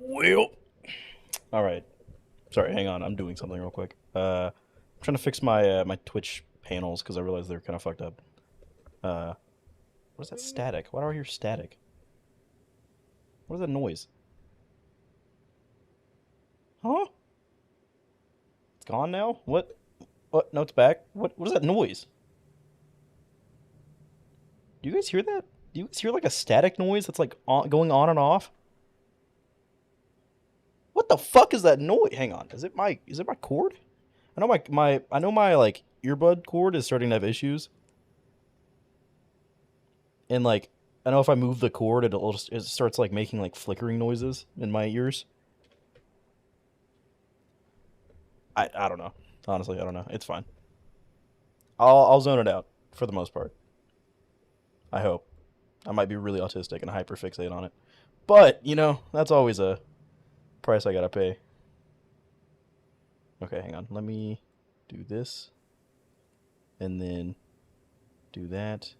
Well, all right. Sorry, hang on. I'm doing something real quick. I'm trying to fix my Twitch panels because I realized they're kind of fucked up. Uh, what is that static? Why do I hear static? What is that noise? Huh? It's gone now? What? What? No, it's back. What is that noise? Do you guys hear that? Do you guys hear like a static noise that's like going on and off? What the fuck is that noise? Hang on. Is it my cord? I know my like earbud cord is starting to have issues. And like I know if I move the cord, it starts like making like flickering noises in my ears. I don't know. Honestly, I don't know. It's fine. I'll zone it out for the most part. I hope. I might be really autistic and hyperfixate on it, but that's always a price I gotta pay. Okay, hang on. Let me do this, and then do that,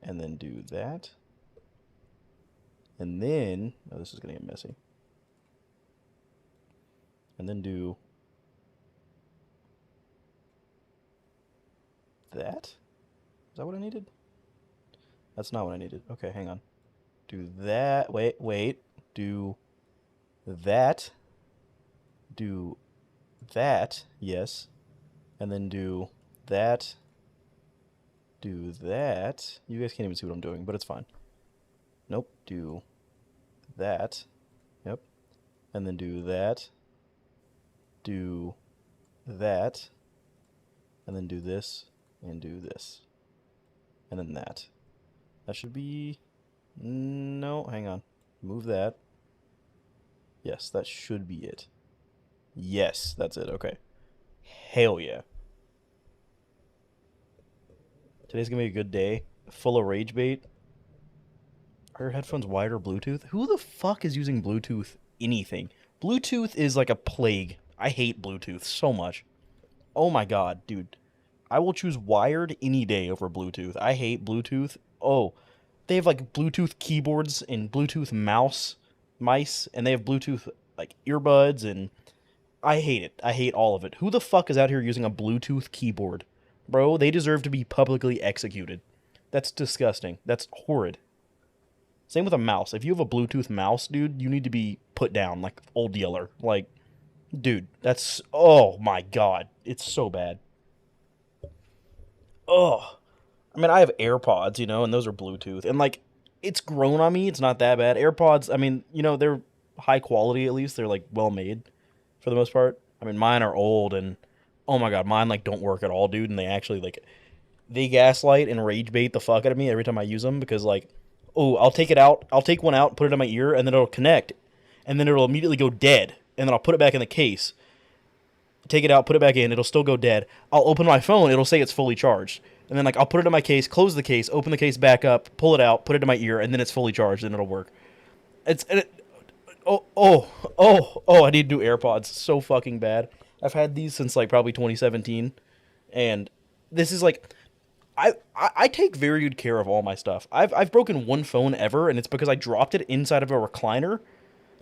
and then do that, and then oh, this is gonna get messy. And then do that? Is that what I needed? That's not what I needed. Okay, hang on. Do that. Wait. Do that. Do that. Yes. And then do that. Do that. You guys can't even see what I'm doing, but it's fine. Nope. Do that. Yep. And then do that. Do that. And then do this. And do this. And then that. That should be... No, hang on. Move that. Yes, that should be it. Yes, that's it. Okay. Hell yeah. Today's gonna be a good day. Full of rage bait. Are your headphones wired or Bluetooth? Who the fuck is using Bluetooth anything? Bluetooth is like a plague. I hate Bluetooth so much. Oh my god, dude. I will choose wired any day over Bluetooth. I hate Bluetooth. Oh, they have like Bluetooth keyboards and Bluetooth mice, and they have Bluetooth like earbuds, and I hate it. I hate all of it. Who the fuck is out here using a Bluetooth keyboard? Bro, they deserve to be publicly executed. That's disgusting. That's horrid. Same with a mouse. If you have a Bluetooth mouse, dude, you need to be put down like old Yeller. Like, dude, that's... Oh my god. It's so bad. Oh. I mean, I have AirPods, and those are Bluetooth. And, like, it's grown on me. It's not that bad. AirPods, I mean, they're high quality at least. They're, like, well made for the most part. I mean, mine are old and, oh my god, mine, like, don't work at all, dude. And they actually, like, they gaslight and rage bait the fuck out of me every time I use them because, like, oh, I'll take it out. I'll take one out, put it in my ear, and then it'll connect. And then it'll immediately go dead. And then I'll put it back in the case. Take it out, put it back in, it'll still go dead. I'll open my phone, it'll say it's fully charged. And then, like, I'll put it in my case, close the case, open the case back up, pull it out, put it in my ear, and then it's fully charged, and it'll work. I need new AirPods. So fucking bad. I've had these since, like, probably 2017. And this is, like, I take very good care of all my stuff. I've broken one phone ever, and it's because I dropped it inside of a recliner.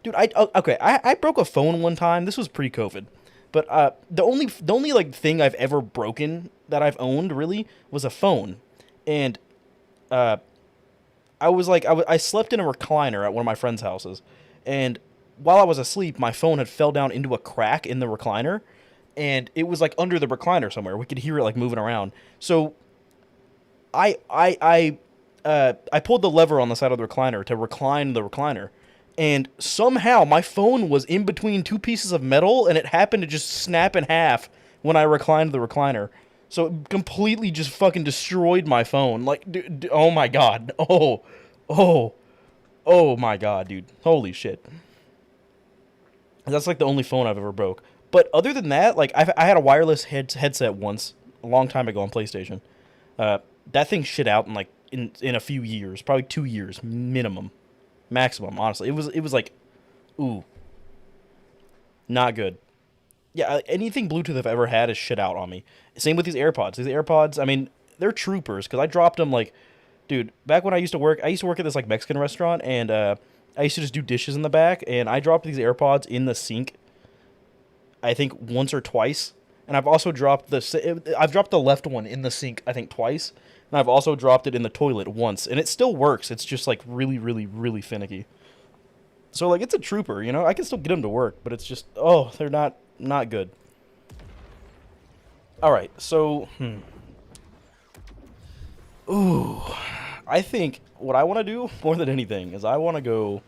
Dude, I broke a phone one time. This was pre-COVID. But the only like thing I've ever broken that I've owned really was a phone, and uh, I slept in a recliner at one of my friends' houses, and while I was asleep, my phone had fell down into a crack in the recliner, and it was like under the recliner somewhere. We could hear it like moving around. So I pulled the lever on the side of the recliner to recline the recliner, and somehow my phone was in between two pieces of metal, and it happened to just snap in half when I reclined the recliner. So it completely just fucking destroyed my phone. Like, oh my god. Oh, oh my god, dude. Holy shit. That's like the only phone I've ever broke. But other than that, like, I had a wireless headset once, a long time ago on PlayStation. That thing shit out in like in a few years, probably 2 years minimum, maximum. Honestly, it was like, ooh, not good. Yeah, anything Bluetooth I've ever had is shit out on me. Same with these AirPods. These AirPods, I mean, they're troopers because I dropped them like, dude. Back when I used to work at this like Mexican restaurant, and I used to just do dishes in the back, and I dropped these AirPods in the sink, I think once or twice. And I've also dropped I've dropped the left one in the sink, I think twice. And I've also dropped it in the toilet once, and it still works. It's just like really, really, really finicky. So like it's a trooper, you know. I can still get them to work, but it's just they're not good. All right, so ooh, I think what I want to do more than anything is I want to go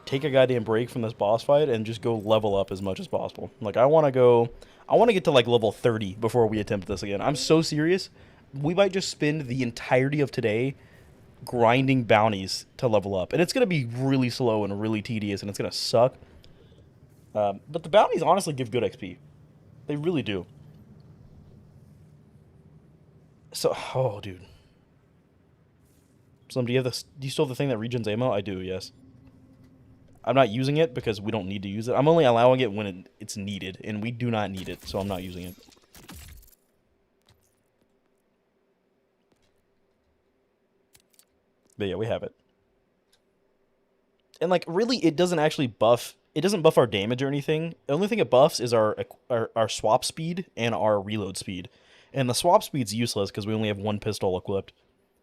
take a goddamn break from this boss fight and just go level up as much as possible. Like I want to get to like level 30 before we attempt this again. I'm so serious. We might just spend the entirety of today grinding bounties to level up, and it's gonna be really slow and really tedious, and it's gonna suck. But the bounties honestly give good XP. They really do. So, oh, dude. Slim, do you have this? Do you still have the thing that regens ammo? I do. Yes. I'm not using it because we don't need to use it. I'm only allowing it when it's needed, and we do not need it, so I'm not using it. But yeah, we have it. And like really it doesn't actually buff it doesn't buff our damage or anything. The only thing it buffs is our swap speed and our reload speed. And the swap speed's useless because we only have one pistol equipped.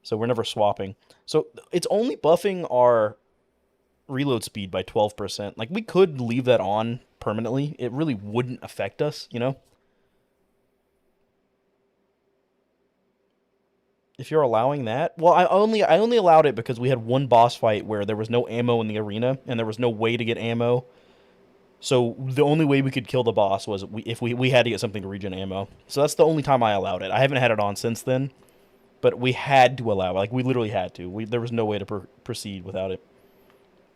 So we're never swapping. So it's only buffing our reload speed by 12%. Like we could leave that on permanently. It really wouldn't affect us, you know? If you're allowing that, well, I only allowed it because we had one boss fight where there was no ammo in the arena and there was no way to get ammo. So the only way we could kill the boss was if we had to get something to regen ammo. So that's the only time I allowed it. I haven't had it on since then, but we had to allow it. Like we literally had to. There was no way to proceed without it.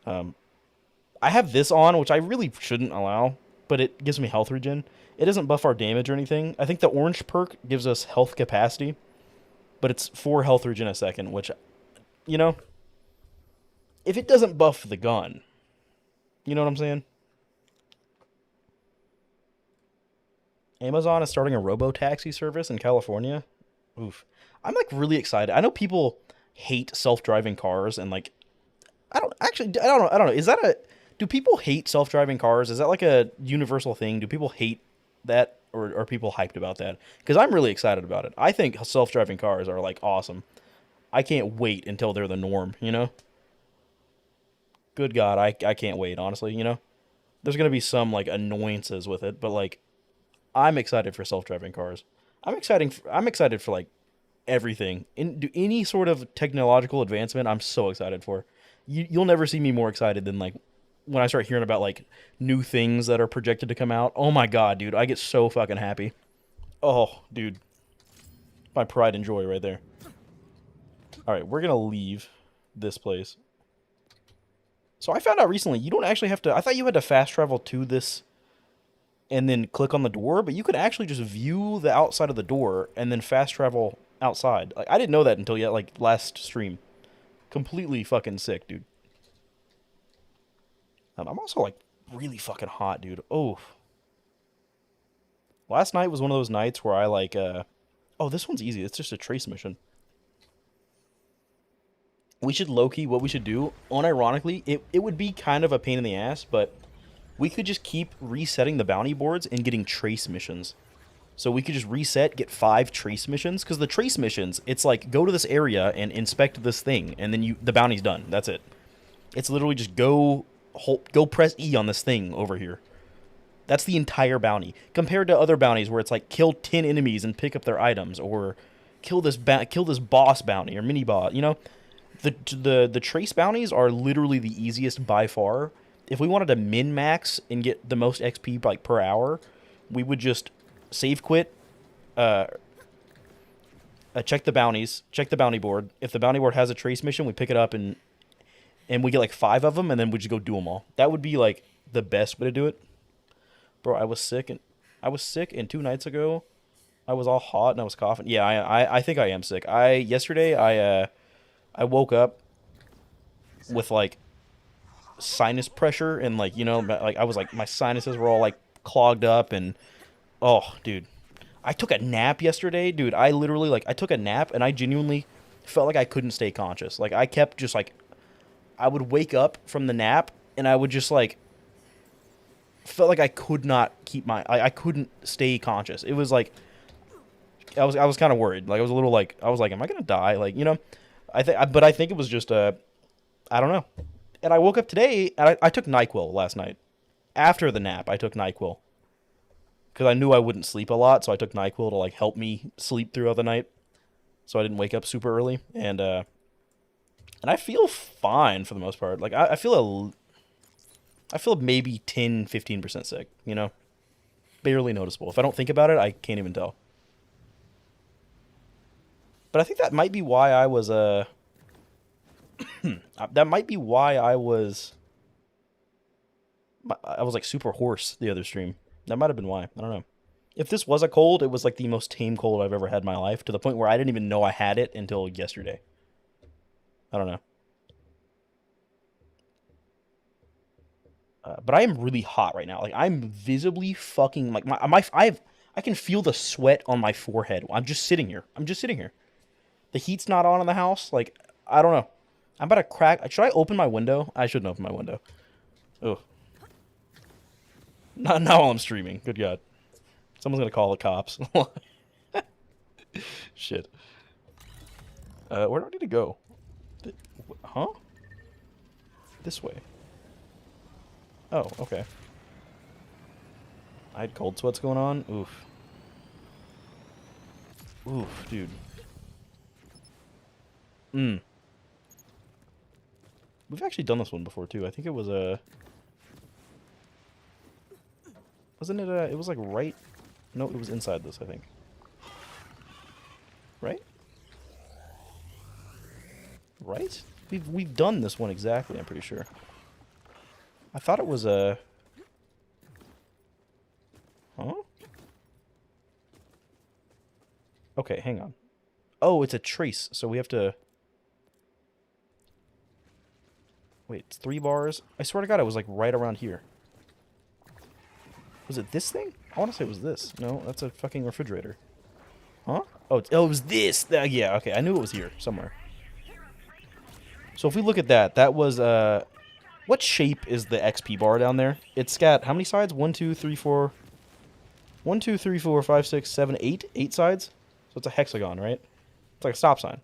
I have this on, which I really shouldn't allow, but it gives me health regen. It doesn't buff our damage or anything. I think the orange perk gives us health capacity. But it's 4 health regen a second, which, you know, if it doesn't buff the gun, you know what I'm saying? Amazon is starting a robo-taxi service in California. Oof. I'm, like, really excited. I know people hate self-driving cars, and, like, I don't know. Is that a... Do people hate self-driving cars? Is that, like, a universal thing? Do people hate that? Or are people hyped about that? Because I'm really excited about it. I think self-driving cars are, like, awesome. I can't wait until they're the norm, you know? Good God, I can't wait, honestly, you know? There's going to be some, like, annoyances with it, but, like, I'm excited for self-driving cars. I'm excited for, like, everything. Any sort of technological advancement, I'm so excited for. You'll never see me more excited than, like, when I start hearing about, like, new things that are projected to come out. Oh my God, dude. I get so fucking happy. Oh, dude. My pride and joy right there. Alright, we're gonna leave this place. So I found out recently, you don't actually have to... I thought you had to fast travel to this and then click on the door, but you could actually just view the outside of the door and then fast travel outside. Like, I didn't know that until last stream. Completely fucking sick, dude. I'm also, like, really fucking hot, dude. Oh. Last night was one of those nights where I, like, Oh, this one's easy. It's just a trace mission. We should low-key, what we should do, unironically, it would be kind of a pain in the ass, but we could just keep resetting the bounty boards and getting trace missions. So we could just reset, get 5 trace missions, because the trace missions, it's like, go to this area and inspect this thing, and then the bounty's done. That's it. It's literally just go press E on this thing over here. That's the entire bounty. Compared to other bounties where it's like kill 10 enemies and pick up their items, or kill this boss bounty or mini boss. You know, the trace bounties are literally the easiest by far. If we wanted to min max and get the most XP like per hour, we would just save quit, check the bounties, check the bounty board. If the bounty board has a trace mission, we pick it up and we get like 5 of them, and then we just go do them all. That would be like the best way to do it. Bro, I was sick, and 2 nights ago, I was all hot and I was coughing. Yeah, I think I am sick. Yesterday I woke up with like sinus pressure and like, you know, like I was like, my sinuses were all like clogged up, and oh, dude, I took a nap yesterday, dude. I literally, like, I took a nap and I genuinely felt like I couldn't stay conscious. Like I kept just like I would wake up from the nap and I would just like felt like I could not keep I couldn't stay conscious. It was like I was kind of worried. Like I was a little like I was like, am I gonna die? Like you know, but I think it was just I don't know. And I woke up today and I took NyQuil last night. After the nap, I took NyQuil because I knew I wouldn't sleep a lot, so I took NyQuil to like help me sleep throughout the night, so I didn't wake up super early. And I feel fine for the most part. Like I feel maybe 10-15% sick. You know, barely noticeable. If I don't think about it, I can't even tell. But I think that might be why I was that might be why I was like super hoarse the other stream. That might have been why. I don't know. If this was a cold, it was like the most tame cold I've ever had in my life, to the point where I didn't even know I had it until yesterday. I don't know. But I am really hot right now. Like I'm visibly fucking like I can feel the sweat on my forehead. I'm just sitting here. I'm just sitting here. The heat's not on in the house. Like I don't know. I'm about to crack. Should I open my window? I shouldn't open my window. Oh, not while I'm streaming. Good God. Someone's gonna call the cops. Shit. Where do I need to go? Huh? This way. Oh, okay. I had cold sweats going on. Oof. Oof, dude. We've actually done this one before, too. I think it was a... Wasn't it a... It was like right... No, it was inside this, I think. Right? Right? We've done this one exactly, I'm pretty sure. I thought it was a... Huh? Okay, hang on. Oh, it's a trace, so we have to... Wait, it's 3 bars? I swear to God, it was like right around here. Was it this thing? I want to say it was this. No, that's a fucking refrigerator. Huh? Oh, it was this! Yeah, okay, I knew it was here, somewhere. So if we look at that, that was, what shape is the XP bar down there? It's got, how many sides? 1, 2, 3, 4... 1, 2, 3, 4, 5, 6, 7, 8? 8 sides? So it's a hexagon, right? It's like a stop sign.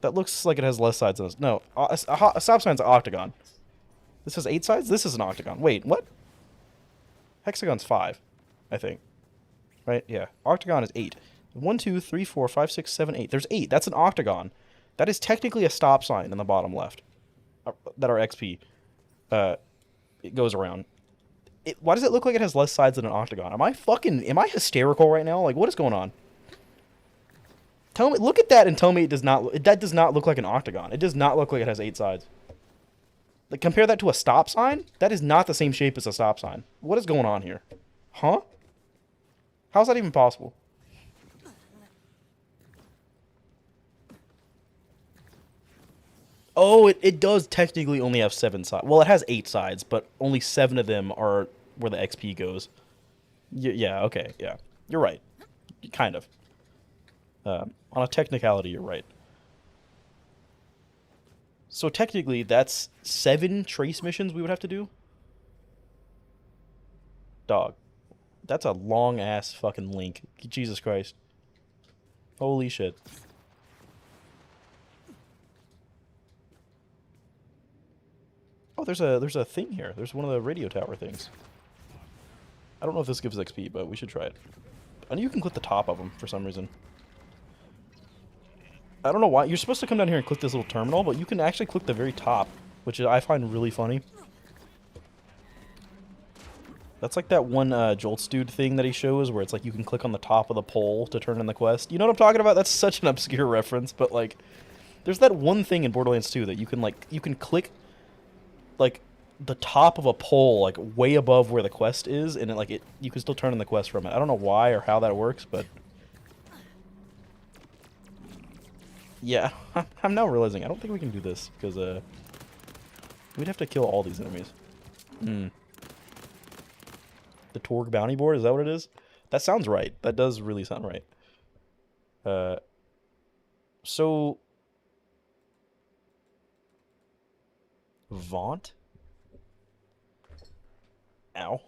That looks like it has less sides than this. No, a stop sign's an octagon. This has 8 sides? This is an octagon. Wait, what? Hexagon's 5, I think. Right? Yeah. Octagon is 8. 1, 2, 3, 4, 5, 6, 7, 8. There's 8. That's an octagon. That is technically a stop sign in the bottom left. That our XP it goes around. Why does it look like it has less sides than an octagon? Am I hysterical right now? Like, what is going on? Tell me, look at that and tell me that does not look like an octagon. It does not look like it has 8 sides. Like, compare that to a stop sign? That is not the same shape as a stop sign. What is going on here? Huh? How is that even possible? Oh, it does technically only have 7 sides. Well, it has 8 sides, but only 7 of them are where the XP goes. Yeah, okay, yeah. You're right. Kind of. On a technicality, you're right. So technically, that's 7 trace missions we would have to do? Dog. That's a long-ass fucking link. Jesus Christ. Holy shit. Oh, there's a thing here. There's one of the radio tower things. I don't know if this gives XP, but we should try it. I know you can click the top of them for some reason. I don't know why. You're supposed to come down here and click this little terminal, but you can actually click the very top, which I find really funny. That's like that one Jolts dude thing that he shows where it's like you can click on the top of the pole to turn in the quest. You know what I'm talking about? That's such an obscure reference, but like there's that one thing in Borderlands 2 that you can click like the top of a pole like way above where the quest is, and you can still turn in the quest from it. I don't know why or how that works, but yeah, I'm now realizing I don't think we can do this because we'd have to kill all these enemies. The Torg bounty board, is that what it is? That sounds right. That does really sound right. So Vaunt? Ow.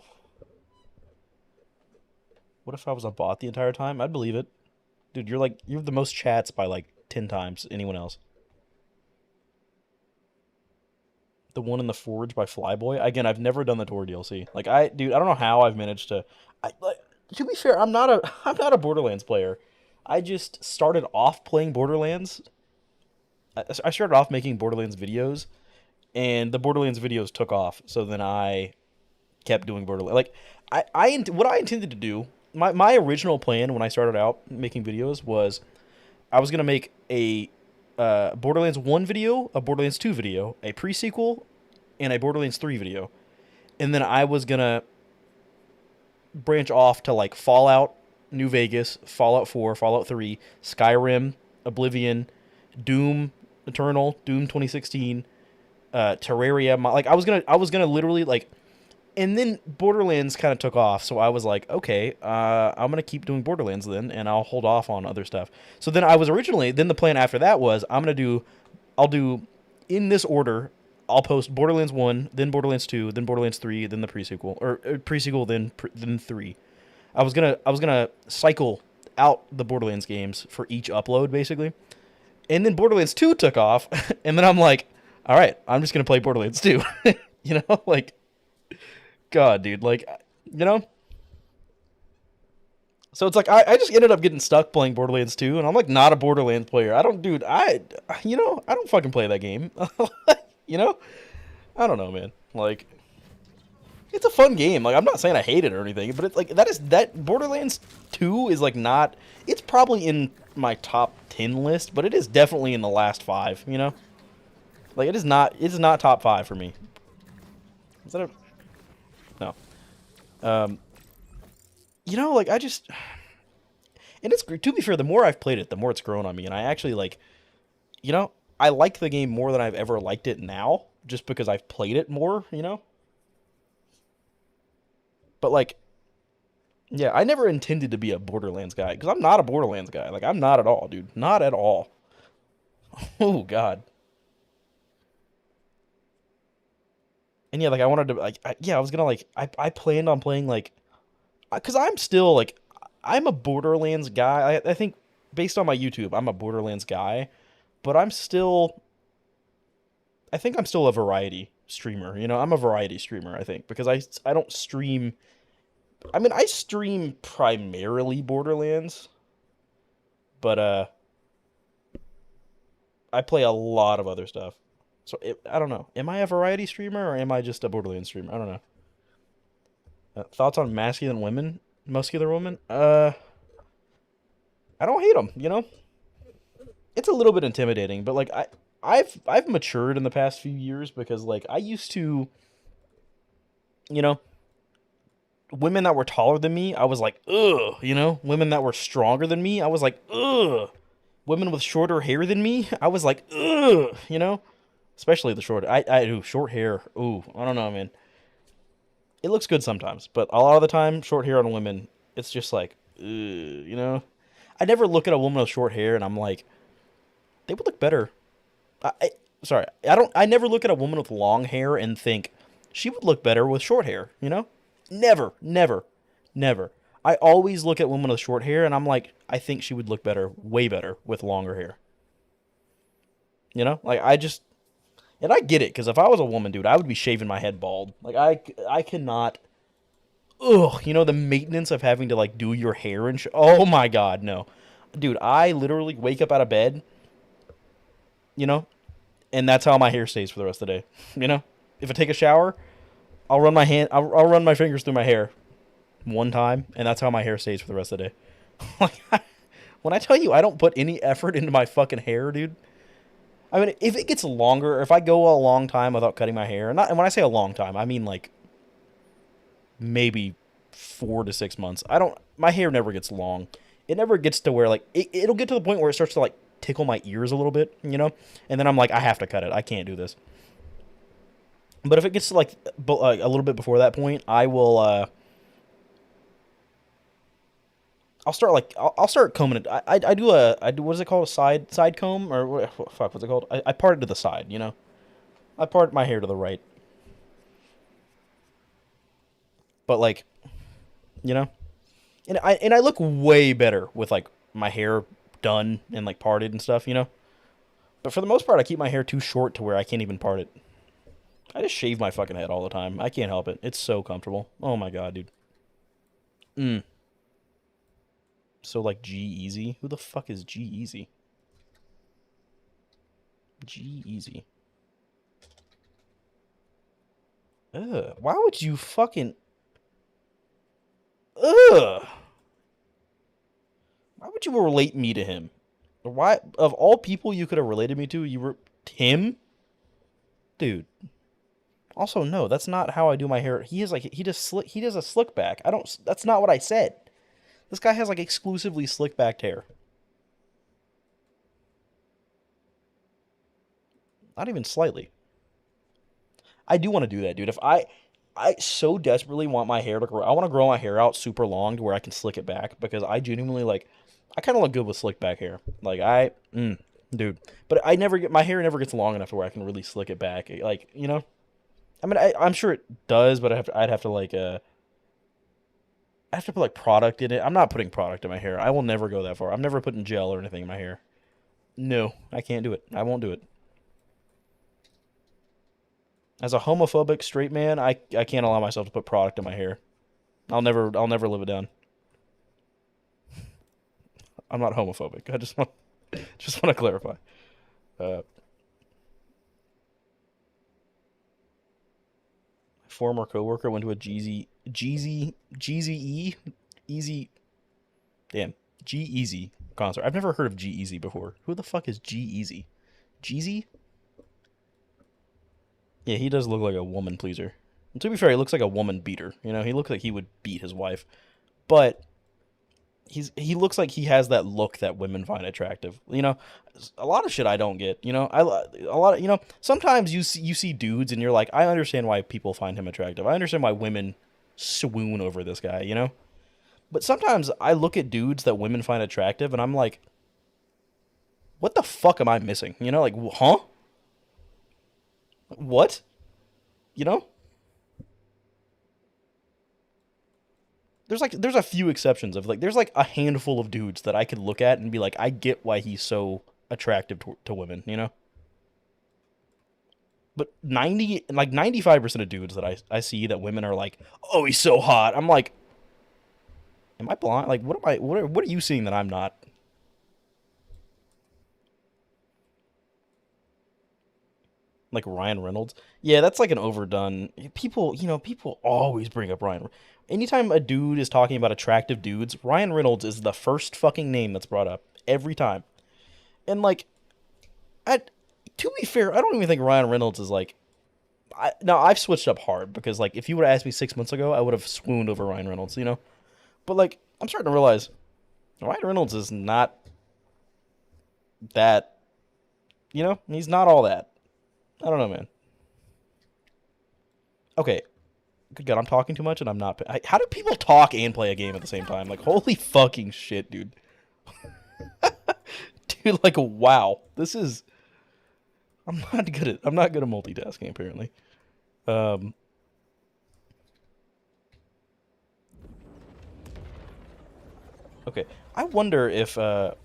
What if I was a bot the entire time? I'd believe it. Dude, you have the most chats by like 10 times anyone else. The one in the Forge by Flyboy. Again, I've never done the Tor DLC. Like dude, I don't know how I've managed to. Like, to be fair, I'm not a Borderlands player. I just started off playing Borderlands. I started off making Borderlands videos, and the Borderlands videos took off. So then I kept doing Borderlands. Like what I intended to do. My original plan when I started out making videos was I was gonna make a Borderlands 1 video, a Borderlands 2 video, a pre-sequel, and a Borderlands 3 video. And then I was gonna branch off to like Fallout, New Vegas, Fallout 4, Fallout 3, Skyrim, Oblivion, Doom Eternal, Doom 2016, Terraria. Like I was gonna literally like, and then Borderlands kind of took off, so I was like, okay, I'm gonna keep doing Borderlands then, and I'll hold off on other stuff. So then then the plan after that was I'll do in this order. I'll post Borderlands 1, then Borderlands 2, then Borderlands 3, then the pre-sequel, or pre-sequel, then 3. I was gonna cycle out the Borderlands games for each upload basically, and then Borderlands 2 took off, and then I'm like, all right, I'm just gonna play Borderlands 2. Like, God, dude, like, you know. So it's like I just ended up getting stuck playing Borderlands 2, and I'm like not a Borderlands player. I don't, dude. I don't fucking play that game. you know, I don't know, man. Like, it's a fun game. Like, I'm not saying I hate it or anything, but it's like that Borderlands 2 is like not. It's probably in my top 10 list, but it is definitely in the last 5. You know, like it is not. It's not top 5 for me. Is that a no? Like I just, and it's to be fair, the more I've played it, the more it's grown on me, and I actually like, I like the game more than I've ever liked it now, just because I've played it more, But like, yeah, I never intended to be a Borderlands guy because I'm not a Borderlands guy. Like I'm not at all, dude, not at all. Oh God. And yeah, like I wanted to like, I was gonna like, I planned on playing like because I'm still like I'm a Borderlands guy. I think based on my YouTube, I'm a Borderlands guy, but I think I'm still a variety streamer. I'm a variety streamer. I think because I don't stream. I mean, I stream primarily Borderlands, but I play a lot of other stuff. So I don't know. Am I a variety streamer or am I just a Borderlands streamer? I don't know. Thoughts on masculine women? Muscular women? I don't hate them. It's a little bit intimidating, but like I've matured in the past few years because like I used to, you know, women that were taller than me, I was like, ugh, women that were stronger than me, I was like, ugh. Women with shorter hair than me, I was like, ugh. Especially the short. Short hair. Ooh, I don't know, man. It looks good sometimes, but a lot of the time, short hair on women, it's just like, ugh. I never look at a woman with short hair and I'm like, they would look better. Sorry, I never look at a woman with long hair and think she would look better with short hair. Never, never, never. I always look at women with short hair and I'm like, I think she would look better, way better with longer hair. Like and I get it because if I was a woman, dude, I would be shaving my head bald. Like I cannot. Ugh, the maintenance of having to like do your hair and oh my God, no, dude, I literally wake up out of bed, you know, and that's how my hair stays for the rest of the day. If I take a shower, I'll run my fingers through my hair one time, and that's how my hair stays for the rest of the day. Like, when I tell you I don't put any effort into my fucking hair, dude. I mean, if it gets longer, or if I go a long time without cutting my hair, and when I say a long time, I mean like maybe 4 to 6 months. My hair never gets long. It never gets to where like it'll get to the point where it starts to like tickle my ears a little bit, and then I'm like, I have to cut it. I can't do this. But if it gets to like a little bit before that point, I will. I'll start combing it. I do what is it called, a side comb, or what, fuck, what's it called? I part it to the side. I part my hair to the right. But like, you know, and I look way better with like my hair done and like parted and stuff, you know. But for the most part, I keep my hair too short to where I can't even part it. I just shave my fucking head all the time. I can't help it. It's so comfortable. Oh my god, dude. Mm. So like G Easy. Who the fuck is G Easy? G Easy. Ugh. Why would you fucking? Ugh. Why would you relate me to him? Why of all people you could have related me to, you were him, dude. Also, no, that's not how I do my hair. He is like he does a slick back. I don't. That's not what I said. This guy has like exclusively slick backed hair. Not even slightly. I do want to do that, dude. If I so desperately want my hair to grow. I want to grow my hair out super long to where I can slick it back because I genuinely like. I kind of look good with slick back hair. Like dude. But I never get my hair never gets long enough to where I can really slick it back. Like you know. I mean, I'm sure it does, but I'd have to like I have to put like product in it. I'm not putting product in my hair. I will never go that far. I'm never putting gel or anything in my hair. No, I can't do it. I won't do it. As a homophobic straight man, I can't allow myself to put product in my hair. I'll never live it down. I'm not homophobic. I just want to clarify. Uh, Former coworker went to a Jeezy Easy damn G Easy concert. I've never heard of G Easy before. Who the fuck is G Easy? Jeezy? Yeah, he does look like a woman pleaser. And to be fair, he looks like a woman beater. You know, he looks like he would beat his wife. But he looks like he has that look that women find attractive. You know, a lot of shit I don't get. You know, a lot of sometimes you see dudes and you're like, I understand why people find him attractive. I understand why women swoon over this guy. You know, but sometimes I look at dudes that women find attractive and I'm like, what the fuck am I missing? You know, like huh? What? You know? There's a few exceptions of like there's like a handful of dudes that I could look at and be like I get why he's so attractive to women, you know? But 95% of dudes that I see that women are like, "Oh, he's so hot." I'm like, "Am I blind? Like what are you seeing that I'm not?" Like Ryan Reynolds. Yeah, that's like an overdone. People always bring up Ryan. Anytime a dude is talking about attractive dudes, Ryan Reynolds is the first fucking name that's brought up every time. And like, I, to be fair, I don't even think Ryan Reynolds is like. Now I've switched up hard because like if you would have asked me 6 months ago, I would have swooned over Ryan Reynolds. You know, but like I'm starting to realize Ryan Reynolds is not that. You know, he's not all that. I don't know, man. Okay, good God, I'm talking too much and I'm not. How do people talk and play a game at the same time? Like, holy fucking shit, dude. Dude, like, wow. This is. I'm not good at multitasking apparently. Um. Okay. I wonder if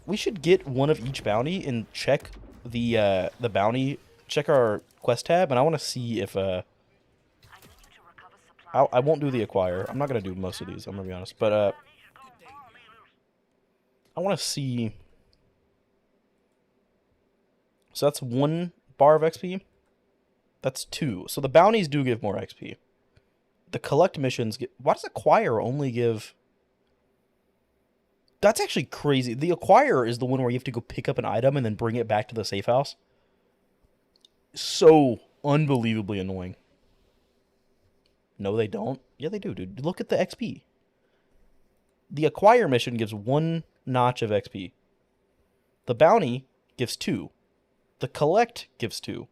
we should get one of each bounty and check the bounty. Check our quest tab, and I want to see if I won't do the acquire. I'm not gonna do most of these. I'm gonna be honest, but I want to see. So that's 1 bar of XP. That's 2. So the bounties do give more XP. The collect missions get. Why does acquire only give? That's actually crazy. The acquire is the one where you have to go pick up an item and then bring it back to the safe house. So unbelievably annoying. No, they don't. Yeah, they do, dude. Look at the XP. The acquire mission gives 1 notch of XP. The bounty gives 2. The collect gives 2.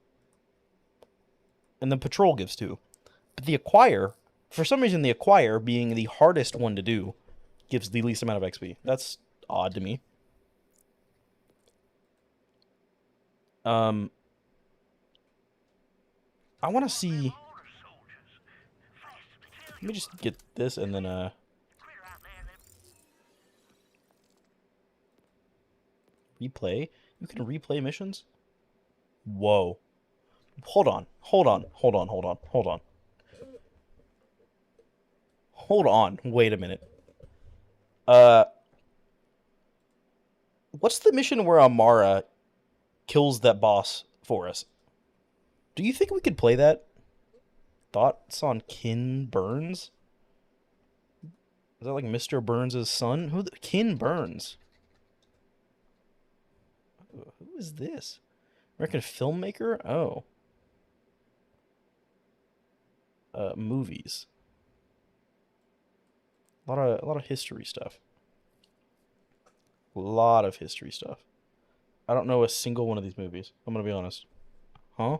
And the patrol gives 2. But the acquire, for some reason, the acquire being the hardest one to do, gives the least amount of XP. That's odd to me. Um, I want to see... Let me just get this and then, replay? You can replay missions? Whoa. Hold on. Hold on. Hold on. Hold on. Hold on. Hold on. Wait a minute. What's the mission where Amara kills that boss for us? Do you think we could play that? Thoughts on Kin Burns? Is that like Mr. Burns' son? Who? Kin Burns? Who is this? American filmmaker? Oh. Movies. A lot of history stuff. A lot of history stuff. I don't know a single one of these movies. I'm gonna be honest. Huh?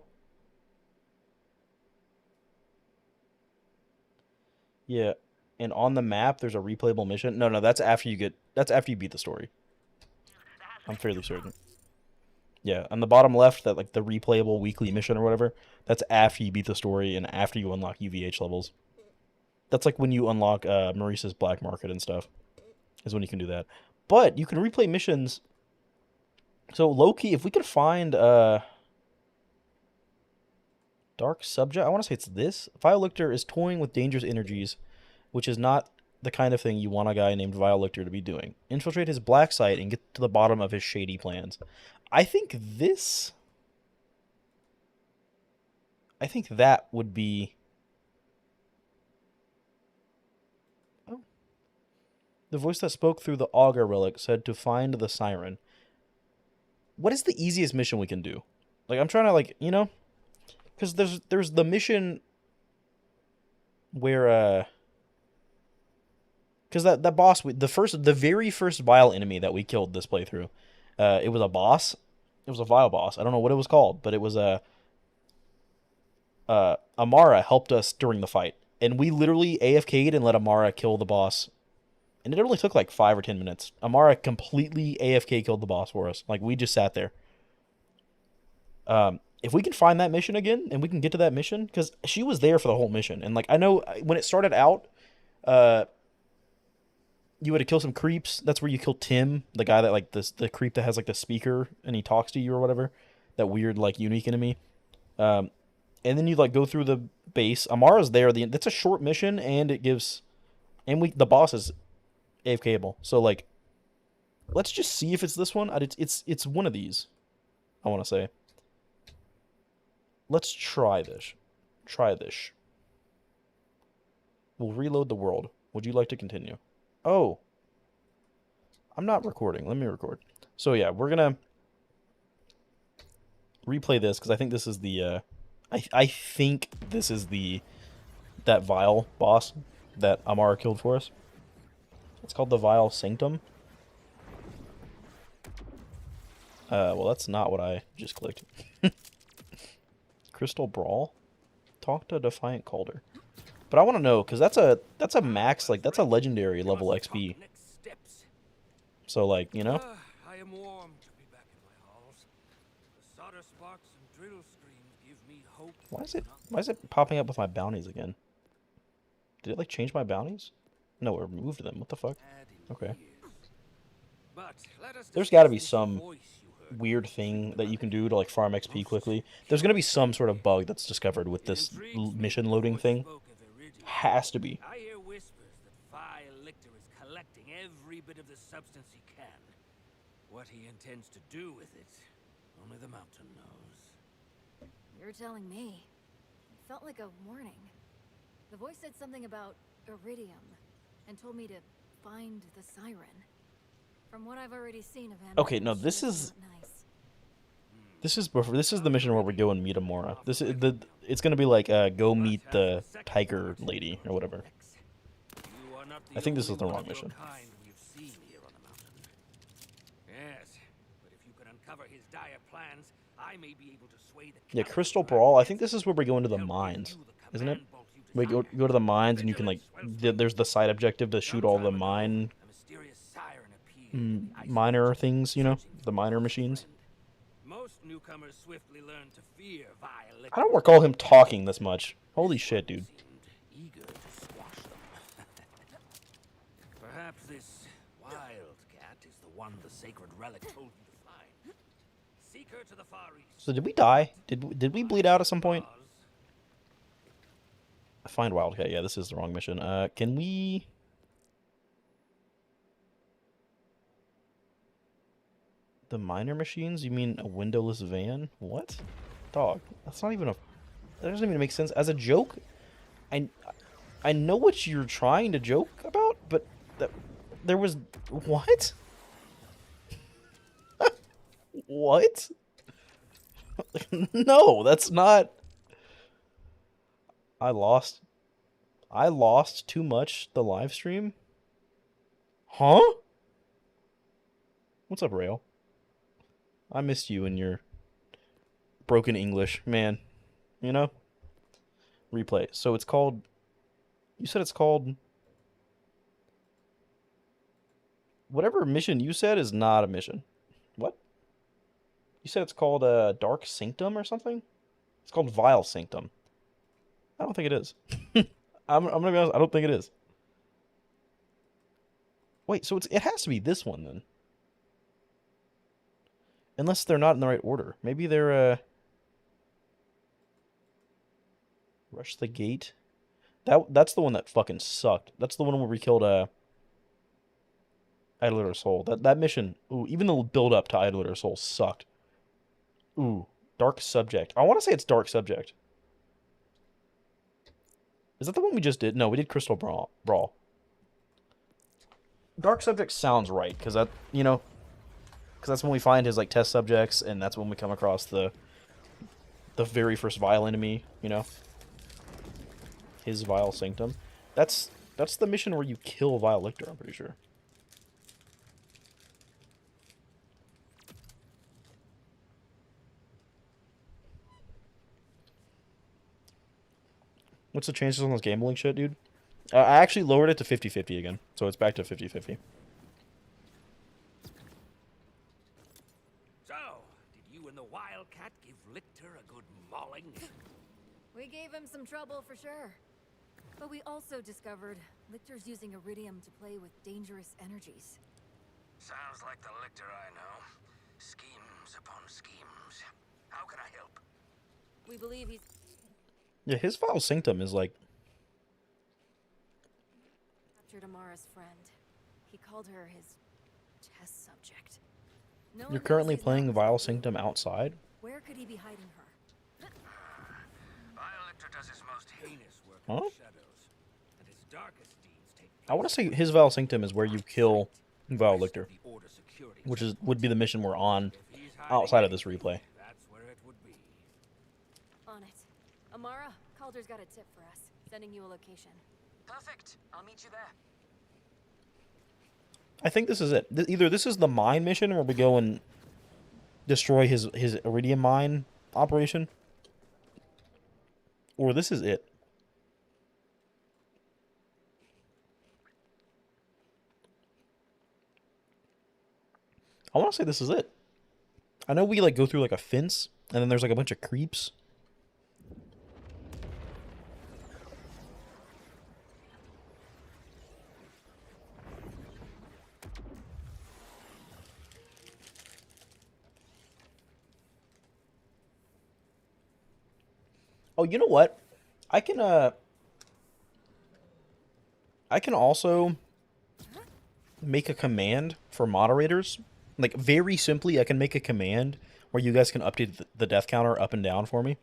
Yeah. And on the map, there's a replayable mission. No, that's after you get. That's after you beat the story. I'm fairly certain. Yeah, on the bottom left, that like the replayable weekly mission or whatever. That's after you beat the story and after you unlock UVH levels. That's like when you unlock Maurice's Black Market and stuff. Is when you can do that. But you can replay missions. So low-key, if we could find Dark Subject, I want to say it's this. Vialictor is toying with dangerous energies, which is not the kind of thing you want a guy named Vialictor to be doing. Infiltrate his black site and get to the bottom of his shady plans. I think that would be... Oh. The voice that spoke through the Augur relic said to find the siren. What is the easiest mission we can do? Like, I'm trying to, like, you know? Because there's the mission where, because that boss, the very first Vile enemy that we killed this playthrough, it was a boss. It was a Vile boss. I don't know what it was called, but it was Amara helped us during the fight. And we literally AFK'd and let Amara kill the boss. And it only took like 5 or 10 minutes. Amara completely AFK killed the boss for us. Like, we just sat there. If we can find that mission again, and we can get to that mission, because she was there for the whole mission. And, like, I know when it started out, you had to kill some creeps. That's where you kill Tim, the guy that, like, the creep that has, like, the speaker, and he talks to you or whatever. That weird, like, unique enemy. And then you, like, go through the base. Amara's there. That's a short mission, and it gives... And the boss is AFKable. So, like, let's just see if it's this one. It's one of these, I want to say. Let's try this. Try this. We'll reload the world. Would you like to continue? Oh. I'm not recording. Let me record. So, yeah, we're going to replay this, because I think this is the... I think this is that Vile boss that Amara killed for us. It's called the Vile Sanctum. Well, that's not what I just clicked. Crystal Brawl? Talk to Defiant Calder. But I want to know, because that's a max, like, that's a legendary level XP. So, like, you know? I am warm to be back in my halls. The solder sparks and drill screams give me hope. Why is it popping up with my bounties again? Did it, like, change my bounties? No, it removed them. What the fuck? Okay. There's got to be some weird thing that you can do to, like, farm XP quickly. There's going to be some sort of bug that's discovered with this mission loading thing. Has to be. I hear whispers that Vialictor is collecting every bit of the substance he can. What he intends to do with it, only the mountain knows. You're telling me. It felt like a warning. The voice said something about iridium and told me to find the siren. From what I've already seen of him. Okay, no, this is the mission where we go and meet Amora. It's gonna be like go meet the tiger lady or whatever. I think this is the wrong mission. Yeah, Crystal Brawl. I think this is where we go into the mines, isn't it? We go to the mines and you can, like, there's the side objective to shoot all the miner things, you know, the miner machines. Most newcomers swiftly learn to fear vile liquor. I don't recall him talking this much. Holy shit, dude. Seemed eager to squash them. Perhaps this wildcat is the one the sacred relic told you to find. Seek her to the far east. So did we die? Did we bleed out at some point? Find Wildcat. Yeah, this is the wrong mission. Can we... The minor machines? You mean a windowless van? What? Dog. That's not even a... That doesn't even make sense. As a joke, I know what you're trying to joke about, but there was... What? What? No, that's not... I lost too much the live stream? Huh? What's up, Rail? I missed you and your broken English, man. You know? Replay. So it's called... You said it's called... Whatever mission you said is not a mission. What? You said it's called Dark Sanctum or something? It's called Vile Sanctum. I don't think it is. I'm gonna be honest, I don't think it is. Wait, so it has to be this one then. Unless they're not in the right order. Maybe they're Rush the Gate. That's the one that fucking sucked. That's the one where we killed Idolator Soul. That mission, ooh, even the build up to Idolator Soul sucked. Ooh, Dark Subject. I want to say it's Dark Subject. Is that the one we just did? No, we did Crystal Brawl. Dark Subject sounds right, because that, you know, because that's when we find his, like, test subjects, and that's when we come across the very first Vile enemy, you know? His Vile Sanctum. That's the mission where you kill Vile Lictor, I'm pretty sure. What's the chances on this gambling shit, dude? I actually lowered it to 50-50 again, so it's back to 50-50. So, did you and the wildcat give Lictor a good mauling? We gave him some trouble for sure. But we also discovered Lictor's using iridium to play with dangerous energies. Sounds like the Lictor I know. Schemes upon schemes. How can I help? We believe he's... Yeah, his Vile Sanctum is like... captured Amara's friend. He called her his test subject. No You're one currently knows he's playing not Vile responsible. Sanctum outside? Where could he be hiding her? Vile Lictor does his most heinous work Huh? in the shadows, and his darkest deeds take I want to say his Vile Sanctum is where you kill Vile Lictor, the Order security. which would be the mission we're on If he's hiding outside of this replay. that's where it would be. On it. Amara, Calder's got a tip for us. Sending you a location. Perfect. I'll meet you there. I think this is it. Either this is the mine mission where we go and destroy his iridium mine operation, or this is it. I want to say this is it. I know we like go through like a fence, and then there's like a bunch of creeps. Oh, you know what? I can also make a command for moderators. Like, very simply, I can make a command where you guys can update the death counter up and down for me.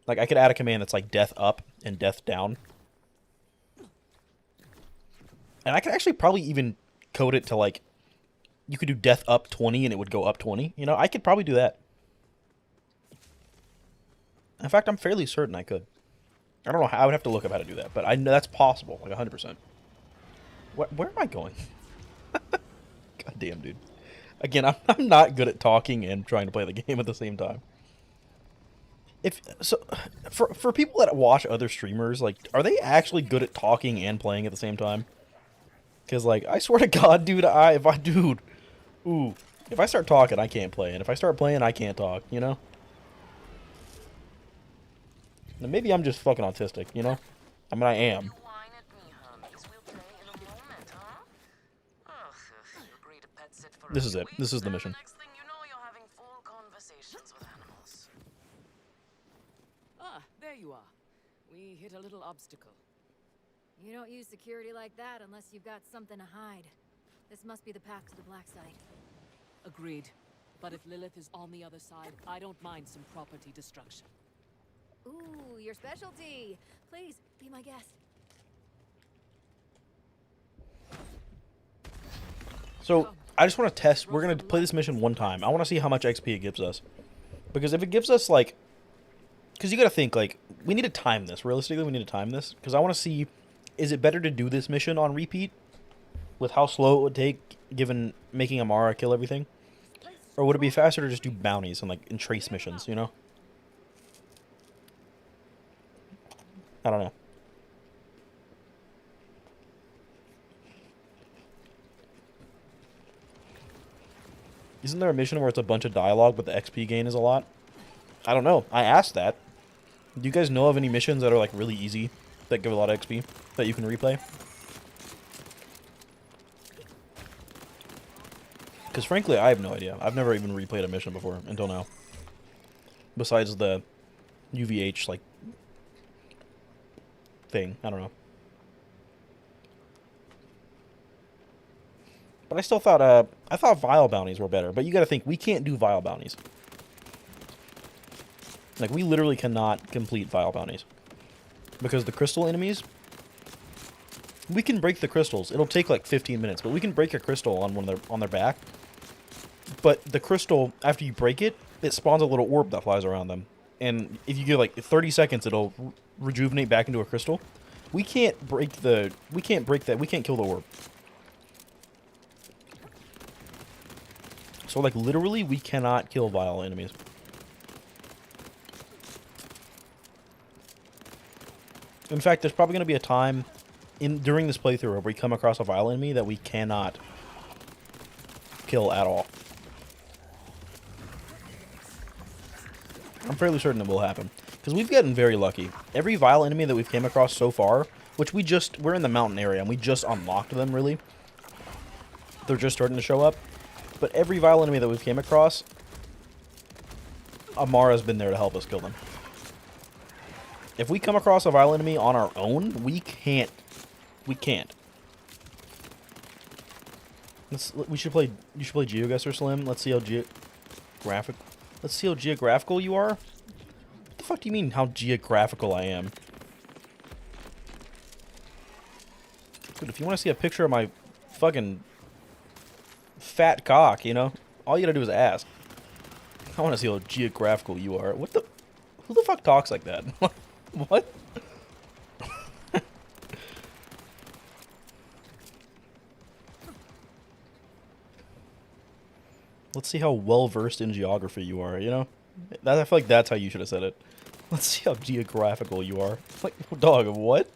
Like, I could add a command that's like death up and death down. And I could actually probably even code it to, like, you could do death up 20 and it would go up 20. You know, I could probably do that. In fact, I'm fairly certain I could. I don't know how. I would have to look up how to do that, but I know that's possible, like 100%. Where am I going? God damn, dude. Again, I'm not good at talking and trying to play the game at the same time. For people that watch other streamers, like, are they actually good at talking and playing at the same time? Because, like, I swear to God, dude, ooh, If I start talking, I can't play. And if I start playing, I can't talk, you know? And maybe I'm just fucking autistic, you know? I mean, I am. You whine at me, Hermes. We'll play in a moment, huh? Ugh, you agree to pet sit for a This is few it. This weeks, is the and mission. the next thing you know, you're having full conversations with animals. Ah, there you are. We hit a little obstacle. You don't use security like that unless you've got something to hide. This must be the path to the black site. Agreed. But if Lilith is on the other side, I don't mind some property destruction. Ooh, your specialty! Please, be my guest. So, I just want to test. We're going to play this mission one time. I want to see how much XP it gives us. Because if it gives us, like... Because you got to think, like, we need to time this. Realistically, we need to time this. Because I want to see, is it better to do this mission on repeat? With how slow it would take, given making Amara kill everything? Or would it be faster to just do bounties and trace missions, you know? I don't know. Isn't there a mission where it's a bunch of dialogue, but the XP gain is a lot? I don't know. I asked that. Do you guys know of any missions that are, like, really easy, that give a lot of XP, that you can replay? Because, frankly, I have no idea. I've never even replayed a mission before, until now. Besides the UVH, like, thing. I don't know. But I still thought, I thought Vile bounties were better. But you gotta think, we can't do Vile bounties. Like, we literally cannot complete Vile bounties. Because the crystal enemies, we can break the crystals. It'll take like 15 minutes, but we can break a crystal on their back. But the crystal, after you break it, it spawns a little orb that flies around them. And if you give like 30 seconds, it'll rejuvenate back into a crystal. We can't break that. We can't kill the orb. So, like, literally, we cannot kill Vile enemies. In fact, there's probably going to be a time during this playthrough where we come across a Vile enemy that we cannot kill at all. I'm fairly certain it will happen. Because we've gotten very lucky. Every Vile enemy that we've came across so far, which we're in the mountain area, and we just unlocked them, really. They're just starting to show up. But every Vile enemy that we've came across, Amara's been there to help us kill them. If we come across a Vile enemy on our own, we can't. We can't. You should play GeoGuessr, Slim. Let's see how geographical you are. What the fuck do you mean, how geographical I am? Dude, if you want to see a picture of my fucking fat cock, you know, all you gotta do is ask. I want to see how geographical you are. What the? Who the fuck talks like that? What? Let's see how well versed in geography you are, you know? I feel like that's how you should have said it. Let's see how geographical you are. Like, dog, what?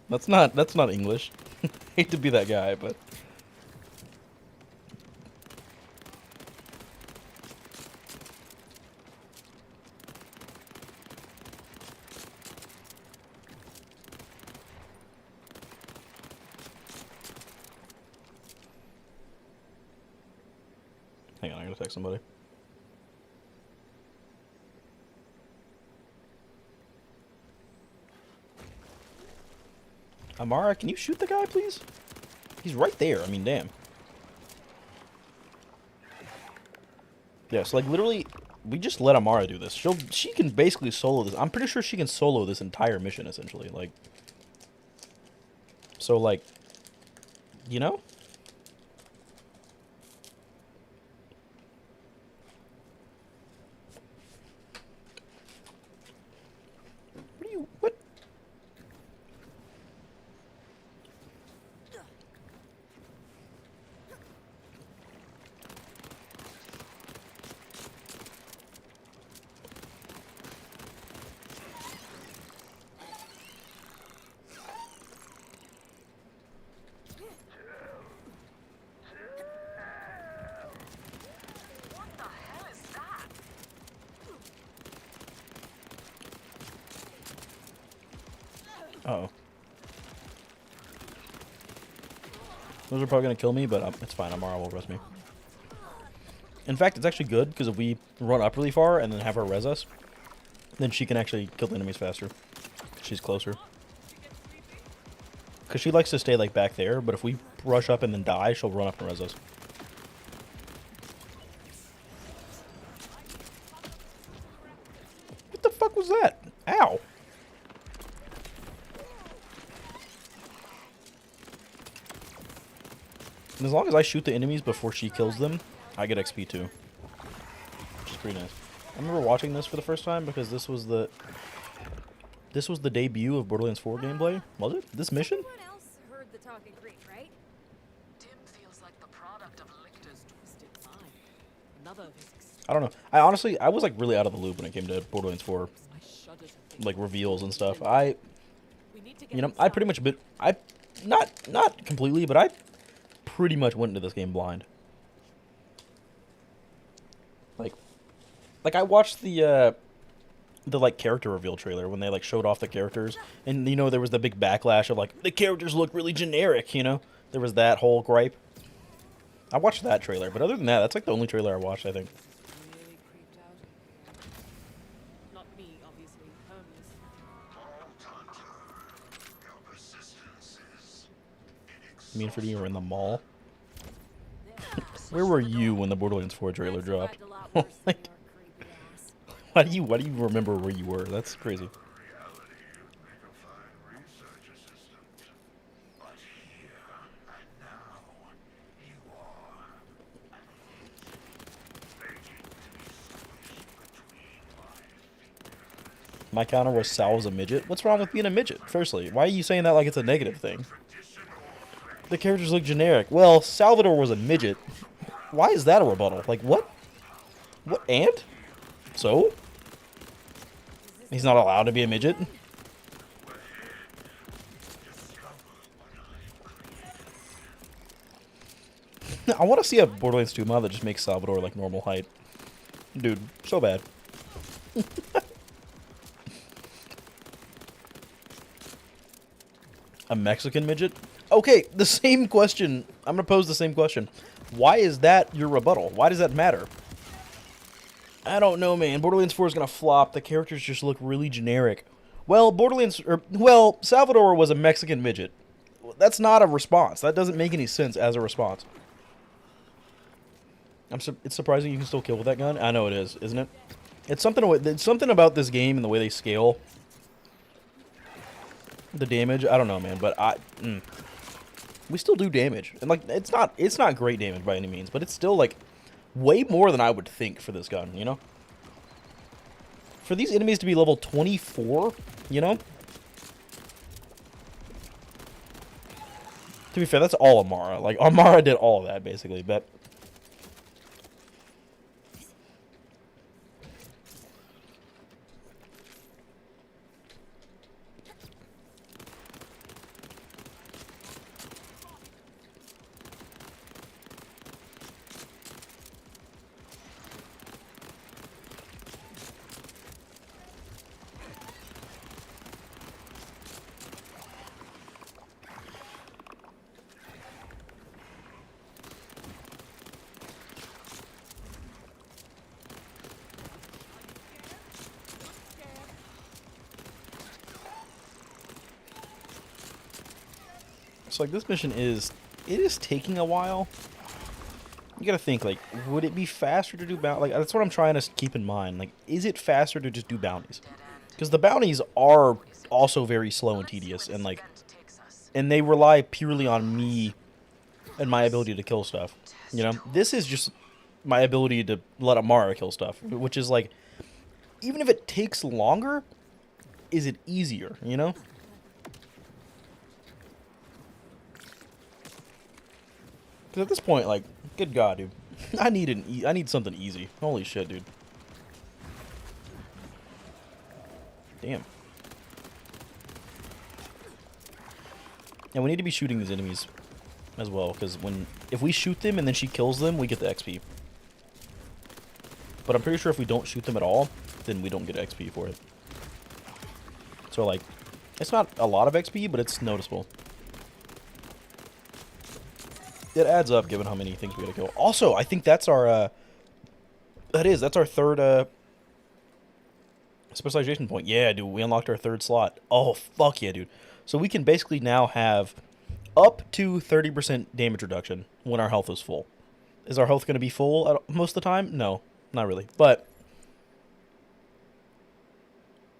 That's not English. Hate to be that guy, but hang on, I'm gonna text somebody. Amara, can you shoot the guy, please? He's right there. I mean, damn. Yeah, so, like, literally, we just let Amara do this. She can basically solo this. I'm pretty sure she can solo this entire mission, essentially. Like, so, like, you know? What? Uh-oh. Those are probably going to kill me, but it's fine. Amara will res me. In fact, it's actually good, because if we run up really far and then have her res us, then she can actually kill the enemies faster. She's closer. Because she likes to stay, like, back there, but if we rush up and then die, she'll run up and res us. What the fuck was that? Ow! And as long as I shoot the enemies before she kills them, I get XP too. Which is pretty nice. I remember watching this for the first time because this was the debut of Borderlands 4 gameplay. Was it? This mission? Someone else heard the talking Greek, right? Tim feels like the product of Lictor's Twisted mind. Another of his I don't know. I was like really out of the loop when it came to Borderlands 4, I shudder to think like reveals and stuff. we need to get I pretty much not completely, but I pretty much went into this game blind. Like I watched the like character reveal trailer when they like showed off the characters, and you know there was the big backlash of like the characters look really generic, you know? There was that whole gripe. I watched that trailer, but other than that, that's like the only trailer I watched, I think. really creeped out in here. Not me, obviously. Hermes. Me and Freddie were in the mall. Where were you when the Borderlands 4 trailer dropped? Like, why do you remember where you were? That's crazy. My counter was Sal was a midget. What's wrong with being a midget? Firstly, why are you saying that like it's a negative thing? The characters look generic. Well, Salvador was a midget. Why is that a rebuttal? Like, what? What, and? So? He's not allowed to be a midget? I want to see a Borderlands 2 mod that just makes Salvador like normal height. Dude, so bad. A Mexican midget? Okay, the same question. I'm going to pose the same question. Why is that your rebuttal? Why does that matter? I don't know, man. Borderlands 4 is going to flop. The characters just look really generic. Well, Salvador was a Mexican midget. That's not a response. That doesn't make any sense as a response. It's surprising you can still kill with that gun. I know it is, isn't it? It's something about this game and the way they scale the damage. I don't know, man, but we still do damage, and like it's not great damage by any means, but it's still like way more than I would think for this gun, you know? For these enemies to be level 24, you know? To be fair, that's all Amara. Like Amara did all of that basically, but so like this mission is taking a while. You gotta think, like, would it be faster to do like that's what I'm trying to keep in mind. Like, is it faster to just do bounties? Because the bounties are also very slow and tedious, and like, and they rely purely on me and my ability to kill stuff. You know, this is just my ability to let Amara kill stuff, which is like, even if it takes longer, is it easier? You know. Because at this point, like, good God, dude. I need something easy. Holy shit, dude. Damn. And we need to be shooting these enemies as well, because if we shoot them and then she kills them, we get the XP. But I'm pretty sure if we don't shoot them at all, then we don't get XP for it. So, like, It's not a lot of XP, but it's noticeable. It adds up given how many things we gotta kill. Also, I think that's our, that's our third, specialization point. Yeah, dude, we unlocked our third slot. Oh, fuck yeah, dude. So we can basically now have up to 30% damage reduction when our health is full. Is our health going to be full most of the time? No, not really. But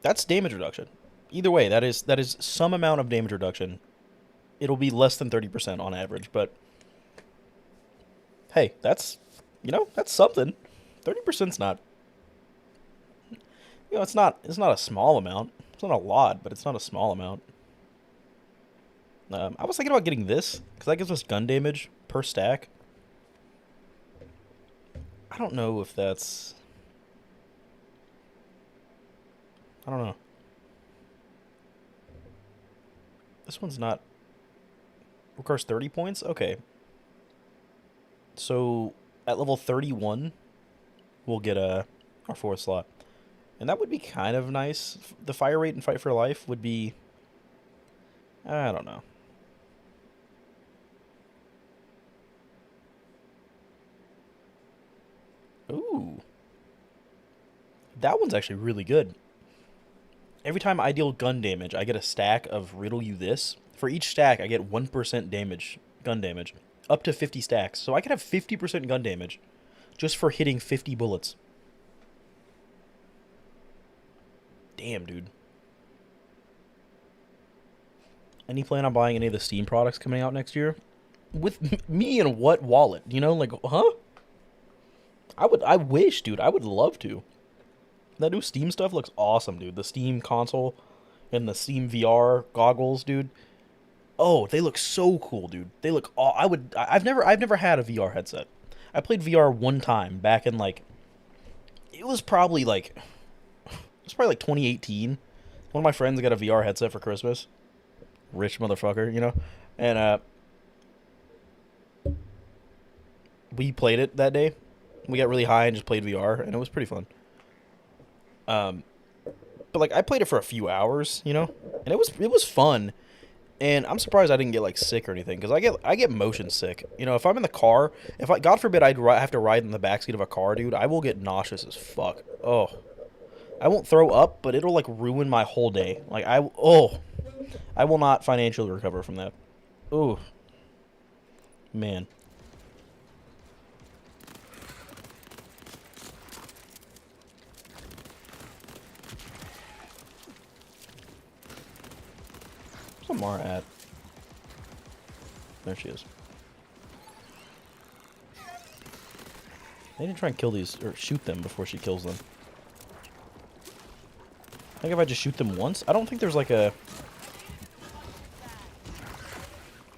that's damage reduction. Either way, that is some amount of damage reduction. It'll be less than 30% on average, but hey, that's, that's something. 30%'s not, it's not a small amount. It's not a lot, but it's not a small amount. I was thinking about getting this, because that gives us gun damage per stack. I don't know if that's... I don't know. This one's not... Requires 30 points? Okay. So, at level 31, we'll get our fourth slot. And that would be kind of nice. The fire rate in Fight for Life would be... I don't know. Ooh. That one's actually really good. Every time I deal gun damage, I get a stack of Riddle You This. For each stack, I get 1% damage, gun damage. Up to 50 stacks. So I could have 50% gun damage just for hitting 50 bullets. Damn, dude. Any plan on buying any of the Steam products coming out next year? With me and what wallet? Like, huh? I wish, dude. I would love to. That new Steam stuff looks awesome, dude. The Steam console and the Steam VR goggles, dude. Oh, they look so cool, dude. They look I've never had a VR headset. I played VR one time back in it was probably like 2018. One of my friends got a VR headset for Christmas. Rich motherfucker, And we played it that day. We got really high and just played VR, and it was pretty fun. But I played it for a few hours, and it was fun. And I'm surprised I didn't get sick or anything, because I get motion sick. If I'm in the car, God forbid I'd have to ride in the backseat of a car, dude, I will get nauseous as fuck. Oh, I won't throw up, but it'll ruin my whole day. I will not financially recover from that. Ooh, man. Where's Amara at? There she is. I need to try and kill these, or shoot them before she kills them. I think if I just shoot them once, I don't think there's a...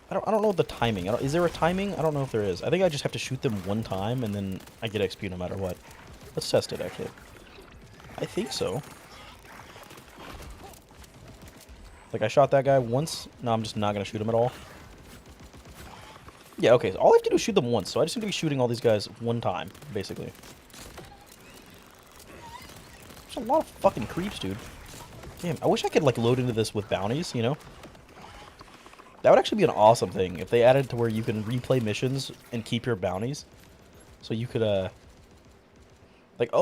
I don't know the timing. Is there a timing? I don't know if there is. I think I just have to shoot them one time, and then I get XP no matter what. Let's test it, actually. I think so. I shot that guy once. No, I'm just not going to shoot him at all. Yeah, okay. So all I have to do is shoot them once. So I just need to be shooting all these guys one time, basically. There's a lot of fucking creeps, dude. Damn, I wish I could, load into this with bounties, That would actually be an awesome thing if they added to where you can replay missions and keep your bounties. So you could, oh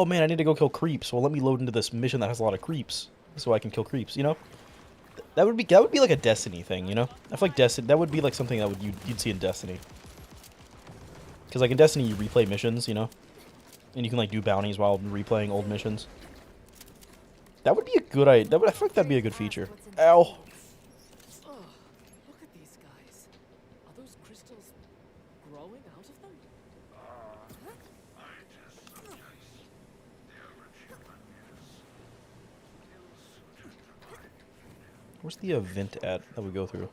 man, I need to go kill creeps. Well, let me load into this mission that has a lot of creeps so I can kill creeps, That would be like a Destiny thing, I feel like that would be something that you'd see in Destiny. Because in Destiny you replay missions, and you can do bounties while replaying old missions. That would be a good idea. I feel like that'd be a good feature. Ow. Oh, look at these guys. Are those crystals growing out of them? Where's the event at that we go through?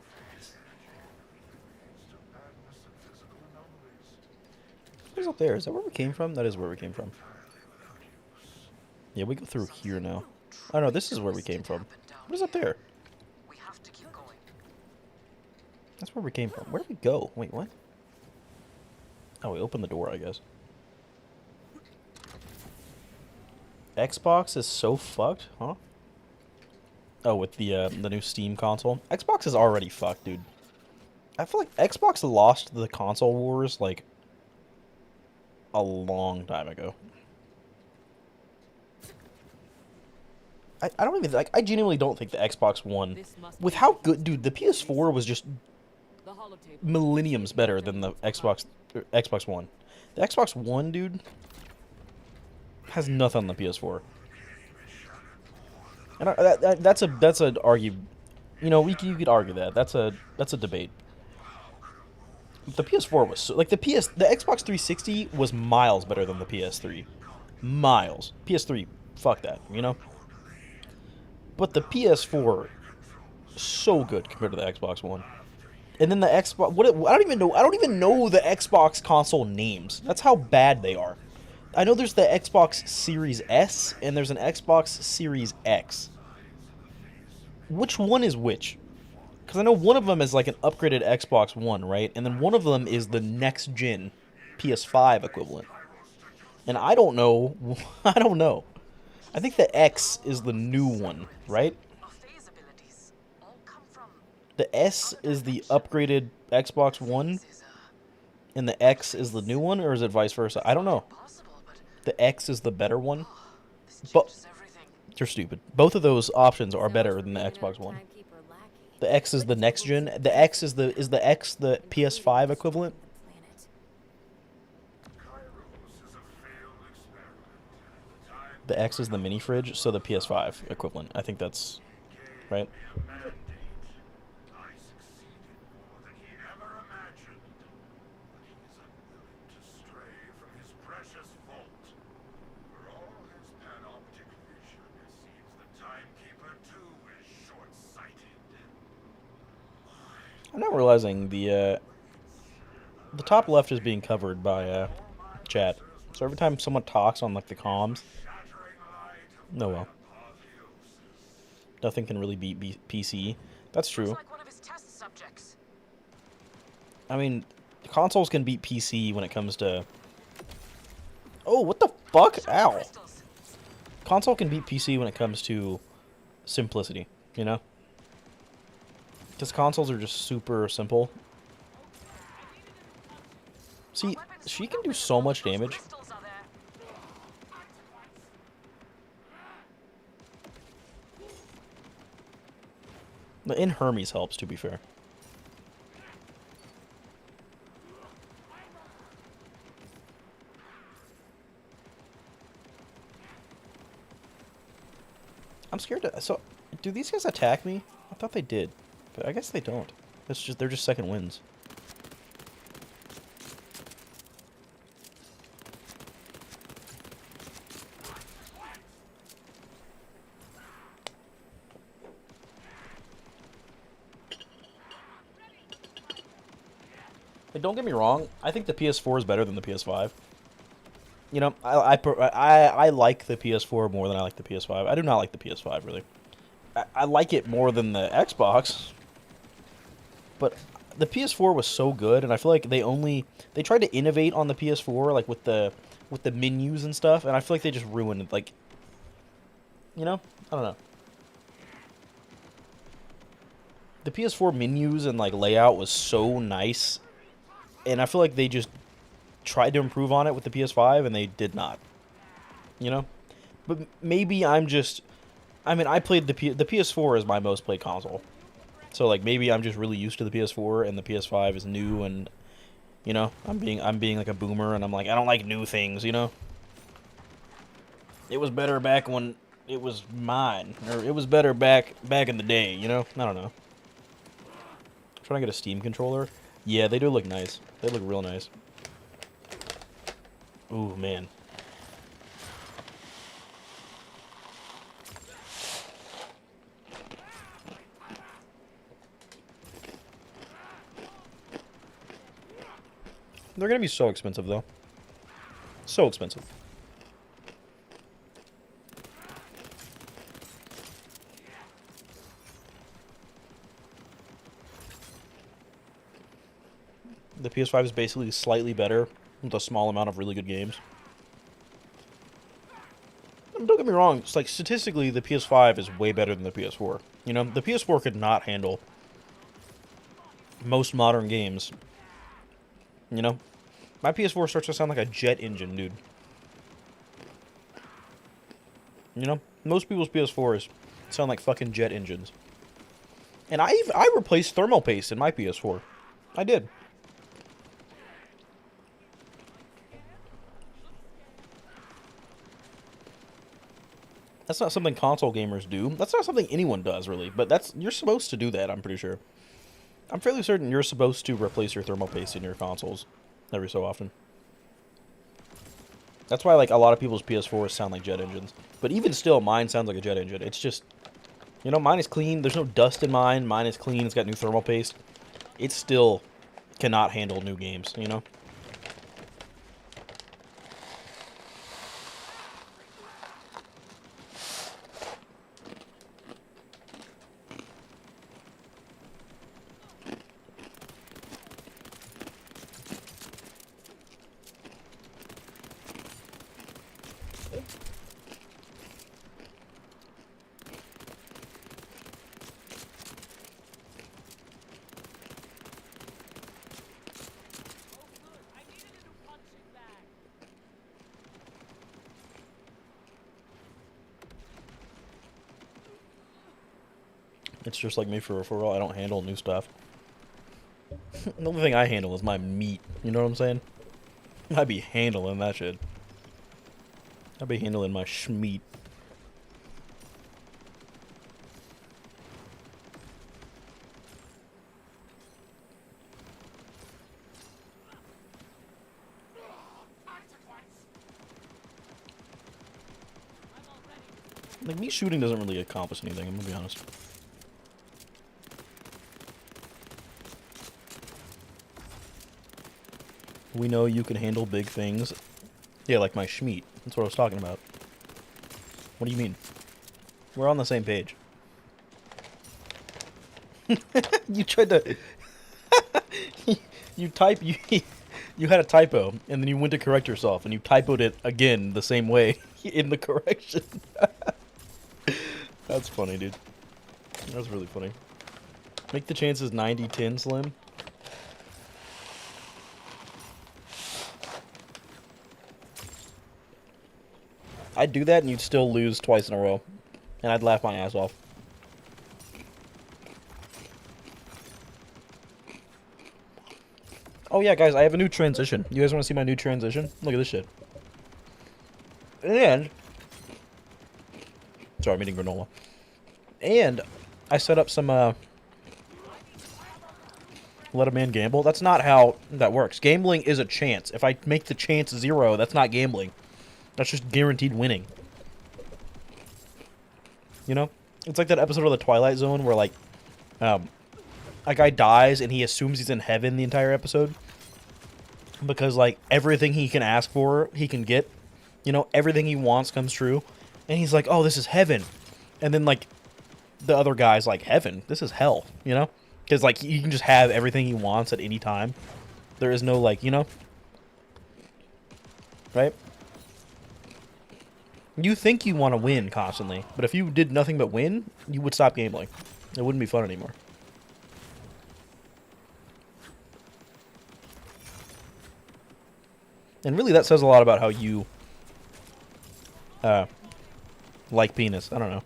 What's up there? Is that where we came from? That is where we came from. Yeah, we go through here now. Oh no, this is where we came from. What is up there? We have to keep going. That's where we came from. Where did we go? Wait, what? Oh, we opened the door, I guess. Xbox is so fucked, huh? Oh, with the new Steam console. Xbox is already fucked, dude. I feel like Xbox lost the console wars like a long time ago. I don't even like. I genuinely don't think the Xbox One, This must with be how it. good, dude, the PS4 was just The holotable. millenniums better than the Xbox One. The Xbox One, dude, has nothing on the PS4. And that's a argue. You know, you could argue that. That's a debate. The PS4 was so, like the Xbox 360 was miles better than the PS3. Miles. PS3, fuck that, you know? But the PS4 so good compared to the Xbox One. And then the Xbox I don't even know the Xbox console names. That's how bad they are. I know there's the Xbox Series S and there's an Xbox Series X. Which one is which? Because I know one of them is like an upgraded Xbox One, right? And then one of them is the next gen PS5 equivalent. And I don't know. I don't know. I think the X is the new one, right? Our phase abilities all come from The S is the upgraded Xbox One, and the X is the new one, or is it vice versa? I don't know. possible, but The X is the better one. this But changes everything. you're stupid. Both of those options are So better for than the being a Xbox One. timekeeper lackey, The X is the what next tables gen. and The X is tables the X the including PS5 destroying equivalent. the planet? The X is the mini fridge, so the PS5 equivalent. I think that's right. I'm not realizing the top left is being covered by chat. So every time someone talks on like the comms, no well, nothing can really beat PC. That's Looks true. like one of his test subjects. I mean, consoles can beat PC when it comes to. Oh, what the fuck? Ow. Crystals. Console can beat PC when it comes to simplicity, you know? Because consoles are just super simple. See, she can do so much damage. Crystals are there. In Hermes helps, to be fair. I'm scared to. So, do these guys attack me? I thought they did, but I guess they don't. They're just second wins. Like, don't get me wrong. I think the PS4 is better than the PS5. You know, I like the PS4 more than I like the PS5. I do not like the PS5 really. I like it more than the Xbox. But the PS4 was so good, and I feel like they tried to innovate on the PS4, like with the menus and stuff, and I feel like they just ruined it. Like, you know, I don't know. The PS4 menus and like layout was so nice, and I feel like they just tried to improve on it with the PS5, and they did not. You know, but maybe I'm just. I mean, I played the PS4 is my most played console, so like maybe I'm just really used to the PS4, and the PS5 is new, and you know, I'm being like a boomer, and I'm like I don't like new things. You know, it was better back when it was mine, or it was better back in the day. You know, I don't know. Trying to get a Steam controller. Yeah, they do look nice. They look real nice. Ooh, man. They're gonna be so expensive, though. So expensive. The PS5 is basically slightly better with a small amount of really good games. And don't get me me wrong, it's like statistically the PS5 is way better than the PS4. You know, the PS4 could not handle most modern games. You know, my PS4 starts to sound like a jet engine, dude. You know, most people's PS4s sound like fucking jet engines. And I replaced thermal paste in my PS4. I did. That's not something console gamers do. That's not something anyone does, really. But you're supposed to do that, I'm pretty sure. I'm fairly certain you're supposed to replace your thermal paste in your consoles every so often. That's why, like, a lot of people's PS4s sound like jet engines. But even still, mine sounds like a jet engine. It's just, you know, mine is clean. There's no dust in mine. Mine is clean. It's got new thermal paste. It still cannot handle new games, you know? It's just like me for referral. I don't handle new stuff. The only thing I handle is my meat. You know what I'm saying? I be handling that shit. I be handling my schmeat. Like, me shooting doesn't really accomplish anything, I'm gonna be honest. We know you can handle big things. Yeah, like my schmeat. That's what I was talking about. What do you mean? We're on the same page. You tried to... you had a typo, and then you went to correct yourself, and you typoed it again the same way in the correction. That's funny, dude. That's really funny. Make the chances 90-10, Slim. I'd do that and you'd still lose twice in a row. And I'd laugh my ass off. Oh yeah, guys, I have a new transition. You guys want to see my new transition? Look at this shit. And... Sorry, I'm eating granola. And I set up some, let a man gamble. That's not how that works. Gambling is a chance. If I make the chance 0, that's not gambling. That's just guaranteed winning. You know? It's like that episode of The Twilight Zone where, like, a guy dies and he assumes he's in heaven the entire episode. Because, like, everything he can ask for, he can get. You know, everything he wants comes true. And he's like, oh, this is heaven. And then, like, the other guy's like, heaven? This is hell, you know? Because, like, you can just have everything he wants at any time. There is no, like, you know? Right? You think you want to win constantly, but if you did nothing but win, you would stop gambling. It wouldn't be fun anymore. And really, that says a lot about how you like penis. I don't know.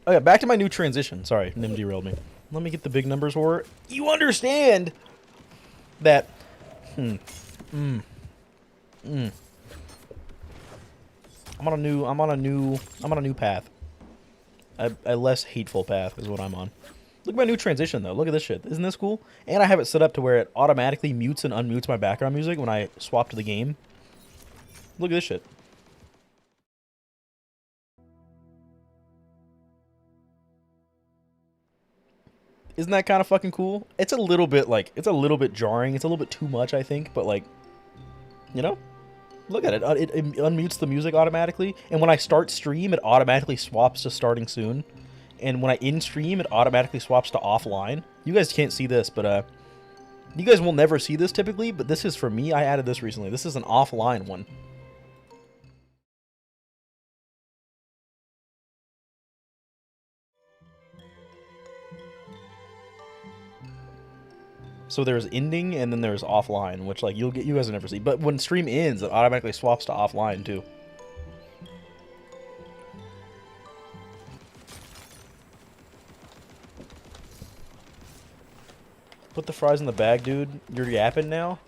Oh yeah, back to my new transition. Sorry, Nim derailed me. Let me get the big numbers for it. You understand that... I'm on a new path. A less hateful path is what I'm on. Look at my new transition though. Look at this shit. Isn't this cool? And I have it set up to where it automatically mutes and unmutes my background music when I swap to the game. Look at this shit. Isn't that kind of fucking cool? It's a little bit like, it's a little bit jarring. It's a little bit too much, I think, but like, you know? Look at it. It unmutes the music automatically. And when I start stream, it automatically swaps to starting soon. And when I in stream, it automatically swaps to offline. You guys can't see this, but you guys will never see this typically, but this is for me. I added this recently. This is an offline one. So there's ending and then there's offline, which like you guys will never see. But when stream ends, it automatically swaps to offline too. Put the fries in the bag, dude. You're yapping now?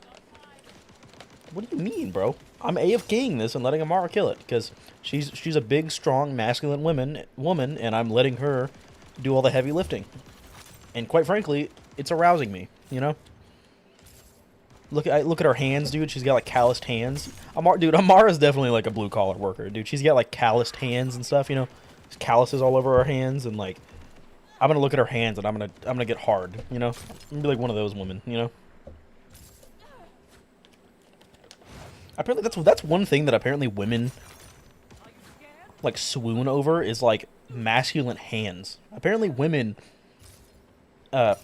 What do you mean, bro? I'm AFKing this and letting Amara kill it because she's a big, strong, masculine woman, and I'm letting her do all the heavy lifting. And quite frankly, it's arousing me. You know. Look at her hands, dude. She's got like calloused hands. Amara's definitely like a blue collar worker, dude. She's got like calloused hands and stuff. You know, there's calluses all over her hands, and like. I'm gonna look at her hands and I'm gonna get hard, you know? I'm gonna be like one of those women, you know? Apparently that's one thing that apparently women like swoon over is like masculine hands. Apparently women are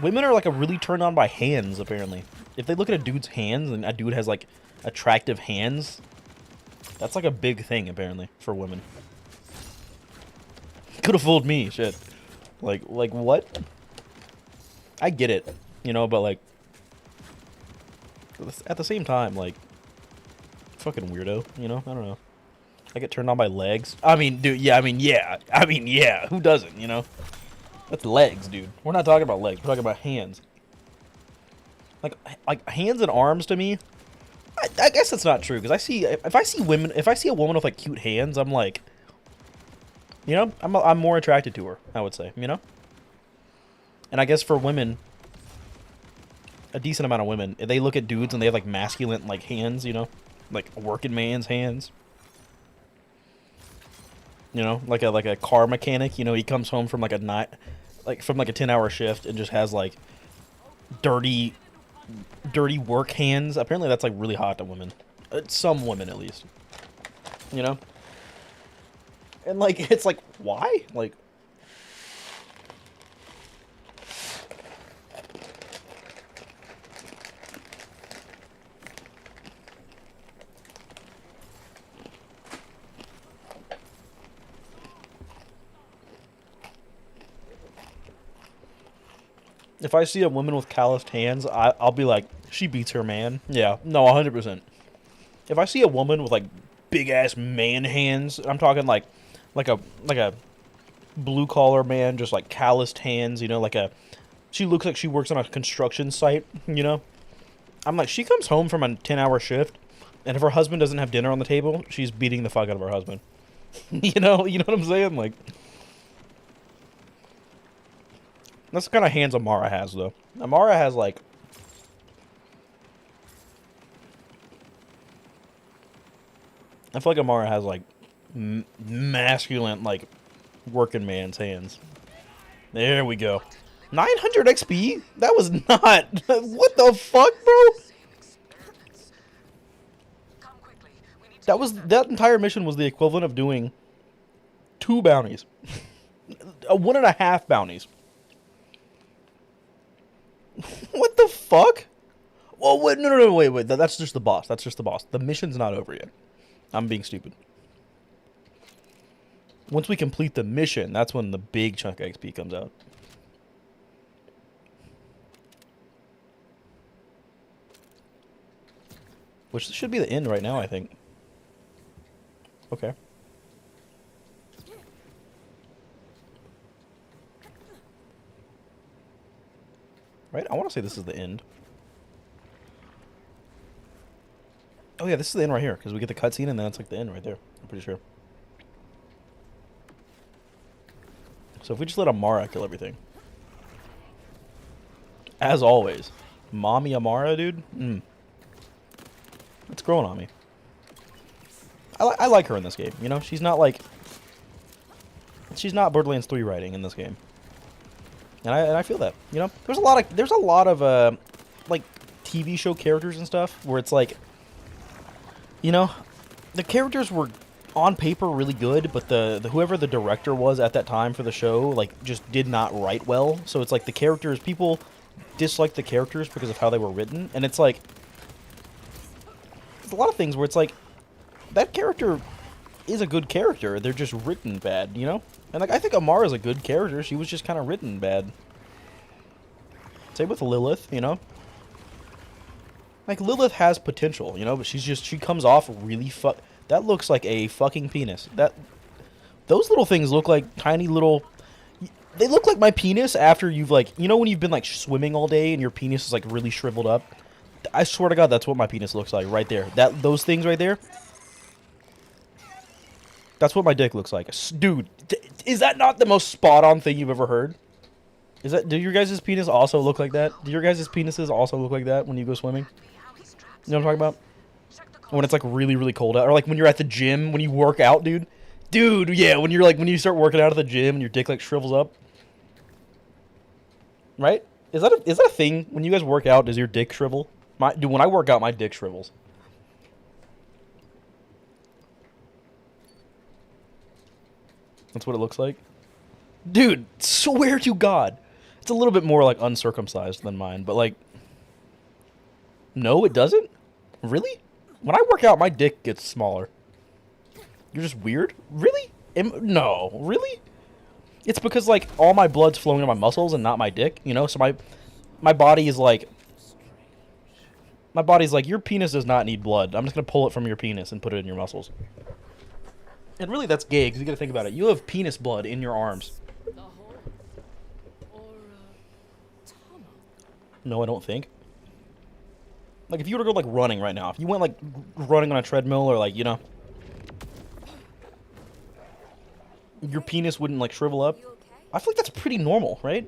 like a really turned on by hands, apparently. If they look at a dude's hands and a dude has like attractive hands, that's like a big thing apparently for women. Could have fooled me, shit. Like what? I get it, you know, but like at the same time, like fucking weirdo, you know? I don't know. I get turned on by legs. I mean, dude, yeah. Who doesn't, you know? That's legs, dude. We're not talking about legs. We're talking about hands. Like hands and arms to me. I guess that's not true because if I see a woman with like cute hands, I'm like. You know, I'm more attracted to her, I would say, you know? And I guess for women, a decent amount of women, if they look at dudes and they have, like, masculine, like, hands, you know? Like, a working man's hands. You know? Like a car mechanic, you know? He comes home from, like, a 10-hour shift and just has, like, dirty work hands. Apparently that's, like, really hot to women. Some women, at least. You know? And, like, it's like, why? Like... If I see a woman with calloused hands, I'll be like, she beats her man. Yeah, no, 100%. If I see a woman with, like, big-ass man hands, I'm talking, like a blue-collar man, just, like, calloused hands, you know, she looks like she works on a construction site, you know? I'm like, she comes home from a 10-hour shift, and if her husband doesn't have dinner on the table, she's beating the fuck out of her husband. You know what I'm saying? Like, that's the kind of hands Amara has, though. Amara has, like... I feel like Amara has, like, masculine, like, working man's hands. There we go. 900 XP? That was not... What the fuck, bro? That entire mission was the equivalent of doing 2 bounties. 1.5 bounties. What the fuck? Well, wait, no, wait. That's just the boss. That's just the boss. The mission's not over yet. I'm being stupid. Once we complete the mission, that's when the big chunk of XP comes out. Which should be the end right now, I think. Okay. Right? I want to say this is the end. Oh yeah, this is the end right here, because we get the cutscene and then it's like the end right there. I'm pretty sure. So if we just let Amara kill everything. As always. Mommy Amara, dude? It's growing on me. I like her in this game, you know? She's not like... She's not Borderlands 3 writing in this game. And I feel that, you know? There's a lot of like, TV show characters and stuff where it's like... You know, the characters were on paper really good, but the whoever the director was at that time for the show, like, just did not write well. So it's like the characters, people dislike the characters because of how they were written, and it's like, there's a lot of things where it's like, that character is a good character, they're just written bad, you know? And like, I think Amara's a good character, she was just kind of written bad. Same with Lilith, you know? Like, Lilith has potential, you know, but she comes off really that looks like a fucking penis. Those little things look like tiny little... They look like my penis after you've, like... You know when you've been, like, swimming all day and your penis is, like, really shriveled up? I swear to God, that's what my penis looks like right there. Those things right there... That's what my dick looks like. Dude, is that not the most spot-on thing you've ever heard? Do your guys' penis also look like that? Do your guys' penises also look like that when you go swimming? You know what I'm talking about? When it's like really, really cold out. Or like when you're at the gym, when you work out, dude. Dude, yeah, when you start working out at the gym and your dick like shrivels up. Right? Is that a thing? When you guys work out, does your dick shrivel? Dude, when I work out, my dick shrivels. That's what it looks like. Dude, swear to God. It's a little bit more like uncircumcised than mine, but like... No, it doesn't? Really? When I work out, my dick gets smaller. You're just weird? Really? No. Really? It's because, like, all my blood's flowing to my muscles and not my dick, you know? So my body is like... My body's like, your penis does not need blood. I'm just going to pull it from your penis and put it in your muscles. And really, that's gay, because you got to think about it. You have penis blood in your arms. The hole? Or, tunnel? No, I don't think. Like, if you were to go, like, running right now. If you went, like, running on a treadmill or, like, you know... Your penis wouldn't, like, shrivel up. I feel like that's pretty normal, right?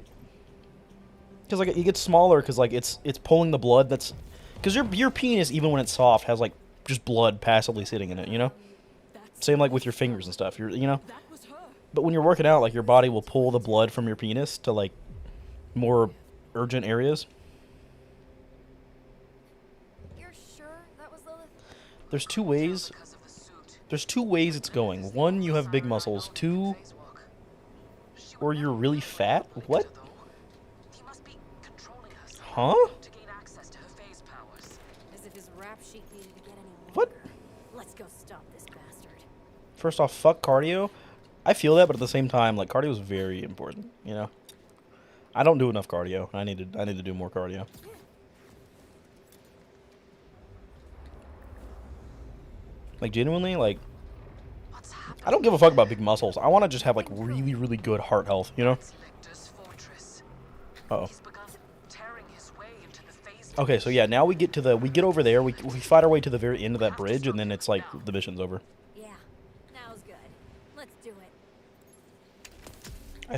Because, like, it gets smaller because, like, it's pulling the blood that's... Because your penis, even when it's soft, has, like, just blood passively sitting in it, you know? Same, like, with your fingers and stuff, you know? But when you're working out, like, your body will pull the blood from your penis to, like, more urgent areas. You're sure that was Lilith? There's two ways. There's two ways it's going. One, you have big muscles. Two, or you're really fat. What? Huh? As if his rap sheet needed to get any What? longer. Let's go stop this bastard. First off, fuck cardio. I feel that, but at the same time, like, cardio is very important, you know? I don't do enough cardio. I need to do more cardio. Like, genuinely, like, I don't give a fuck about big muscles. I want to just have, like, really, really good heart health, you know? Uh-oh. Okay, so yeah, now we get over there, we fight our way to the very end of that bridge, and then it's like, the mission's over. Yeah, now's good. Let's do it. I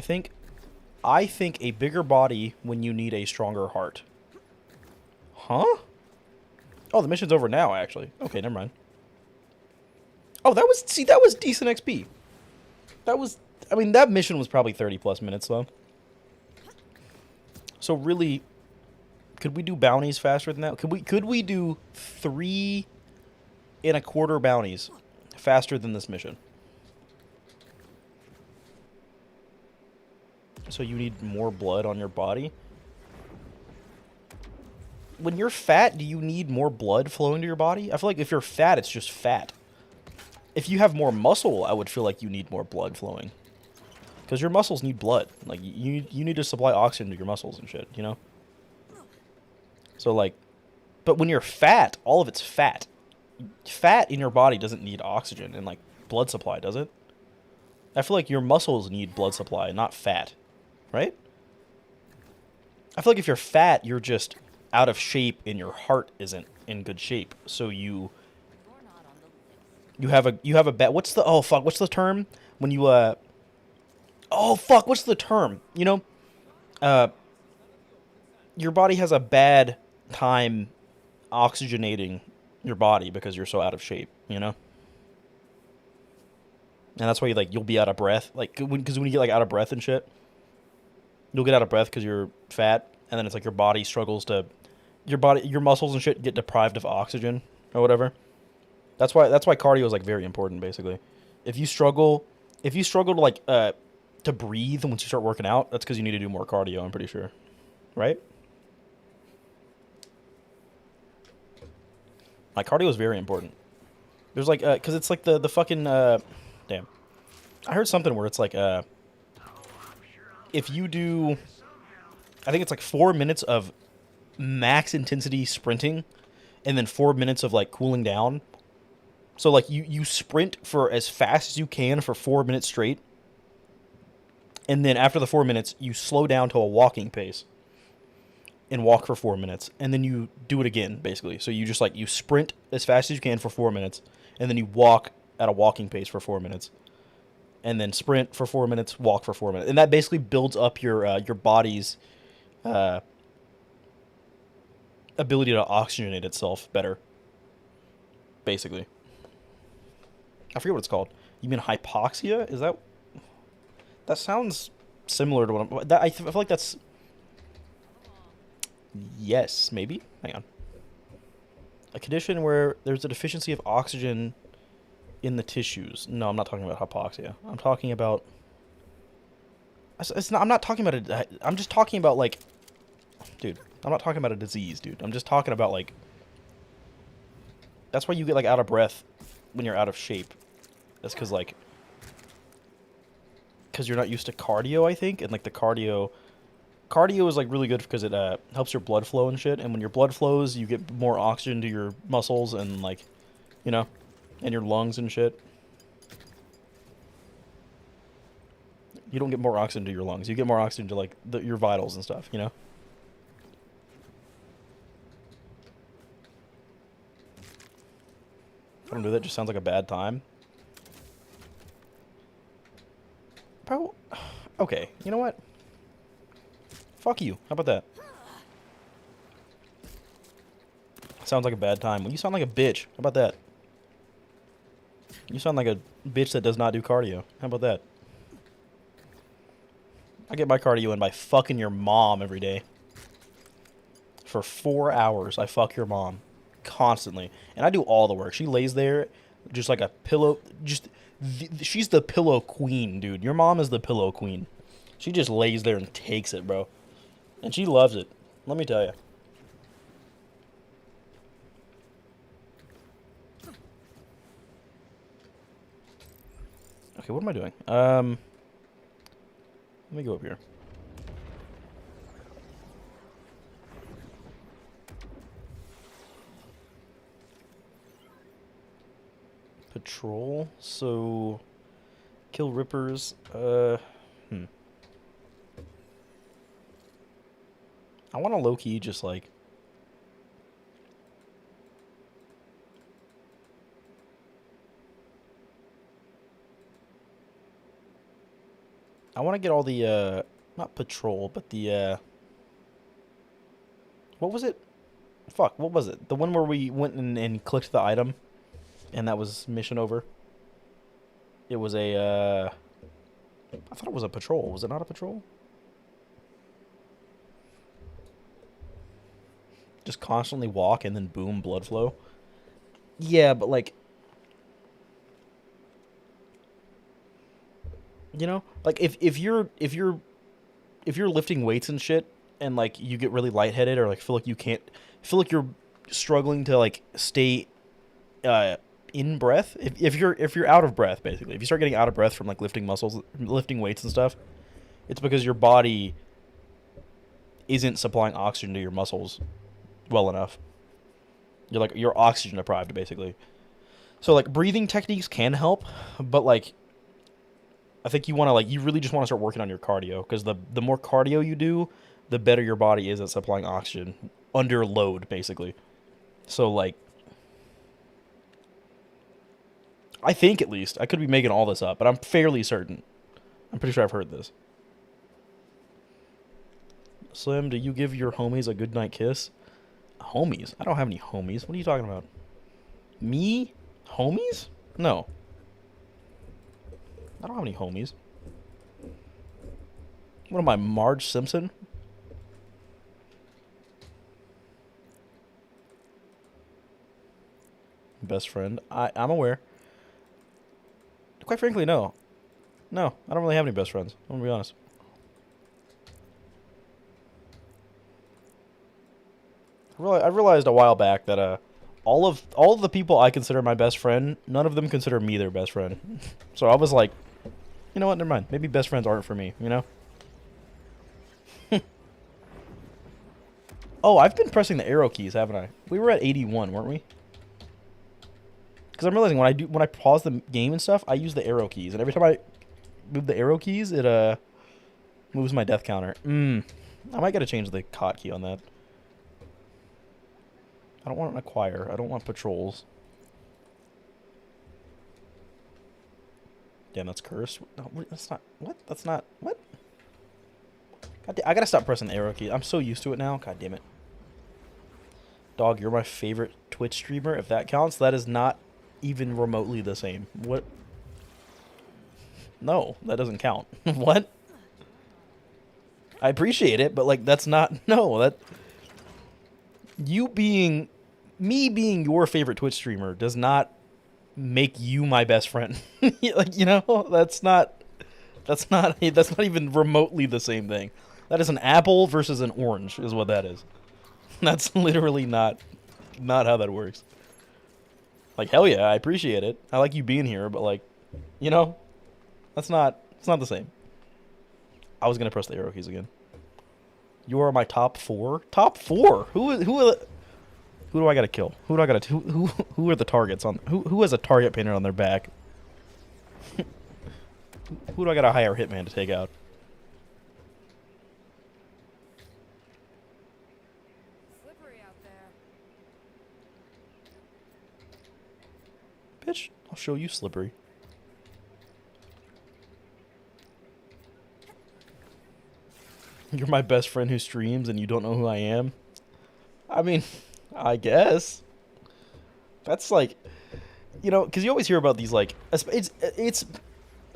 think a bigger body when you need a stronger heart. Huh? Oh, the mission's over now, actually. Okay, never mind. Oh, that was decent XP. I mean, that mission was probably 30 plus minutes, though. So really, could we do bounties faster than that? Could we do 3.25 bounties faster than this mission? So you need more blood on your body? When you're fat, do you need more blood flowing to your body? I feel like if you're fat, it's just fat. If you have more muscle, I would feel like you need more blood flowing. Because your muscles need blood. Like, you need to supply oxygen to your muscles and shit, you know? So, like... But when you're fat, all of it's fat. Fat in your body doesn't need oxygen and, like, blood supply, does it? I feel like your muscles need blood supply, not fat. Right? I feel like if you're fat, you're just out of shape and your heart isn't in good shape. So you have a bad... What's the term? When you, what's the term? You know? Your body has a bad time oxygenating your body because you're so out of shape, you know? And that's why you'll be out of breath. Like, because when you get, like, out of breath and shit, you'll get out of breath because you're fat, and then it's like your body struggles to... Your muscles and shit get deprived of oxygen or whatever. That's why cardio is, like, very important, basically. If you struggle to, like, to breathe once you start working out, that's because you need to do more cardio, I'm pretty sure. Right? Like, cardio is very important. There's, like, because it's, like, the fucking, damn. I heard something where it's, like, if you do... I think it's like 4 minutes of max intensity sprinting, and then 4 minutes of like cooling down. So like you sprint for as fast as you can for 4 minutes straight, and then after the 4 minutes you slow down to a walking pace and walk for 4 minutes, and then you do it again basically. So you just like you sprint as fast as you can for 4 minutes, and then you walk at a walking pace for 4 minutes, and then sprint for 4 minutes, walk for 4 minutes, and that basically builds up your body's ability to oxygenate itself better. Basically, I forget what it's called. You mean hypoxia? Is that? That sounds similar to what I'm. I feel like that's. Yes, maybe. Hang on. A condition where there's a deficiency of oxygen in the tissues. No, I'm not talking about hypoxia. I'm talking about. It's not. I'm not talking about it. I'm just talking about like, dude. I'm not talking about a disease, dude. I'm just talking about like. That's why you get like out of breath when you're out of shape. That's because like. Because you're not used to cardio, I think, and like the cardio is like really good because it helps your blood flow and shit. And when your blood flows, you get more oxygen to your muscles and like, you know, and your lungs and shit. You don't get more oxygen to your lungs. You get more oxygen to like your vitals and stuff, you know. If I don't do that, it just sounds like a bad time. Bro, okay, you know what? Fuck you. How about that? Sounds like a bad time. Well, you sound like a bitch. How about that? You sound like a bitch that does not do cardio. How about that? I get my cardio in by fucking your mom every day. For 4 hours, I fuck your mom. Constantly. And I do all the work. She lays there just like a pillow. She's the pillow queen, dude. Your mom is the pillow queen. She just lays there and takes it, bro. And she loves it. Let me tell you. Okay, what am I doing? Let me go up here. Patrol. So kill rippers. I want to low-key just like I want to get all the not patrol, but the what was it? Fuck, what was it? The one where we went and clicked the item and that was mission over. It was a I thought it was a patrol. Was it not a patrol? Just constantly walk and then boom, blood flow. Yeah, but like, you know, like if you're lifting weights and shit and like you get really lightheaded or like feel like you can't feel like you're struggling to like stay in breath, if you're out of breath, basically, if you start getting out of breath from like lifting weights and stuff, it's because your body isn't supplying oxygen to your muscles well enough. You're oxygen deprived, basically. So like breathing techniques can help, but like I think you really just want to start working on your cardio, because the more cardio you do, the better your body is at supplying oxygen under load, basically. So like, I think, at least, I could be making all this up, but I'm fairly certain. I'm pretty sure I've heard this. Slim, do you give your homies a goodnight kiss? Homies? I don't have any homies. What are you talking about? Me? Homies? No. I don't have any homies. What am I, Marge Simpson? Best friend? I'm aware. Quite frankly, no. No, I don't really have any best friends. I'm gonna be honest. I realized a while back that all of the people I consider my best friend, none of them consider me their best friend. So I was like, you know what? Never mind. Maybe best friends aren't for me. You know. Oh, I've been pressing the arrow keys, haven't I? We were at 81, weren't we? Because I'm realizing when I pause the game and stuff, I use the arrow keys, and every time I move the arrow keys, it moves my death counter. I might gotta change the hotkey on that. I don't want an acquire. I don't want patrols. Damn, that's cursed. No, that's not. What? That's not. What? God damn, I gotta stop pressing the arrow key. I'm so used to it now. God damn it. Dog, you're my favorite Twitch streamer. If that counts, that is not even remotely the same. What? No, that doesn't count. What? I appreciate it, but like that's not. No, that. You being. Me being your favorite Twitch streamer does not make you my best friend. Like, you know, that's not even remotely the same thing. That is an apple versus an orange is what that is. That's literally not how that works. Like, hell yeah, I appreciate it. I like you being here, but like, you know, it's not the same. I was going to press the arrow keys again. You are my top 4? Top 4? Who do I gotta kill? Who are the targets on? Who has a target painted on their back? Who do I gotta hire a hitman to take out? Slippery out there. Bitch, I'll show you slippery. You're my best friend who streams and you don't know who I am? I mean, I guess. That's like, you know, because you always hear about these, like, it's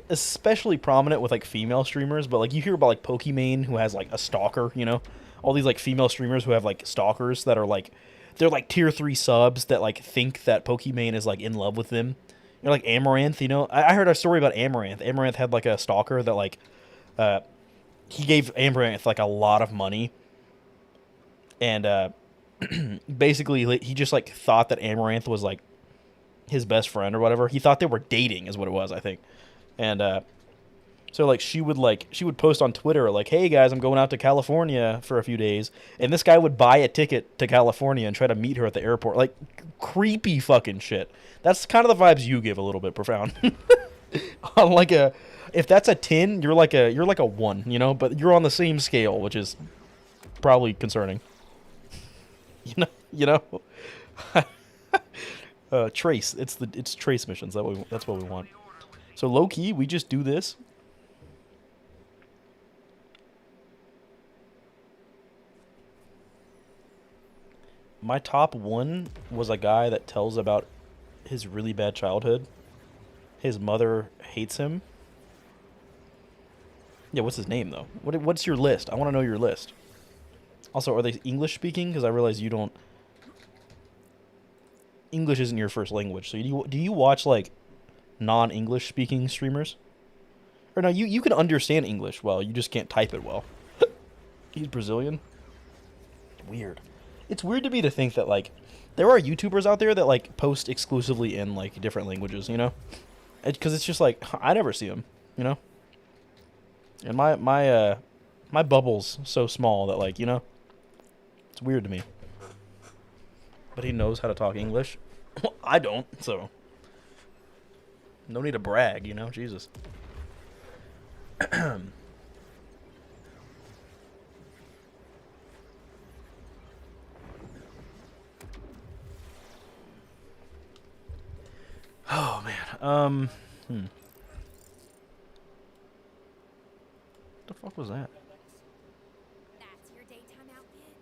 especially prominent with, like, female streamers, but, like, you hear about, like, Pokimane, who has, like, a stalker, you know? All these, like, female streamers who have, like, stalkers that are, like, they're, like, tier 3 subs that, like, think that Pokimane is, like, in love with them. You're like Amaranth, you know? I heard a story about Amaranth. Amaranth had, like, a stalker that, like, he gave Amaranth, like, a lot of money. And, basically, he just, like, thought that Amaranth was, like, his best friend or whatever. He thought they were dating is what it was, I think. And, so, like, she would post on Twitter, like, hey, guys, I'm going out to California for a few days. And this guy would buy a ticket to California and try to meet her at the airport. Like, creepy fucking shit. That's kind of the vibes you give a little bit, Profound. On, like, if that's a 10, you're like a 1, you know? But you're on the same scale, which is probably concerning. You know? Trace. It's trace missions. That's what we want. So low key, we just do this. My top 1 was a guy that tells about his really bad childhood. His mother hates him. Yeah, what's his name though? What's your list? I want to know your list. Also, are they English speaking? Because I realize you don't. English isn't your first language. So do you watch like non-English speaking streamers? Or no, you can understand English well. You just can't type it well. He's Brazilian. Weird. It's weird to me to think that like there are YouTubers out there that like post exclusively in like different languages. You know, because it's just like I never see them. You know. And my bubble's so small that like, you know, it's weird to me. But he knows how to talk English. Well, I don't, so no need to brag, you know, Jesus. Oh man. What the fuck was that? That's your daytime outfit?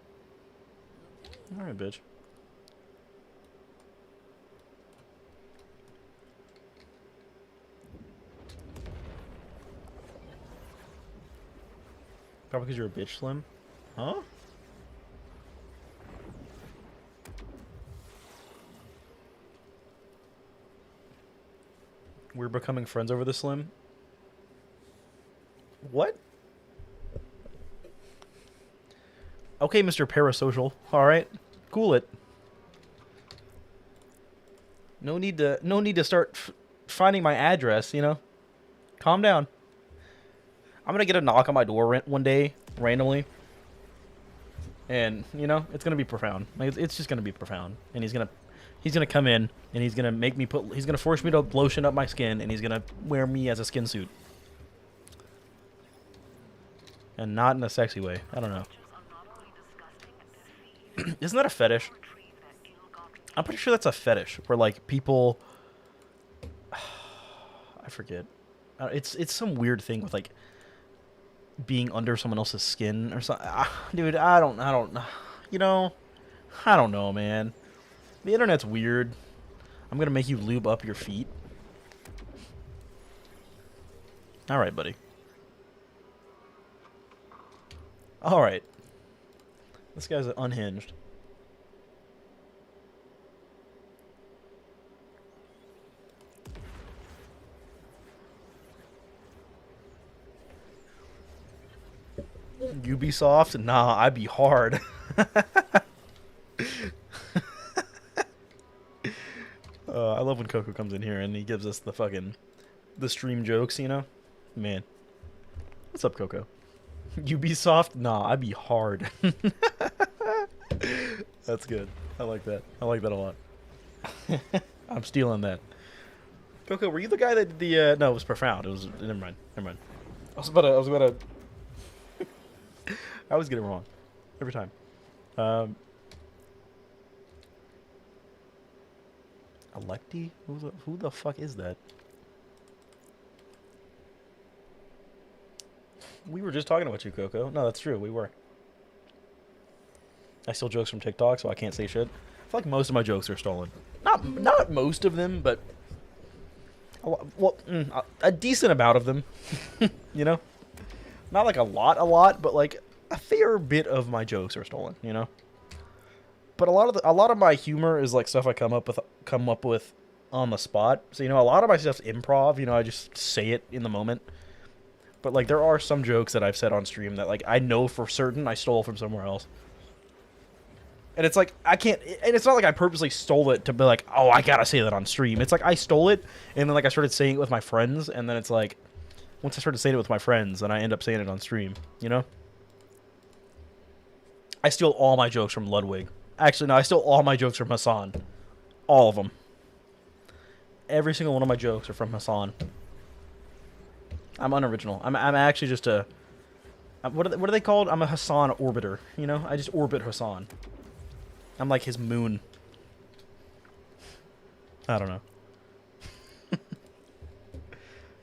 All right, bitch. Probably because you're a bitch, Slim. Huh? We're becoming friends over the Slim? What? Okay, Mr. Parasocial. All right, cool it. No need to start finding my address. You know, calm down. I'm gonna get a knock on my door one day randomly, And, you know, it's going to be profound. Like, it's just going to be profound. And he's going to come in, and he's going to make me he's going to force me to lotion up my skin, and he's going to wear me as a skin suit. And not in a sexy way. I don't know. Isn't that a fetish? I'm pretty sure that's a fetish, where, like, people... I forget. It's some weird thing with, like, being under someone else's skin or something. Dude, I don't, you know, I don't know, man. The internet's weird. I'm gonna make you lube up your feet. Alright, buddy. Alright. This guy's unhinged. Ubisoft? Nah, I'd be hard. I love when Coco comes in here and he gives us the stream jokes, you know? Man. What's up, Coco? Ubisoft? Nah, I'd be hard. That's good. I like that. I like that a lot. I'm stealing that. Coco, were you the guy that did the, no, it was profound. It was, never mind. I was about to I always get it wrong. Every time. Electi? Who the fuck is that? We were just talking about you, Coco. No, that's true. We were. I steal jokes from TikTok, so I can't say shit. I feel like most of my jokes are stolen. Not most of them, but... a decent amount of them. You know? Not like a lot, but like... a fair bit of my jokes are stolen, you know. But a lot of my humor is like stuff I come up with on the spot. So, you know, a lot of my stuff's improv. You know, I just say it in the moment. But like, there are some jokes that I've said on stream that like I know for certain I stole from somewhere else. And it's like I can't. And it's not like I purposely stole it to be like, oh, I gotta say that on stream. It's like I stole it, and then like I started saying it with my friends, and then it's like, once I started saying it with my friends, then I end up saying it on stream. You know. I steal all my jokes from Ludwig. Actually, no, I stole all my jokes from Hassan. All of them. Every single one of my jokes are from Hassan. I'm unoriginal. I'm actually just a... What are they called? I'm a Hassan orbiter. You know? I just orbit Hassan. I'm like his moon. I don't know.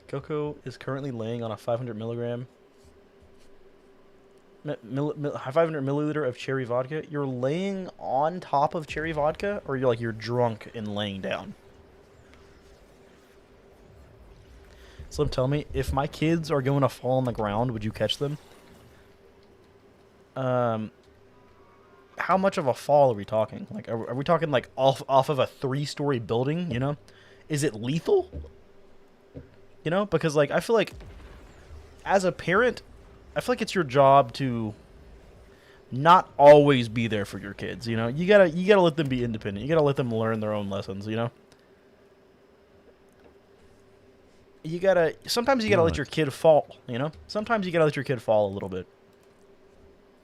Coco is currently laying on a 500 milligram... 500 milliliter of cherry vodka. You're laying on top of cherry vodka, or you're drunk and laying down? Slim, tell me, if my kids are going to fall on the ground, would you catch them? How much of a fall are we talking? Like, are we talking like off of a 3-story building? You know, is it lethal? You know, because like I feel like as a parent, I feel like it's your job to not always be there for your kids, you know? You gotta let them be independent. You gotta let them learn their own lessons, you know? Sometimes you gotta let your kid fall, you know? Sometimes you gotta let your kid fall a little bit.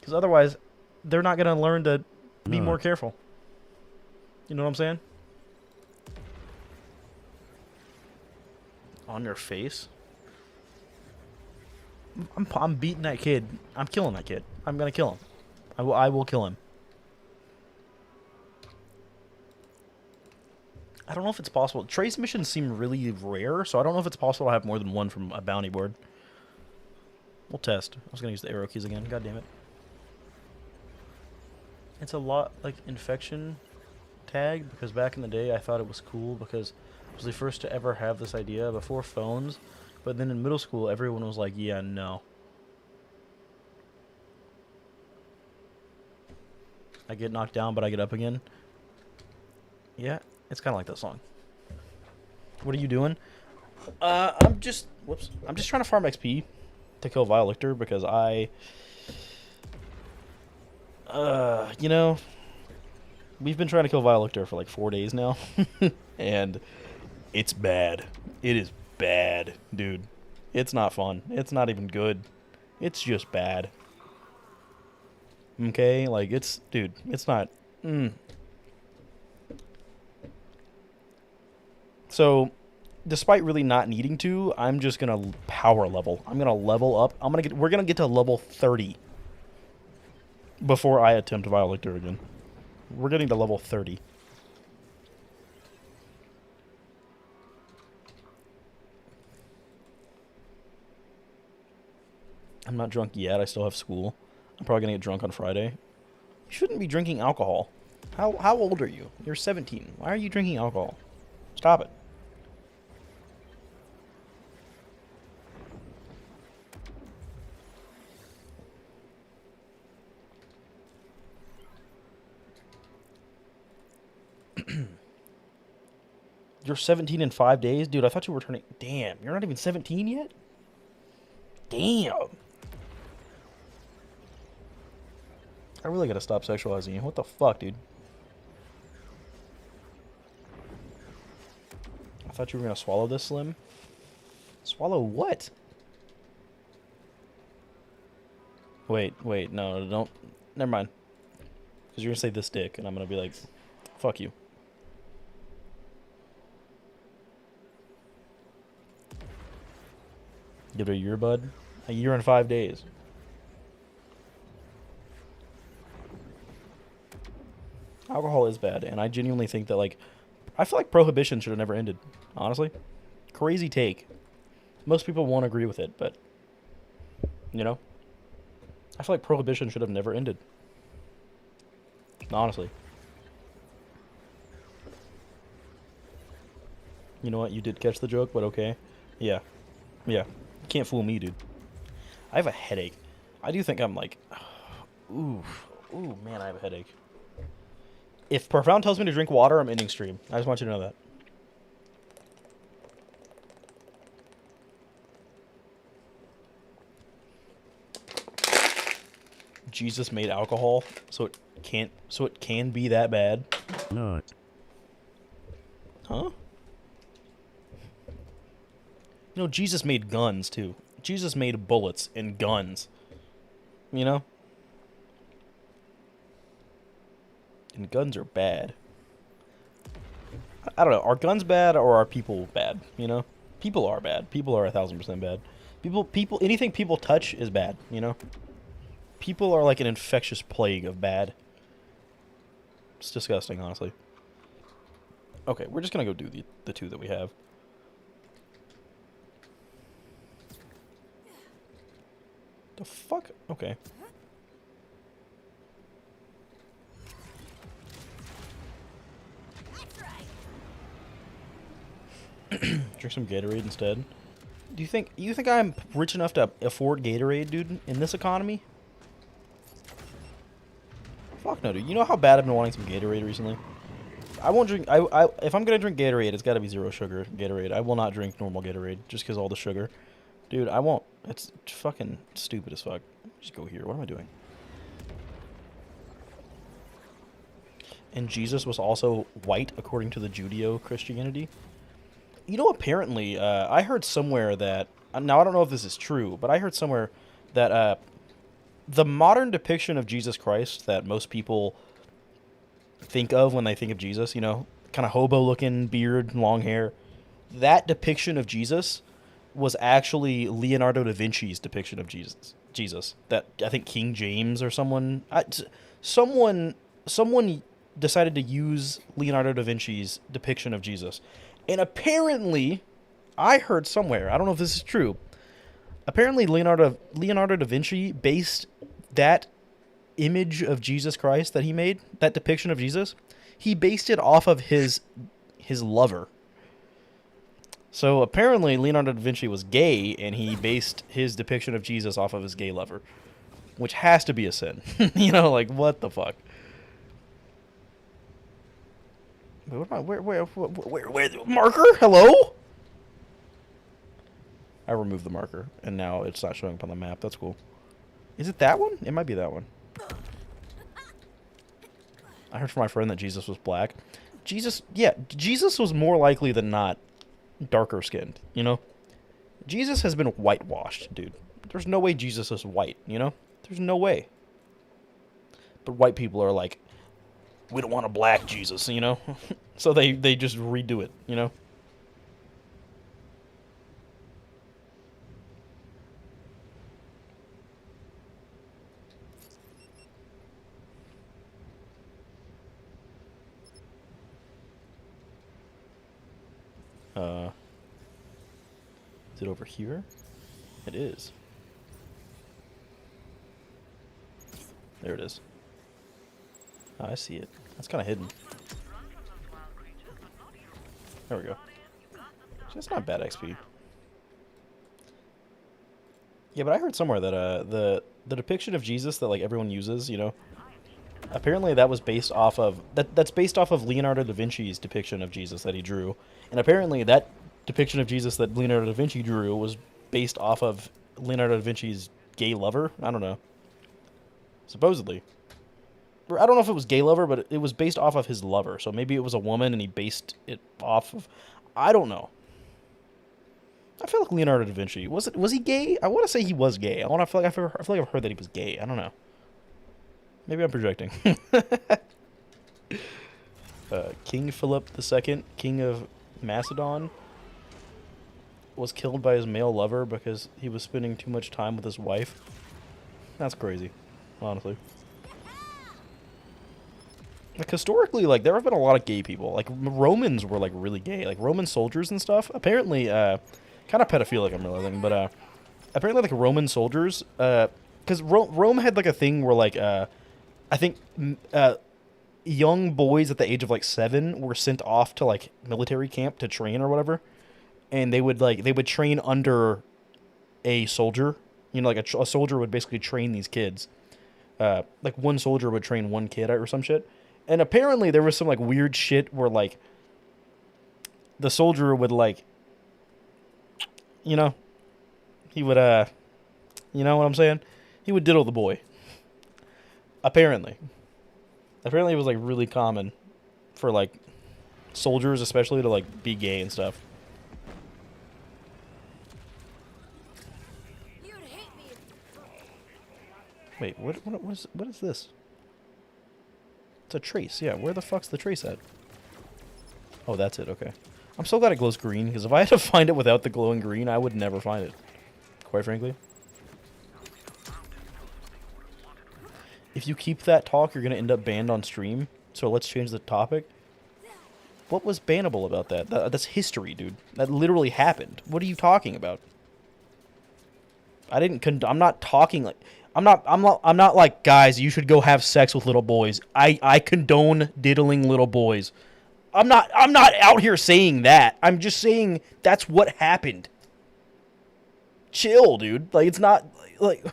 Because otherwise, they're not gonna learn to be more careful. You know what I'm saying? On your face? I'm beating that kid. I'm killing that kid. I'm gonna kill him. I will kill him. I don't know if it's possible. Trace missions seem really rare, so I don't know if it's possible to have more than one from a bounty board. We'll test. I was gonna use the arrow keys again. God damn it. It's a lot like infection tag, because back in the day I thought it was cool because I was the first to ever have this idea before phones. But then in middle school, everyone was like, yeah, no. I get knocked down, but I get up again. Yeah, it's kind of like that song. What are you doing? I'm just trying to farm XP to kill Vialictor because you know, we've been trying to kill Vialictor for like 4 days now. And it's bad. It is bad, dude. It's not fun. It's not even good. It's just bad. Okay? Like, it's... Dude, it's not... So, despite really not needing to, I'm just gonna power level. I'm gonna level up. We're gonna get to level 30 before I attempt Violator again. We're getting to level 30. I'm not drunk yet. I still have school. I'm probably gonna get drunk on Friday. You shouldn't be drinking alcohol. How old are you? You're 17. Why are you drinking alcohol? Stop it. You're 17 in 5 days? Dude, I thought you were turning... Damn, you're not even 17 yet? Damn. I really gotta stop sexualizing you. What the fuck, dude? I thought you were gonna swallow this, Slim. Swallow what? Wait, no, don't... Never mind. Because you're gonna say this dick, and I'm gonna be like, fuck you. Give it a year, bud. A year and 5 days. Alcohol is bad, and I genuinely think that, like, I feel like prohibition should have never ended. Honestly. Crazy take. Most people won't agree with it, but, you know, I feel like prohibition should have never ended. Honestly. You know what? You did catch the joke, but okay. Yeah. Yeah. You can't fool me, dude. I have a headache. I do think I'm like... Ooh, man, I have a headache. If Profound tells me to drink water, I'm ending stream. I just want you to know that. Jesus made alcohol, so it can be that bad. Not. Huh? You know, Jesus made guns, too. Jesus made bullets and guns. You know? And guns are bad. I don't know. Are guns bad or are people bad? You know? People are bad. People are 1000% bad. Anything people touch is bad, you know? People are like an infectious plague of bad. It's disgusting, honestly. Okay, we're just gonna go do the two that we have. The fuck? Okay. Drink some Gatorade instead. Do you think I'm rich enough to afford Gatorade, dude, in this economy? Fuck no, dude. You know how bad I've been wanting some Gatorade recently? I won't drink... if I'm gonna drink Gatorade, it's gotta be 0 sugar Gatorade. I will not drink normal Gatorade just because all the sugar. Dude, I won't. It's fucking stupid as fuck. Just go here. What am I doing? And Jesus was also white according to the Judeo-Christianity. You know, apparently, I heard somewhere that... Now, I don't know if this is true, but I heard somewhere that the modern depiction of Jesus Christ that most people think of when they think of Jesus, you know, kind of hobo-looking, beard, long hair, that depiction of Jesus was actually Leonardo da Vinci's depiction of Jesus. That, I think King James or someone decided to use Leonardo da Vinci's depiction of Jesus. And apparently, I heard somewhere, I don't know if this is true, apparently Leonardo da Vinci based that image of Jesus Christ that he made, that depiction of Jesus, he based it off of his lover. So apparently Leonardo da Vinci was gay, and he based his depiction of Jesus off of his gay lover, which has to be a sin. You know, like, what the fuck? Where, marker? Hello? I removed the marker, and now it's not showing up on the map. That's cool. Is it that one? It might be that one. I heard from my friend that Jesus was black. Jesus was more likely than not darker skinned, you know? Jesus has been whitewashed, dude. There's no way Jesus is white, you know? There's no way. But white people are like, we don't want a black Jesus, you know? So they just redo it, you know? Is it over here? It is. There it is. Oh, I see it. That's kind of hidden. There we go. That's not bad XP. Yeah, but I heard somewhere that the depiction of Jesus that like everyone uses, you know, apparently that was based off of that's based off of Leonardo da Vinci's depiction of Jesus that he drew, and apparently that depiction of Jesus that Leonardo da Vinci drew was based off of Leonardo da Vinci's gay lover. I don't know. Supposedly. Or I don't know if it was gay lover, but it was based off of his lover. So maybe it was a woman and he based it off of... I don't know. I feel like Leonardo da Vinci... Was he gay? I want to say he was gay. I feel like I've heard that he was gay. I don't know. Maybe I'm projecting. King Philip II, King of Macedon, was killed by his male lover because he was spending too much time with his wife. That's crazy, honestly. Like, historically, like, there have been a lot of gay people. Like, Romans were, like, really gay. Like, Roman soldiers and stuff. Apparently, kind of pedophilic, I'm realizing. But, apparently, like, Roman soldiers, because Rome had, like, a thing where, like, I think, young boys at the age of, like, 7 were sent off to, like, military camp to train or whatever. And they would train under a soldier. You know, like, a soldier would basically train these kids. Like, one soldier would train one kid or some shit. And apparently there was some, like, weird shit where, like, the soldier would, like, you know, he would, you know what I'm saying? He would diddle the boy. Apparently. Apparently it was, like, really common for, like, soldiers especially to, like, be gay and stuff. Wait, what is this? It's a trace, yeah. Where the fuck's the trace at? Oh, that's it, okay. I'm so glad it glows green, because if I had to find it without the glowing green, I would never find it. Quite frankly. If you keep that talk, you're going to end up banned on stream. So let's change the topic. What was bannable about that? That's history, dude. That literally happened. What are you talking about? I'm not talking like... I'm not like, guys, you should go have sex with little boys. I condone diddling little boys. I'm not out here saying that. I'm just saying that's what happened. Chill, dude. Like, it's not like,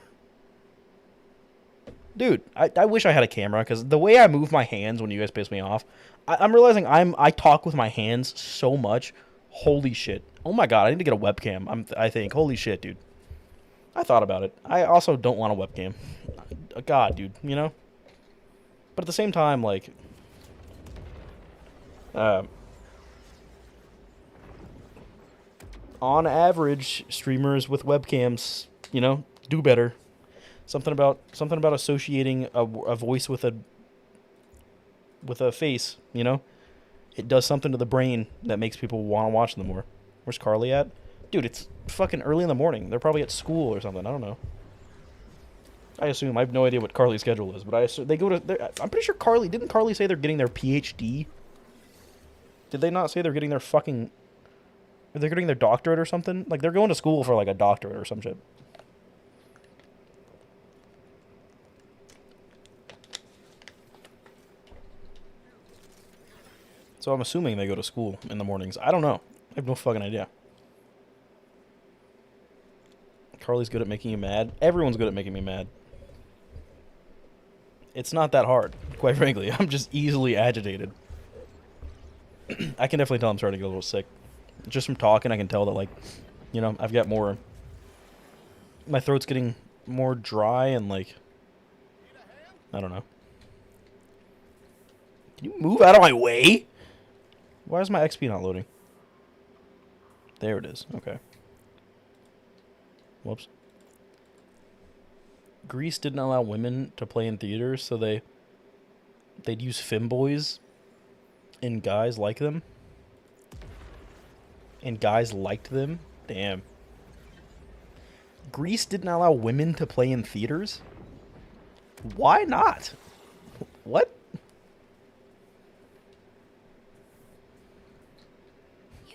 dude, I wish I had a camera, because the way I move my hands when you guys piss me off, I'm realizing I talk with my hands so much. Holy shit. Oh my god, I need to get a webcam. I think. Holy shit, dude. I thought about it. I also don't want a webcam. God, dude, you know? But at the same time, like... on average, streamers with webcams, you know, do better. Something about associating a voice with a face, you know? It does something to the brain that makes people want to watch them more. Where's Carly at? Dude, it's fucking early in the morning. They're probably at school or something. I don't know. I assume. I have no idea what Carly's schedule is, but I assume they go to... I'm pretty sure Carly... Didn't Carly say they're getting their PhD? Did they not say they're getting their fucking... They're getting their doctorate or something? Like, they're going to school for, like, a doctorate or some shit. So I'm assuming they go to school in the mornings. I don't know. I have no fucking idea. Carly's good at making you mad. Everyone's good at making me mad. It's not that hard, quite frankly. I'm just easily agitated. I can definitely tell I'm starting to get a little sick. Just from talking, I can tell that, like, you know, I've got more... My throat's getting more dry and, like... I don't know. Can you move out of my way? Why is my XP not loading? There it is. Okay. Whoops. Greece didn't allow women to play in theaters, so they they'd use femboys, and guys like them. And guys liked them. Damn. Greece didn't allow women to play in theaters? Why not? What?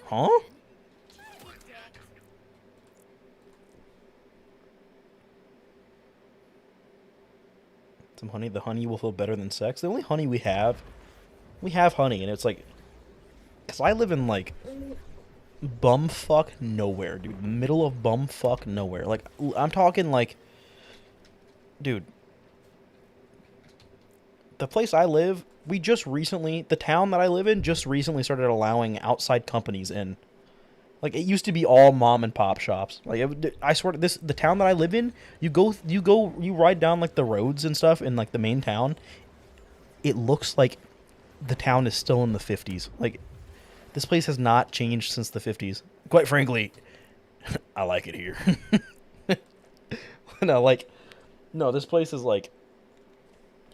Huh? Some honey. The honey will feel better than sex. The only honey we have honey, and it's like, because I live in like bumfuck nowhere, dude. Middle of bumfuck nowhere. Like, I'm talking like, dude, the place I live, the town that I live in just recently started allowing outside companies in. Like, it used to be all mom and pop shops. Like, I swear to the town that I live in, you ride down like the roads and stuff in like the main town. It looks like the town is still in the 50s. Like, this place has not changed since the 50s. Quite frankly, I like it here. No, this place is like,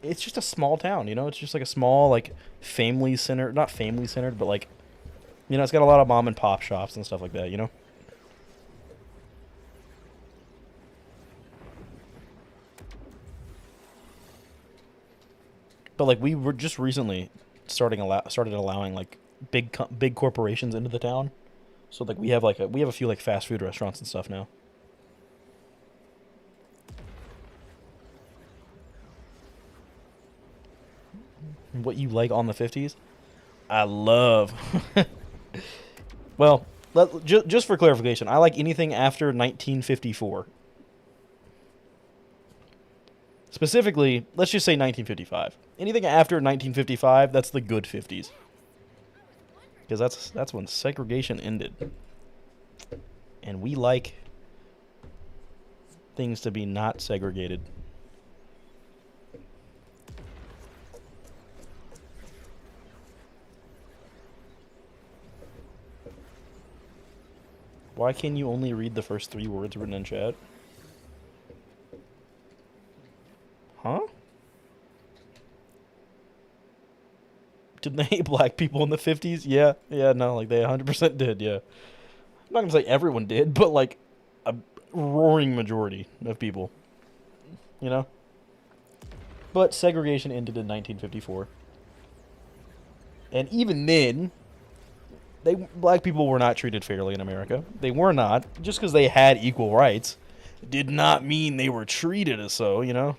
it's just a small town, you know? It's just like a small, like, family-centered, not family-centered, but like, you know, it's got a lot of mom and pop shops and stuff like that, you know? But like, we were just recently started allowing like big corporations into the town. So like we have a few like fast food restaurants and stuff now. What you like on the 50s? I love. Well, just for clarification, I like anything after 1954. Specifically, let's just say 1955. Anything after 1955, that's the good 50s. Because that's when segregation ended. And we like things to be not segregated. Why can you only read the first 3 words written in chat? Huh? Did they hate black people in the 50s? Yeah, no, like they 100% did, yeah. I'm not gonna say everyone did, but like a roaring majority of people. You know? But segregation ended in 1954. And even then, black people were not treated fairly in America. They were not. Just because they had equal rights did not mean they were treated as so, you know?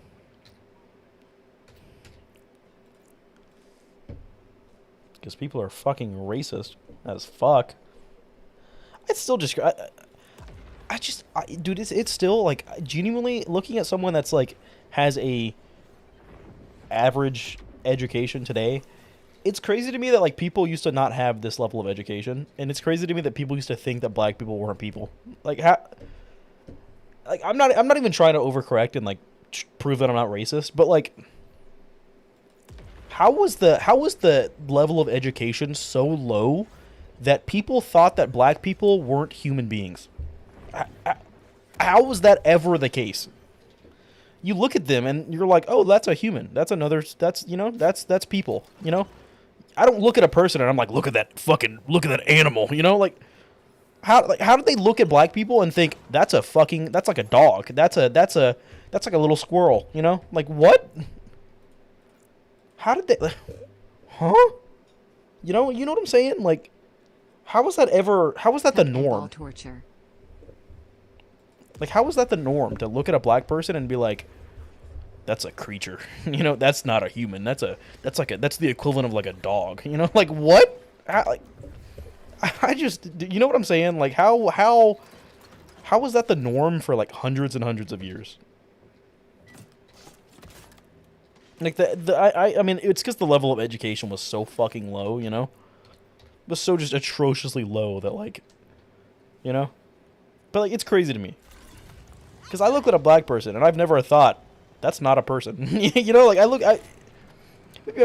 Because people are fucking racist as fuck. It's still just... dude, it's still, like, genuinely looking at someone that's, like, has a average education today, it's crazy to me that, like, people used to not have this level of education, and it's crazy to me that people used to think that black people weren't people. Like, how... Like, I'm not even trying to overcorrect and, like, prove that I'm not racist, but, like... How was the level of education so low that people thought that black people weren't human beings? How was that ever the case? You look at them and you're like, oh, that's a human. That's people, you know? I don't look at a person and I'm like, look at that animal, you know? Like, how did they look at black people and think that's like a dog. That's like a little squirrel, you know? Like, what? How did they... Huh? You know what I'm saying? Like, how was that the norm? Torture. Like, how was that the norm to look at a black person and be like, that's a creature. You know, that's not a human. That's the equivalent of like a dog. You know, like what? I just, you know what I'm saying? Like how was that the norm for like hundreds and hundreds of years? Like I mean, it's because the level of education was so fucking low, you know? It was so just atrociously low that, like, you know? But, like, it's crazy to me. Because I look at a black person, and I've never thought, that's not a person. You know, like,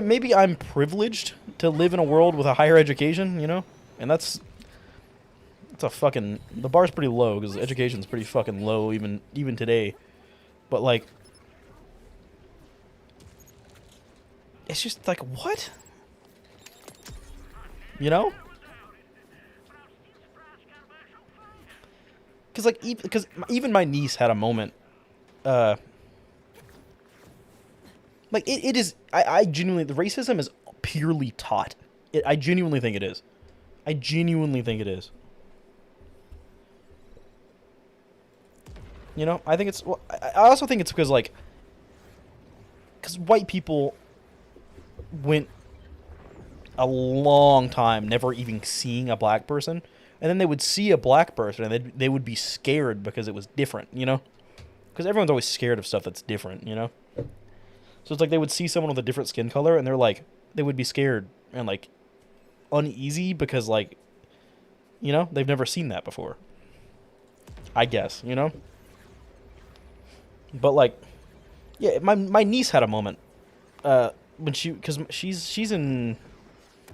maybe I'm privileged to live in a world with a higher education, you know? And that's a fucking... The bar's pretty low, because education's pretty fucking low even today. But, like... it's just like, what? You know? Because like, even my niece had a moment. Like it is. I genuinely, the racism is purely taught. I genuinely think it is. I genuinely think it is. You know, I think it's. Well, I also think it's because like, because white people went a long time never even seeing a black person, and then they would see a black person and they would be scared because it was different. You know, because everyone's always scared of stuff that's different. You know. So it's like they would see someone with a different skin color and they're like, they would be scared and like uneasy because like, you know, they've never seen that before. I guess, you know? But like, yeah, my niece had a moment when because she's in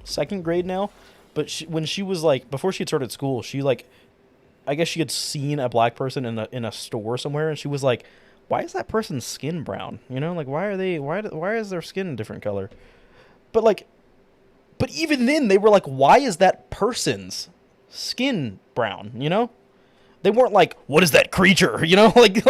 2nd grade now, but when she was like, before she had started school, she like, I guess she had seen a black person in a store somewhere and she was like, why is that person's skin brown? You know, like why is their skin a different color? But like, but even then they were like, why is that person's skin brown? You know, they weren't like, what is that creature? You know, like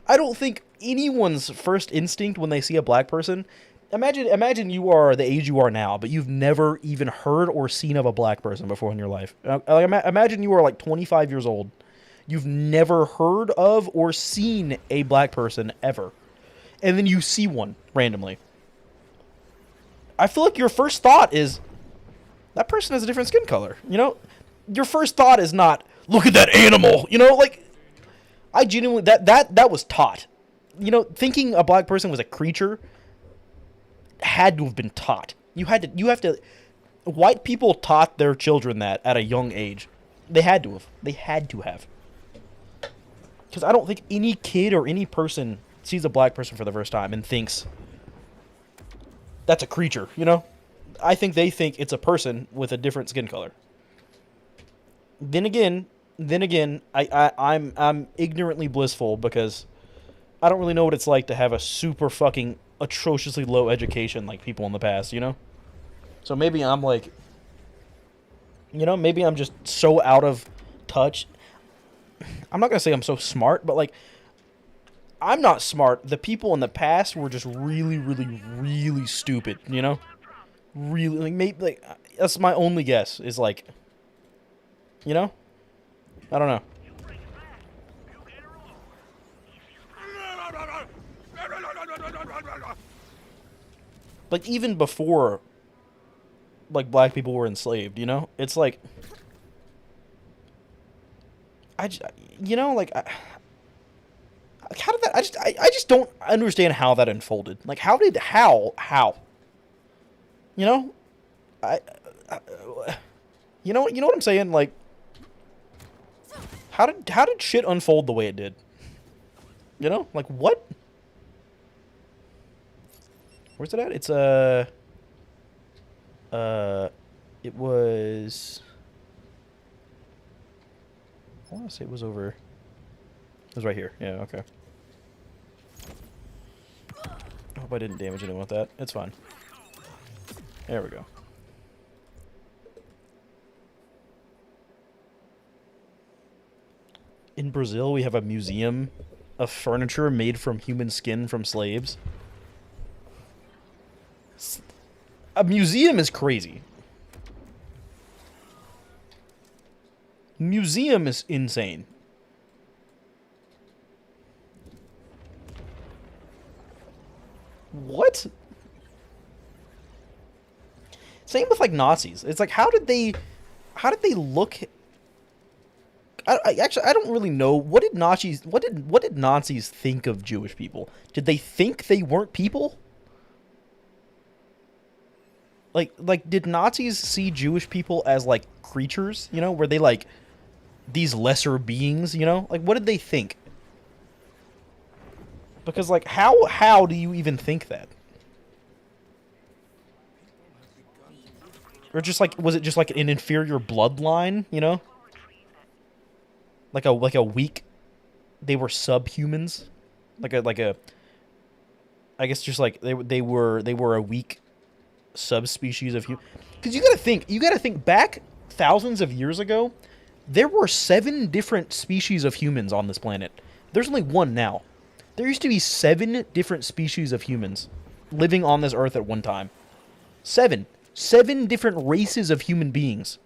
I don't think anyone's first instinct when they see a black person. Imagine you are the age you are now, but you've never even heard or seen of a black person before in your life. Imagine you are like 25 years old. You've never heard of or seen a black person ever. And then you see one randomly. I feel like your first thought is, that person has a different skin color. You know? Your first thought is not, look at that animal. You know, like, I genuinely, that was taught. You know, thinking a black person was a creature had to have been taught. You have to, white people taught their children that at a young age. They had to have. They had to have. Because I don't think any kid or any person sees a black person for the first time and thinks that's a creature, you know? I think they think it's a person with a different skin color. Then again, I'm ignorantly blissful because I don't really know what it's like to have a super fucking atrociously low education like people in the past, you know? So maybe I'm like, you know, maybe I'm just so out of touch. I'm not going to say I'm so smart, but like, I'm not smart. The people in the past were just really, really, really stupid, you know? Really, like, maybe, like, that's my only guess, is like, you know? I don't know. Like, even before, like, black people were enslaved, you know? It's like, you know, like, how did that, I just don't understand how that unfolded. Like, how? You know? You know what I'm saying? Like, how did shit unfold the way it did? You know? Like, what? Where's it at? It's, it was, I want to say it was over, it was right here. Yeah, okay. I hope I didn't damage anyone with that. It's fine. There we go. In Brazil, we have a museum of furniture made from human skin from slaves. A museum is crazy. Museum is insane. What? Same with like Nazis. It's like, how did they look? Actually, I don't really know. What did Nazis think of Jewish people? Did they think they weren't people? Like, did Nazis see Jewish people as, like, creatures, you know? Were they, like, these lesser beings, you know? Like, what did they think? Because, like, how do you even think that? Or just, like, was it just, like, an inferior bloodline, you know? Like a weak... They were subhumans? Like a... I guess just, like, they were a weak subspecies of human. Because you gotta think back thousands of years ago, there were 7 different species of humans on this planet. There's only one now. There used to be 7 different species of humans living on this earth at one time. 7 different races of human beings.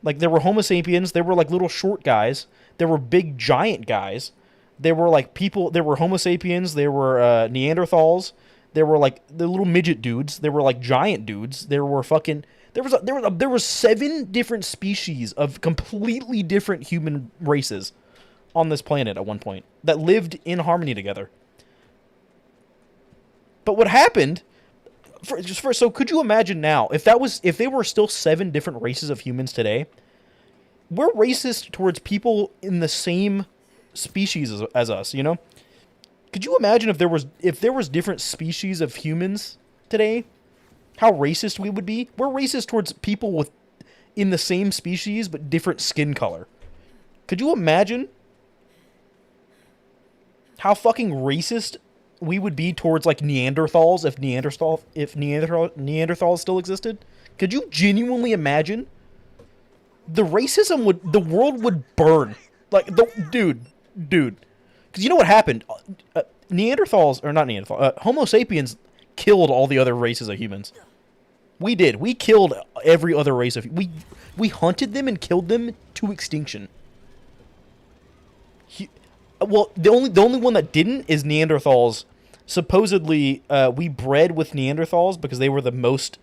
Like, there were Homo sapiens, there were, like, little short guys, there were big giant guys, there were, like, people, there were Homo sapiens, there were Neanderthals, there were, like, the little midget dudes, there were, like, giant dudes, there were fucking, there was 7 different species of completely different human races on this planet at one point that lived in harmony together. But what happened... So could you imagine now if they were still 7 different races of humans today? We're racist towards people in the same species as us, you know? Could you imagine if there was different species of humans today? How racist we would be? We're racist towards people in the same species but different skin color. Could you imagine how fucking racist we would be towards, like, Neanderthals if Neanderthals still existed? Could you genuinely imagine? The world would burn. Like, dude. Because you know what happened? Homo sapiens killed all the other races of humans. We did. We killed every other race of... We hunted them and killed them to extinction. Well, the only one that didn't is Neanderthals. Supposedly, we bred with Neanderthals because they were the most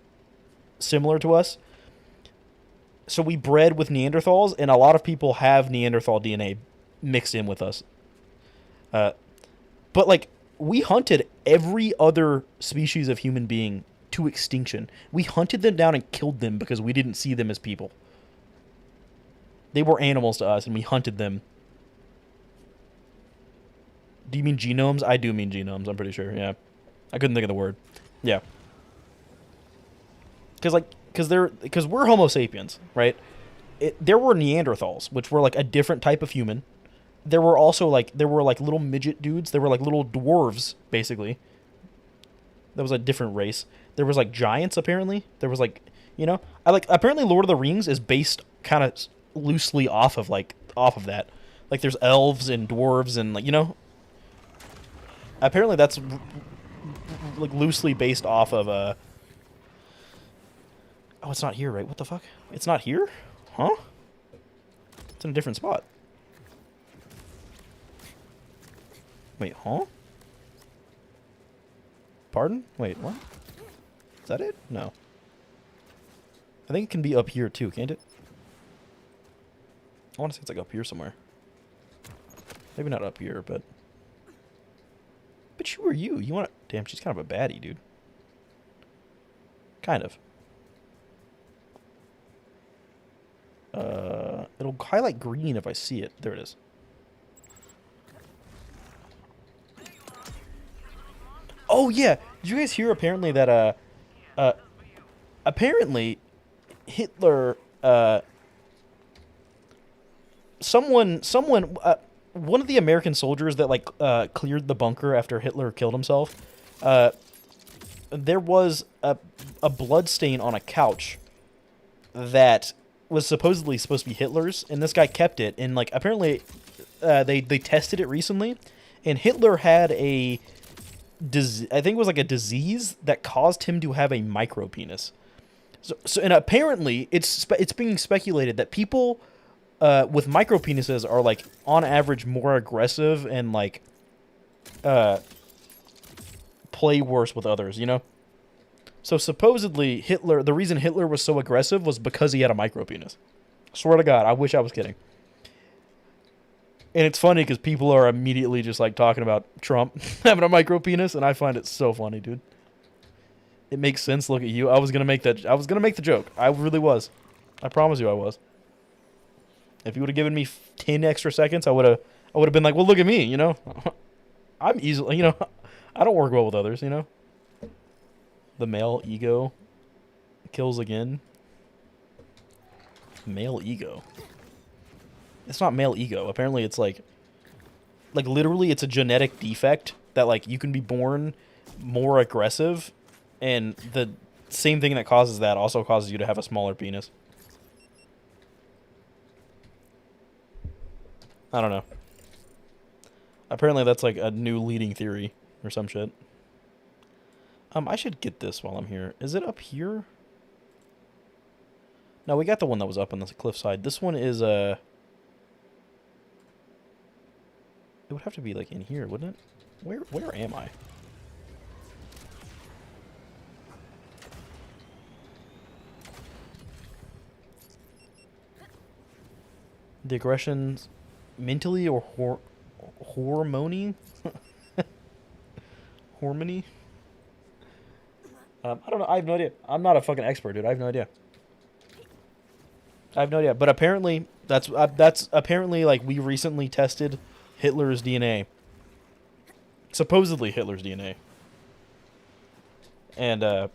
similar to us. So we bred with Neanderthals, and a lot of people have Neanderthal DNA mixed in with us. But, like, we hunted every other species of human being to extinction. We hunted them down and killed them because we didn't see them as people. They were animals to us, and we hunted them. Do you mean genomes? I do mean genomes, I'm pretty sure, yeah. I couldn't think of the word. Yeah. Because we're Homo sapiens, right? There were Neanderthals, which were, like, a different type of human. There were also, like, little midget dudes. There were, like, little dwarves, basically. That was a different race. There was, like, giants, apparently. There was, like, you know? Apparently Lord of the Rings is based kind of loosely off of that. Like, there's elves and dwarves and, like, you know? Apparently that's, like, loosely based off of, Oh, it's not here, right? What the fuck? It's not here? Huh? It's in a different spot. Wait, huh? Pardon? Wait, what? Is that it? No. I think it can be up here, too, can't it? I want to say it's, like, up here somewhere. Maybe not up here, but... But who are you? You want to... Damn, she's kind of a baddie, dude. Kind of. It'll highlight green if I see it. There it is. Oh, yeah. Did you guys hear apparently that, apparently Hitler, one of the American soldiers that, like, cleared the bunker after Hitler killed himself, there was a blood stain on a couch that was supposedly supposed to be Hitler's, and this guy kept it, and, like, apparently they tested it recently, and Hitler had I think it was, like, a disease that caused him to have a micropenis. So and apparently it's being speculated that people with micropenises are, like, on average more aggressive and, like, play worse with others, you know? So supposedly the reason Hitler was so aggressive was because he had a micropenis. Swear to God, I wish I was kidding. And it's funny because people are immediately just, like, talking about Trump having a micropenis, and I find it so funny, dude. It makes sense. Look at you. I was gonna make the joke. I really was. I promise you I was. If you would have given me 10 extra seconds, I would have been like, well, look at me, you know? I'm easily, you know, I don't work well with others, you know? The male ego kills again. Male ego. It's not male ego. Apparently it's like literally it's a genetic defect that, like, you can be born more aggressive, and same thing that causes that also causes you to have a smaller penis. I don't know. Apparently that's like a new leading theory or some shit. I should get this while I'm here. Is it up here? No, we got the one that was up on the cliffside. This one is it would have to be like in here, wouldn't it? Where am I? The aggression's mentally or hormony? Hormony? I don't know. I have no idea. I'm not a fucking expert, dude. I have no idea. But apparently, that's apparently like we recently tested Hitler's DNA. Supposedly Hitler's DNA. And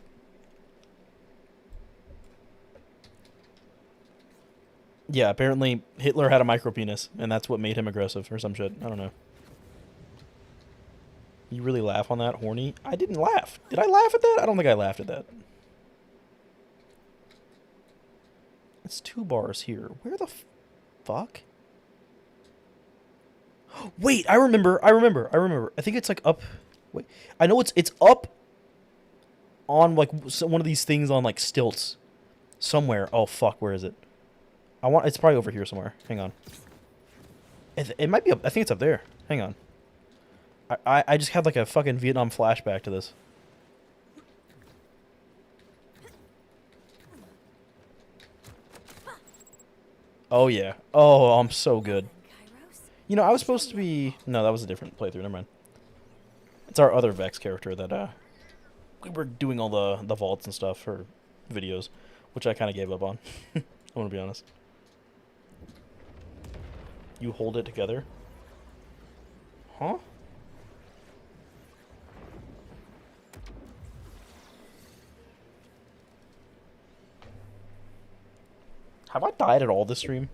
yeah, apparently Hitler had a micropenis, and that's what made him aggressive or some shit. I don't know. You really laugh on that, horny? I didn't laugh. Did I laugh at that? I don't think I laughed at that. It's 2 bars here. Where the fuck? Wait, I remember. I think it's like up. Wait, I know it's up on like one of these things on like stilts somewhere. Oh fuck, where is it? It's probably over here somewhere. Hang on. It might be up. I think it's up there. Hang on. I just had like a fucking Vietnam flashback to this. Oh yeah. Oh, I'm so good. You know, I was supposed to be... No, that was a different playthrough. Never mind. It's our other Vex character that we were doing all the vaults and stuff for videos, which I kind of gave up on. I want to be honest. You hold it together? Huh? Have I died at all this stream?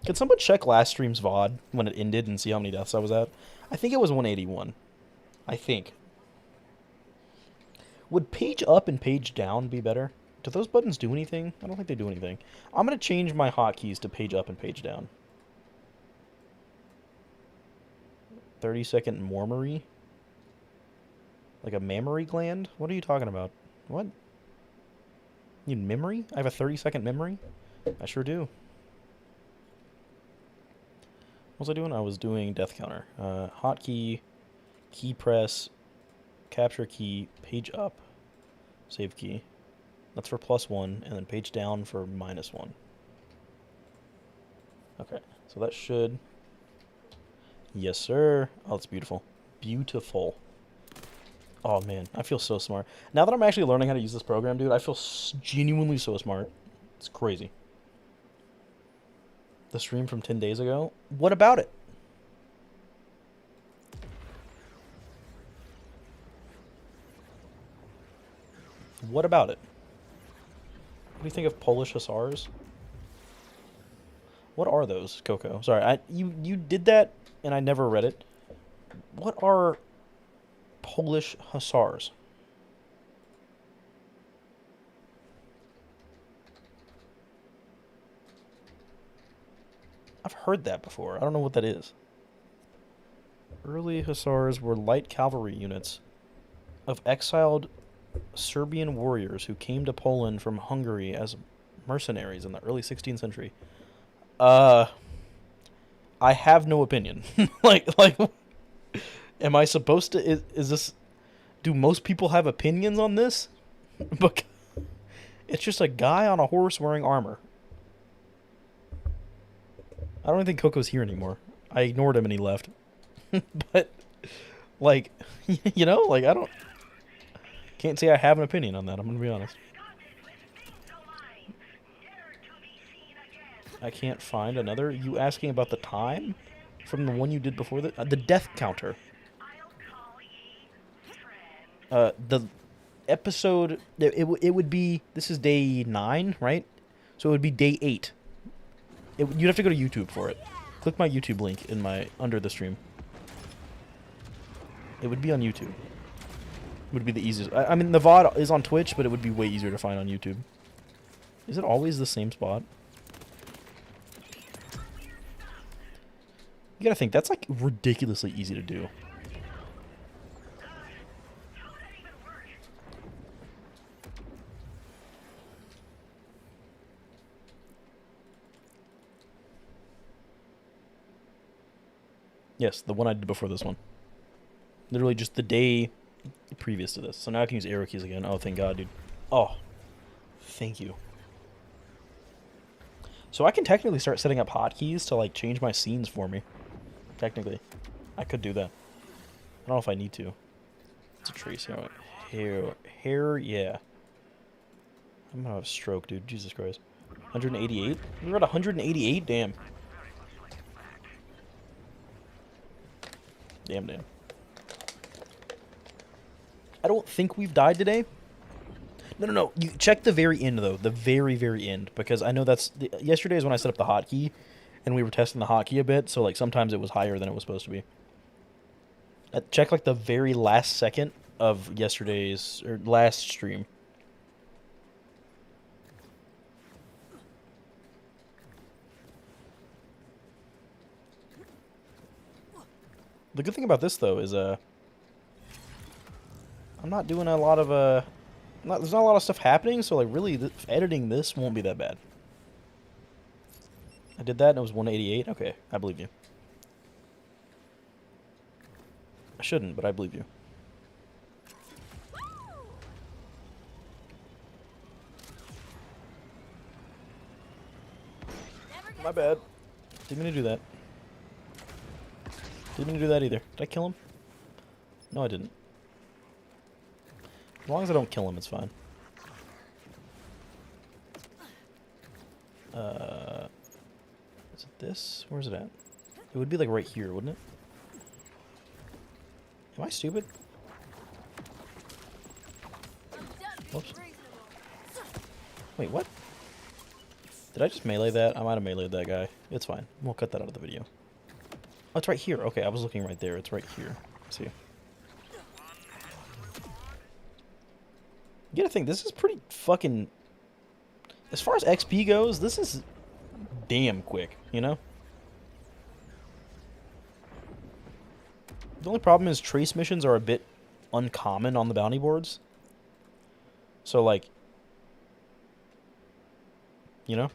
Can someone check last stream's VOD when it ended and see how many deaths I was at? I think it was 181. I think. Would page up and page down be better? Do those buttons do anything? I don't think they do anything. I'm going to change my hotkeys to page up and page down. 30-second mormery? Like a mammary gland? What are you talking about? What? You need memory? I have a 30-second memory? I sure do. What was I doing? I was doing death counter. Hotkey, key press, capture key, page up, save key. That's for +1, and then page down for -1. Okay, so that should... Yes, sir. Oh, it's beautiful. Beautiful. Oh, man, I feel so smart. Now that I'm actually learning how to use this program, dude, I feel genuinely so smart. It's crazy. The stream from 10 days ago? What about it? What about it? What do you think of Polish Hussars? What are those, Coco? Sorry, you did that and I never read it. What are Polish Hussars? I've heard that before. I don't know what that is. Early Hussars were light cavalry units of exiled Serbian warriors who came to Poland from Hungary as mercenaries in the early 16th century. I have no opinion. like, am I supposed to? Is this? Do most people have opinions on this? But it's just a guy on a horse wearing armor. I don't even think Coco's here anymore. I ignored him and he left. But, like, you know, like, I can't say I have an opinion on that, I'm gonna be honest. I can't find another. You asking about the time? From the one you did before the death counter. The episode, it would be, this is day 9, right? So it would be day 8. You'd have to go to YouTube for it. Click my YouTube link in under the stream. It would be on YouTube. Would be the easiest. I mean, the VOD is on Twitch, but it would be way easier to find on YouTube. Is it always the same spot? You gotta think, that's like ridiculously easy to do. Yes, the one I did before this one. Literally just the day previous to this. So now I can use arrow keys again. Oh, thank God, dude. Oh, thank you. So I can technically start setting up hotkeys to like change my scenes for me. Technically. I could do that. I don't know if I need to. It's a trace hair, yeah. I'm gonna have a stroke, dude. Jesus Christ. 188? We're at 188? Damn. Damn. I don't think we've died today. No. You check the very end, though. The very, very end. Because I know that's... yesterday is when I set up the hotkey. And we were testing the hotkey a bit. So, like, sometimes it was higher than it was supposed to be. Check, like, the very last second of yesterday's... or last stream. The good thing about this, though, is, I'm not doing a lot of, there's not a lot of stuff happening, so, like, really, editing this won't be that bad. I did that, and it was 188? Okay, I believe you. I shouldn't, but I believe you. My bad. Didn't mean to do that. Didn't mean to do that either. Did I kill him? No, I didn't. As long as I don't kill him, it's fine. Is it this? Where's it at? It would be like right here, wouldn't it? Am I stupid? Whoops. Wait, what? Did I just melee that? I might have meleeed that guy. It's fine. We'll cut that out of the video. Oh, it's right here. Okay, I was looking right there. It's right here. Let's see. You gotta think, this is pretty fucking... as far as XP goes, this is damn quick, you know? The only problem is trace missions are a bit uncommon on the bounty boards. So, like... you know?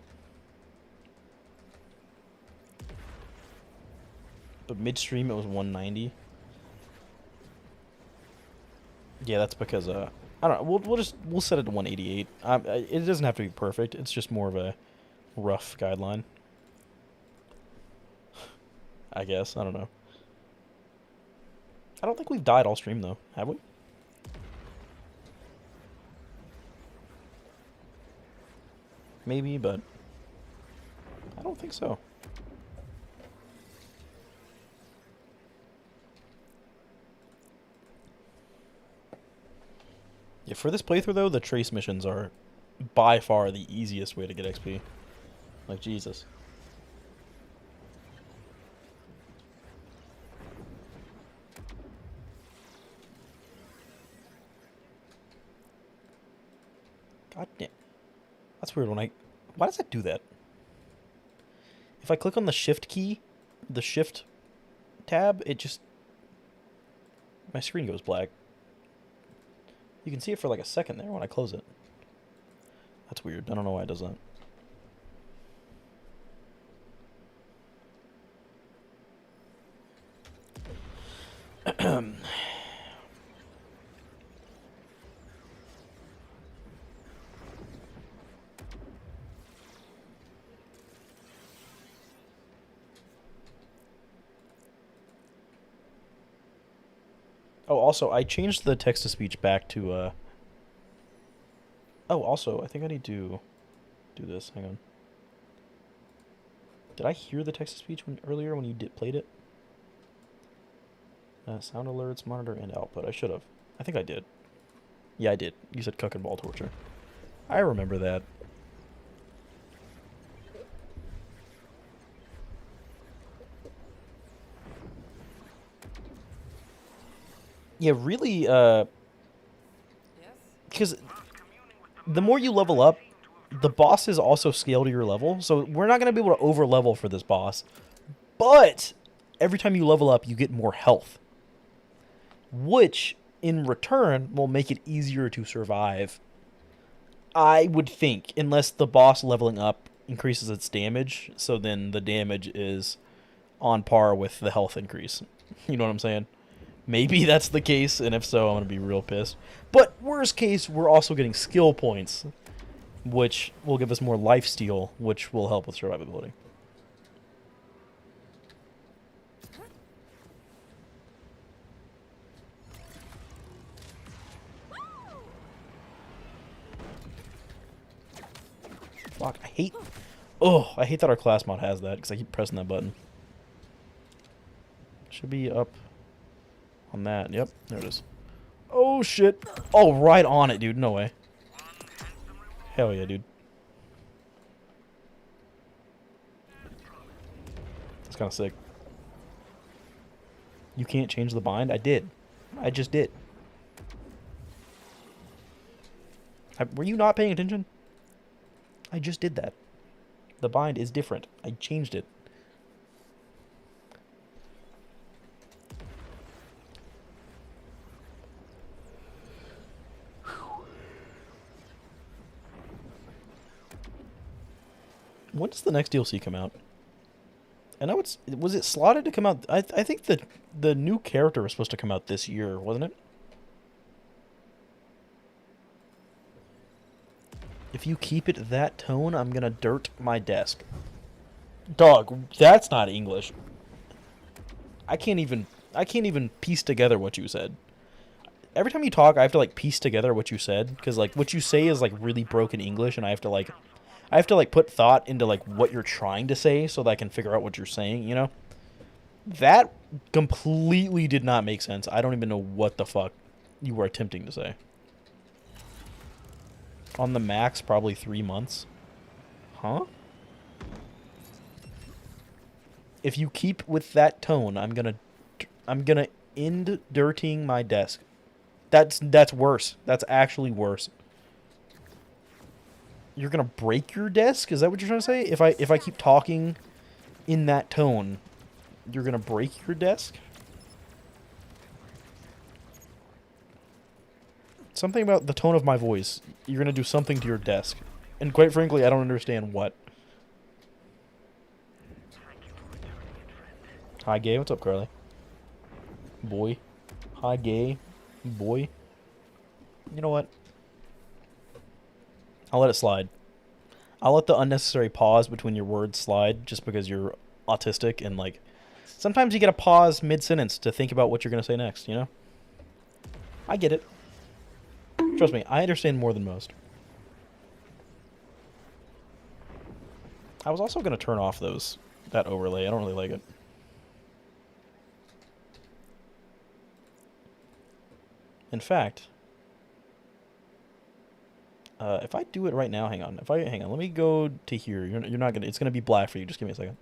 But midstream it was 190. Yeah, that's because I don't know. We'll set it to 188. It doesn't have to be perfect. It's just more of a rough guideline. I guess. I don't know. I don't think we've died all stream though, have we? Maybe, but I don't think so. Yeah, for this playthrough, though, the trace missions are by far the easiest way to get XP. Like, Jesus. God damn. That's weird when why does that do that? If I click on the shift key, the shift tab, it just... my screen goes black. You can see it for like a second there when I close it. That's weird. I don't know why it does that. Oh, also, I changed the text-to-speech back to, oh, also, I think I need to do this. Hang on. Did I hear the text-to-speech earlier when you played it? Sound alerts, monitor, and output. I should have. I think I did. Yeah, I did. You said cuck and ball torture. I remember that. Yeah, really, because the more you level up, the bosses also scale to your level. So we're not going to be able to over level for this boss. But every time you level up, you get more health, which in return will make it easier to survive. I would think, unless the boss leveling up increases its damage, so then the damage is on par with the health increase. You know what I'm saying? Maybe that's the case, and if so, I'm going to be real pissed. But worst case, we're also getting skill points, which will give us more lifesteal, which will help with survivability. Fuck, I hate... Oh, I hate that our class mod has that, because I keep pressing that button. Should be up on that. Yep, there it is. Oh, shit. Oh, right on it, dude. No way. Hell yeah, dude. That's kind of sick. You can't change the bind? I did. I just did. Were you not paying attention? I just did that. The bind is different. I changed it. When does the next DLC come out? I know was it slotted to come out? I think the new character was supposed to come out this year, wasn't it? If you keep it that tone, I'm gonna dirt my desk. Dog, that's not English. I can't even piece together what you said. Every time you talk, I have to like piece together what you said, because like what you say is like really broken English, and I have to put thought into like what you're trying to say so that I can figure out what you're saying, you know? That completely did not make sense. I don't even know what the fuck you were attempting to say. On the max, probably 3 months. Huh? If you keep with that tone, I'm gonna end dirtying my desk. That's worse. That's actually worse. You're gonna break your desk? Is that what you're trying to say? If I keep talking in that tone, you're gonna break your desk? Something about the tone of my voice. You're gonna do something to your desk. And quite frankly, I don't understand what. Hi, gay. What's up, Carly? Boy. Hi, gay. Boy. You know what? I'll let it slide. I'll let the unnecessary pause between your words slide just because you're autistic and, like, sometimes you get a pause mid-sentence to think about what you're going to say next, you know? I get it. Trust me, I understand more than most. I was also going to turn off that overlay. I don't really like it. In fact, if I do it right now, hang on. Hang on, let me go to here. You're not gonna. It's gonna be black for you. Just give me a second.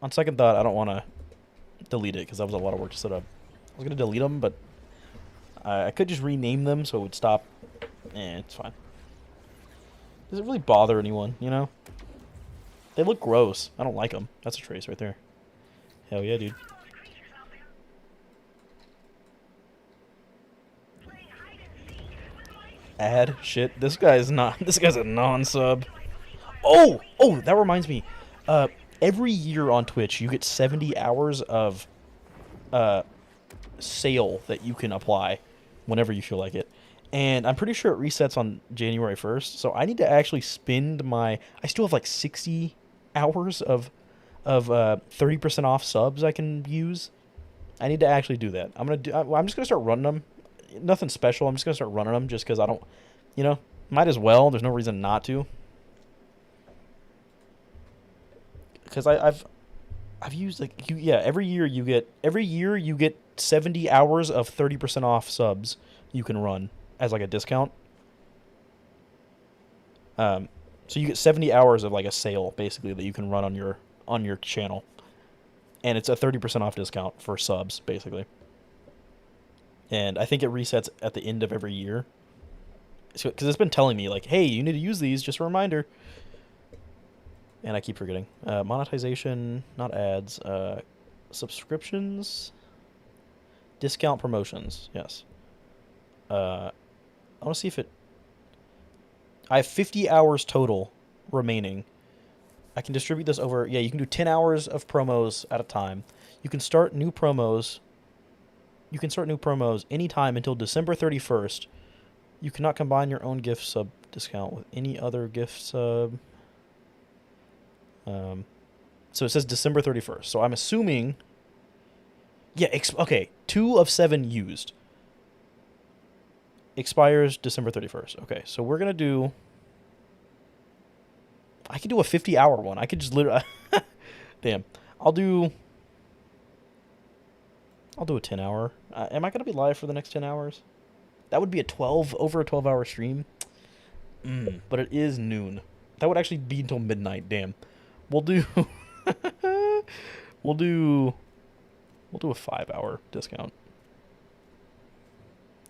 On second thought, I don't want to delete it because that was a lot of work to set up. I was gonna delete them, but I could just rename them so it would stop. It's fine. Does it really bother anyone? You know? They look gross. I don't like them. That's a trace right there. Hell yeah, dude. Add shit. This guy's a non-sub. Oh, that reminds me. Every year on Twitch, you get 70 hours of sale that you can apply whenever you feel like it. And I'm pretty sure it resets on January 1st. So I need to actually spend I still have like 60 hours of 30% off subs I can use. I need to actually do that. I'm just gonna start running them. Nothing special. I'm just gonna start running them just because I don't, might as well. There's no reason not to. Because I've used every year you get 70 hours of 30% off subs you can run as like a discount. So you get 70 hours of like a sale basically that you can run on your channel. and it's a 30% off discount for subs, basically. And I think it resets at the end of every year. Because it's been telling me, like, hey, you need to use these, just a reminder. And I keep forgetting. Monetization, not ads. Subscriptions. Discount promotions, yes. I want to see if it... I have 50 hours total remaining. I can distribute this over... Yeah, you can do 10 hours of promos at a time. You can start new promos... anytime until December 31st. You cannot combine your own gift sub discount with any other gift sub. So it says December 31st. So I'm assuming... Yeah, okay. 2 of 7 used. Expires December 31st. Okay, so we're going to do... I could do a 50-hour one. I could just literally... Damn. I'll do a 10-hour. Am I going to be live for the next 10 hours? That would be over a 12-hour stream. But it is noon. That would actually be until midnight. Damn. We'll do... We'll do a 5-hour discount.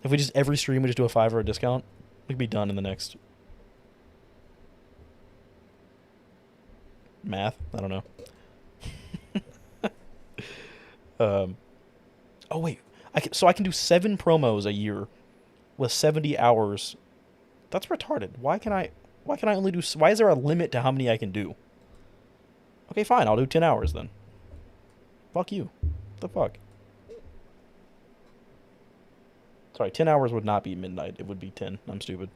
If we just... Every stream we just do a 5-hour discount, we could be done in the next... Math? I don't know. Oh, wait. So I can do 7 promos a year with 70 hours. That's retarded. Why can I only do... Why is there a limit to how many I can do? Okay, fine. I'll do 10 hours then. Fuck you. What the fuck? Sorry, 10 hours would not be midnight. It would be 10. I'm stupid.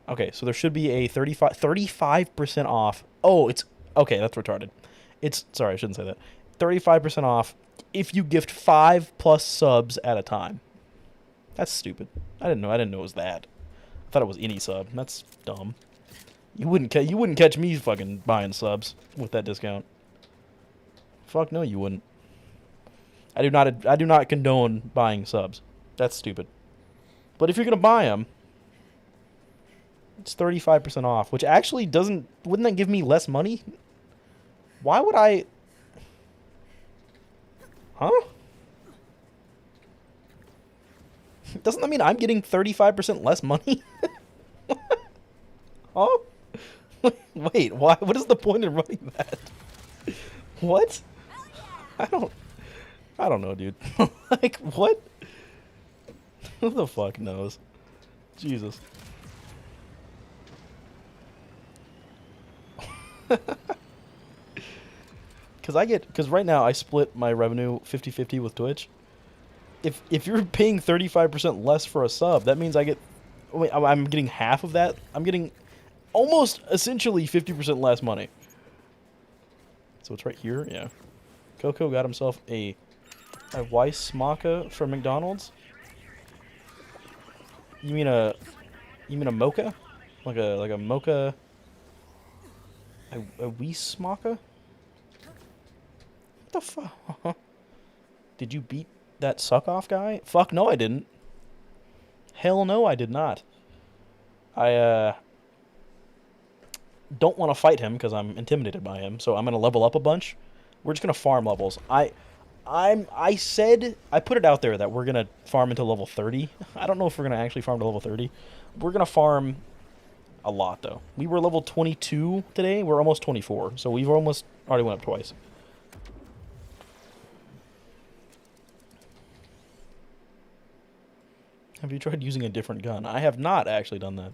Okay, so there should be a 35% off. Oh, it's... Okay, that's retarded. Sorry, I shouldn't say that. 35% off if you gift 5+ subs at a time. That's stupid. I didn't know it was that. I thought it was any sub. That's dumb. You wouldn't catch me fucking buying subs with that discount. Fuck no, you wouldn't. I do not condone buying subs. That's stupid. But if you're gonna buy them, it's 35% off, which actually wouldn't that give me less money? Why would I... Huh? Doesn't that mean I'm getting 35% less money? Huh? Wait, why? What is the point in running that? What? I don't know, dude. Like, what? Who the fuck knows? Jesus. Because right now I split my revenue 50-50 with Twitch. If you're paying 35% less for a sub, that means I'm getting half of that. I'm getting almost essentially 50% less money. So it's right here, yeah. Coco got himself a Weiss Maca from McDonald's. You mean a mocha? Like a mocha? A Weiss Maca? What the fuck? Did you beat that suck-off guy? Fuck no, I didn't. Hell no, I did not. I don't want to fight him because I'm intimidated by him, so I'm gonna level up a bunch. We're just gonna farm levels. I put it out there that we're gonna farm until level 30. I don't know if we're gonna actually farm to level 30. We're gonna farm a lot though. We were level 22 today. We're almost 24, so we've almost already went up twice. Have you tried using a different gun? I have not actually done that.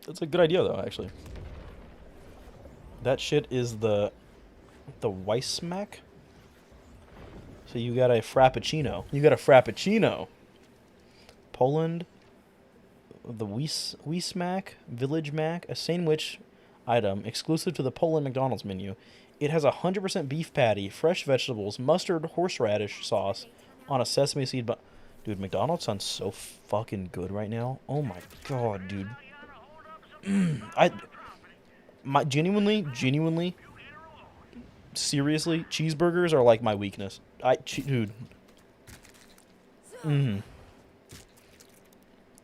That's a good idea, though, actually. That shit is the Weissmack. So you got a Frappuccino. You got a Frappuccino. Poland. The Weissmack. Village Mac. A sandwich item exclusive to the Poland McDonald's menu. It has 100% beef patty, fresh vegetables, mustard, horseradish sauce on a sesame seed bun. Dude, McDonald's sounds so fucking good right now. Oh my god, dude. Genuinely, seriously, cheeseburgers are like my weakness. Dude.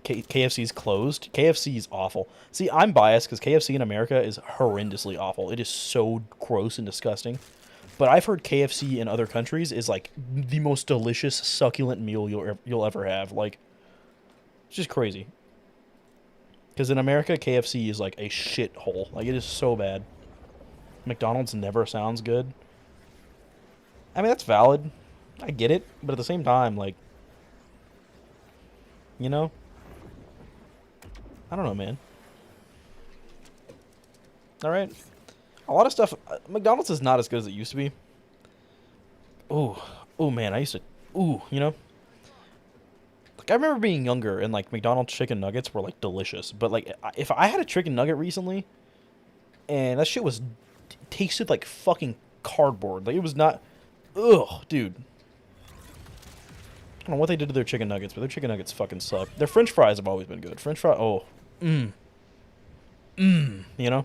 KFC's closed. KFC is awful. See, I'm biased because KFC in America is horrendously awful. It is so gross and disgusting. but I've heard KFC in other countries is like the most delicious, succulent meal you'll ever have. Like, it's just crazy. Because in America, KFC is like a shithole. Like, it is so bad. McDonald's never sounds good. I mean, that's valid. I get it, but at the same time, like, you know, I don't know, man. All right, a lot of stuff. McDonald's is not as good as it used to be. Oh man, I used to, you know. Like, I remember being younger and like McDonald's chicken nuggets were like delicious, but like if I had a chicken nugget recently, and that shit was tasted like fucking cardboard. Like, it was not. Ugh, dude. I don't know what they did to their chicken nuggets, but their chicken nuggets fucking suck. Their French fries have always been good. French fry, you know.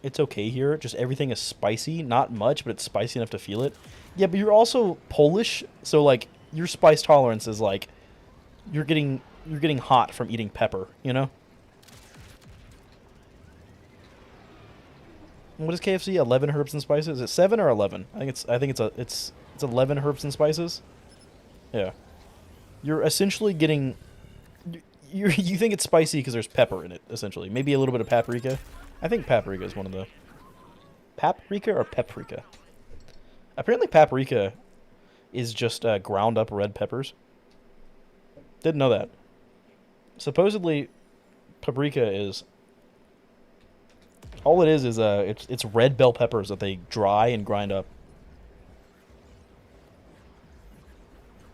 It's okay here. Just everything is spicy. Not much, but it's spicy enough to feel it. Yeah, but you're also Polish, so like your spice tolerance is like you're getting hot from eating pepper, you know? What is KFC? 11 herbs and spices? Is it 7 or 11? I think it's 11 herbs and spices. Yeah. You're essentially getting you think it's spicy because there's pepper in it, essentially. Maybe a little bit of paprika. I think paprika is one of the... Paprika or paprika? Apparently paprika is just ground up red peppers. Didn't know that. Supposedly, paprika is... All it is it's red bell peppers that they dry and grind up.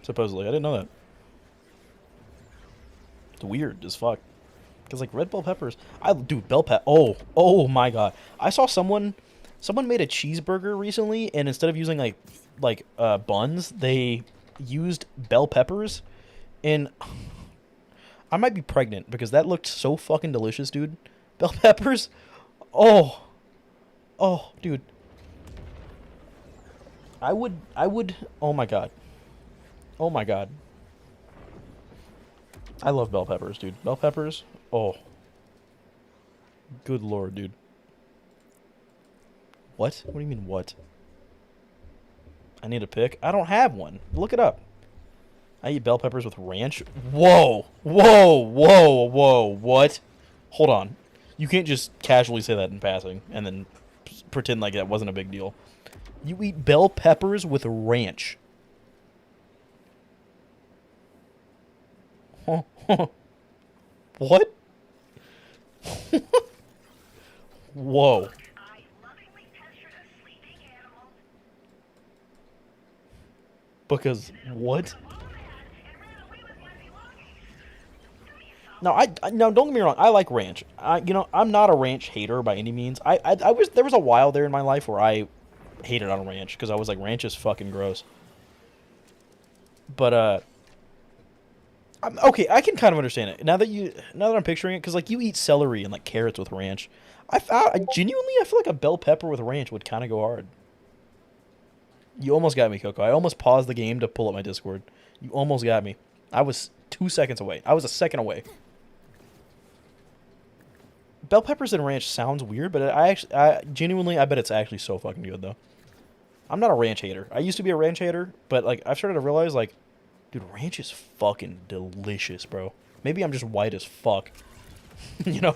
Supposedly. I didn't know that. It's weird as fuck. Because, like, red bell peppers... Dude, bell pepper... Oh my god. I saw someone made a cheeseburger recently, and instead of using, like buns, they used bell peppers. And I might be pregnant, because that looked so fucking delicious, dude. Bell peppers... Oh, dude. I would, oh my god. Oh my god. I love bell peppers, dude. Bell peppers, oh. Good lord, dude. What? What do you mean, what? I need a pick? I don't have one. Look it up. I eat bell peppers with ranch? Whoa! What? Hold on. You can't just casually say that in passing and then pretend like that wasn't a big deal. You eat bell peppers with ranch. What? Whoa. Because what? No, don't get me wrong. I like ranch. I'm not a ranch hater by any means. There was a while there in my life where I hated on ranch because I was like, ranch is fucking gross. But okay, I can kind of understand it now that I'm picturing it, because like you eat celery and like carrots with ranch. I feel like a bell pepper with ranch would kind of go hard. You almost got me, Coco. I almost paused the game to pull up my Discord. You almost got me. I was 2 seconds away. I was a second away. Bell peppers and ranch sounds weird, but I genuinely bet it's actually so fucking good, though. I'm not a ranch hater. I used to be a ranch hater, but like I've started to realize, like, dude, ranch is fucking delicious, bro. Maybe I'm just white as fuck, you know.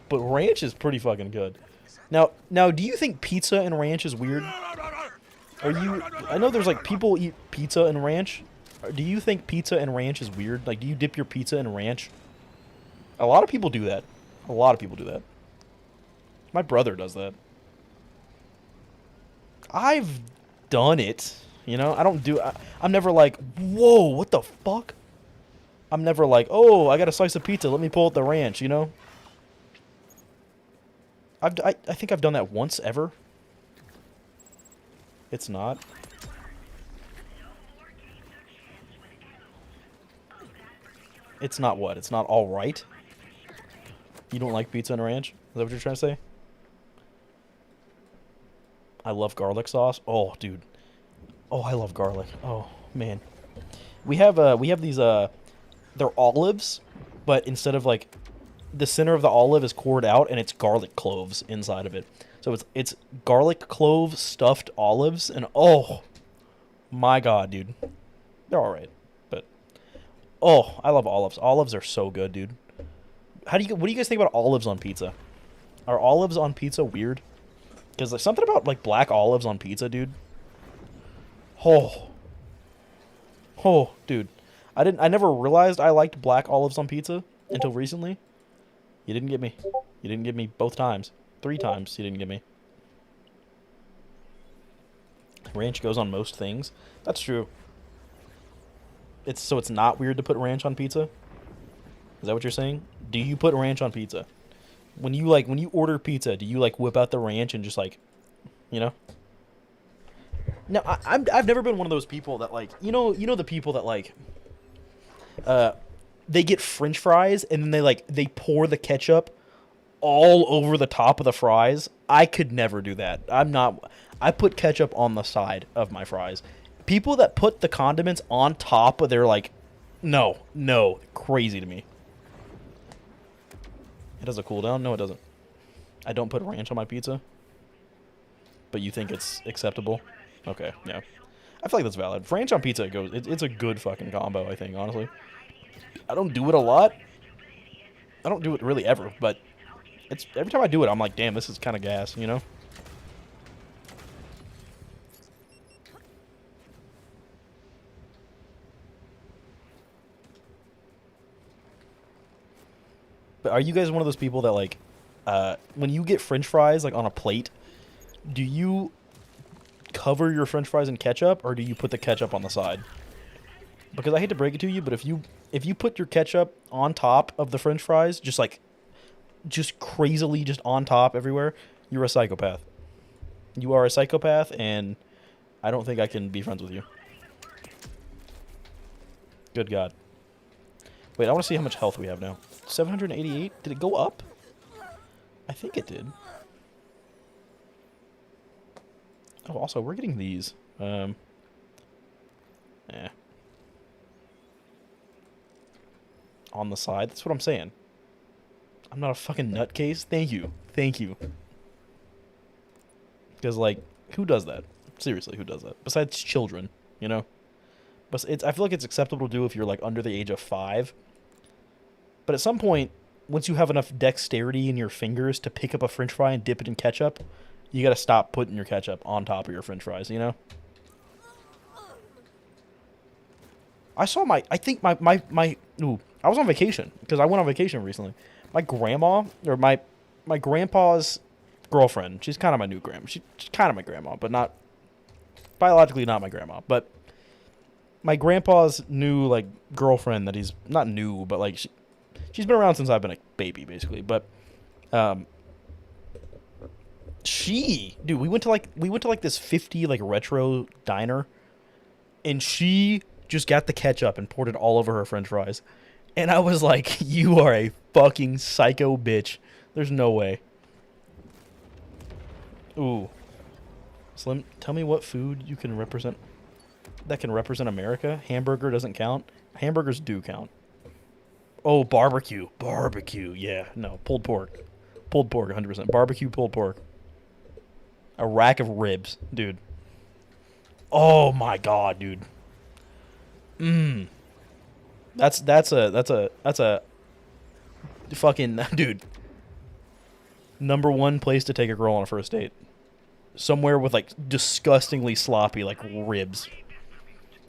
But ranch is pretty fucking good. Now, do you think pizza and ranch is weird? I know there's like people eat pizza and ranch. Do you think pizza and ranch is weird? Like, do you dip your pizza in ranch? A lot of people do that. My brother does that. I've done it. You know, I'm never like, whoa, what the fuck? I'm never like, oh, I got a slice of pizza, let me pull out the ranch, you know? I think I've done that once ever. It's not. It's not what? It's not all right? You don't like pizza and ranch? Is that what you're trying to say? I love garlic sauce. Oh, dude. Oh, I love garlic. Oh, man. We have these they're olives, but instead of like the center of the olive is cored out, and it's garlic cloves inside of it. So it's garlic clove stuffed olives, and oh my god, dude, they're all right, but oh, I love olives. Olives are so good, dude. What do you guys think about olives on pizza? Are olives on pizza weird? Because there's something about like black olives on pizza, dude. Oh, dude, I never realized I liked black olives on pizza until recently. You didn't get me. You didn't get me both times. 3 times you didn't get me. Ranch goes on most things. That's true. It's not weird to put ranch on pizza? Is that what you're saying? Do you put ranch on pizza? When you order pizza, do you like whip out the ranch and just like, you know? Now I've never been one of those people that like, you know the people that like they get French fries and then they pour the ketchup all over the top of the fries. I could never do that. I put ketchup on the side of my fries. People that put the condiments on top of their like, no, crazy to me. It has a cooldown? No, it doesn't. I don't put ranch on my pizza. But you think it's acceptable? Okay, yeah. I feel like that's valid. Ranch on pizza it's a good fucking combo, I think, honestly. I don't do it a lot. I don't do it really ever, but it's every time I do it, I'm like, damn, this is kind of gas, you know? But are you guys one of those people that like, when you get French fries like on a plate, do you cover your French fries in ketchup or do you put the ketchup on the side? Because I hate to break it to you, but if you put your ketchup on top of the French fries, just crazily just on top everywhere, you're a psychopath. You are a psychopath, and I don't think I can be friends with you. Good God. Wait, I want to see how much health we have now. 788? Did it go up? I think it did. Oh, also, we're getting these. On the side. That's what I'm saying. I'm not a fucking nutcase. Thank you. Because, like, who does that? Seriously, who does that? Besides children, you know? But I feel like it's acceptable to do if you're, like, under the age of 5. But at some point, once you have enough dexterity in your fingers to pick up a French fry and dip it in ketchup, you gotta stop putting your ketchup on top of your French fries, you know? I saw I was on vacation, because I went on vacation recently. My grandma, or my grandpa's girlfriend, she's kind of my new grandma. She's kind of my grandma, but not, biologically not my grandma. But my grandpa's new, like, girlfriend that he's, not new, but, like, she's been around since I've been a baby, basically. But, dude, we went to like this 50, like, retro diner, and she just got the ketchup and poured it all over her French fries. And I was like, you are a fucking psycho bitch. There's no way. Ooh. Slim, tell me what food you can represent that can represent America. Hamburger doesn't count. Hamburgers do count. Oh, barbecue. Barbecue, yeah. No, pulled pork. Pulled pork, 100%. Barbecue pulled pork. A rack of ribs, dude. Oh my god, dude. That's a fucking dude. #1 place to take a girl on a first date. Somewhere with like disgustingly sloppy like ribs.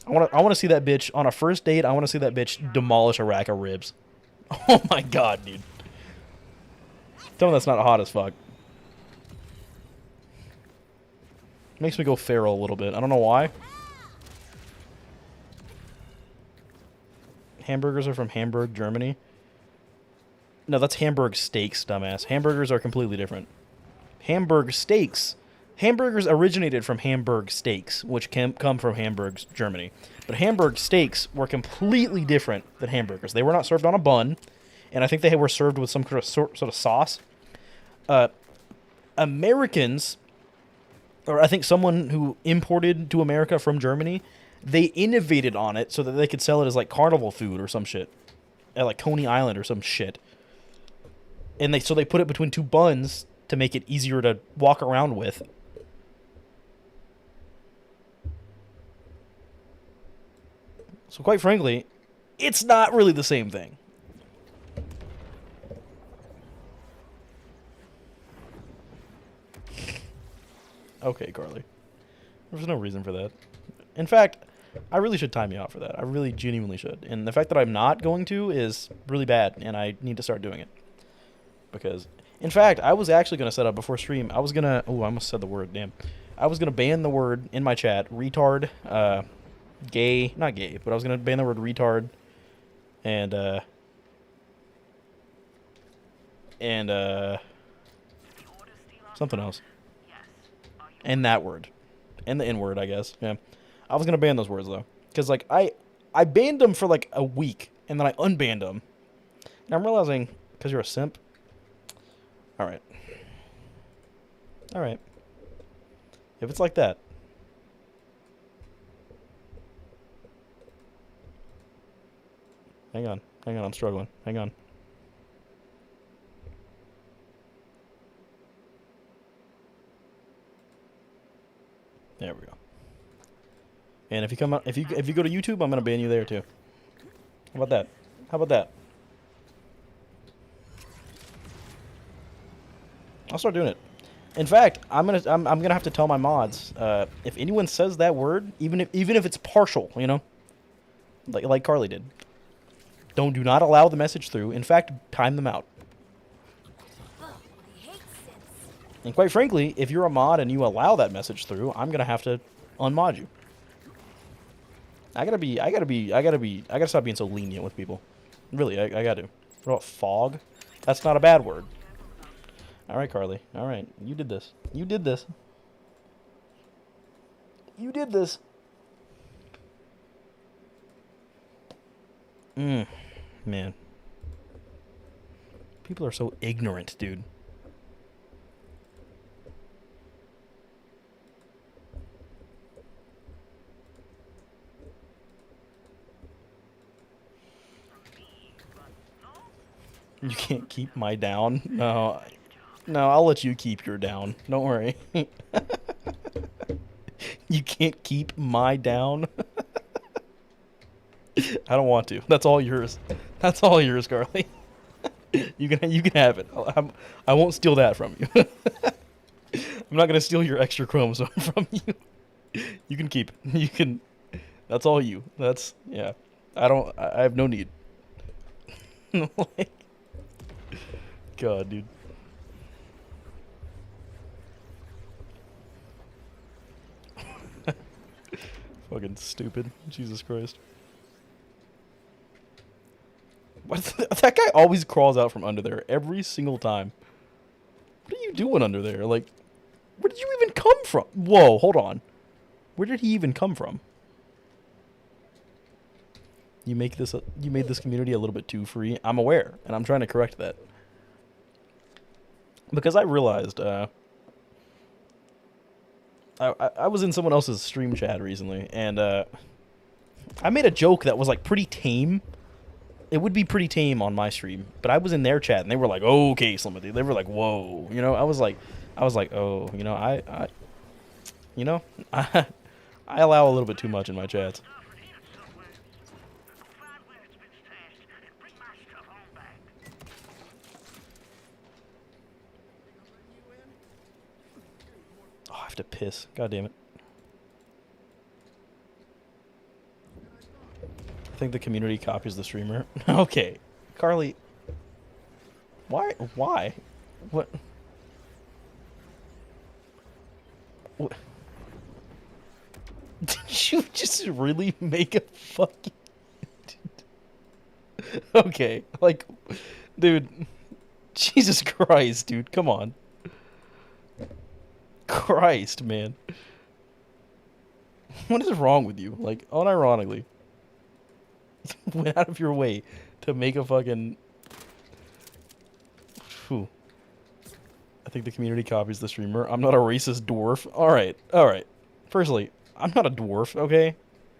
I want to see that bitch on a first date. I want to see that bitch demolish a rack of ribs. Oh my god, dude. Tell me that's not hot as fuck. Makes me go feral a little bit. I don't know why. Hamburgers are from Hamburg, Germany. No, that's Hamburg steaks, dumbass. Hamburgers are completely different. Hamburg steaks. Hamburgers originated from Hamburg steaks, which come from Hamburg, Germany. But Hamburg steaks were completely different than hamburgers. They were not served on a bun, and I think they were served with some sort of sauce. Americans, or I think someone who imported to America from Germany, they innovated on it so that they could sell it as like carnival food or some shit. At like Coney Island or some shit. And so they put it between two buns to make it easier to walk around with. So quite frankly, it's not really the same thing. Okay, Carly. There's no reason for that. In fact, I really should time you out for that. I really genuinely should. And the fact that I'm not going to is really bad, and I need to start doing it. Because, in fact, I was actually going to set up before stream. I was going to... Oh, I almost said the word. Damn. I was going to ban the word in my chat. Retard. Gay. Not gay, but I was going to ban the word retard. And something else. And that word. And the N-word, I guess. Yeah. I was going to ban those words, though. Because, like, I banned them for, like, a week. And then I unbanned them. And I'm realizing, because you're a simp. Alright. Alright. If it's like that. Hang on. Hang on, I'm struggling. Hang on. There we go. And if you come out, if you go to YouTube, I'm gonna ban you there too. How about that? How about that? I'll start doing it. In fact, I'm gonna have to tell my mods if anyone says that word, even if it's partial, you know, like Carly did. Do not allow the message through. In fact, time them out. And quite frankly, if you're a mod and you allow that message through, I'm gonna have to unmod you. I gotta stop being so lenient with people. Really, I gotta. What about fog? That's not a bad word. Alright, Carly. Alright. You did this. You did this. You did this. Man. People are so ignorant, dude. You can't keep my down? No. No, I'll let you keep your down. Don't worry. You can't keep my down? I don't want to. That's all yours. That's all yours, Carly. You can have it. I won't steal that from you. I'm not gonna steal your extra chromosome from you. You can keep it. You can. That's all you. That's yeah. I have no need. Like, God, dude. Fucking stupid. Jesus Christ. That guy always crawls out from under there every single time. What are you doing under there? Like, where did you even come from? Whoa, hold on. Where did he even come from? You made this community a little bit too free. I'm aware, and I'm trying to correct that. Because I realized I was in someone else's stream chat recently, and I made a joke that was like pretty tame. It would be pretty tame on my stream, but I was in their chat, and they were like, oh, "Okay, Slimothy." They were like, "Whoa," you know. I was like, "Oh, you know, I allow a little bit too much in my chats." Oh, I have to piss. God damn it. I think the community copies the streamer. Okay. Carly. Why? Why? What? What? Did you just really make a fucking... Okay. Like, dude. Jesus Christ, dude. Come on. Christ, man. What is wrong with you? Like, unironically. Went out of your way to make a fucking... Whew. I think the community copies the streamer. I'm not a racist dwarf. Alright, alright. Firstly, I'm not a dwarf, okay?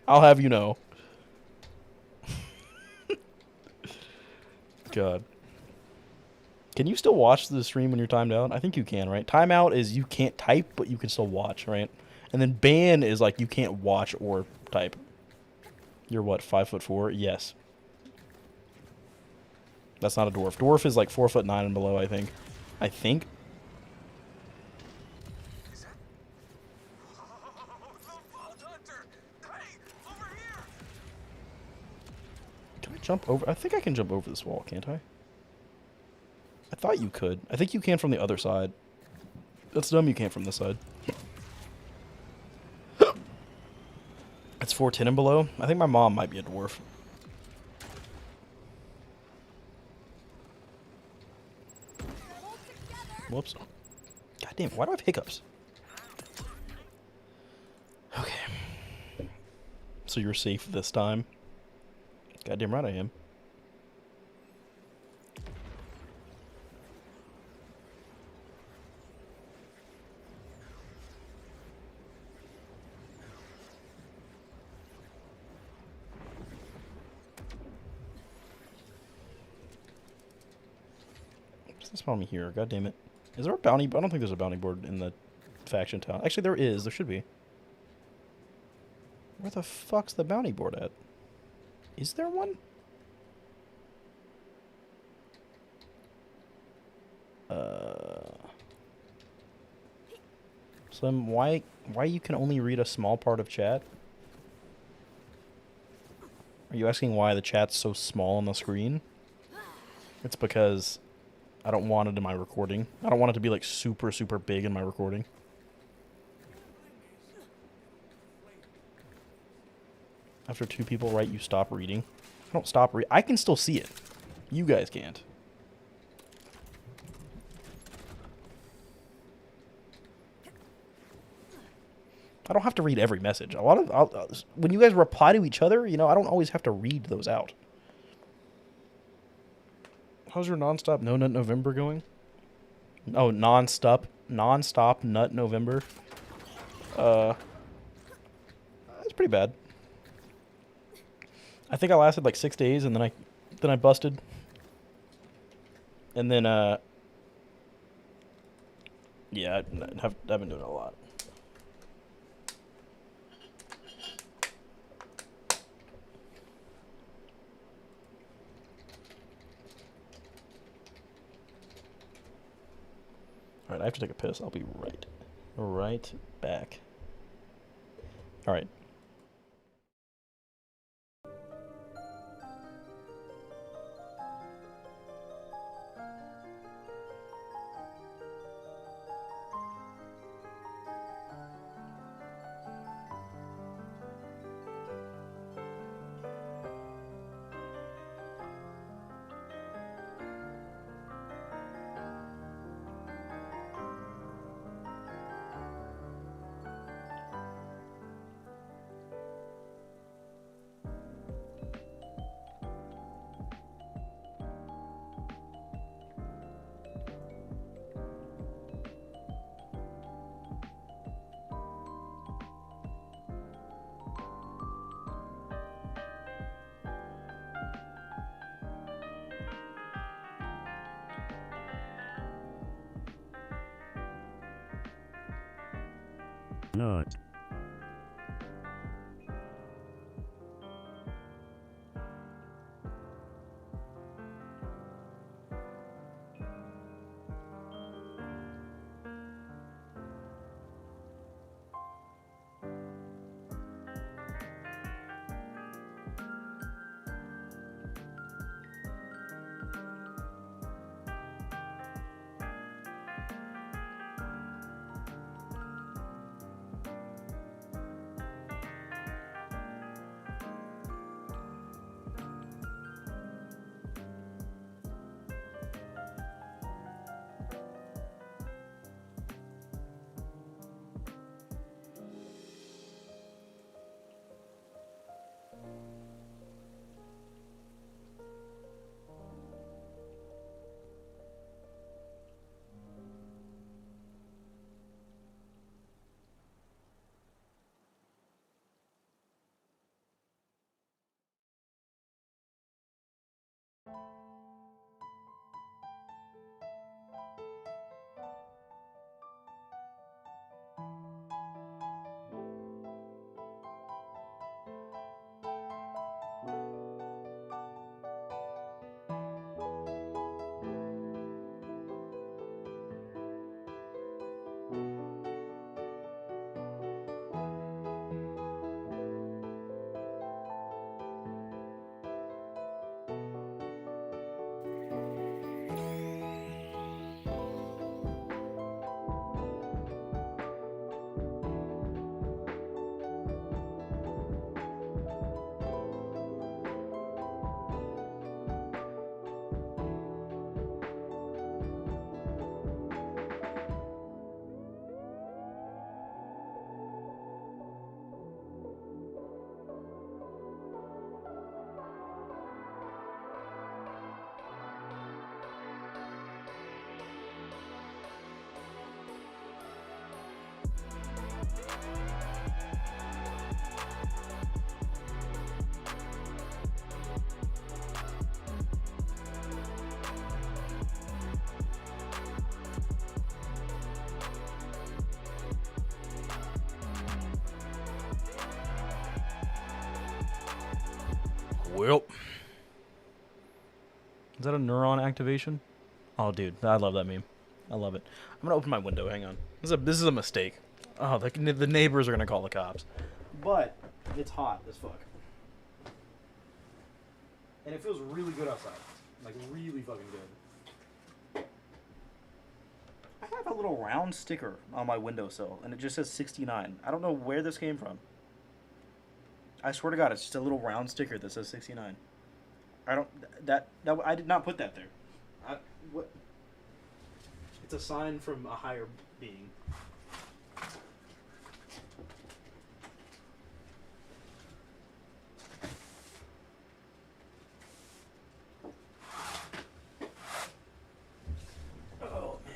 I'll have you know. God. Can you still watch the stream when you're timed out? I think you can, right? Timeout is you can't type, but you can still watch, right? And then ban is like you can't watch or type. You're what, 5'4"? Yes. That's not a dwarf. Dwarf is like 4'9" and below, I think. I think. Is that... Oh, the Vault Hunter! Hey, over here! Can I jump over? I think I can jump over this wall, can't I? I thought you could. I think you can from the other side. That's dumb you can't from this side. It's 4'10" and below. I think my mom might be a dwarf. Whoops. God damn it, why do I have hiccups? Okay. So you're safe this time. Goddamn right I am. What's spawn me here? God damn it. Is there a bounty? I don't think there's a bounty board in the faction town. Actually, there is. There should be. Where the fuck's the bounty board at? Is there one? Slim, why you can only read a small part of chat? Are you asking why the chat's so small on the screen? It's because I don't want it in my recording. I don't want it to be like super, super big in my recording. After 2 people write, you stop reading. I don't stop reading. I can still see it. You guys can't. I don't have to read every message. A lot of when you guys reply to each other, you know, I don't always have to read those out. How's your nonstop No Nut November going? Oh, nonstop Nut November. That's pretty bad. I think I lasted like 6 days, and then I busted. And then yeah, I've been doing it a lot. Alright, I have to take a piss. I'll be right back. Alright. Not. Well. Is that a neuron activation? Oh, dude, I love that meme. I love it. I'm gonna open my window. Hang on. This is a mistake. Oh, the neighbors are gonna call the cops. But it's hot as fuck, and it feels really good outside. Like really fucking good. I have a little round sticker on my windowsill, and it just says 69. I don't know where this came from. I swear to God, it's just a little round sticker that says 69. I don't that I did not put that there. What? It's a sign from a higher being. Oh man.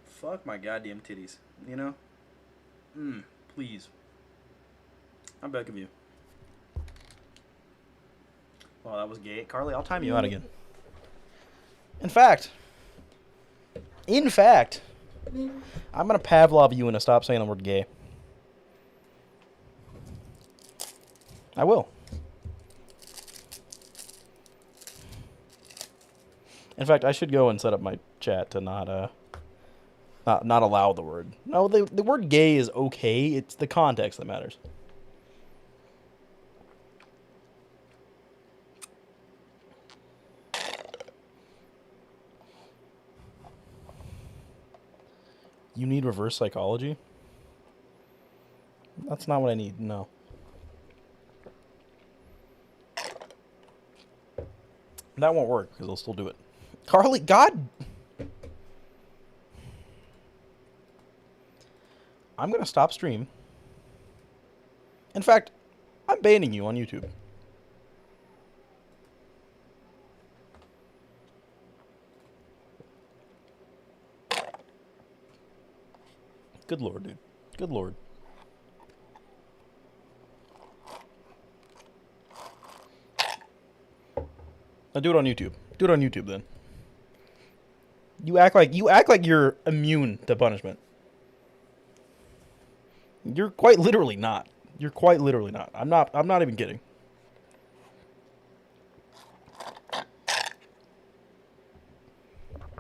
Fuck my goddamn titties. You know? Please. I'm back of you. Well, that was gay. Carly, I'll time you out again. In fact, I'm going to Pavlov you into stop saying the word gay. I will. In fact, I should go and set up my chat to not allow the word. No, the word gay is okay. It's the context that matters. You need reverse psychology? That's not what I need, no. That won't work, because I'll still do it. Carly, God! I'm going to stop stream. In fact, I'm banning you on YouTube. Good lord, dude. Good lord. Now do it on YouTube. Do it on YouTube then. You act like you're immune to punishment. You're quite literally not. You're quite literally not. I'm not even kidding.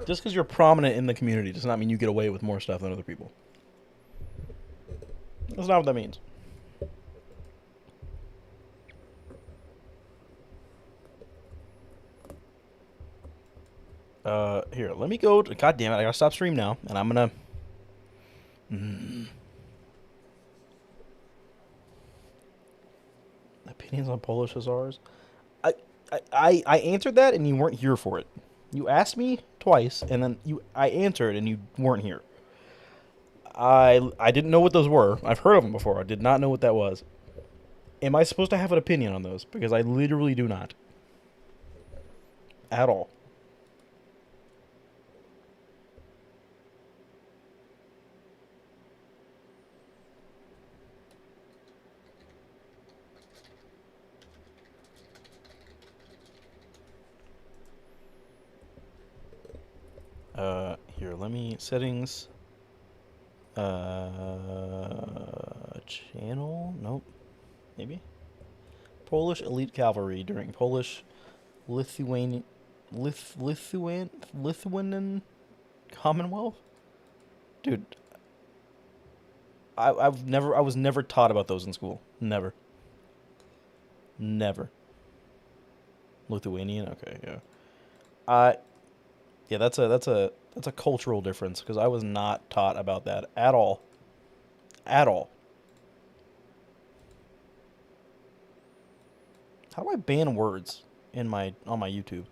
Just because you're prominent in the community does not mean you get away with more stuff than other people. That's not what that means. Here, let me go. God damn it, I gotta stop stream now, and I'm gonna. Opinions on Polish Hussars? I answered that, and you weren't here for it. You asked me twice, and then I answered, and you weren't here. I didn't know what those were. I've heard of them before. I did not know what that was. Am I supposed to have an opinion on those? Because I literally do not. At all. Here, let me settings. Channel? Nope. Maybe. Polish elite cavalry during Polish Lithuanian Commonwealth? Dude, I was never taught about those in school. Never. Lithuanian? Okay, yeah. Yeah, that's a cultural difference because I was not taught about that at all. At all. How do I ban words on my YouTube?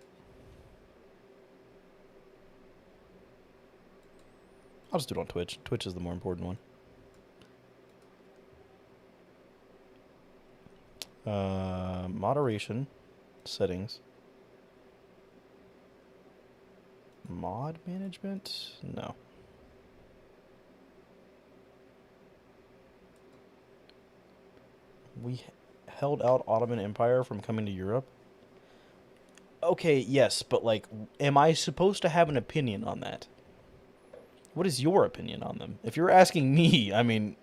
I'll just do it on Twitch. Twitch is the more important one. Moderation settings. Mod management? No. We held out Ottoman Empire from coming to Europe. Okay, yes, but like, am I supposed to have an opinion on that? What is your opinion on them? If you're asking me, I mean,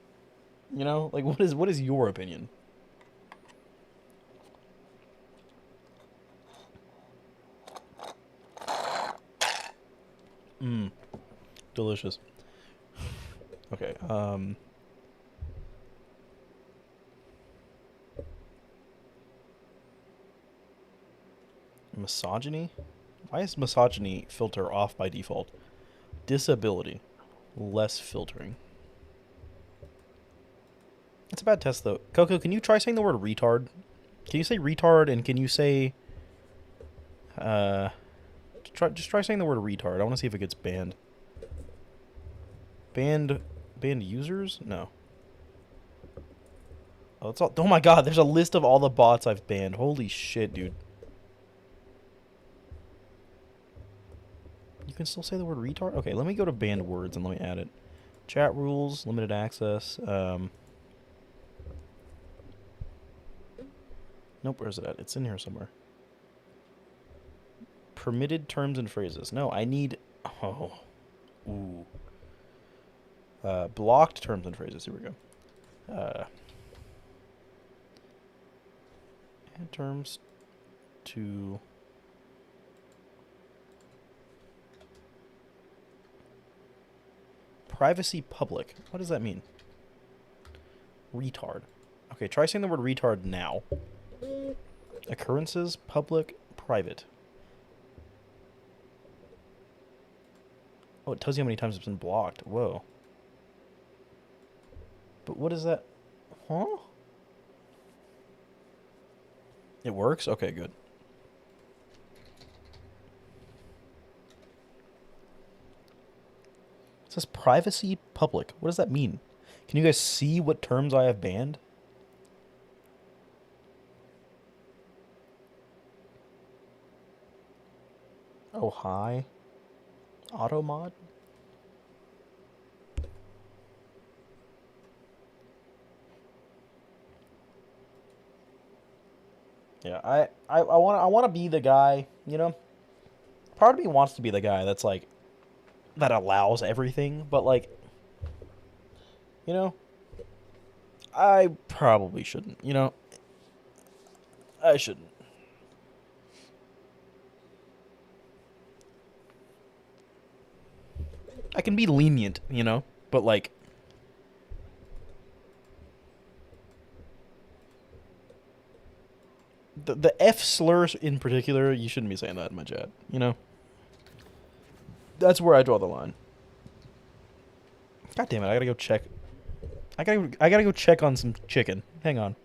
you know, like what is your opinion? Mmm, delicious. Okay, misogyny? Why is misogyny filter off by default? Disability, less filtering. It's a bad test though. Coco, can you try saying the word retard? Can you say retard and can you say just try saying the word retard. I want to see if it gets banned. Banned users? No. Oh, it's all. Oh my god, there's a list of all the bots I've banned. Holy shit, dude. You can still say the word retard? Okay, let me go to banned words and let me add it. Chat rules, limited access. Nope, where's it at? It's in here somewhere. Permitted terms and phrases. No, I need... Oh. Ooh. Blocked terms and phrases. Here we go. Add terms to... Privacy public. What does that mean? Retard. Okay, try saying the word retard now. Occurrences, public, private. Oh, it tells you how many times it's been blocked. Whoa. But what is that? Huh? It works? Okay, good. It says privacy public. What does that mean? Can you guys see what terms I have banned? Oh, hi. Auto mod? Yeah, I want to be the guy, you know? Part of me wants to be the guy that's like that allows everything, but like, you know, I probably shouldn't, you know? I shouldn't. I can be lenient, you know, but like the F slur in particular, you shouldn't be saying that in my chat, you know? That's where I draw the line. God damn it, I gotta go check. I gotta go check on some chicken. Hang on.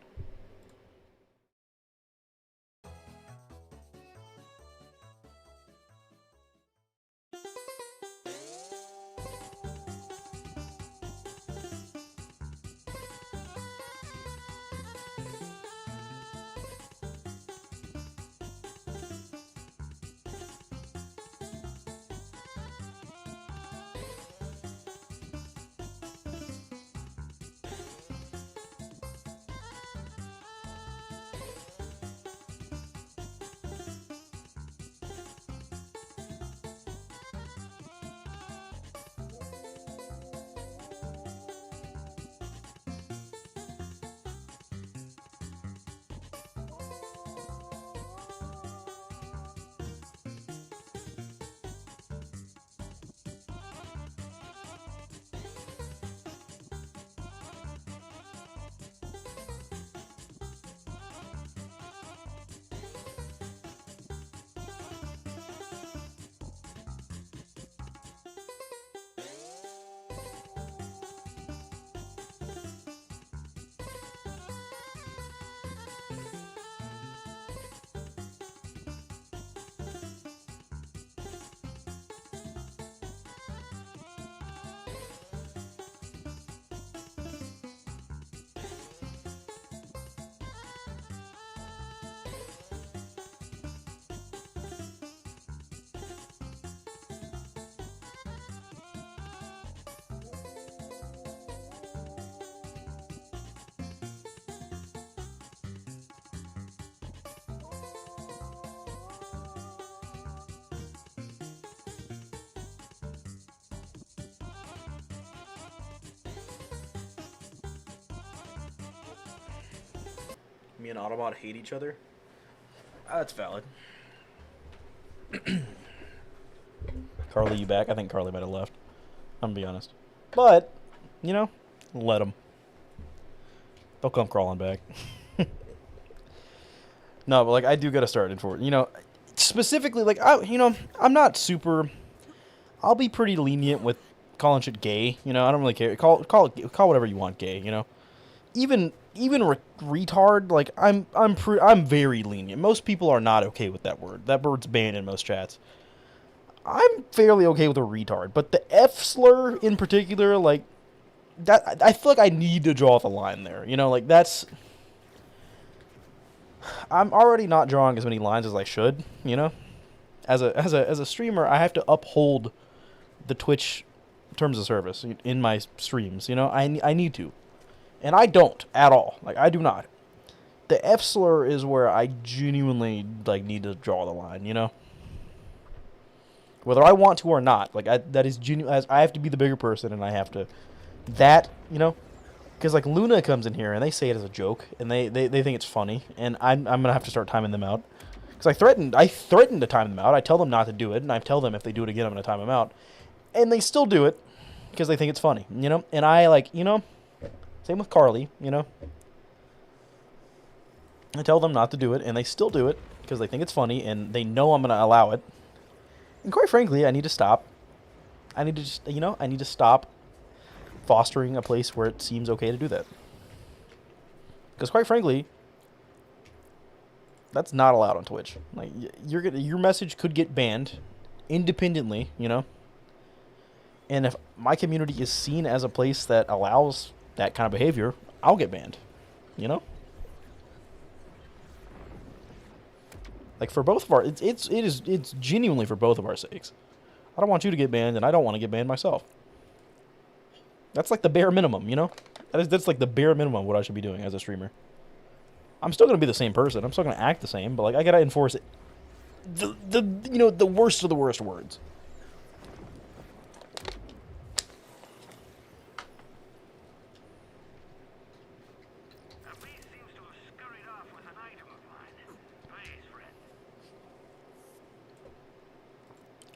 me and Autobot hate each other. That's valid. Carly, you back? I think Carly might have left. I'm gonna be honest. But, you know, let them. They'll come crawling back. No, but like I do gotta start it for, you know, specifically like I'm not super. I'll be pretty lenient with calling shit gay. You know, I don't really care. Call whatever you want gay. You know, even retard. Like I'm very lenient. Most people are not okay with that word. That word's banned in most chats. I'm fairly okay with a retard, but the F slur in particular, like that, I feel like I need to draw the line there. You know, like that's. I'm already not drawing as many lines as I should. You know, as a streamer, I have to uphold the Twitch terms of service in my streams. You know, I need to, and I don't at all. Like I do not. The F slur is where I genuinely like need to draw the line. You know. Whether I want to or not, like that is genuine. As I have to be the bigger person, and I have to, that you know, because like Luna comes in here and they say it as a joke, and they think it's funny, and I'm gonna have to start timing them out, because I threatened to time them out. I tell them not to do it, and I tell them if they do it again, I'm gonna time them out, and they still do it, because they think it's funny, you know. And I like same with Carly, you know. I tell them not to do it, and they still do it because they think it's funny, and they know I'm gonna allow it. And quite frankly, I need to stop. I need to just, I need to stop fostering a place where it seems okay to do that. Because quite frankly, that's not allowed on Twitch. Like your message could get banned independently, you know. And if my community is seen as a place that allows that kind of behavior, I'll get banned, you know. Like for both of our, it's genuinely for both of our sakes. I don't want you to get banned, and I don't want to get banned myself. That's like the bare minimum, you know. That's like the bare minimum of what I should be doing as a streamer. I'm still gonna be the same person. I'm still gonna act the same, but like I gotta enforce it. The worst of the worst words.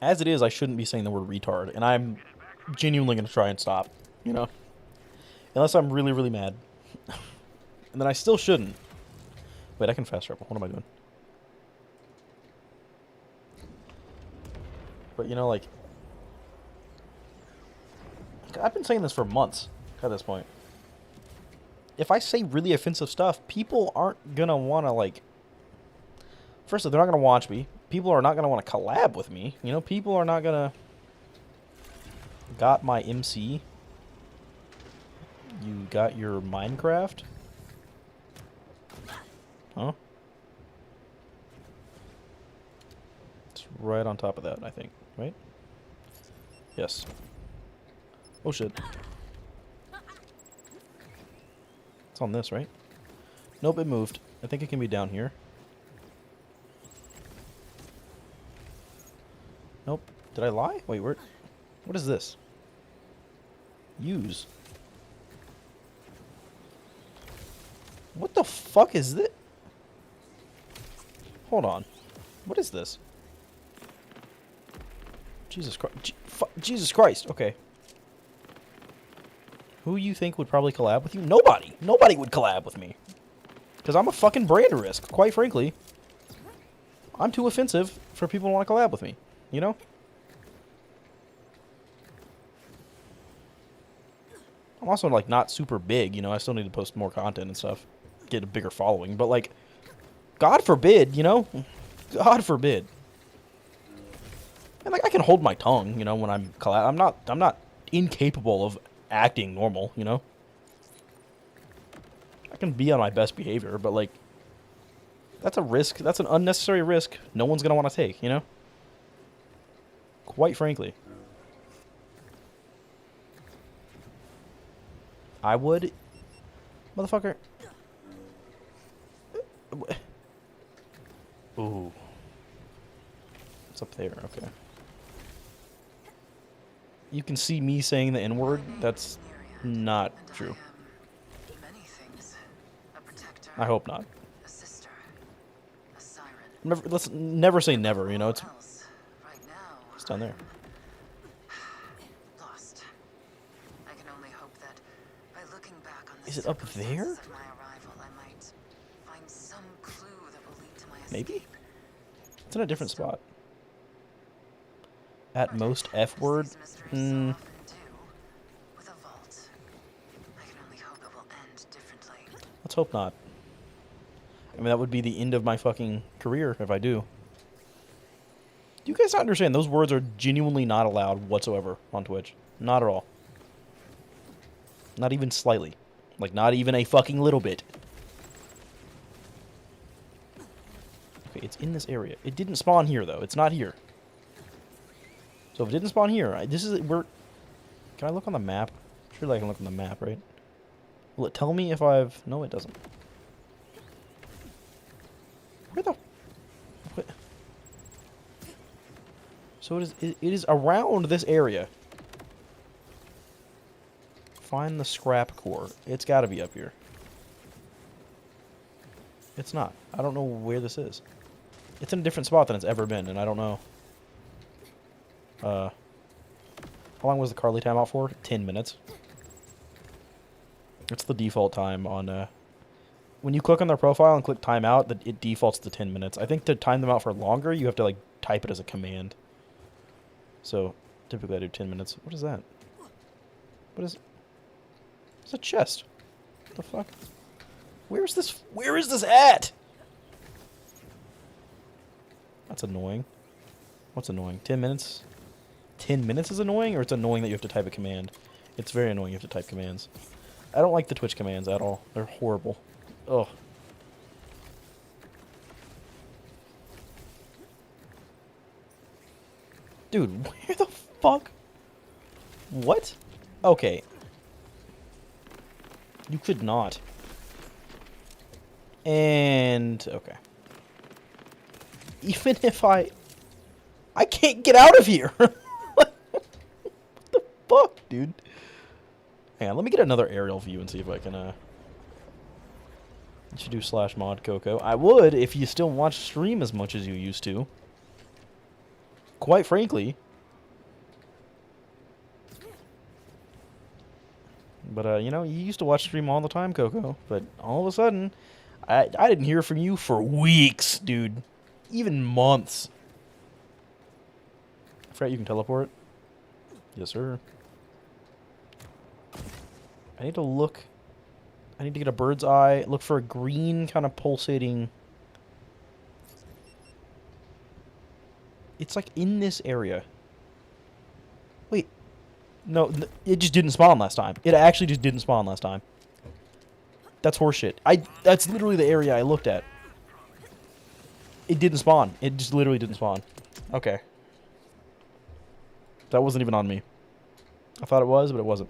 As it is, I shouldn't be saying the word retard, and I'm genuinely going to try and stop, you know? Unless I'm really, really mad. And then I still shouldn't. Wait, I can fast travel. What am I doing? But, you know, like... I've been saying this for months at this point. If I say really offensive stuff, people aren't going to want to, like... Firstly, they're not going to watch me. People are not going to want to collab with me. You know, people are not going to... Got my MC. You got your Minecraft? Huh? It's right on top of that, I think. Right? Yes. Oh, shit. It's on this, right? Nope, it moved. I think it can be down here. Nope. Did I lie? Wait, where? What is this? Use. What the fuck is this? Hold on. What is this? Jesus Christ. Jesus Christ. Okay. Who you think would probably collab with you? Nobody. Nobody would collab with me. Because I'm a fucking brand risk, quite frankly. I'm too offensive for people to want to collab with me. You know? I'm also, like, not super big, you know? I still need to post more content and stuff. Get a bigger following. But, like, God forbid, you know? God forbid. And, like, I can hold my tongue, you know, when I'm I'm not incapable of acting normal, you know? I can be on my best behavior, but, like, that's a risk. That's an unnecessary risk no one's going to want to take, you know? Quite frankly. I would... Motherfucker. Ooh. It's up there, okay. You can see me saying the N-word. That's not true. I hope not. Let's never say never, you know, it's else. Right now, down there. lost. I can only hope that by looking back on the Is it up there? circumstances of my arrival, I might find some clue that will lead to my Maybe? escape. It's in a different spot. At most F word? As these mysteries Hmm. so often do, with a vault. I can only hope it will end differently. Let's hope not. I mean, that would be the end of my fucking career if I do. Do you guys not understand? Those words are genuinely not allowed whatsoever on Twitch. Not at all. Not even slightly. Like, not even a fucking little bit. Okay, it's in this area. It didn't spawn here, though. It's not here. So if it didn't spawn here, this is... We're... Can I look on the map? Surely I can look on the map, right? Will it tell me if I've... No, it doesn't. Where the... What? So it is around this area. Find the scrap core. It's got to be up here. It's not. I don't know where this is. It's in a different spot than it's ever been, and I don't know. How long was the Carly timeout for? 10 minutes. It's the default time on, when you click on their profile and click timeout, it defaults to 10 minutes. I think to time them out for longer, you have to, like, type it as a command. So, typically I do 10 minutes. What is that? What is... It's a chest. What the fuck? Where is this at? That's annoying. What's annoying? 10 minutes? 10 minutes is annoying, or it's annoying that you have to type a command? It's very annoying you have to type commands. I don't like the Twitch commands at all. They're horrible. Ugh. Dude, where the fuck? What? Okay. You could not. And... okay. Even if I can't get out of here! What the fuck, dude? Hang on, let me get another aerial view and see if I can, You should do /mod Coco. I would if you still watch stream as much as you used to. Quite frankly. But, you know, you used to watch stream all the time, Coco. But all of a sudden, I didn't hear from you for weeks, dude. Even months. Fret, you can teleport? Yes, sir. I need to look. I need to get a bird's eye. Look for a green kind of pulsating. It's like in this area. Wait. No, it just didn't spawn last time. It actually just didn't spawn last time. That's horseshit. That's literally the area I looked at. It didn't spawn. It just literally didn't spawn. Okay. That wasn't even on me. I thought it was, but it wasn't.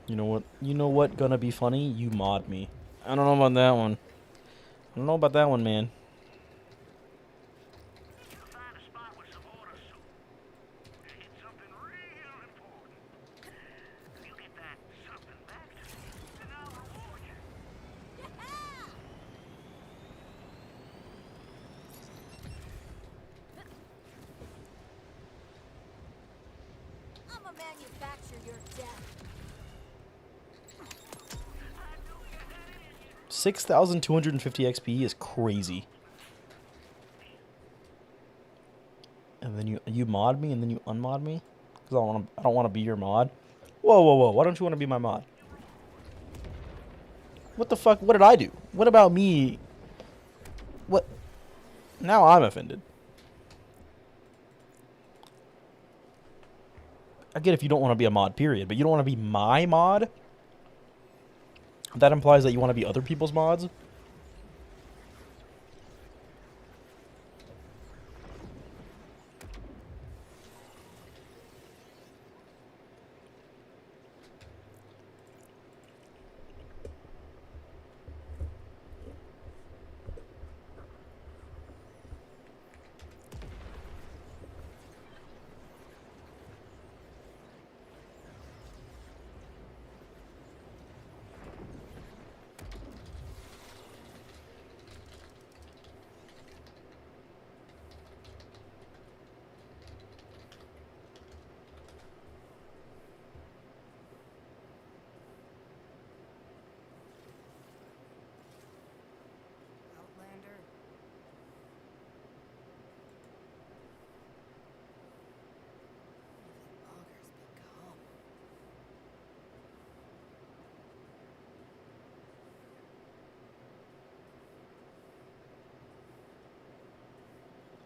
You know what? You know what gonna be funny? You mod me. I don't know about that one. I don't know about that one, man. Find a spot with some order soup. It's something real important. If you get that something back to me, then I'll reward you. I'ma manufacture your death. 6,250 XP is crazy. And then you mod me and then you unmod me? Because I don't want to be your mod. Whoa, whoa, whoa. Why don't you want to be my mod? What the fuck? What did I do? What about me? What? Now I'm offended. I get if you don't want to be a mod, period. But you don't want to be my mod? That implies that you want to be other people's mods?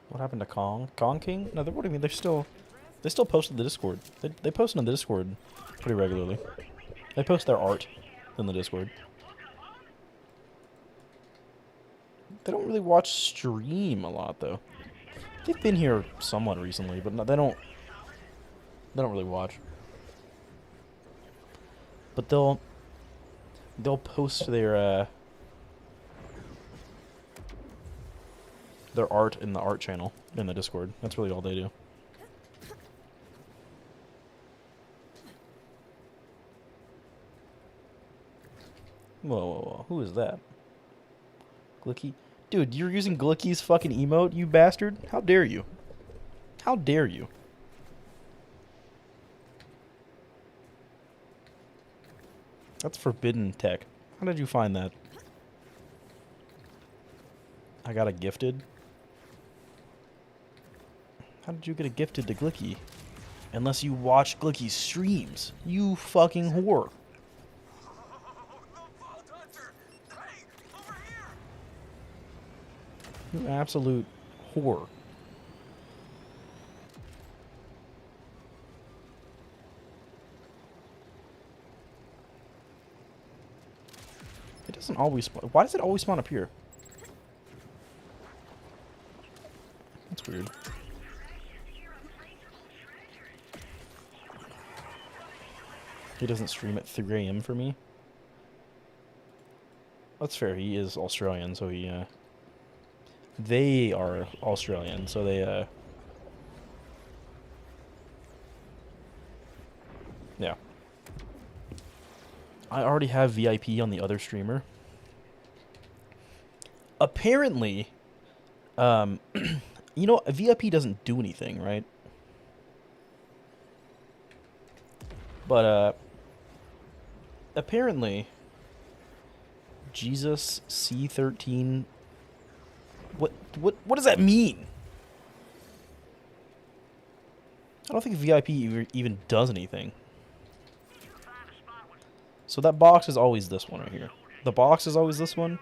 What happened to Kong? Kong King? No, what do you mean? They still post in the Discord. They post on the Discord pretty regularly. They post their art in the Discord. They don't really watch stream a lot though. They've been here somewhat recently, but no, they don't really watch. But they'll post their art in the art channel in the Discord. That's really all they do. Whoa, whoa, whoa. Who is that? Glicky? Dude, you're using Glicky's fucking emote, you bastard? How dare you? How dare you? That's forbidden tech. How did you find that? I got a gifted? How did you get a gifted to Glicky? Unless you watch Glicky's streams. You fucking whore. You absolute whore. It doesn't always spawn. Why does it always spawn up here? That's weird. He doesn't stream at 3 AM for me. That's fair. He is Australian, so he, they are Australian, so they, yeah. I already have VIP on the other streamer. Apparently, you know, VIP doesn't do anything, right? But, apparently, Jesus C13. What does that mean? I don't think VIP even does anything. So that box is always this one right here. The box is always this one.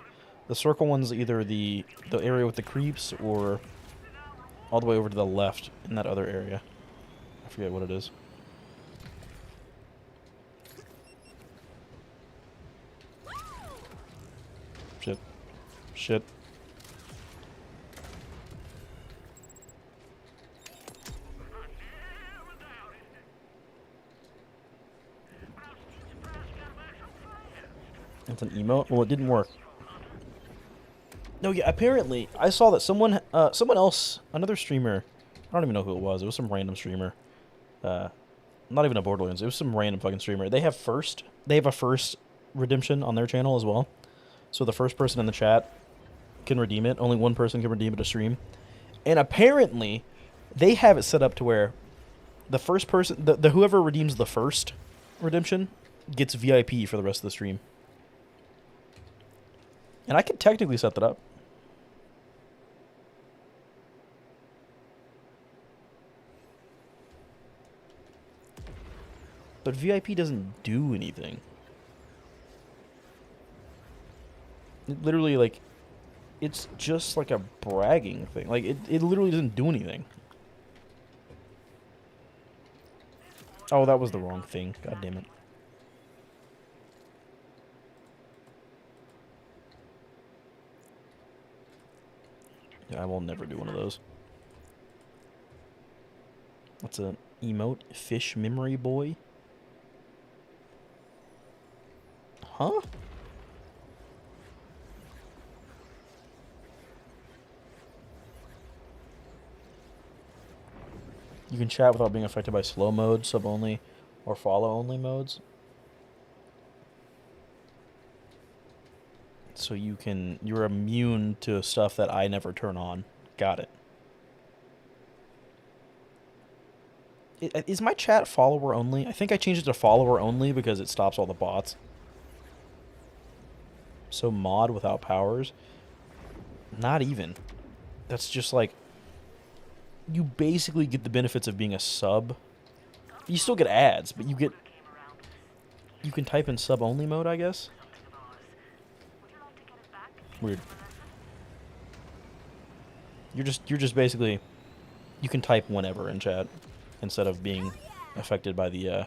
The circle one's either the area with the creeps or all the way over to the left in that other area. I forget what it is. Shit. Shit. That's an emote? Well, it didn't work. No, yeah, apparently, I saw that someone else, another streamer, I don't even know who it was some random streamer, not even a Borderlands, it was some random fucking streamer. They have a first redemption on their channel as well, so the first person in the chat can redeem it, only one person can redeem it to stream, and apparently, they have it set up to where the first person, the whoever redeems the first redemption gets VIP for the rest of the stream. And I could technically set that up. But VIP doesn't do anything. It literally, like, it's just like a bragging thing. Like, it literally doesn't do anything. Oh, that was the wrong thing. God damn it. Yeah, I will never do one of those. What's an emote? Fish memory boy? Huh? You can chat without being affected by slow mode, sub only, or follow only modes. So you're immune to stuff that I never turn on. Got it. Is my chat follower only? I think I changed it to follower only because it stops all the bots. So mod without powers? Not even. That's just like, you basically get the benefits of being a sub. You still get ads, but you can type in sub only mode, I guess. Weird. You're just basically, you can type whenever in chat instead of being affected by the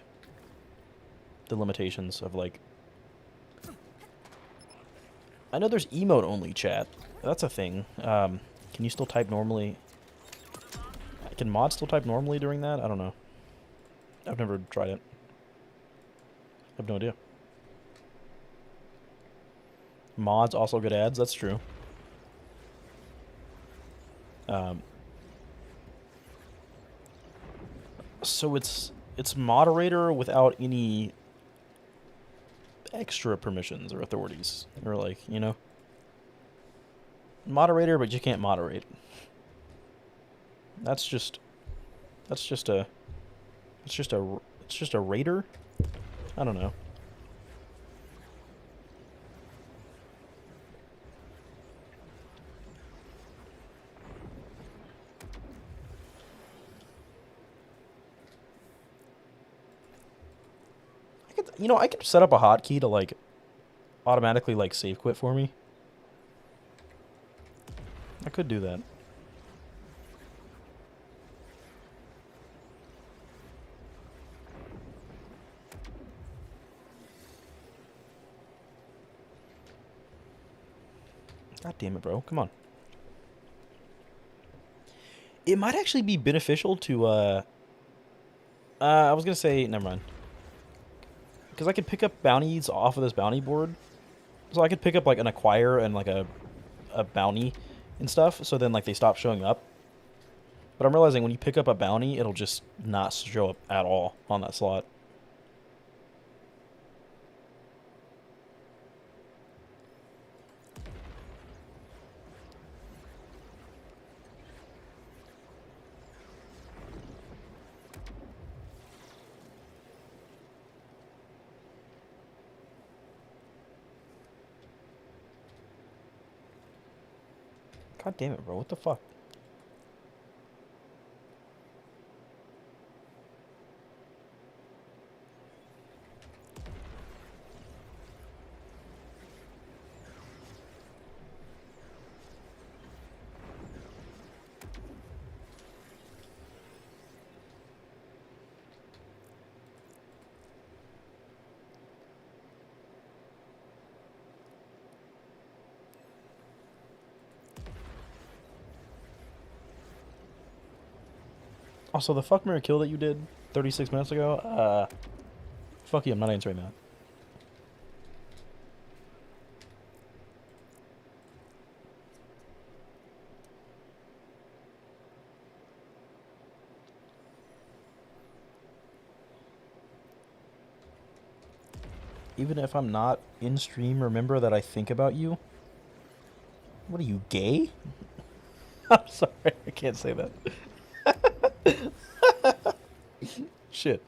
limitations of like. I know there's emote only chat. That's a thing. Can you still type normally? Can mods still type normally during that? I don't know. I've never tried it. I have no idea. Mods also get ads. That's true. So it's moderator without any extra permissions or authorities, or like, you know, moderator, but you can't moderate. That's just a raider. I don't know. I could set up a hotkey to like automatically like save quit for me. I could do that. God damn it, bro. Come on. It might actually be beneficial to, I was gonna say, never mind. Because I could pick up bounties off of this bounty board. So I could pick up, like, an acquire and, like, a bounty and stuff. So then, like, they stop showing up. But I'm realizing when you pick up a bounty, it'll just not show up at all on that slot. God damn it, bro. What the fuck? Also, the fuck, marry, kill that you did 36 minutes ago, fuck you, I'm not answering that. Even if I'm not in stream, remember that I think about you? What are you, gay? I'm sorry, I can't say that. Shit.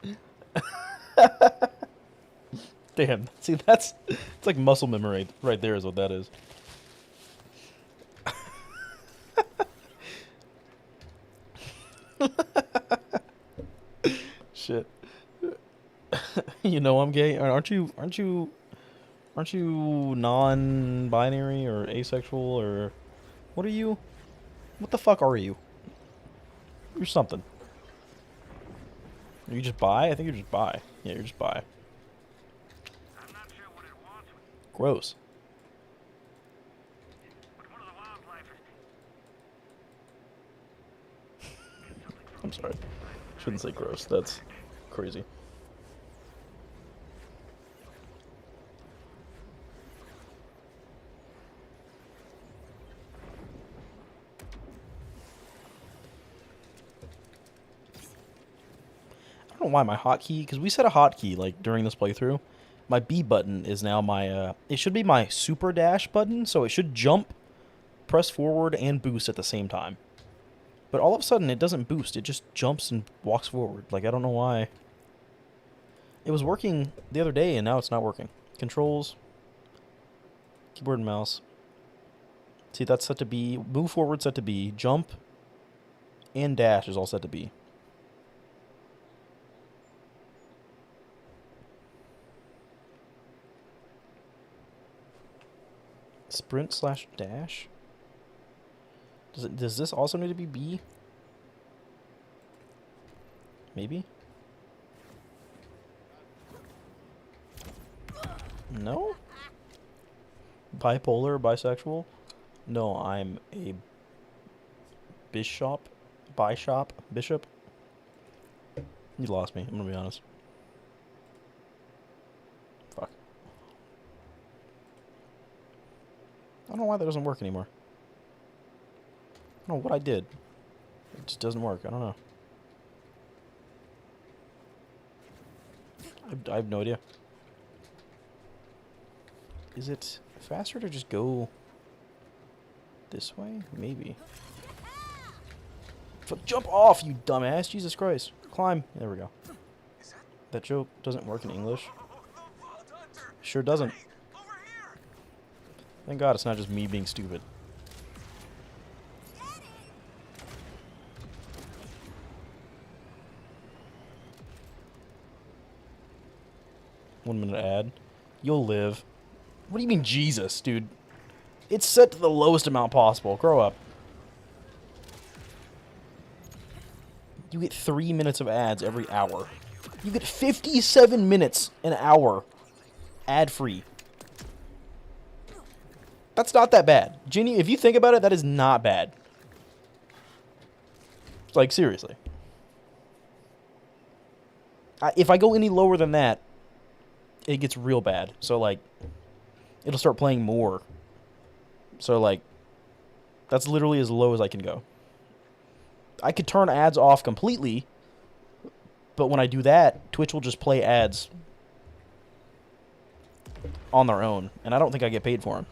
Damn. See, it's like muscle memory right there is what that is. Shit. You know I'm gay. Aren't you non-binary or asexual or what are you? What the fuck are you? You're something. Are you just bi? I think you're just bi. Yeah, you're just bi. I'm not sure what it wants with you, Gross. but one of the wildlife is I'm sorry. Shouldn't say gross. That's crazy. I don't know why my hotkey, because we set a hotkey like during this playthrough. My B button is now my, it should be my super dash button, so it should jump, press forward, and boost at the same time. But all of a sudden, it doesn't boost. It just jumps and walks forward. Like, I don't know why. It was working the other day, and now it's not working. Controls, keyboard and mouse. See, that's set to B. Move forward set to B. Jump and dash is all set to B. Sprint slash dash? Does this also need to be B? Maybe? No? Bipolar, bisexual? No, I'm a bishop. Bishop? You lost me, I'm gonna be honest. Fuck. I don't know why that doesn't work anymore. I don't know what I did. It just doesn't work, I don't know. I have no idea. Is it faster to just go this way? Maybe. Jump off, you dumbass! Jesus Christ. Climb. There we go. That joke doesn't work in English. Sure doesn't. Thank God it's not just me being stupid. One-minute ad. You'll live. What do you mean, Jesus, dude? It's set to the lowest amount possible. Grow up. You get 3 minutes of ads every hour. You get 57 minutes an hour. Ad-free. That's not that bad. Ginny, if you think about it, that is not bad. Like, seriously. If I go any lower than that, it gets real bad. So, like, it'll start playing more. So, like, that's literally as low as I can go. I could turn ads off completely, but when I do that, Twitch will just play ads on their own, and I don't think I get paid for them.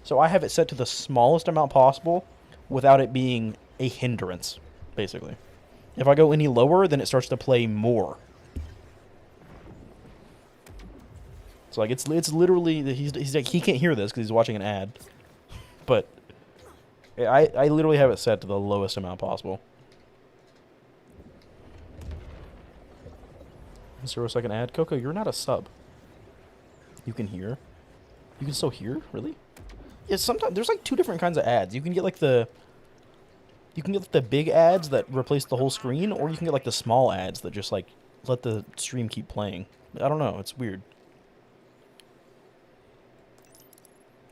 So I have it set to the smallest amount possible without it being a hindrance, basically. If I go any lower, then it starts to play more. So like it's literally he's like he can't hear this because he's watching an ad, but I literally have it set to the lowest amount possible. 0-second ad. Coco, you're not a sub. You can hear. You can still hear, really? Yeah, sometimes there's like 2 different kinds of ads. You can get like the big ads that replace the whole screen, or you can get like the small ads that just like let the stream keep playing. I don't know, it's weird.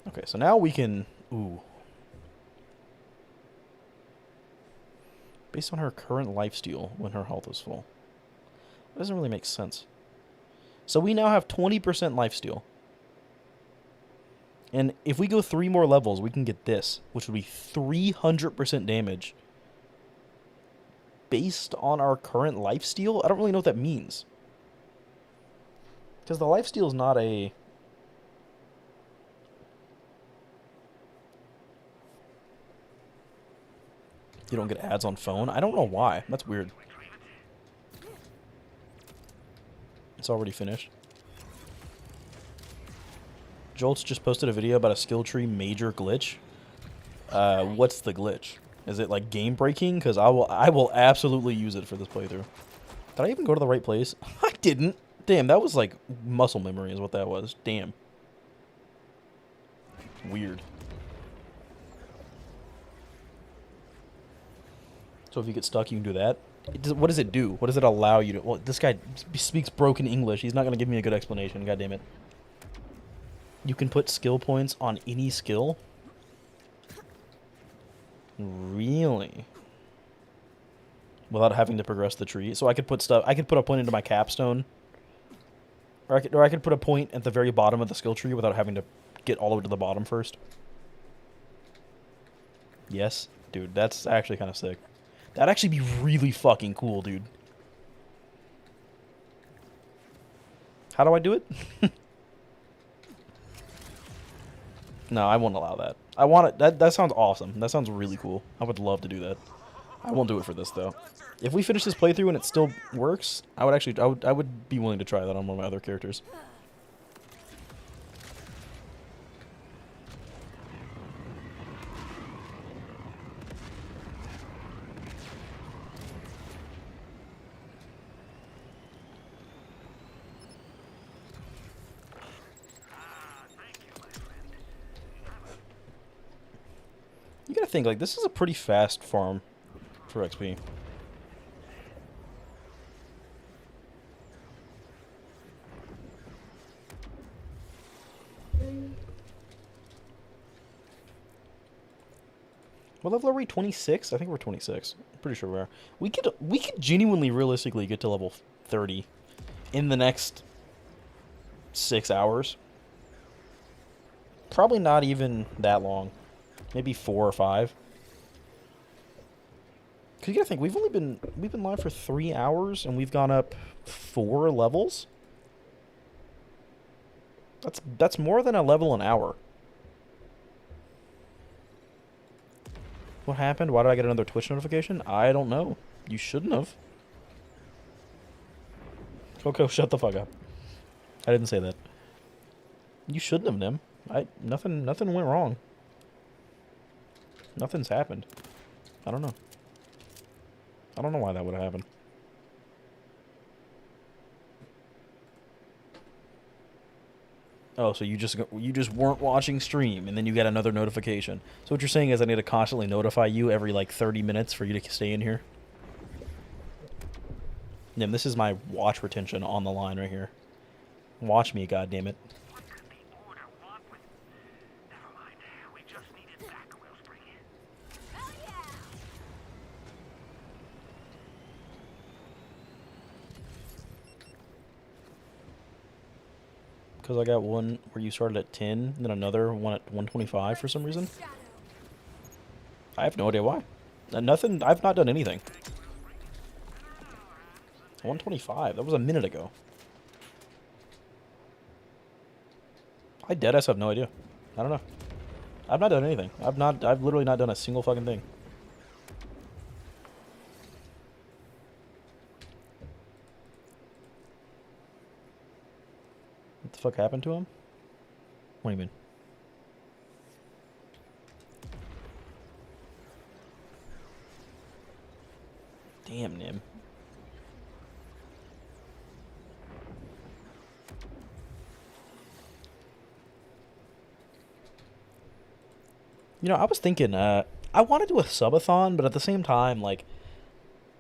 Okay, so now we can ooh. Based on her current lifesteal when her health is full. That doesn't really make sense. So we now have 20% lifesteal. And if we go 3 more levels, we can get this, which would be 300% damage. Based on our current lifesteal? I don't really know what that means. Because the lifesteal is not a... You don't get ads on phone? I don't know why. That's weird. It's already finished. Jolt's just posted a video about a skill tree major glitch. What's the glitch? Is it like game breaking? Because I will absolutely use it for this playthrough. Did I even go to the right place? I didn't. Damn, that was like muscle memory is what that was. Damn. Weird. So if you get stuck, you can do that. What does it do? What does it allow you to... Well, this guy speaks broken English. He's not going to give me a good explanation. God damn it. You can put skill points on any skill? Really? Without having to progress the tree. So I could put stuff... I could put a point into my capstone. Or I could put a point at the very bottom of the skill tree without having to get all the way to the bottom first. Yes? Dude, that's actually kind of sick. That'd actually be really fucking cool, dude. How do I do it? No, I won't allow that. I want it. That sounds awesome. That sounds really cool. I would love to do that. I won't do it for this though. If we finish this playthrough and it still works, I would be willing to try that on one of my other characters. You gotta think, like, this is a pretty fast farm for XP. What level are we? 26? I think we're 26. I'm pretty sure we are. We could genuinely, realistically get to level 30 in the next 6 hours. Probably not even that long. Maybe 4 or 5. Cause you gotta think, we've been live for 3 hours and we've gone up 4 levels. That's more than a level an hour. What happened? Why did I get another Twitch notification? I don't know. You shouldn't have. Coco, shut the fuck up. I didn't say that. You shouldn't have, Nim. Nothing went wrong. Nothing's happened. I don't know. I don't know why that would have happened. Oh, so you just weren't watching stream, and then you get another notification. So what you're saying is I need to constantly notify you every, like, 30 minutes for you to stay in here? Nim, this is my watch retention on the line right here. Watch me, goddammit. What could the order want with... Never mind. We just needed back Wellspring. Because I got one where you started at 10, and then another one at 125 for some reason. I have no idea why. Nothing. I've not done anything. 125. That was a minute ago. I deadass have no idea. I don't know. I've not done anything. I've literally not done a single fucking thing. What the fuck happened to him? What do you mean? Damn, Nim. You know, I was thinking, I want to do a subathon, but at the same time, like,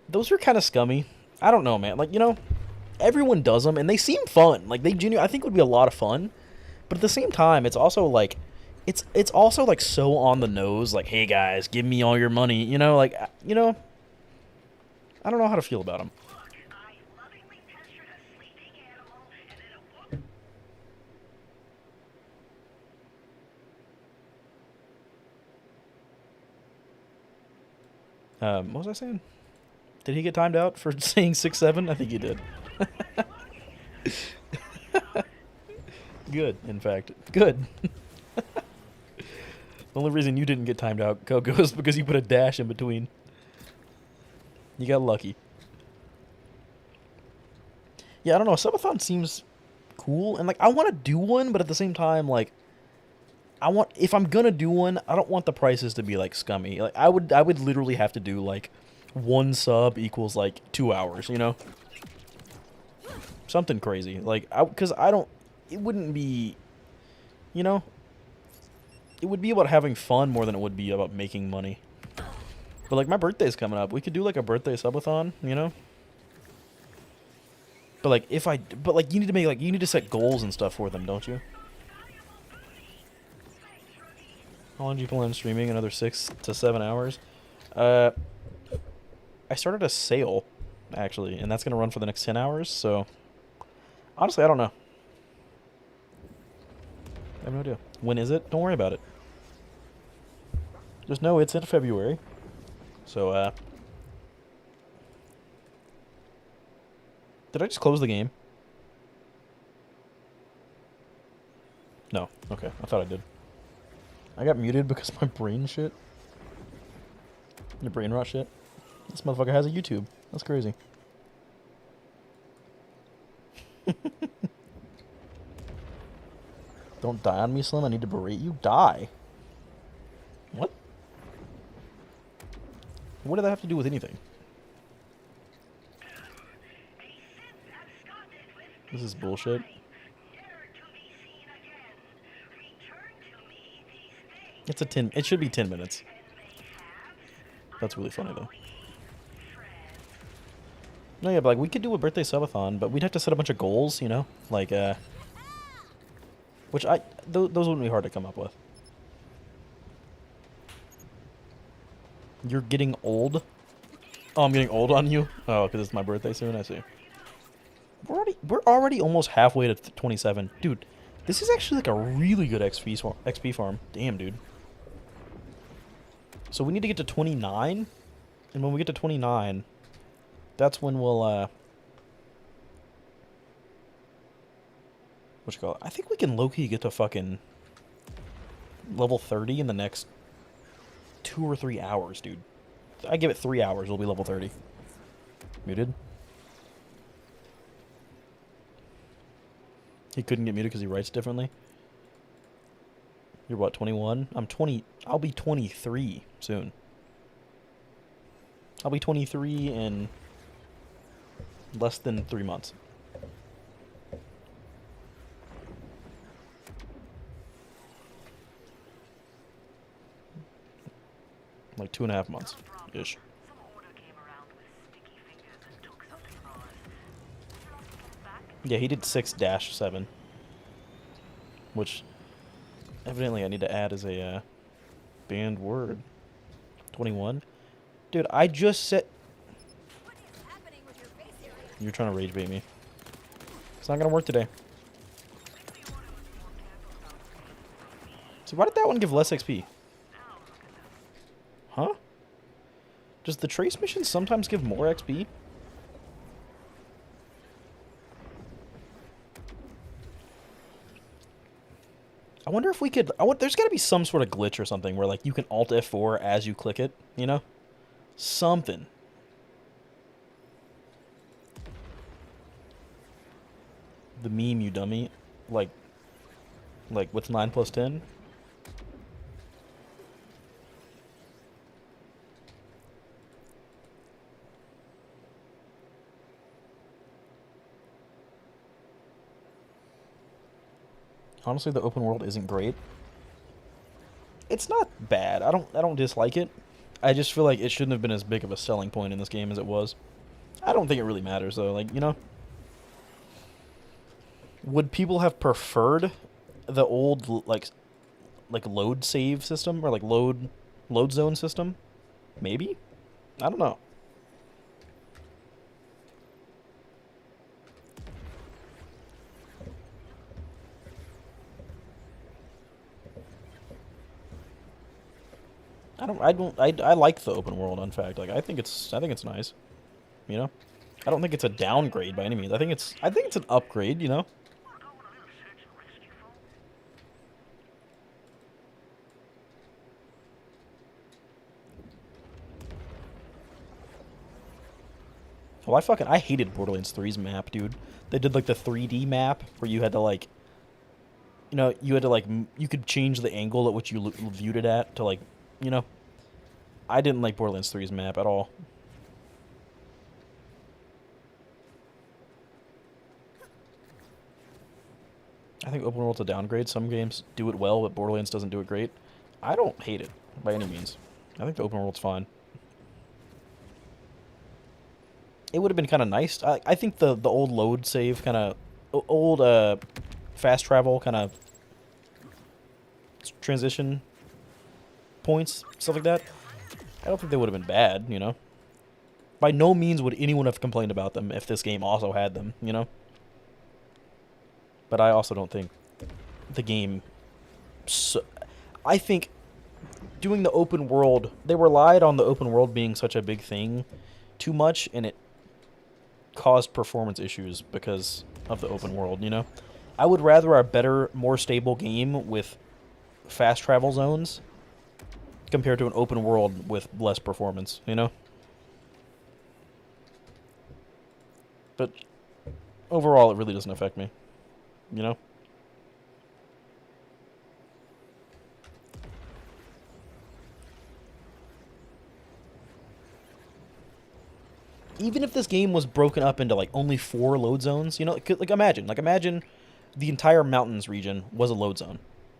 those are kind of scummy. I don't know, man. Like, you know, everyone does them, and they seem fun. Like, they genuinely, I think it would be a lot of fun. But at the same time, it's also, like, it's also, like, so on the nose. Like, hey, guys, give me all your money. You know, like, you know, I don't know how to feel about them. I lovingly pictured a sleeping animal and then a whoop. What was I saying? Did he get timed out for saying 6'7"? I think he did. Good, in fact. Good. The only reason you didn't get timed out, Coco, is because you put a dash in between. You got lucky. Yeah, I don't know. Subathon seems cool, and, like, I want to do one, but at the same time, like, if I'm gonna do one, I don't want the prices to be, like, scummy. Like, I would literally have to do, like, 1 sub equals, like, 2 hours, you know? Something crazy. Like, because I don't, it wouldn't be, you know? It would be about having fun more than it would be about making money. But, like, my birthday's coming up. We could do, like, a birthday subathon, you know? But, like, you need to make, like, you need to set goals and stuff for them, don't you? How long do you plan on streaming? Another 6 to 7 hours? I started a sale, actually, and that's going to run for the next 10 hours, so... Honestly, I don't know. I have no idea. When is it? Don't worry about it. Just know it's in February. So, did I just close the game? No. Okay, I thought I did. I got muted because my brain shit. Your brain rot shit. This motherfucker has a YouTube. That's crazy. Don't die on me, Slim. I need to berate you. Die. What? What did that have to do with anything? This is bullshit. It's a 10. It should be 10 minutes. That's really funny, though. No, yeah, but like, we could do a birthday subathon, but we'd have to set a bunch of goals, you know? Like, which those wouldn't be hard to come up with. You're getting old? Oh, I'm getting old on you? Oh, because it's my birthday soon? I see. We're already almost halfway to 27. Dude, this is actually like a really good XP farm. Damn, dude. So we need to get to 29. And when we get to 29, that's when we'll, what you call it? I think we can low-key get to fucking level 30 in the next 2 or 3 hours, dude. I give it 3 hours, we'll be level 30. Muted? He couldn't get muted because he writes differently. You're what, 21? I'm 20. I'll be 23 soon. I'll be 23 in less than 3 months. Like 2.5 months ish. Some order came around with sticky fingers and took something of ours. Back? Yeah, he did 6-7. Which, evidently I need to add as a banned word. 21? Dude, I just said... What is happening with your face area? You're trying to rage bait me. It's not gonna work today. So why did that one give less XP? Huh? Does the trace mission sometimes give more XP? I wonder if we could... there's got to be some sort of glitch or something where, like, you can Alt F4 as you click it, you know? Something. The meme, you dummy. Like what's 9 plus 10? Honestly, the open world isn't great. It's not bad. I don't dislike it. I just feel like it shouldn't have been as big of a selling point in this game as it was. I don't think it really matters though. Like, you know, would people have preferred the old like load save system or like load zone system? Maybe. I don't know. I like the open world, in fact. Like, I think it's nice. You know? I don't think it's a downgrade by any means. I think it's an upgrade, you know? Wanna go on a little search and rescue, folks? Well, I hated Borderlands 3's map, dude. They did, like, the 3D map where you had to, like, you know, you could change the angle at which you viewed it at to, like, you know. I didn't like Borderlands 3's map at all. I think open world's a downgrade. Some games do it well, but Borderlands doesn't do it great. I don't hate it by any means. I think the open world's fine. It would have been kind of nice. I think the old load save kind of old fast travel kind of transition points, stuff like that. I don't think they would have been bad, you know. By no means would anyone have complained about them if this game also had them, you know. But I also don't think the game... I think doing the open world... They relied on the open world being such a big thing too much, and it caused performance issues because of the open world, you know. I would rather a better, more stable game with fast travel zones compared to an open world with less performance, you know? But overall, it really doesn't affect me, you know? Even if this game was broken up into, like, only 4 load zones, you know? Like, imagine the entire mountains region was a load zone.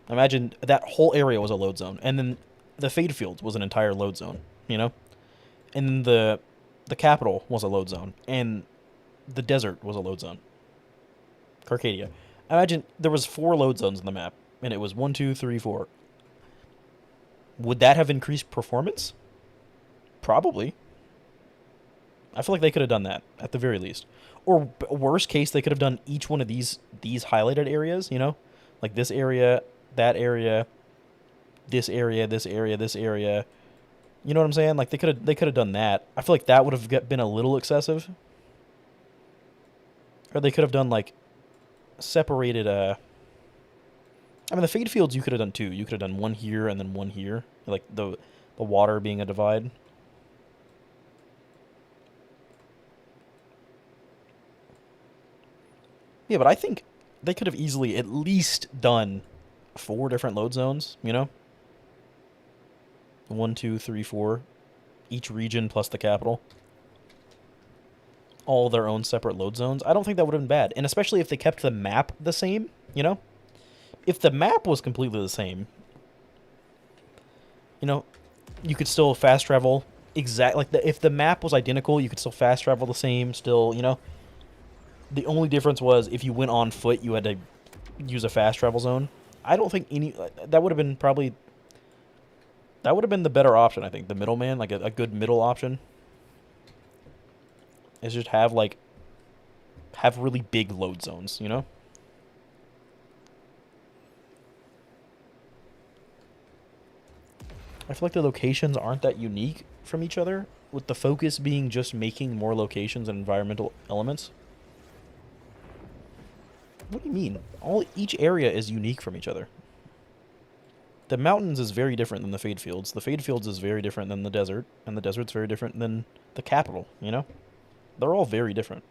Imagine that whole area was a load zone, and then the Fade Fields was an entire load zone, you know? And the capital was a load zone, and the desert was a load zone. Carcadia. Imagine there was 4 load zones in the map, and it was 1, 2, 3, 4. Would that have increased performance? Probably. I feel like they could have done that at the very least. Or worst case, they could have done each one of these highlighted areas. You know, like this area, that area, this area, this area, this area. You know what I'm saying? Like they could have done that. I feel like that would have been a little excessive. Or they could have done like separated. I mean, the fade fields you could have done too. You could have done one here and then one here, like the water being a divide. Yeah, but I think they could have easily at least done 4 different load zones. You know, 1, 2, 3, 4, each region plus the capital, all their own separate load zones. I don't think that would have been bad, and especially if they kept the map the same. You know, if the map was completely the same, you know, you could still fast travel if the map was identical, you could still fast travel the same. Still, you know. The only difference was if you went on foot, you had to use a fast travel zone. I don't think that would have been the better option. I think the middleman, like a good middle option, is just have really big load zones. You know. I feel like the locations aren't that unique from each other, with the focus being just making more locations and environmental elements. What do you mean? Each area is unique from each other. The mountains is very different than the fade fields. The fade fields is very different than the desert, and the desert's very different than the capital, you know? They're all very different.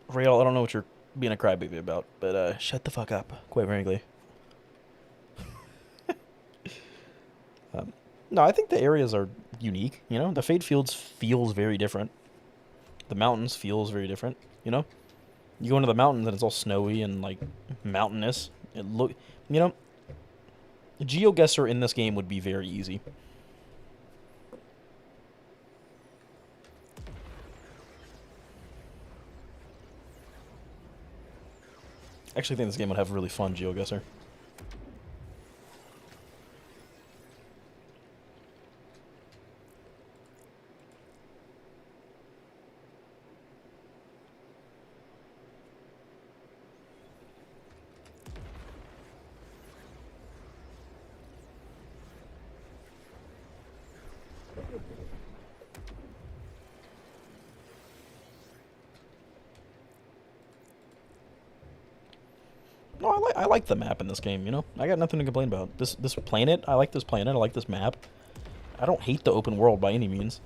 Rael, I don't know what you're being a crybaby about, but shut the fuck up, quite frankly. No, I think the areas are unique, you know? The fade fields feels very different. The mountains feels very different, you know? You go into the mountains and it's all snowy and, like, mountainous. You know? GeoGuessr in this game would be very easy. I actually think this game would have really fun GeoGuessr. No, I like the map in this game, you know? I got nothing to complain about. This planet, I like this planet, I like this map. I don't hate the open world by any means.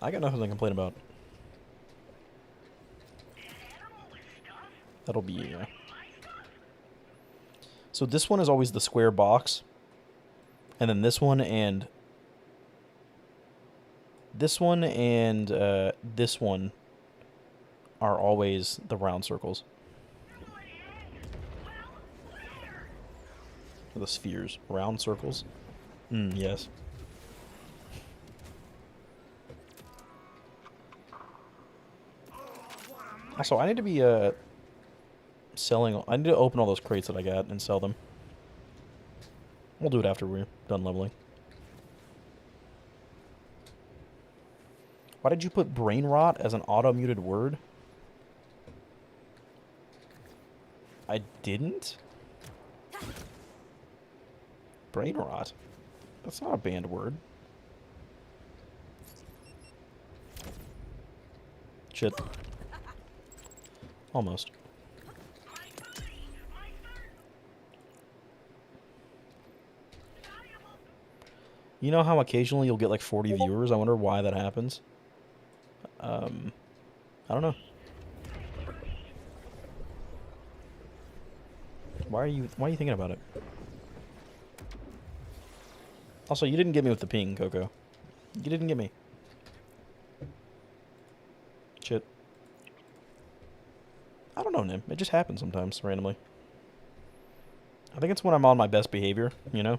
I got nothing to complain about. That'll be, So this one is always the square box. And then this one and this one are always the round circles. Or the spheres. Round circles? Yes. Also, I need to be, I need to open all those crates that I got and sell them. We'll do it after we're done leveling. Why did you put brain rot as an auto-muted word? I didn't? Brain rot? That's not a banned word. Shit. Almost. You know how occasionally you'll get like 40 viewers? I wonder why that happens. I don't know. Why are you thinking about it? Also, you didn't get me with the ping, Coco. You didn't get me. Shit. I don't know, Nim. It just happens sometimes, randomly. I think it's when I'm on my best behavior, you know?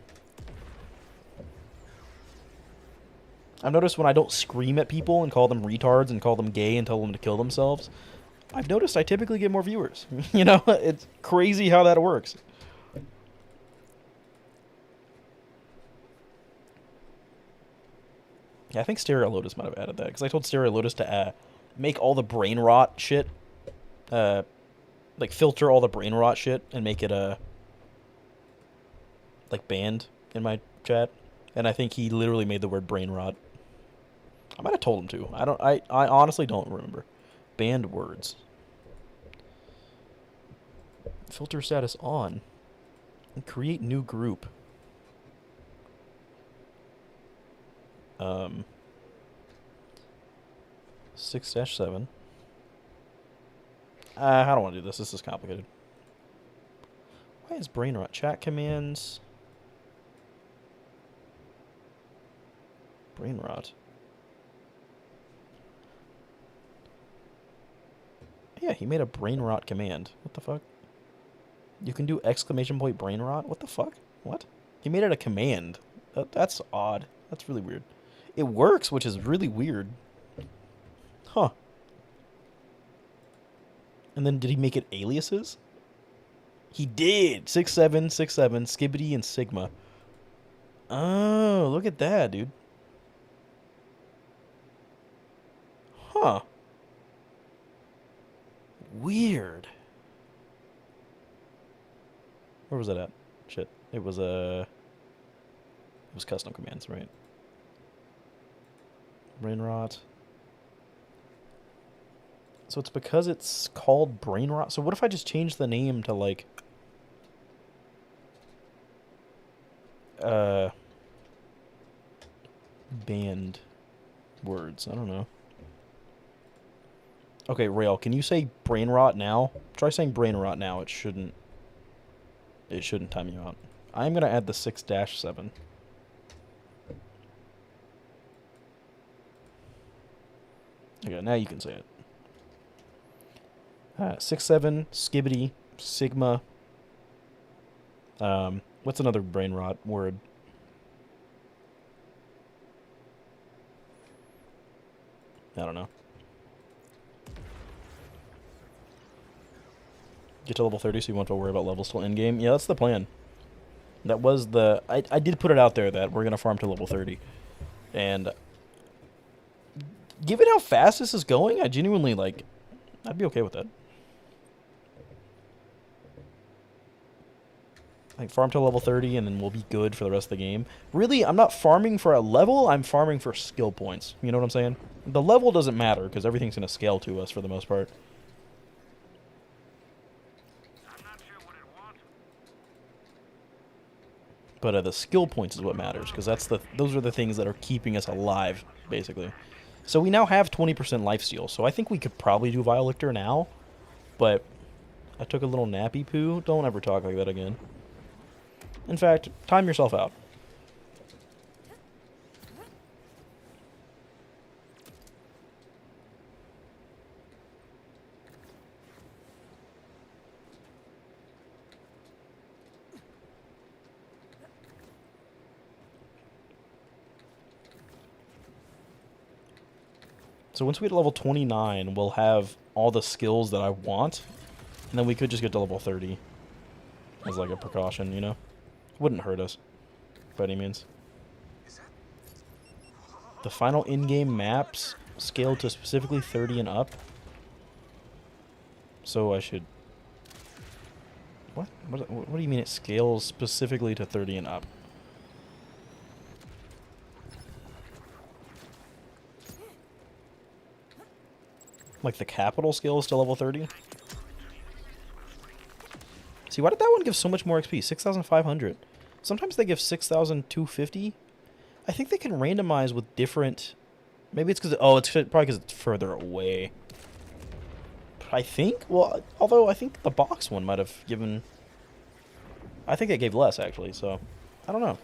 I've noticed when I don't scream at people and call them retards and call them gay and tell them to kill themselves, I've noticed I typically get more viewers. You know? It's crazy how that works. Yeah, I think Stereo Lotus might have added that, because I told Stereo Lotus to make all the brain rot shit, like filter all the brain rot shit and make it like banned in my chat, and I think he literally made the word brain rot. I might have told him to. I honestly don't remember. Banned words. Filter status on. And create new group. 6-7. I don't want to do this. This is complicated. Why is brain rot? Chat commands. Brain rot. Yeah, he made a brain rot command. What the fuck? You can do exclamation point brain rot? What the fuck? What? He made it a command. That's odd. That's really weird. It works, which is really weird. Huh. And then did he make it aliases? He did. 6-7, 6-7, Skibbity, and Sigma. Oh, look at that, dude. Huh. Weird. Where was that at? Shit. It was custom commands, right? Brain rot. So it's because it's called brain rot. So what if I just change the name to like banned words? I don't know. Okay, Rail, can you say brain rot now? Try saying brain rot now. It shouldn't time you out. I'm gonna add the 6-7. Okay, now you can say it. 6-7, Skibbity, Sigma. What's another brain rot word? I don't know. Get to level 30 so you won't have to worry about levels till endgame. Yeah, that's the plan. That was the... I did put it out there that we're going to farm to level 30. And given how fast this is going, I genuinely, like... I'd be okay with that. Like, farm to level 30 and then we'll be good for the rest of the game. Really, I'm not farming for a level, I'm farming for skill points. You know what I'm saying? The level doesn't matter because everything's going to scale to us for the most part. But the skill points is what matters, because those are the things that are keeping us alive, basically. So we now have 20% lifesteal, so I think we could probably do Vialictor now, but I took a little nappy poo. Don't ever talk like that again. In fact, time yourself out. So once we get to level 29, we'll have all the skills that I want, and then we could just get to level 30 as like a precaution, you know? Wouldn't hurt us by any means. The final in-game maps scale to specifically 30 and up. So I should... What? What do you mean it scales specifically to 30 and up? Like the capital scales to level 30? See, why did that one give so much more XP? 6,500. Sometimes they give 6,250. I think they can randomize with different... Maybe it's because... Oh, it's probably because it's further away. I think? Well, although I think the box one might have given... I think it gave less, actually, so... I don't know.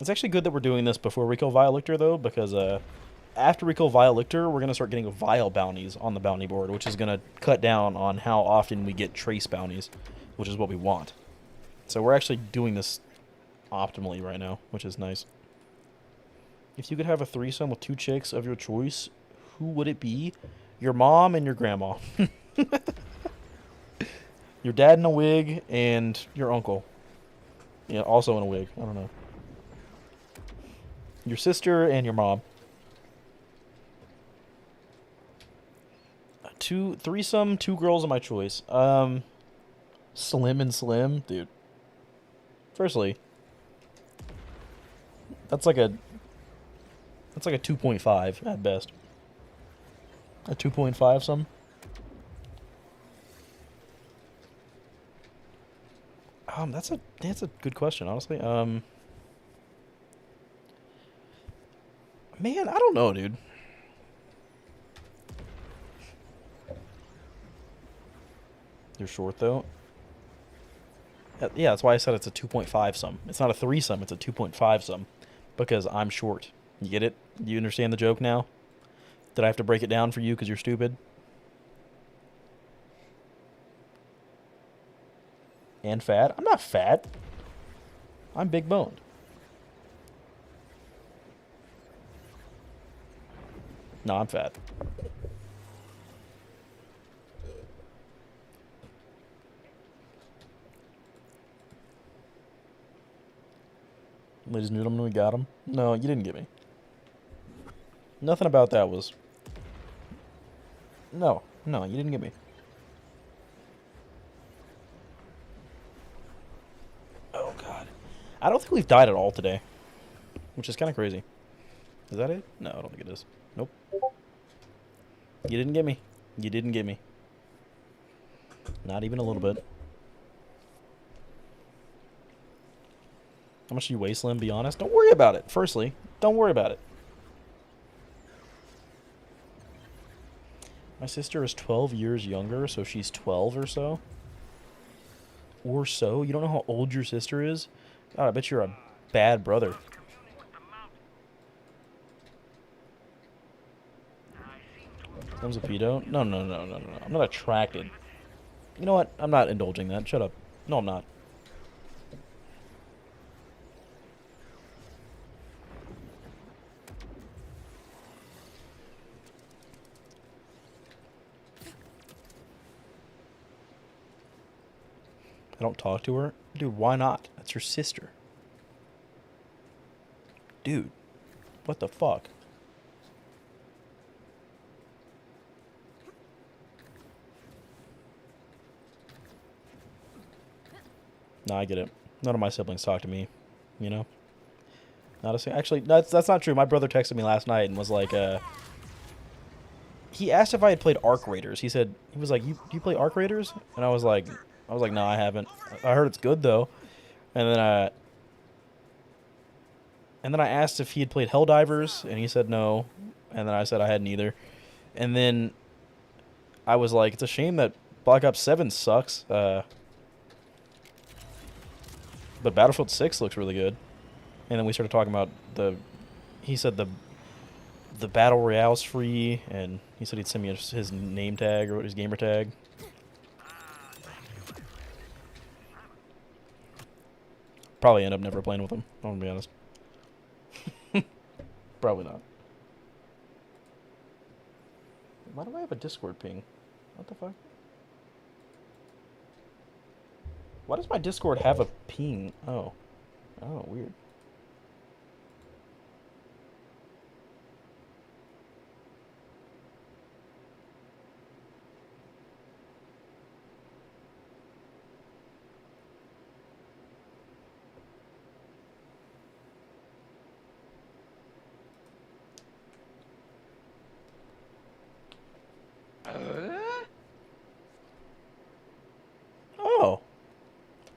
It's actually good that we're doing this before we kill Vialictor, though, because after we kill Vialictor, we're going to start getting Vile bounties on the bounty board, which is going to cut down on how often we get Trace bounties, which is what we want. So we're actually doing this optimally right now, which is nice. If you could have a threesome with 2 chicks of your choice, who would it be? Your mom and your grandma. Your dad in a wig and your uncle. Yeah, also in a wig. I don't know. Your sister and your mom. Threesome, 2 girls of my choice. Slim and Slim, dude. Firstly, that's like a 2.5 at best. A 2.5 some. That's a good question, honestly. Man, I don't know, dude. You're short though. Yeah, that's why I said it's a 2.5 some. It's not a threesome, it's a 2.5 some. Because I'm short. You get it? Do you understand the joke now? Did I have to break it down for you because you're stupid? And fat? I'm not fat. I'm big boned. No, I'm fat. Ladies and gentlemen, we got him. No, you didn't get me. Nothing about that was... No, you didn't get me. Oh, God. I don't think we've died at all today. Which is kind of crazy. Is that it? No, I don't think it is. Nope. You didn't get me. You didn't get me. Not even a little bit. How much do you weigh, Slim? Be honest. Don't worry about it. Firstly, don't worry about it. My sister is 12 years younger, so she's 12 or so. Or so? You don't know how old your sister is? God, I bet you're a bad brother. Slim's a pedo? No. I'm not attracted. You know what? I'm not indulging that. Shut up. No, I'm not. I don't talk to her? Dude, why not? That's your sister. Dude, what the fuck? No, I get it. None of my siblings talk to me, you know? Not a actually, that's not true. My brother texted me last night and was like, he asked if I had played Arc Raiders. He was like, you play Arc Raiders? And I was like, no, I haven't. I heard it's good though. And then I asked if he had played Helldivers, and he said no. And then I said I hadn't either. And then I was like, it's a shame that Black Ops 7 sucks. But Battlefield 6 looks really good. And then we started talking about he said the Battle Royale's free, and he said he'd send me his name tag or his gamer tag. Probably end up never playing with him, I'm gonna be honest. Probably not. Why do I have a Discord ping? What the fuck? Why does my Discord have a ping? Oh, weird.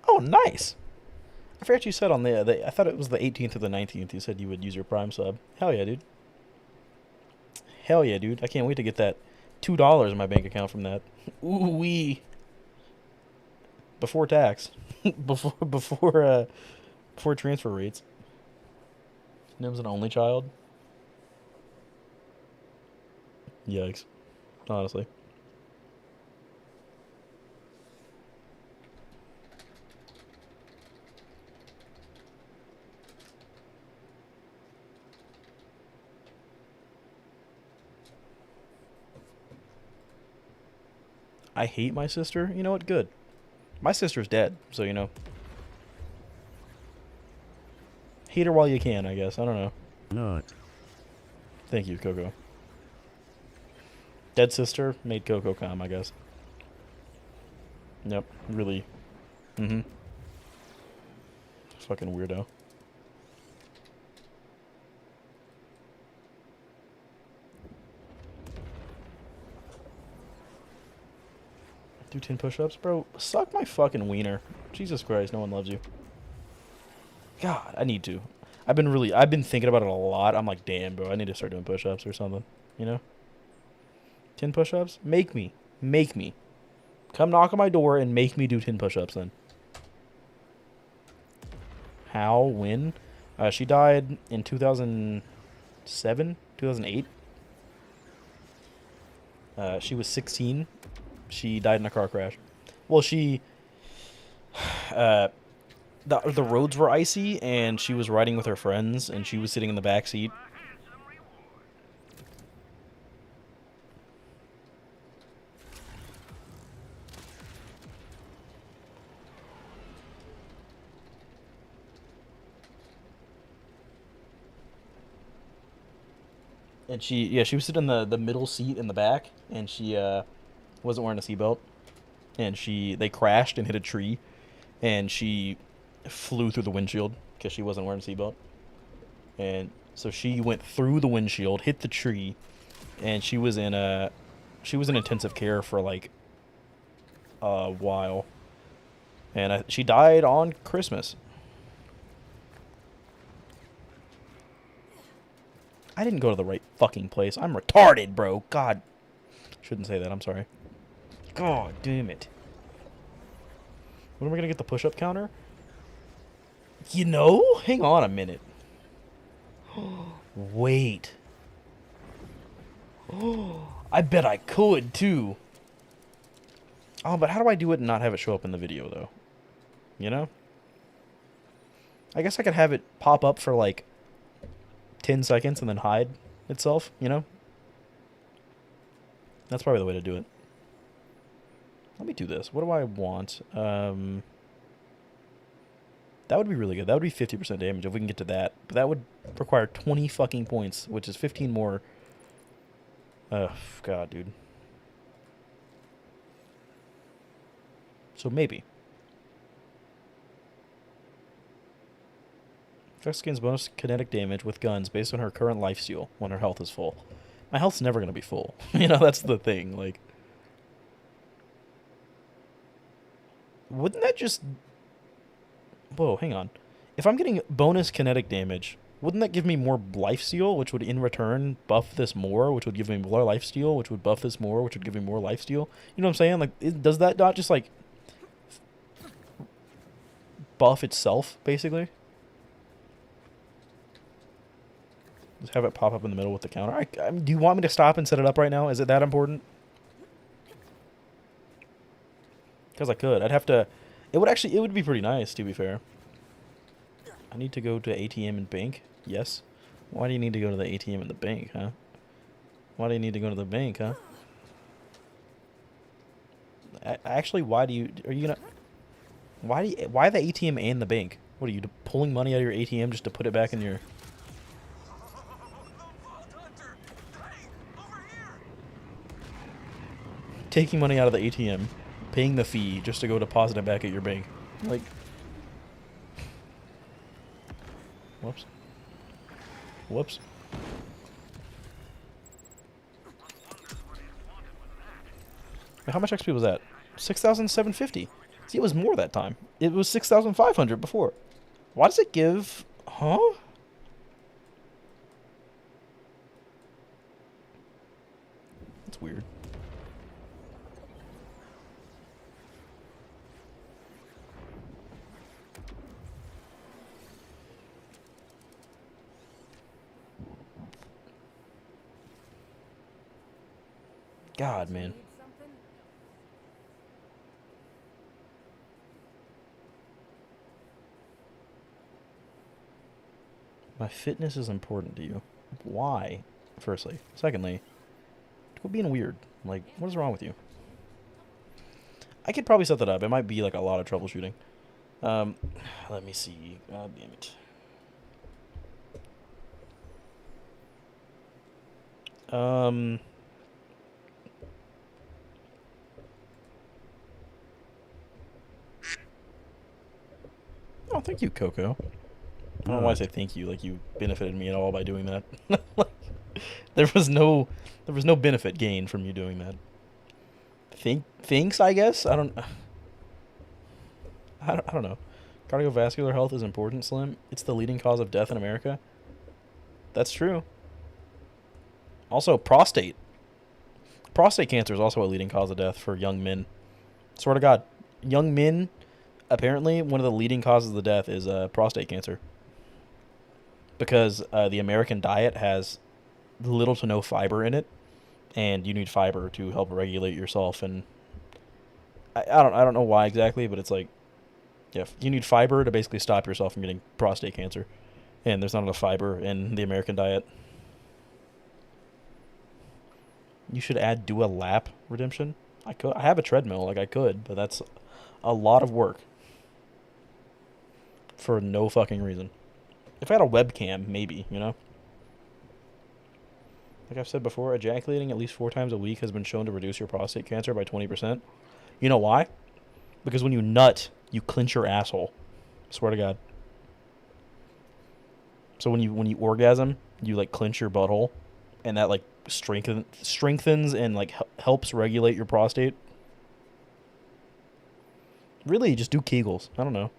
Oh, nice. I forgot you said on I thought it was the 18th or the 19th. You said you would use your Prime sub. Hell yeah, dude. Hell yeah, dude. I can't wait to get that $2 in my bank account from that. Ooh wee. Before tax. before transfer rates. Nim's an only child. Yikes. Honestly. I hate my sister. You know what? Good. My sister's dead, so you know. Hate her while you can, I guess. I don't know. Not. Thank you, Coco. Dead sister made Coco come, I guess. Yep, really. Mm-hmm. Fucking weirdo. Do 10 push-ups? Bro, suck my fucking wiener. Jesus Christ, no one loves you. God, I need to. I've been thinking about it a lot. I'm like, damn, bro, I need to start doing push-ups or something. You know? 10 push-ups? Make me. Make me. Come knock on my door and make me do 10 push-ups then. How? When? She died in 2007? 2008? She was 16. She died in a car crash. Well, the roads were icy, and she was riding with her friends, and she was sitting in the back seat. And she was sitting in the middle seat in the back, and she wasn't wearing a seatbelt, and they crashed and hit a tree, and she flew through the windshield because she wasn't wearing a seatbelt, and so she went through the windshield, hit the tree, and she was in intensive care for like a while, and she died on Christmas. I didn't go to the right fucking place. I'm retarded, bro. God. Shouldn't say that. I'm sorry. God damn it. When am I going to get the push-up counter? You know? Hang on a minute. Wait. I bet I could, too. Oh, but how do I do it and not have it show up in the video, though? You know? I guess I could have it pop up for, like, 10 seconds and then hide itself, you know? That's probably the way to do it. Let me do this. What do I want? That would be really good. That would be 50% damage if we can get to that. But that would require 20 fucking points, which is 15 more. God, dude. So maybe. Vex gains bonus kinetic damage with guns based on her current lifesteal when her health is full. My health's never going to be full. You know, that's the thing. Like, wouldn't that just... Whoa, hang on. If I'm getting bonus kinetic damage, wouldn't that give me more lifesteal, which would in return buff this more, which would give me more lifesteal, which would buff this more, which would give me more lifesteal? You know what I'm saying? Like, does that not just, like, buff itself, basically? Just have it pop up in the middle with the counter. Do you want me to stop and set it up right now? Is it that important? Because I could. I'd have to... It would be pretty nice, to be fair. I need to go to ATM and bank. Yes. Why do you need to go to the ATM and the bank, huh? Why do you need to go to the bank, huh? Actually, why do you... Are you gonna... Why the ATM and the bank? What are you, pulling money out of your ATM just to put it back in your... Taking money out of the ATM, paying the fee just to go deposit it back at your bank. Like, whoops. Whoops. Wait, how much XP was that? 6,750. See, it was more that time. It was 6,500 before. Why does it give... Huh? That's weird. God, man. Need something? My fitness is important to you. Why? Firstly. Secondly, quit being weird. Like, what is wrong with you? I could probably set that up. It might be like a lot of troubleshooting. Let me see. God damn it. Oh, thank you, Coco. I don't know why I say thank you. Like you benefited me at all by doing that. Like, there was no benefit gained from you doing that. Thanks, I guess. I don't know. Cardiovascular health is important, Slim. It's the leading cause of death in America. That's true. Also, prostate. Prostate cancer is also a leading cause of death for young men. Swear to God, young men. Apparently, one of the leading causes of death is prostate cancer. Because the American diet has little to no fiber in it, and you need fiber to help regulate yourself. And I don't know why exactly, but it's like, yeah, you need fiber to basically stop yourself from getting prostate cancer, and there's not enough fiber in the American diet. You should do a lap, Redemption. I have a treadmill, like I could, but that's a lot of work for no fucking reason. If I had a webcam, maybe, you know? Like I've said before, ejaculating at least 4 times a week has been shown to reduce your prostate cancer by 20%. You know why? Because when you nut, you clench your asshole. Swear to God. So when you orgasm, you like clench your butthole, and that like strengthens and like helps regulate your prostate. Really, just do Kegels. I don't know.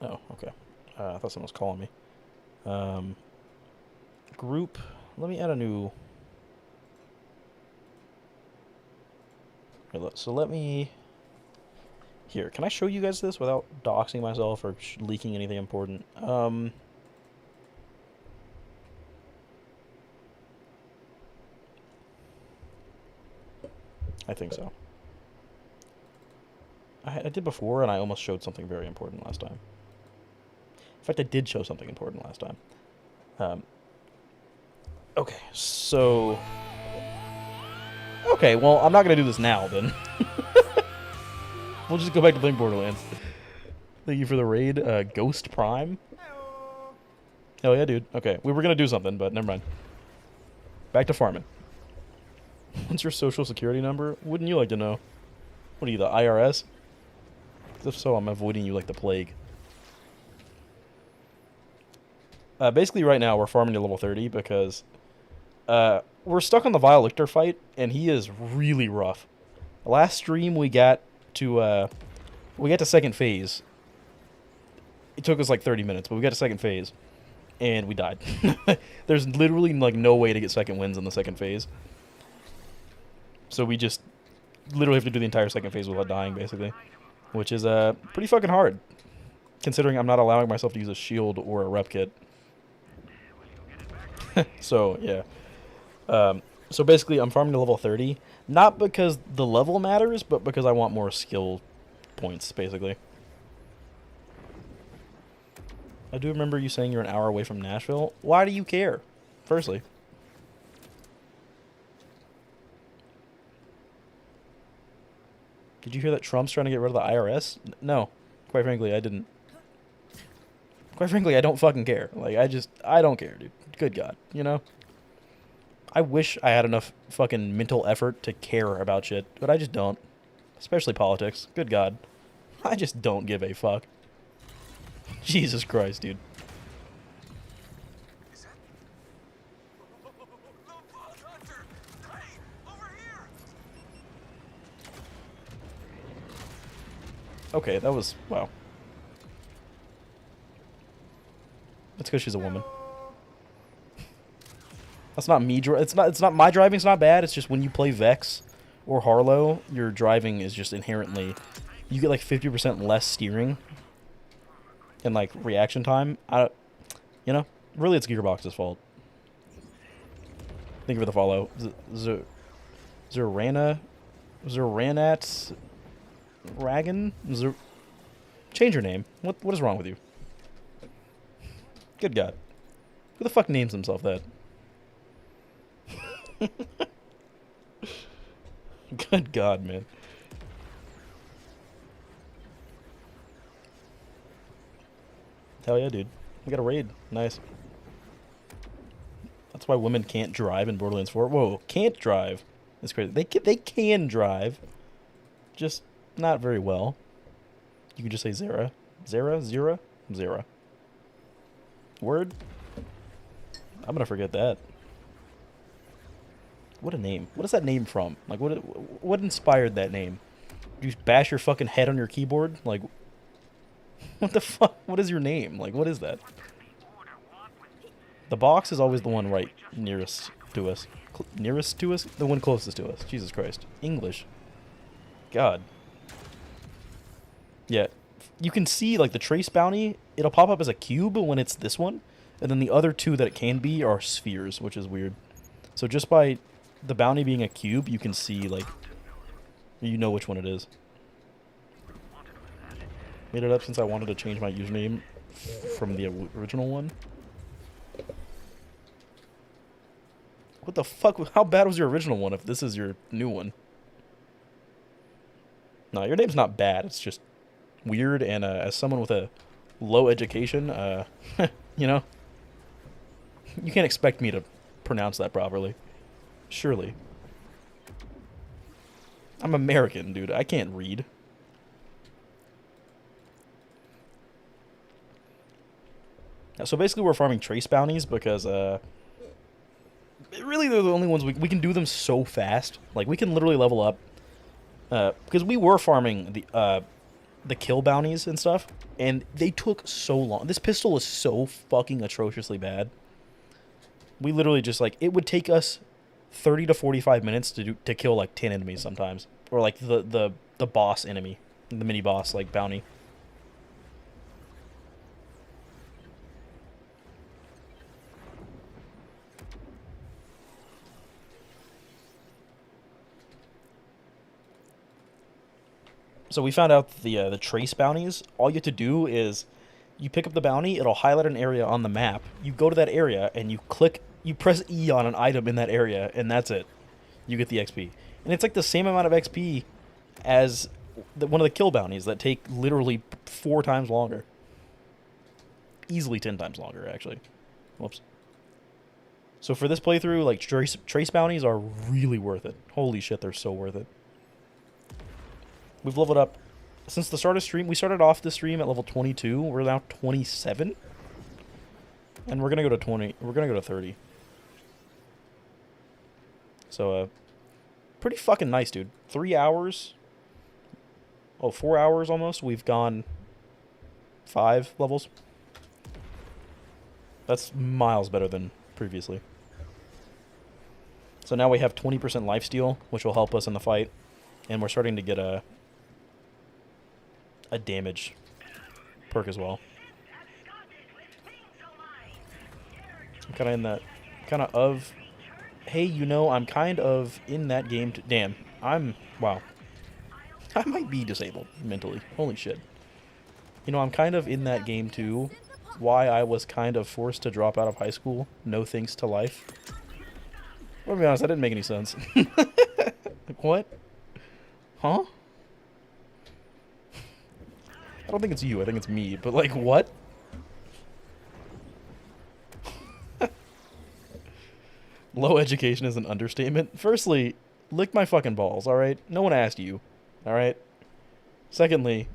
Oh, okay. I thought someone was calling me. Group. Let me add a new. So let me. Here, can I show you guys this without doxing myself or leaking anything important? I think so. I did before, and I almost showed something very important last time. In fact, I did show something important last time. Okay, so... Okay, well, I'm not going to do this now, then. We'll just go back to playing Borderlands. Thank you for the raid, Ghost Prime. Hell yeah, dude. Okay, we were going to do something, but never mind. Back to farming. What's your social security number? Wouldn't you like to know? What are you, the IRS? If so, I'm avoiding you like the plague. Basically, right now, we're farming to level 30 because we're stuck on the Vile Lictor fight, and he is really rough. Last stream, we got to second phase. It took us like 30 minutes, but we got to second phase, and we died. There's literally like no way to get second wins in the second phase. So we just literally have to do the entire second phase without dying, basically. Which is pretty fucking hard, considering I'm not allowing myself to use a shield or a rep kit. So, yeah. So basically, I'm farming to level 30. Not because the level matters, but because I want more skill points, basically. I do remember you saying you're an hour away from Nashville. Why do you care? Firstly. Did you hear that Trump's trying to get rid of the IRS? No. Quite frankly, I didn't. Quite frankly, I don't fucking care. Like, I don't care, dude. Good God, you know? I wish I had enough fucking mental effort to care about shit, but I just don't. Especially politics. Good God. I just don't give a fuck. Jesus Christ, dude. Okay, that was... wow. That's because she's a woman. That's not me. It's not my driving's not bad. It's just when you play Vex or Harlow, your driving is just inherently... You get like 50% less steering. and like reaction time, you know, really it's Gearbox's fault. Thank you for the follow. Zeranat Ragan? Change your name. What is wrong with you? Good God. Who the fuck names himself that? Good God, man. Hell yeah, dude. We got a raid. Nice. That's why women can't drive in Borderlands 4. Whoa, can't drive. That's crazy. They can drive. Just not very well. You can just say Zara. Zara? Zera? Zara. Word? I'm gonna forget that. What a name. What is that name from? Like, what inspired that name? Did you bash your fucking head on your keyboard? Like, what the fuck? What is your name? Like, what is that? The box is always the one right nearest to us. Nearest to us? The one closest to us. Jesus Christ. English. God. Yeah. You can see, like, the trace bounty, it'll pop up as a cube when it's this one, and then the other two that it can be are spheres, which is weird. So just by the bounty being a cube, you can see, like, you know which one it is. Made it up since I wanted to change my username from the original one. What the fuck? How bad was your original one if this is your new one? No, your name's not bad. It's just weird, and as someone with a low education, you know, you can't expect me to pronounce that properly. Surely. I'm American, dude. I can't read. So basically we're farming trace bounties because, really they're the only ones we can do them so fast. Like, we can literally level up. Because we were farming the kill bounties and stuff, and they took so long. This pistol is so fucking atrociously bad. We literally just, like, it would take us 30 to 45 minutes to kill, like, 10 enemies sometimes. Or, like, the boss enemy. The mini-boss, like, bounty. So we found out the trace bounties, all you have to do is you pick up the bounty, it'll highlight an area on the map. You go to that area and you press E on an item in that area, and that's it. You get the XP. And it's like the same amount of XP as one of the kill bounties that take literally 4 times longer. Easily 10 times longer, actually. Whoops. So for this playthrough, like, trace bounties are really worth it. Holy shit, they're so worth it. We've leveled up since the start of stream. We started off the stream at level 22. We're now 27. And we're going to go to 20. We're going to go to 30. So, pretty fucking nice, dude. 3 hours. Oh, 4 hours almost. We've gone 5 levels. That's miles better than previously. So now we have 20% lifesteal, which will help us in the fight. And we're starting to get a damage perk as well. I'm kind of in that, hey, you know, I'm kind of in that game. Damn, wow. I might be disabled mentally. Holy shit. You know, I'm kind of in that game too. Why I was kind of forced to drop out of high school. No thanks to life. Well, to be honest, that didn't make any sense. Like, what? Huh? I don't think it's you. I think it's me. But, like, what? Low education is an understatement. Firstly, lick my fucking balls, alright? No one asked you, alright? Secondly,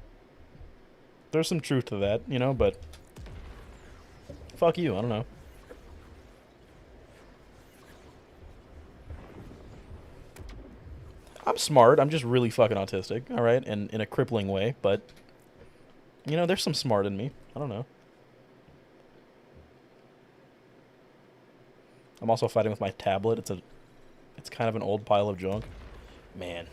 there's some truth to that, you know, but fuck you, I don't know. I'm smart, I'm just really fucking autistic, alright? And in a crippling way, but, you know, there's some smart in me. I don't know. I'm also fighting with my tablet. It's kind of an old pile of junk. Man.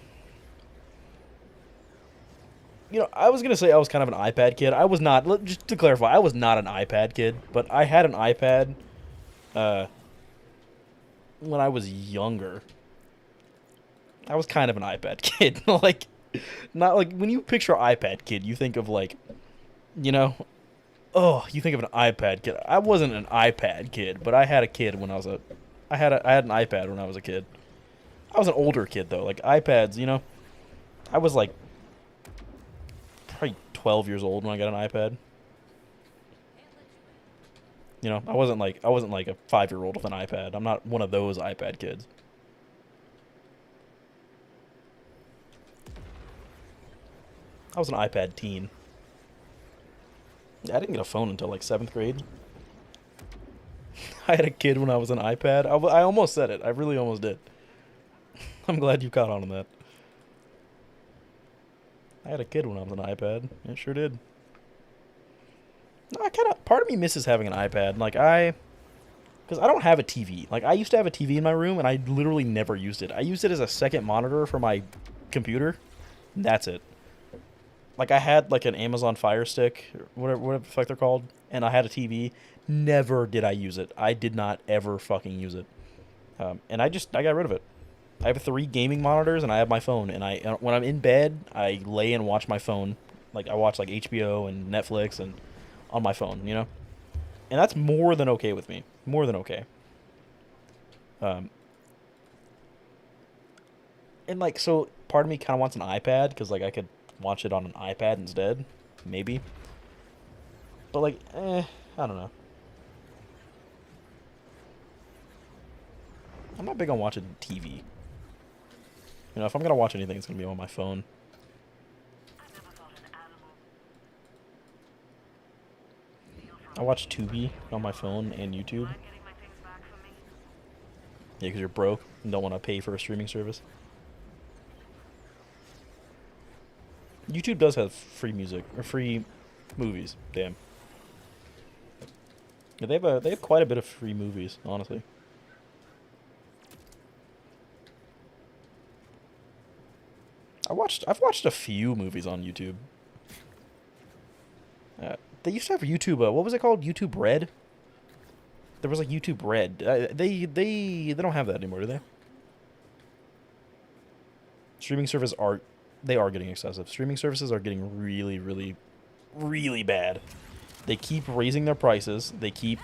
you know, I was gonna say I was kind of an iPad kid. I was not. Just to clarify, I was not an iPad kid, but I had an iPad when I was younger. I was kind of an iPad kid. Like, not like when you picture iPad kid, you think of like, you know, oh, you think of an iPad kid. I wasn't an iPad kid, but I had a kid when I was a, I had an iPad when I was a kid. I was an older kid though. Like iPads, you know, I was like probably 12 years old when I got an iPad. You know, I wasn't like a 5-year-old with an iPad. I'm not one of those iPad kids. I was an iPad teen. Yeah, I didn't get a phone until like 7th grade. I had a kid when I was an iPad. I almost said it. I really almost did. I'm glad you caught on that. I had a kid when I was an iPad. It sure did. No, part of me misses having an iPad. Like, because I don't have a TV. Like, I used to have a TV in my room, and I literally never used it. I used it as a second monitor for my computer. And that's it. Like, I had, like, an Amazon Fire Stick, or whatever the fuck they're called, and I had a TV. Never did I use it. I did not ever fucking use it. And I got rid of it. I have 3 gaming monitors, and I have my phone. And when I'm in bed, I lay and watch my phone. Like, I watch, like, HBO and Netflix and on my phone, you know? And that's more than okay with me. More than okay. And, like, so part of me kind of wants an iPad, because, like, I could watch it on an iPad instead. Maybe. But, like, I don't know. I'm not big on watching TV. You know, if I'm going to watch anything, it's going to be on my phone. I watch Tubi on my phone and YouTube. Yeah, because you're broke and don't want to pay for a streaming service. YouTube does have free music, or free movies. Damn. Yeah, they have quite a bit of free movies, honestly. I've watched a few movies on YouTube. They used to have YouTube. What was it called? YouTube Red. There was like YouTube Red. They don't have that anymore, do they? Streaming services are getting excessive. Streaming services are getting really, really, really bad. They keep raising their prices. They keep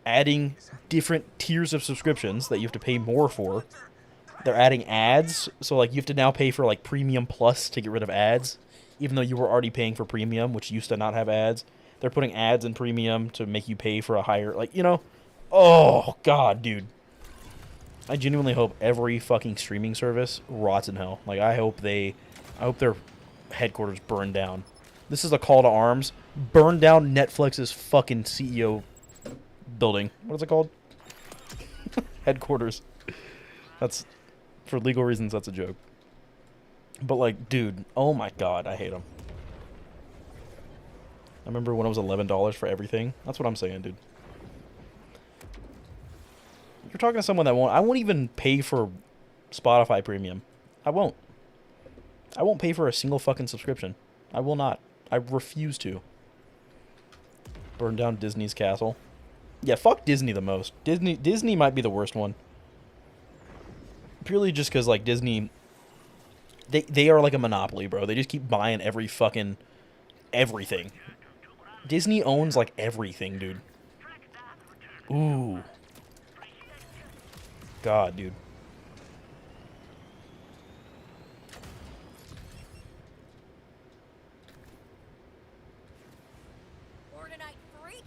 adding different tiers of subscriptions that you have to pay more for. They're adding ads, so like you have to now pay for like Premium Plus to get rid of ads, even though you were already paying for Premium, which used to not have ads. They're putting ads in Premium to make you pay for a higher, like, you know. Oh god, dude. I genuinely hope every fucking streaming service rots in hell. Like, I hope their headquarters burn down. This is a call to arms. Burn down Netflix's fucking CEO building. What is it called? Headquarters. That's, for legal reasons, that's a joke. But, like, dude, oh my god, I hate them. I remember when it was $11 for everything. That's what I'm saying, dude. You're talking to someone that I won't even pay for Spotify Premium. I won't. I won't pay for a single fucking subscription. I will not. I refuse to. Burn down Disney's castle. Yeah, fuck Disney the most. Disney might be the worst one. Purely just because, like, Disney... They are like a monopoly, bro. They just keep buying every fucking... everything. Disney owns, like, everything, dude. Ooh. God, dude. Borderlands freak.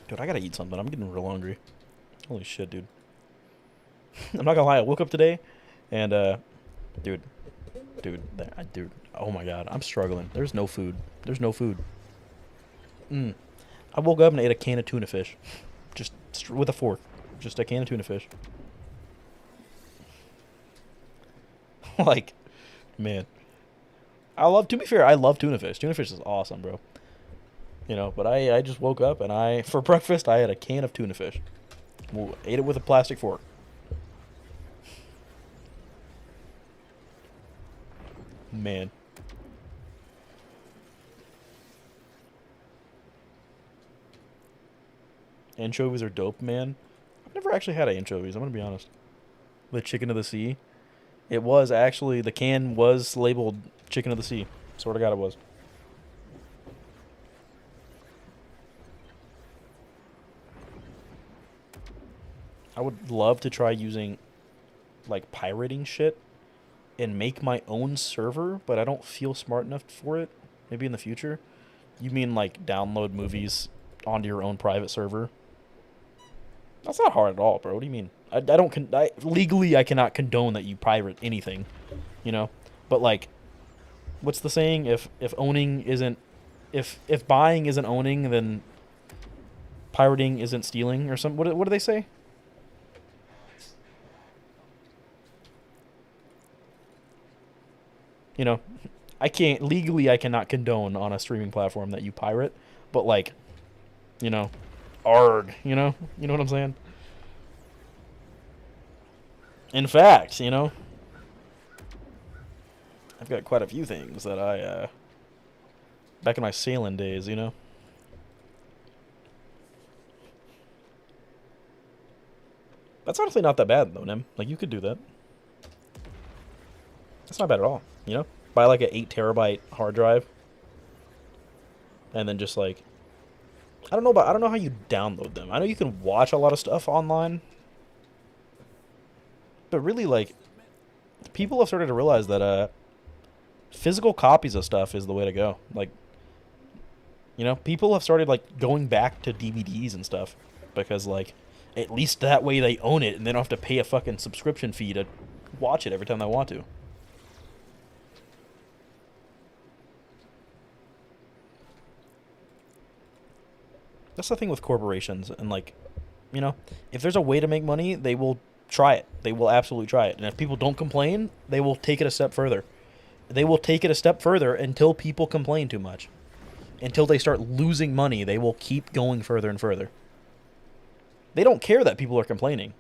Dude, I gotta eat something. I'm getting real hungry. Holy shit, dude. I'm not gonna lie, I woke up today, and, dude, oh my god, I'm struggling. There's no food. There's no food. I woke up and ate a can of tuna fish. Just with a fork. Just a can of tuna fish. Like, man. To be fair, I love tuna fish. Tuna fish is awesome, bro. You know, but I just woke up and for breakfast, I had a can of tuna fish. Ate it with a plastic fork. Man. Anchovies are dope, man. I've never actually had anchovies, I'm gonna be honest. The chicken of the sea. It was actually, the can was labeled chicken of the sea. Swear to God it was. I would love to try using, like, pirating shit and make my own server, but I don't feel smart enough for it. Maybe in the future. You mean, like, download movies onto your own private server? That's not hard at all, bro. What do you mean? I don't legally I cannot condone that you pirate anything, you know. But like, what's the saying? If owning isn't, if buying isn't owning, then pirating isn't stealing, or something. What do they say? You know, I cannot condone on a streaming platform that you pirate, but like, you know, arg, you know what I'm saying? In fact, you know, I've got quite a few things that back in my sailing days, you know. That's honestly not that bad, though, Nim. Like, you could do that. That's not bad at all, you know? Buy, like, an 8 terabyte hard drive. And then just, like... I don't know how you download them. I know you can watch a lot of stuff online. But really, like... people have started to realize that, physical copies of stuff is the way to go. Like... you know? People have started, like, going back to DVDs and stuff. Because, like... at least that way they own it and they don't have to pay a fucking subscription fee to watch it every time they want to. That's the thing with corporations. And, like, you know, if there's a way to make money, they will try it. They will absolutely try it. And if people don't complain, they will take it a step further. They will take it a step further until people complain too much. Until they start losing money, they will keep going further and further. They don't care that people are complaining.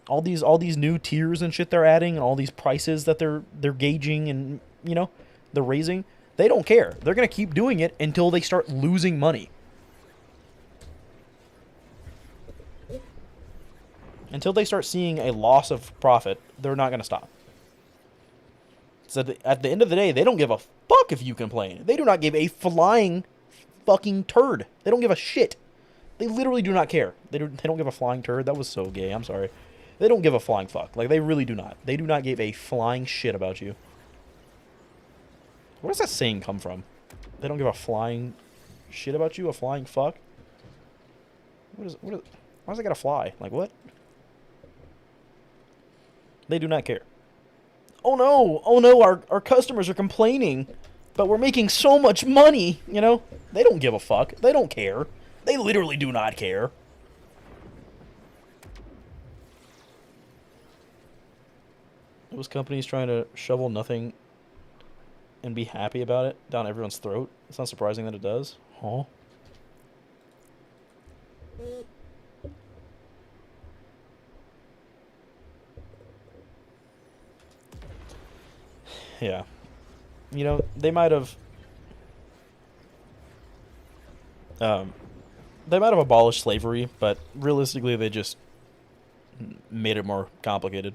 All these new tiers and shit they're adding, and all these prices that they're gauging and, you know, they're raising. They don't care. They're gonna keep doing it until they start losing money. Until they start seeing a loss of profit, they're not gonna stop. So at the end of the day, they don't give a fuck if you complain. They do not give a flying fucking turd. They don't give a shit. They literally do not care. They don't give a flying turd. That was so gay. I'm sorry. They don't give a flying fuck. Like, they really do not. They do not give a flying shit about you. Where does that saying come from? They don't give a flying shit about you? A flying fuck? Why does it gotta fly? Like, what? They do not care. Oh no, our customers are complaining, but we're making so much money, you know? They don't give a fuck. They don't care. They literally do not care. Those companies trying to shovel nothing and be happy about it down everyone's throat. It's not surprising that it does. Huh? Yeah. You know, they might have... they might have abolished slavery, but realistically they just made it more complicated.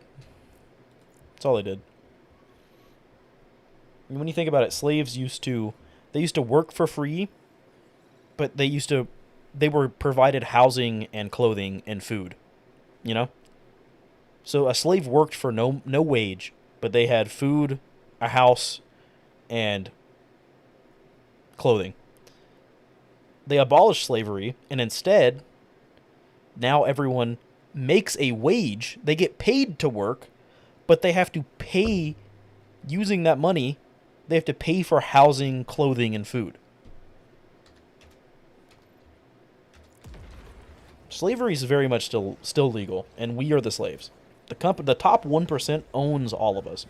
That's all they did. When you think about it, slaves used to work for free, but they were provided housing and clothing and food, you know? So a slave worked for no wage, but they had food, a house, and clothing. They abolished slavery, and instead, now everyone makes a wage. They get paid to work, but they have to pay, using that money, they have to pay for housing, clothing, and food. Slavery is very much still legal, and we are the slaves. The top 1% owns all of us.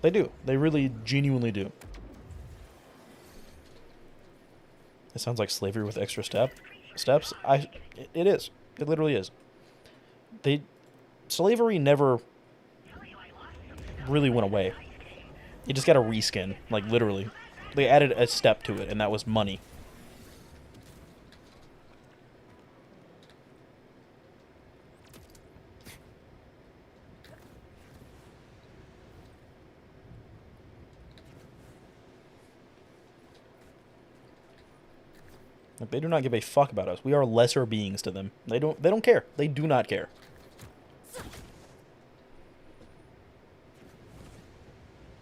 They do. They really genuinely do. It sounds like slavery with extra steps. It is. It literally is. Slavery never really went away. You just got a reskin, like literally. They added a step to it, and that was money. Like, they do not give a fuck about us. We are lesser beings to them. They don't care. They do not care.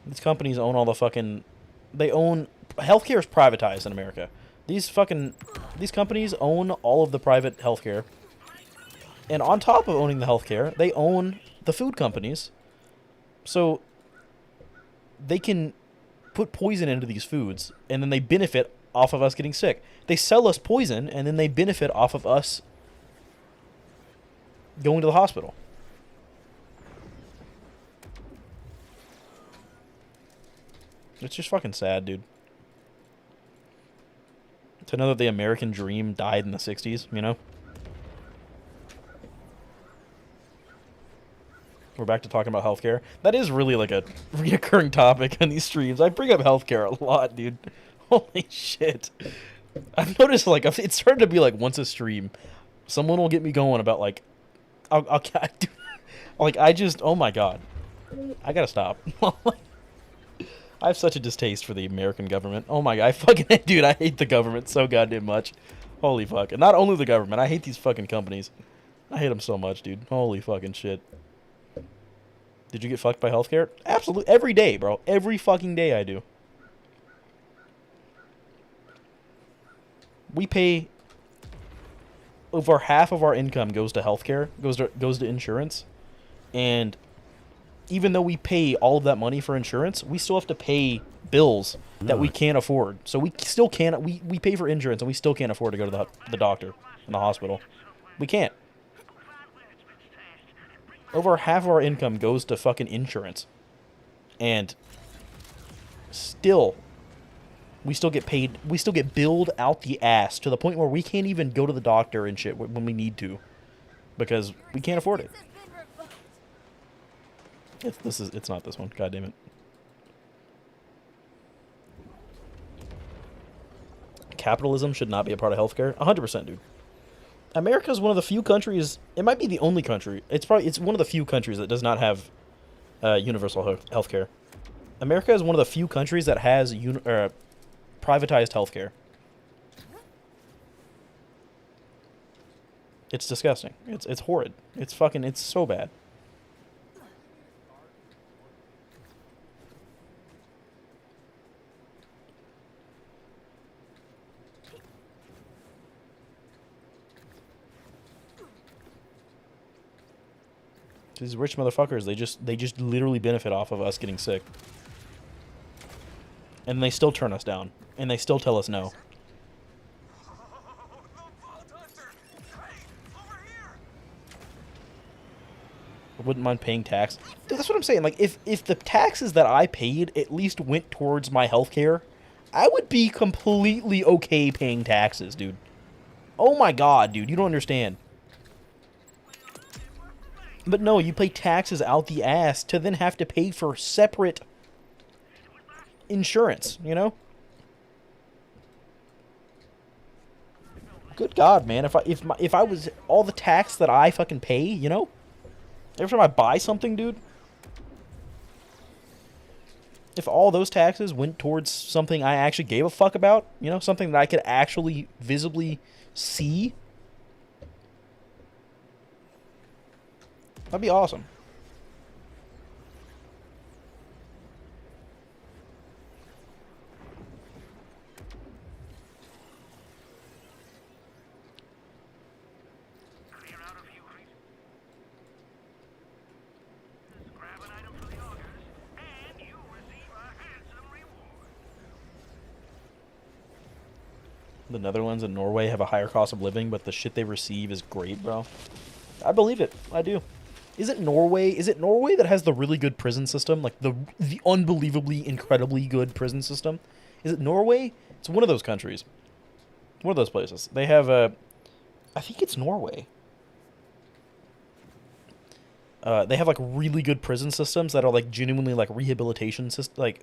These companies own all the fucking... They own... Healthcare is privatized in America. These companies own all of the private healthcare. And on top of owning the healthcare, they own the food companies. So they can put poison into these foods, and then they benefit off of us getting sick. They sell us poison, and then they benefit off of us going to the hospital. It's just fucking sad, dude. To know that the American dream died in the 60s, you know? We're back to talking about healthcare. That is really like a reoccurring topic in these streams. I bring up healthcare a lot, dude. Holy shit. I've noticed, like, it's starting to be like once a stream, someone will get me going about, like, oh my god. I gotta stop. I have such a distaste for the American government. Oh my god, dude, I hate the government so goddamn much. Holy fuck. And not only the government, I hate these fucking companies. I hate them so much, dude. Holy fucking shit. Did you get fucked by healthcare? Absolutely. Every day, bro. Every fucking day I do. We pay... Over half of our income goes to healthcare, goes to insurance. And even though we pay all of that money for insurance, we still have to pay bills that we can't afford. So we still can't... We pay for insurance, and we still can't afford to go to the doctor in the hospital. We can't. Over half of our income goes to fucking insurance. And still, we still get paid, we still get billed out the ass to the point where we can't even go to the doctor and shit when we need to. Because we can't afford it. It's not this one. God damn it. Capitalism should not be a part of healthcare. 100%, dude. America is one of the few countries. It might be the only country. It's one of the few countries that does not have universal healthcare. America is one of the few countries that has privatized healthcare. It's disgusting. It's horrid. It's so bad. These rich motherfuckers, they just literally benefit off of us getting sick. And they still turn us down. And they still tell us no. I wouldn't mind paying tax. Dude, that's what I'm saying. Like, if the taxes that I paid at least went towards my healthcare, I would be completely okay paying taxes, dude. Oh my god, dude, you don't understand. But no, you pay taxes out the ass to then have to pay for separate insurance, you know? Good God, man, if I was all the tax that I fucking pay, you know? Every time I buy something, dude. If all those taxes went towards something I actually gave a fuck about, you know, something that I could actually visibly see, that'd be awesome. Clear out a few creatures. Grab an item for the augers, and you receive a handsome reward. The Netherlands and Norway have a higher cost of living, but the shit they receive is great, bro. I believe it. I do. Is it Norway? Is it Norway that has the really good prison system? Like the unbelievably, incredibly good prison system? Is it Norway? It's one of those countries. One of those places. They have a... I think it's Norway. They have like really good prison systems that are like genuinely like rehabilitation system.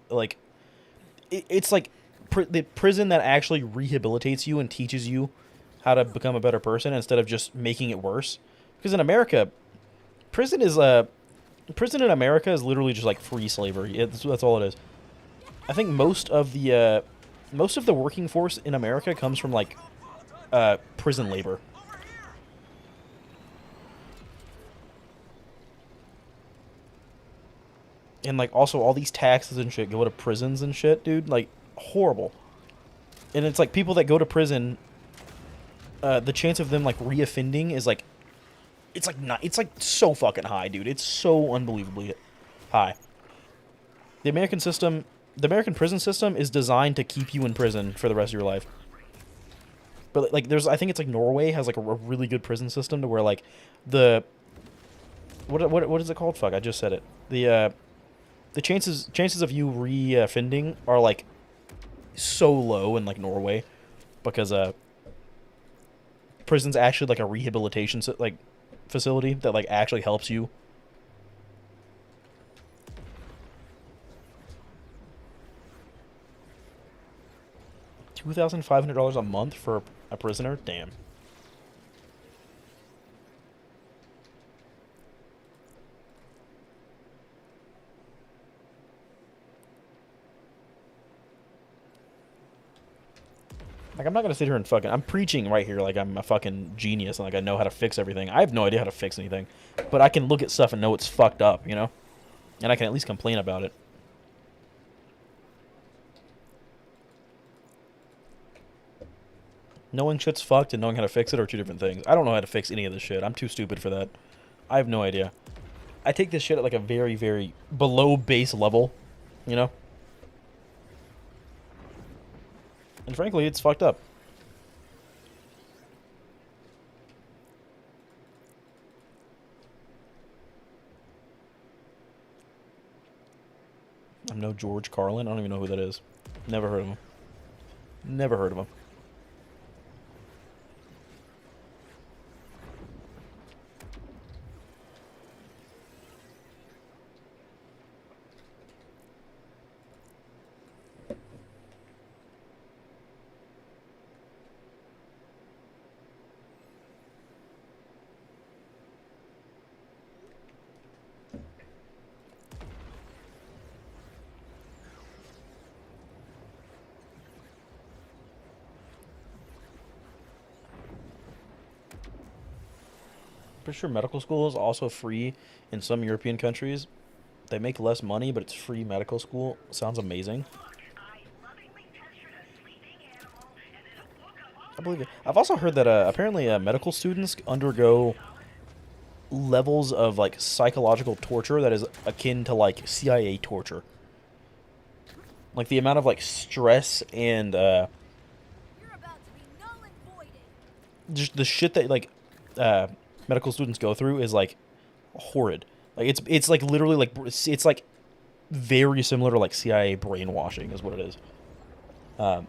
It's like the prison that actually rehabilitates you and teaches you how to become a better person instead of just making it worse. Because in America, prison in America is literally just like free slavery. That's all it is. I think most of the working force in America comes from like prison labor. And like also all these taxes and shit go to prisons and shit, dude. Like horrible. And it's like people that go to prison, the chance of them like reoffending is like, it's like so fucking high, dude. It's so unbelievably high. The American prison system is designed to keep you in prison for the rest of your life. But like I think it's like Norway has like a really good prison system to where like what is it called? Fuck, I just said it. The chances of you reoffending are like so low in like Norway because prison's actually like a rehabilitation like facility that like actually helps you. $2,500 a month for a prisoner? Damn. Like, I'm not gonna sit here and fucking... I'm preaching right here like I'm a fucking genius and like I know how to fix everything. I have no idea how to fix anything. But I can look at stuff and know it's fucked up, you know? And I can at least complain about it. Knowing shit's fucked and knowing how to fix it are two different things. I don't know how to fix any of this shit. I'm too stupid for that. I have no idea. I take this shit at like a very, very below base level, you know? And frankly, it's fucked up. I'm no George Carlin. I don't even know who that is. Never heard of him. Never heard of him. Pretty sure medical school is also free in some European countries. They make less money, but it's free medical school. Sounds amazing. I believe it. I've also heard that apparently medical students undergo levels of like psychological torture that is akin to like CIA torture. Like the amount of like stress and You're about to be null and voided. just the shit that like medical students go through is like horrid. Like it's like literally like it's like very similar to like CIA brainwashing is what it is. I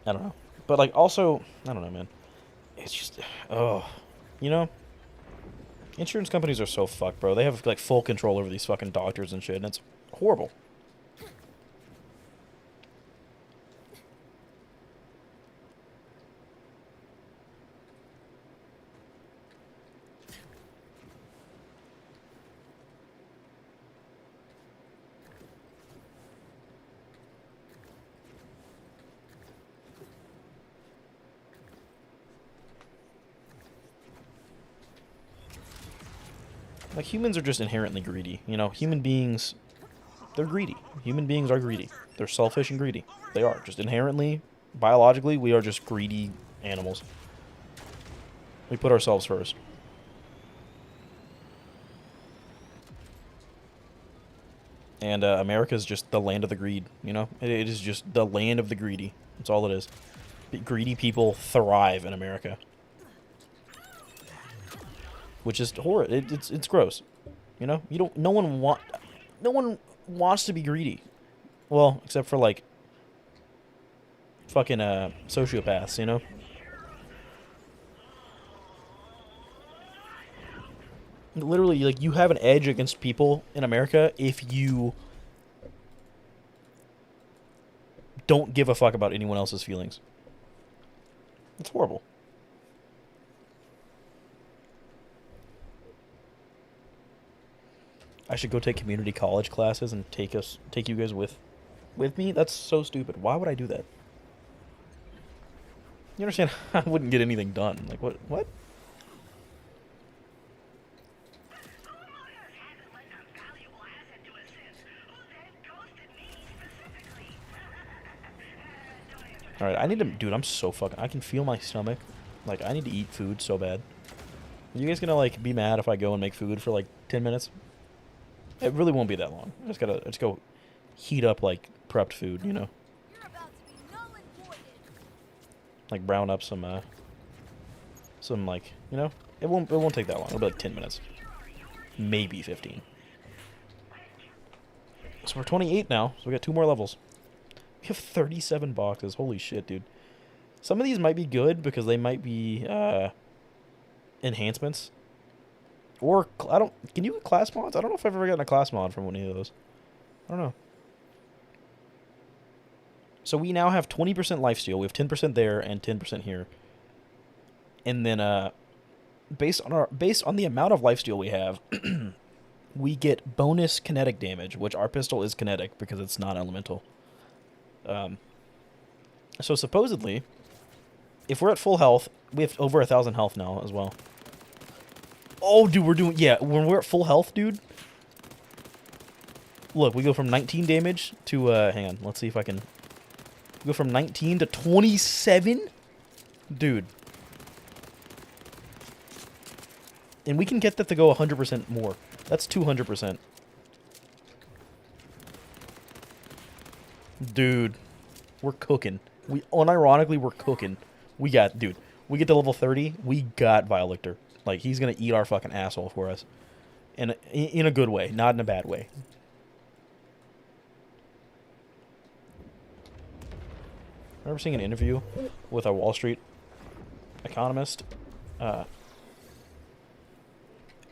don't know, but like also I don't know, man. It's just you know, insurance companies are so fucked, bro. They have like full control over these fucking doctors and shit, and it's horrible. Like, humans are just inherently greedy. You know, human beings, they're greedy. Human beings are greedy. They're selfish and greedy. They are. Just inherently, biologically, we are just greedy animals. We put ourselves first. And America's just the land of the greed, you know? It is just the land of the greedy. That's all it is. Greedy people thrive in America. which is horrid. It's gross. You know, you don't. No one wants to be greedy. Well, except for like fucking sociopaths. You know. Literally, like, you have an edge against people in America if you don't give a fuck about anyone else's feelings. It's horrible. I should go take community college classes and take you guys with me. That's so stupid. Why would I do that? You understand? I wouldn't get anything done. Like, what? What? Alright, I need to... Dude, I'm so fucking... I can feel my stomach. Like, I need to eat food so bad. Are you guys gonna, like, be mad if I go and make food for, like, 10 minutes? It really won't be that long. I just go heat up, like, prepped food, you know? You're about to be null and voided. Like, brown up some, like, you know? It won't take that long. It'll be, like, 10 minutes. Maybe 15. So we're 28 now, so we got 2 more levels. We have 37 boxes. Holy shit, dude. Some of these might be good because they might be enhancements. Or, can you get class mods? I don't know if I've ever gotten a class mod from any of those. I don't know. So we now have 20% lifesteal. We have 10% there and 10% here. And then, based on the amount of lifesteal we have, we get bonus kinetic damage, which our pistol is kinetic because it's not elemental. So supposedly, if we're at full health, we have over 1,000 health now as well. Oh, dude, when we're at full health, dude. Look, we go from 19 damage to, hang on, let's see if I can. We go from 19 to 27? Dude. And we can get that to go 100% more. That's 200%. Dude, we're cooking. Unironically, we're cooking. We get to level 30, we got Vialictor. Like, he's gonna eat our fucking asshole for us. In a good way, not in a bad way. I remember seeing an interview with a Wall Street economist, and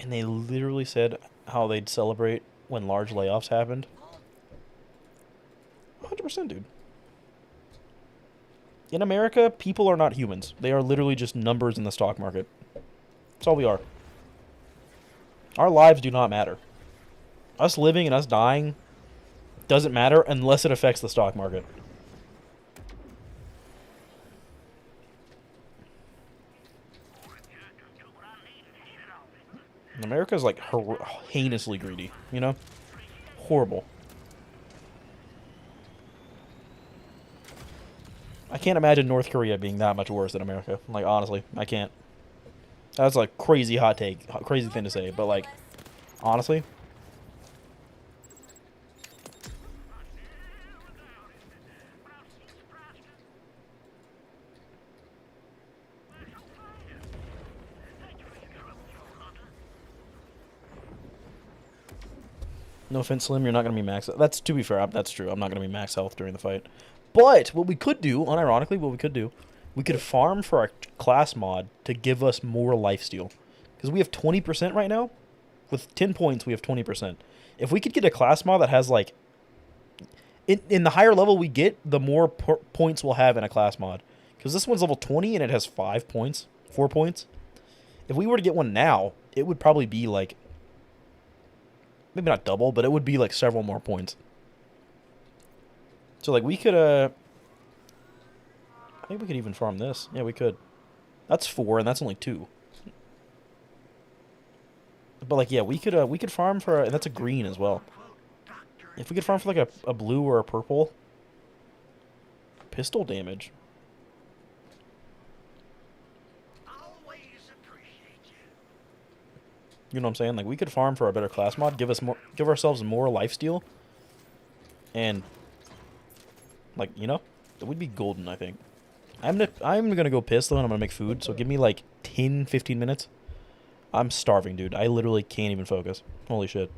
they literally said how they'd celebrate when large layoffs happened. 100%, dude. In America, people are not humans. They are literally just numbers in the stock market. That's all we are. Our lives do not matter. Us living and us dying doesn't matter unless it affects the stock market. America's like heinously greedy, you know? Horrible. I can't imagine North Korea being that much worse than America. Like, honestly, I can't. That's like crazy hot take, crazy thing to say, but like, honestly. No offense, Slim, you're not going to be max. That's, to be fair, that's true. I'm not going to be max health during the fight. But what we could do, unironically, we could farm for our class mod to give us more lifesteal. Because we have 20% right now. With 10 points, we have 20%. If we could get a class mod that has, like... In the higher level we get, the more points we'll have in a class mod. Because this one's level 20 and it has 5 points. 4 points. If we were to get one now, it would probably be, like... Maybe not double, but it would be, like, several more points. So, like, we could, I think we could even farm this. Yeah, we could. That's 4, and that's only 2. But, like, yeah, we could farm for, and that's a green as well. If we could farm for, like, a blue or a purple. Pistol damage. You know what I'm saying? Like, we could farm for a better class mod, give ourselves more lifesteal, and, like, you know, it would be golden, I think. I'm gonna go piss, though, and I'm gonna make food, so give me, like, 10, 15 minutes. I'm starving, dude. I literally can't even focus. Holy shit.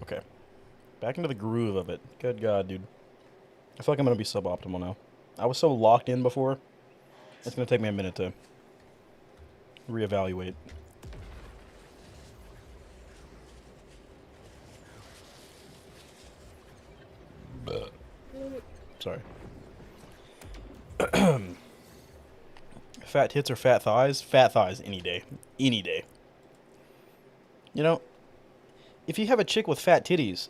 Okay. Back into the groove of it. Good God, dude. I feel like I'm going to be suboptimal now. I was so locked in before. It's going to take me a minute to reevaluate. Sorry. Fat tits or fat thighs? Fat thighs any day. Any day. You know, if you have a chick with fat titties,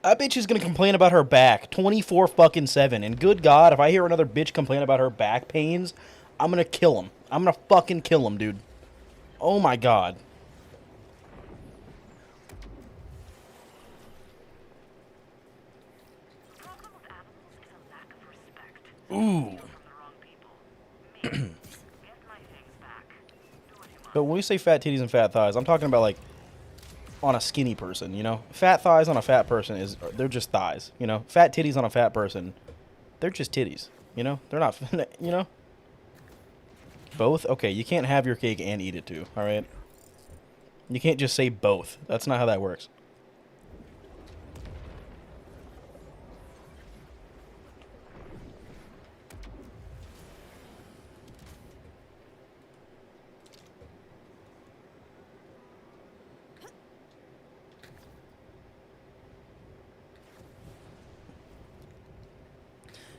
I bet she's gonna complain about her back 24 fucking 7. And good God, if I hear another bitch complain about her back pains, I'm gonna kill him. I'm gonna fucking kill him, dude. Oh my God. The problem with animals is a lack of respect. Ooh. From the wrong people. Me. Get my things back. Do what you must. But when we say fat titties and fat thighs, I'm talking about like on a skinny person, you know? Fat thighs on a fat person they're just thighs, you know? Fat titties on a fat person, they're just titties, you know? They're not, you know? Both? Okay, you can't have your cake and eat it too, alright? You can't just say both. That's not how that works.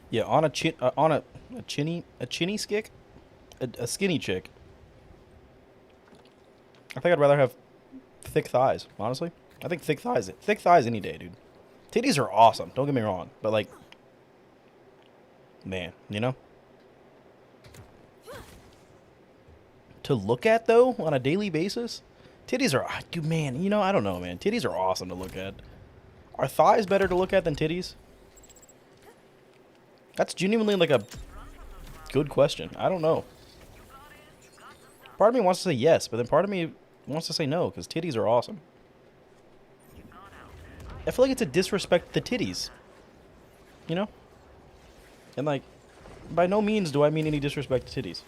Yeah, on a chinny skick, a skinny chick. I think I'd rather have thick thighs, honestly. I think thick thighs any day, dude. Titties are awesome, don't get me wrong, but like, man, you know? To look at though, on a daily basis, titties are, dude, man, you know, I don't know, man. Titties are awesome to look at. Are thighs better to look at than titties? That's genuinely like a good question. I don't know. Part of me wants to say yes, but then part of me wants to say no, because titties are awesome. I feel like it's a disrespect to the titties. You know? And like, by no means do I mean any disrespect to titties.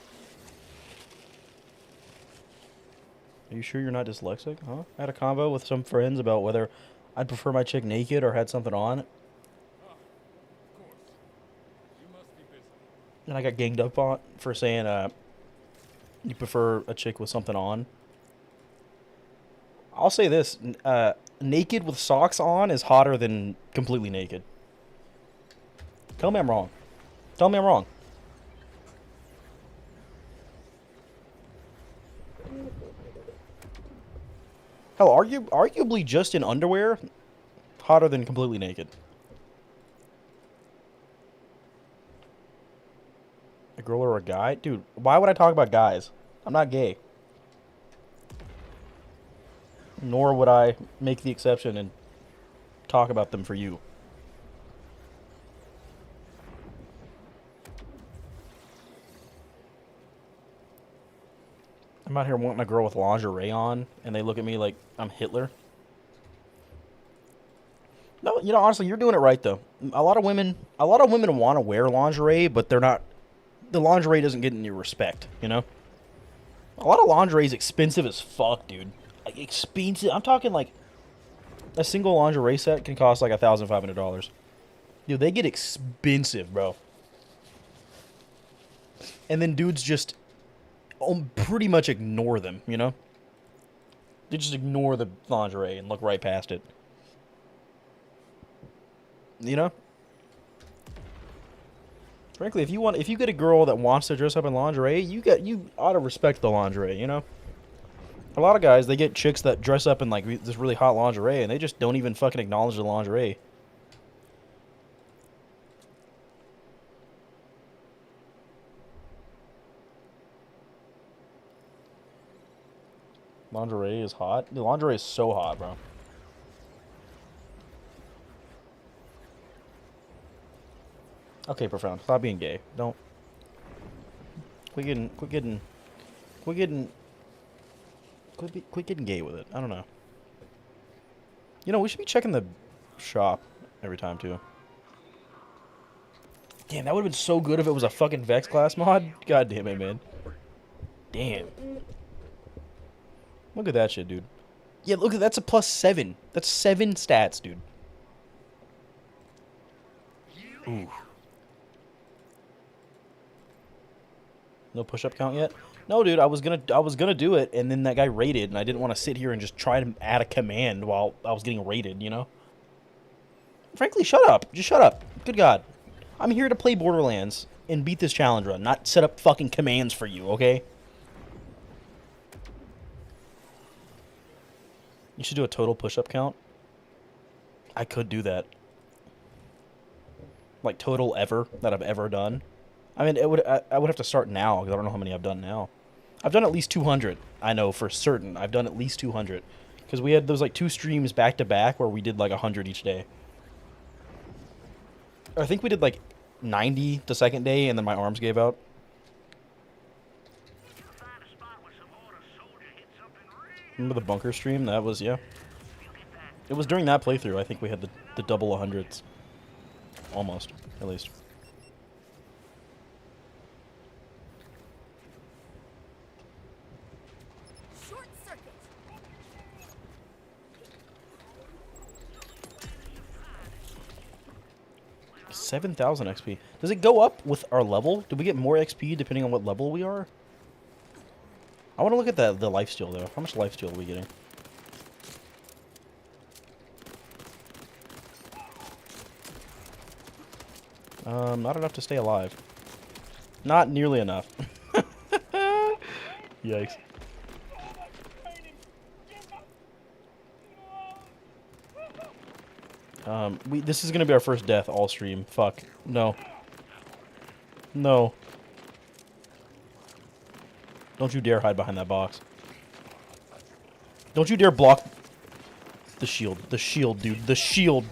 Are you sure you're not dyslexic? Huh? I had a convo with some friends about whether I'd prefer my chick naked or had something on. And I got ganged up on for saying, you prefer a chick with something on. I'll say this, naked with socks on is hotter than completely naked. Tell me I'm wrong. Tell me I'm wrong. Hell, arguably just in underwear, hotter than completely naked. A girl or a guy? Dude, why would I talk about guys? I'm not gay. Nor would I make the exception and talk about them for you. I'm out here wanting a girl with lingerie on, and they look at me like I'm Hitler. No, you know, honestly, you're doing it right, though. A lot of women want to wear lingerie, but they're not... The lingerie doesn't get any respect, you know? A lot of lingerie is expensive as fuck, dude. Like, expensive. I'm talking, like, a single lingerie set can cost, like, $1,500. Dude, they get expensive, bro. And then dudes just pretty much ignore them, you know? They just ignore the lingerie and look right past it. You know? Frankly, if you get a girl that wants to dress up in lingerie, you ought to respect the lingerie, you know? A lot of guys, they get chicks that dress up in like this really hot lingerie and they just don't even fucking acknowledge the lingerie. Lingerie is hot. The lingerie is so hot, bro. Okay, Profound. Stop being gay. Don't. Quit getting gay with it. I don't know. You know, we should be checking the shop every time, too. Damn, that would have been so good if it was a fucking Vex class mod. God damn it, man. Damn. Look at that shit, dude. Yeah, look, that's a +7. That's 7 stats, dude. Ooh. No push-up count yet? No, dude, I was gonna do it, and then that guy raided, and I didn't want to sit here and just try to add a command while I was getting raided, you know? Frankly, shut up. Just shut up. Good God. I'm here to play Borderlands and beat this challenge run, not set up fucking commands for you, okay? You should do a total push-up count. I could do that. Like, total ever that I've ever done. I mean, I would have to start now, because I don't know how many I've done now. I've done at least 200. I know for certain. I've done at least 200. Because we had those, like, 2 streams back-to-back where we did, like, 100 each day. I think we did, like, 90 the second day, and then my arms gave out. Remember the bunker stream? That was, yeah. It was during that playthrough, I think we had the double 100s. Almost, at least. Short circuit. 7,000 XP. Does it go up with our level? Do we get more XP depending on what level we are? I want to look at the lifesteal, though. How much lifesteal are we getting? Not enough to stay alive. Not nearly enough. Yikes. This is gonna be our first death all stream. Fuck. No. No. Don't you dare hide behind that box. Don't you dare block the shield. The shield, dude. The shield.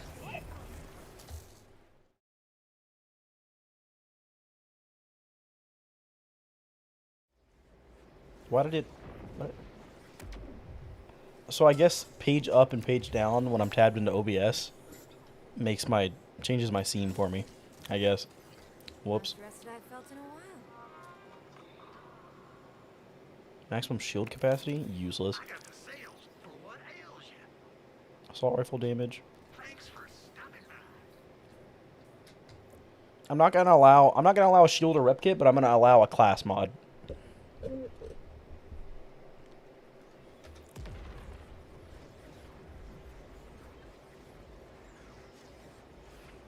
Why did it... What? So I guess page up and page down when I'm tabbed into OBS changes my scene for me, I guess. Whoops. Most rested I've felt in a while. Maximum shield capacity? Useless. I got the sales for what ails you. Assault rifle damage. Thanks for stopping by. I'm not gonna allow a shield or rep kit, but I'm gonna allow a class mod.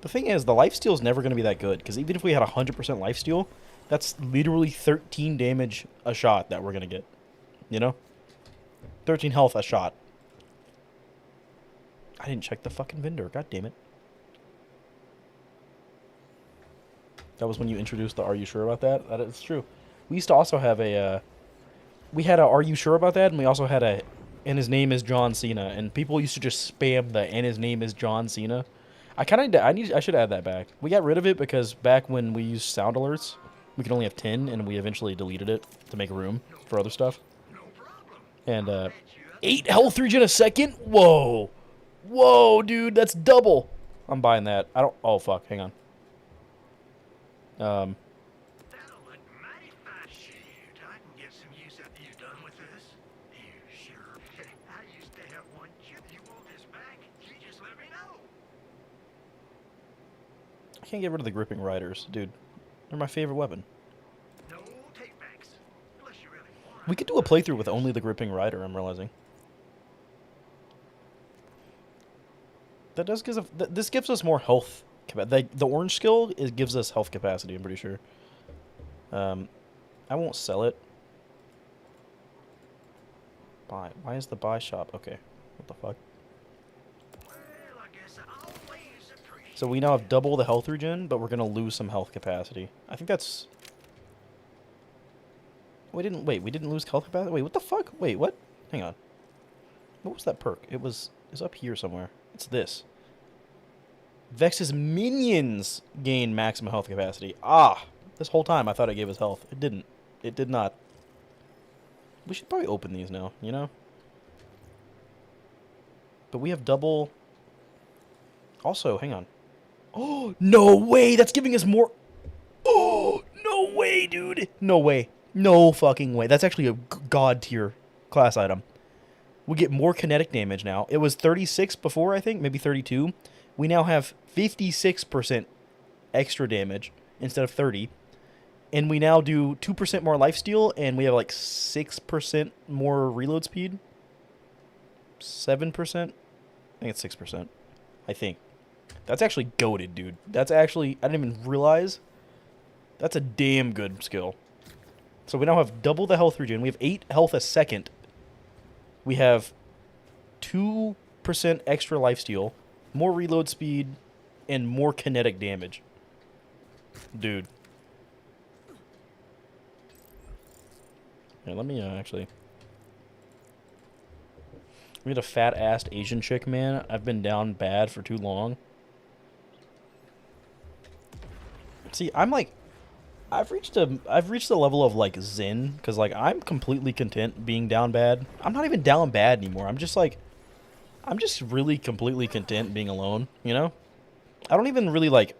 The thing is, the lifesteal is never going to be that good, because even if we had 100% lifesteal, that's literally 13 damage a shot that we're going to get. You know? 13 health a shot. I didn't check the fucking vendor. God damn it. That was when you introduced the Are You Sure About That? That is true. We used to also have a... we had a Are You Sure About That? And we also had a... And his name is John Cena. And people used to just spam the And his name is John Cena. I should add that back. We got rid of it because back when we used sound alerts, we could only have 10, and we eventually deleted it to make room for other stuff. And 8 health regen a second? Whoa. Whoa, dude, that's double. I'm buying that. Oh fuck, hang on. That'll look mighty fine. Shoot, I can get some use after you're done with this. You sure? I used to have one. If you want this back, you just let me know. I can't get rid of the gripping riders, dude. They're my favorite weapon. No takebacks. Unless you really want. We could do a playthrough with only the gripping rider, I'm realizing. That does give us... This gives us more health. The orange skill gives us health capacity, I'm pretty sure. I won't sell it. Buy. Why is the buy shop? Okay. What the fuck? Well, I guess I always appreciate. So we now have double the health regen, but we're going to lose some health capacity. I think that's... We didn't lose health capacity? Wait, what the fuck? Wait, what? Hang on. What was that perk? It's up here somewhere. It's this. Vex's minions gain maximum health capacity. Ah! This whole time I thought it gave us health. It didn't. It did not. We should probably open these now, you know? But we have double... Also, hang on. Oh, no way! That's giving us more... Oh, no way, dude! No way. No fucking way. That's actually a god tier class item. We get more kinetic damage now. It was 36 before, I think, maybe 32. We now have 56% extra damage instead of 30. And we now do 2% more lifesteal, and we have like 6% more reload speed. 7%? I think it's 6%. I think. That's actually goated, dude. That's actually, I didn't even realize. That's a damn good skill. So we now have double the health regen. We have 8 health a second. We have 2% extra lifesteal, more reload speed, and more kinetic damage. Dude. Here, let me actually... We had a fat-assed Asian chick, man. I've been down bad for too long. See, I'm like... I've reached a level of, like, zen. Because, like, I'm completely content being down bad. I'm not even down bad anymore. I'm just, like... I'm just really completely content being alone, you know? I don't even really, like...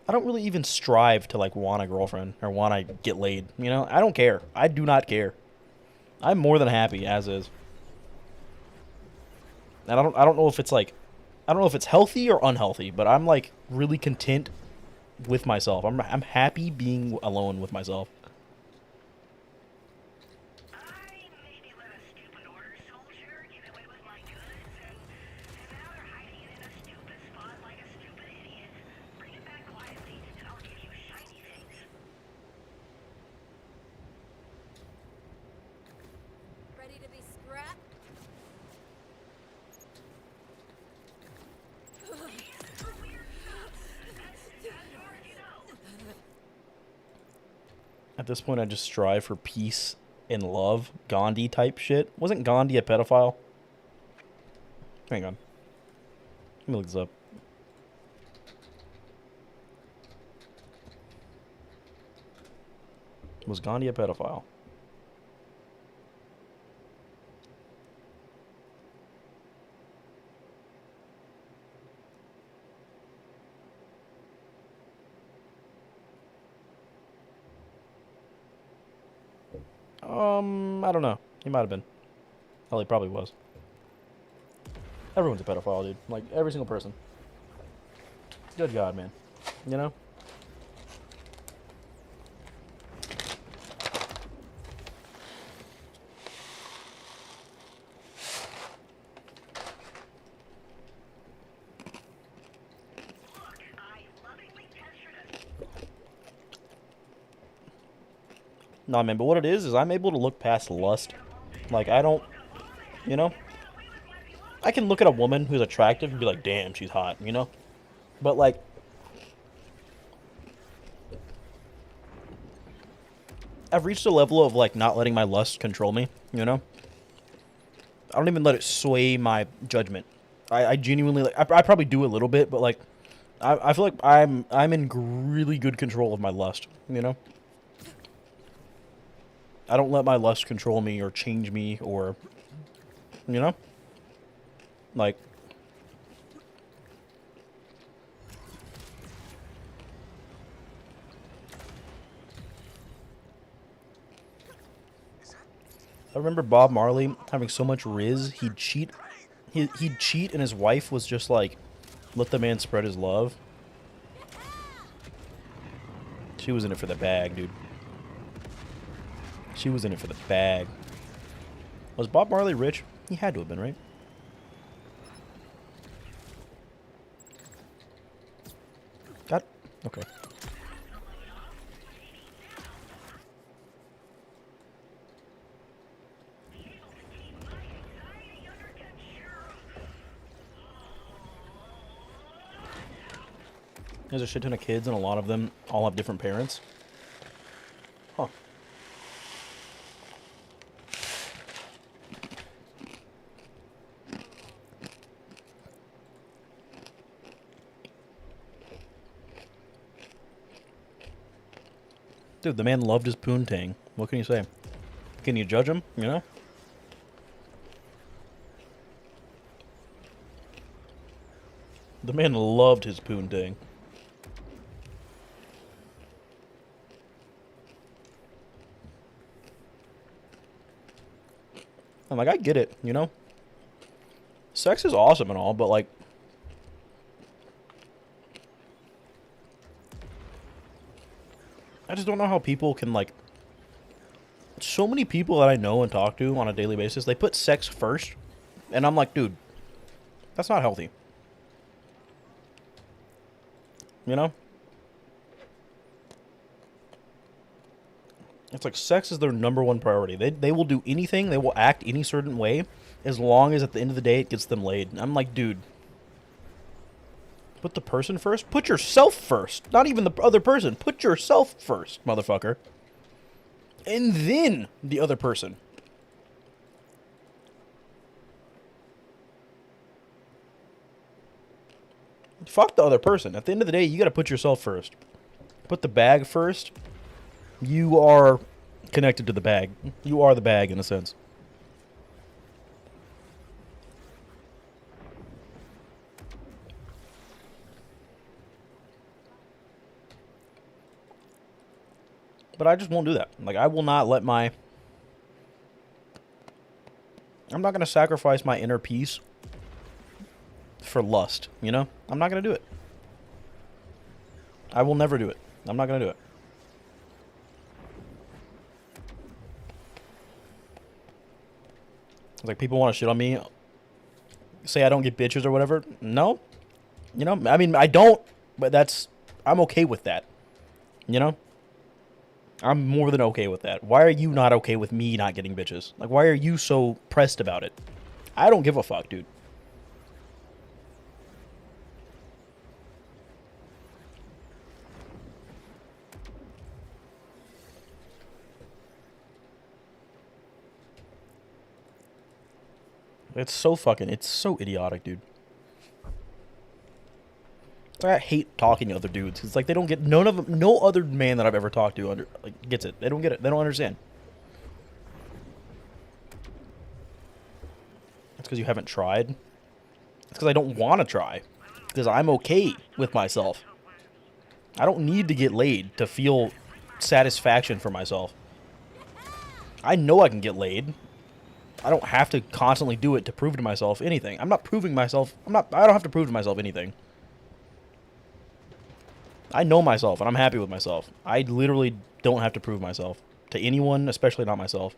I don't really even strive to, like, want a girlfriend. Or want to get laid, you know? I don't care. I do not care. I'm more than happy as is. And I don't know if it's like, I don't know if it's healthy or unhealthy, but I'm like really content with myself. I'm happy being alone with myself. I maybe let a stupid order soldier get away with my goods, and now they're hiding it in a stupid spot like a stupid idiot. Bring it back quietly, and I'll give you shiny things. Ready to be scrapped? At this point, I just strive for peace and love. Gandhi type shit. Wasn't Gandhi a pedophile? Hang on. Let me look this up. Was Gandhi a pedophile? I don't know. He might have been. Hell, he probably was. Everyone's a pedophile, dude. Like, every single person. Good God, man. You know? Look, I lovingly pictured a Nah, man, but what it is I'm able to look past lust. Like, I don't, you know? I can look at a woman who's attractive and be like, damn, she's hot, you know? But, like, I've reached a level of, like, not letting my lust control me, you know? I don't even let it sway my judgment. I genuinely, like, I probably do a little bit, but, like, I feel like I'm in really good control of my lust, you know? I don't let my lust control me or change me or, you know? Like, I remember Bob Marley having so much riz, he'd cheat. He'd cheat and his wife was just like, let the man spread his love. She was in it for the bag, dude. She was in it for the bag. Was Bob Marley rich? He had to have been, right? Got okay. There's a shit ton of kids, and a lot of them all have different parents. Huh. Dude, the man loved his poontang. What can you say? Can you judge him? You know? The man loved his poontang. I I'm like, I get it, you know? Sex is awesome and all, but, like, I just don't know how people can, like, so many people that I know and talk to on a daily basis, they put sex first, and I'm like, dude, that's not healthy. You know? It's like sex is their number one priority. They will do anything, they will act any certain way, as long as at the end of the day it gets them laid. And I'm like, dude, put the person first? Put yourself first. Not even the other person. Put yourself first, motherfucker. And then the other person. Fuck the other person. At the end of the day, you gotta put yourself first. Put the bag first. You are connected to the bag. You are the bag, in a sense. But I just won't do that. Like, I will not let my... I'm not going to sacrifice my inner peace for lust, you know? I'm not going to do it. I will never do it. I'm not going to do it. It's like, people want to shit on me, say I don't get bitches or whatever. No. You know, I mean, I don't, but that's... I'm okay with that. You know? I'm more than okay with that. Why are you not okay with me not getting bitches? Like, why are you so pressed about it? I don't give a fuck, dude. It's so idiotic, dude. It's like I hate talking to other dudes. It's like they don't get, none of them, no other man that I've ever talked to gets it. They don't get it. They don't understand. It's because you haven't tried. It's because I don't want to try. Because I'm okay with myself. I don't need to get laid to feel satisfaction for myself. I know I can get laid. I don't have to constantly do it to prove to myself anything. I'm not proving myself. I don't have to prove to myself anything. I know myself, and I'm happy with myself. I literally don't have to prove myself to anyone, especially not myself.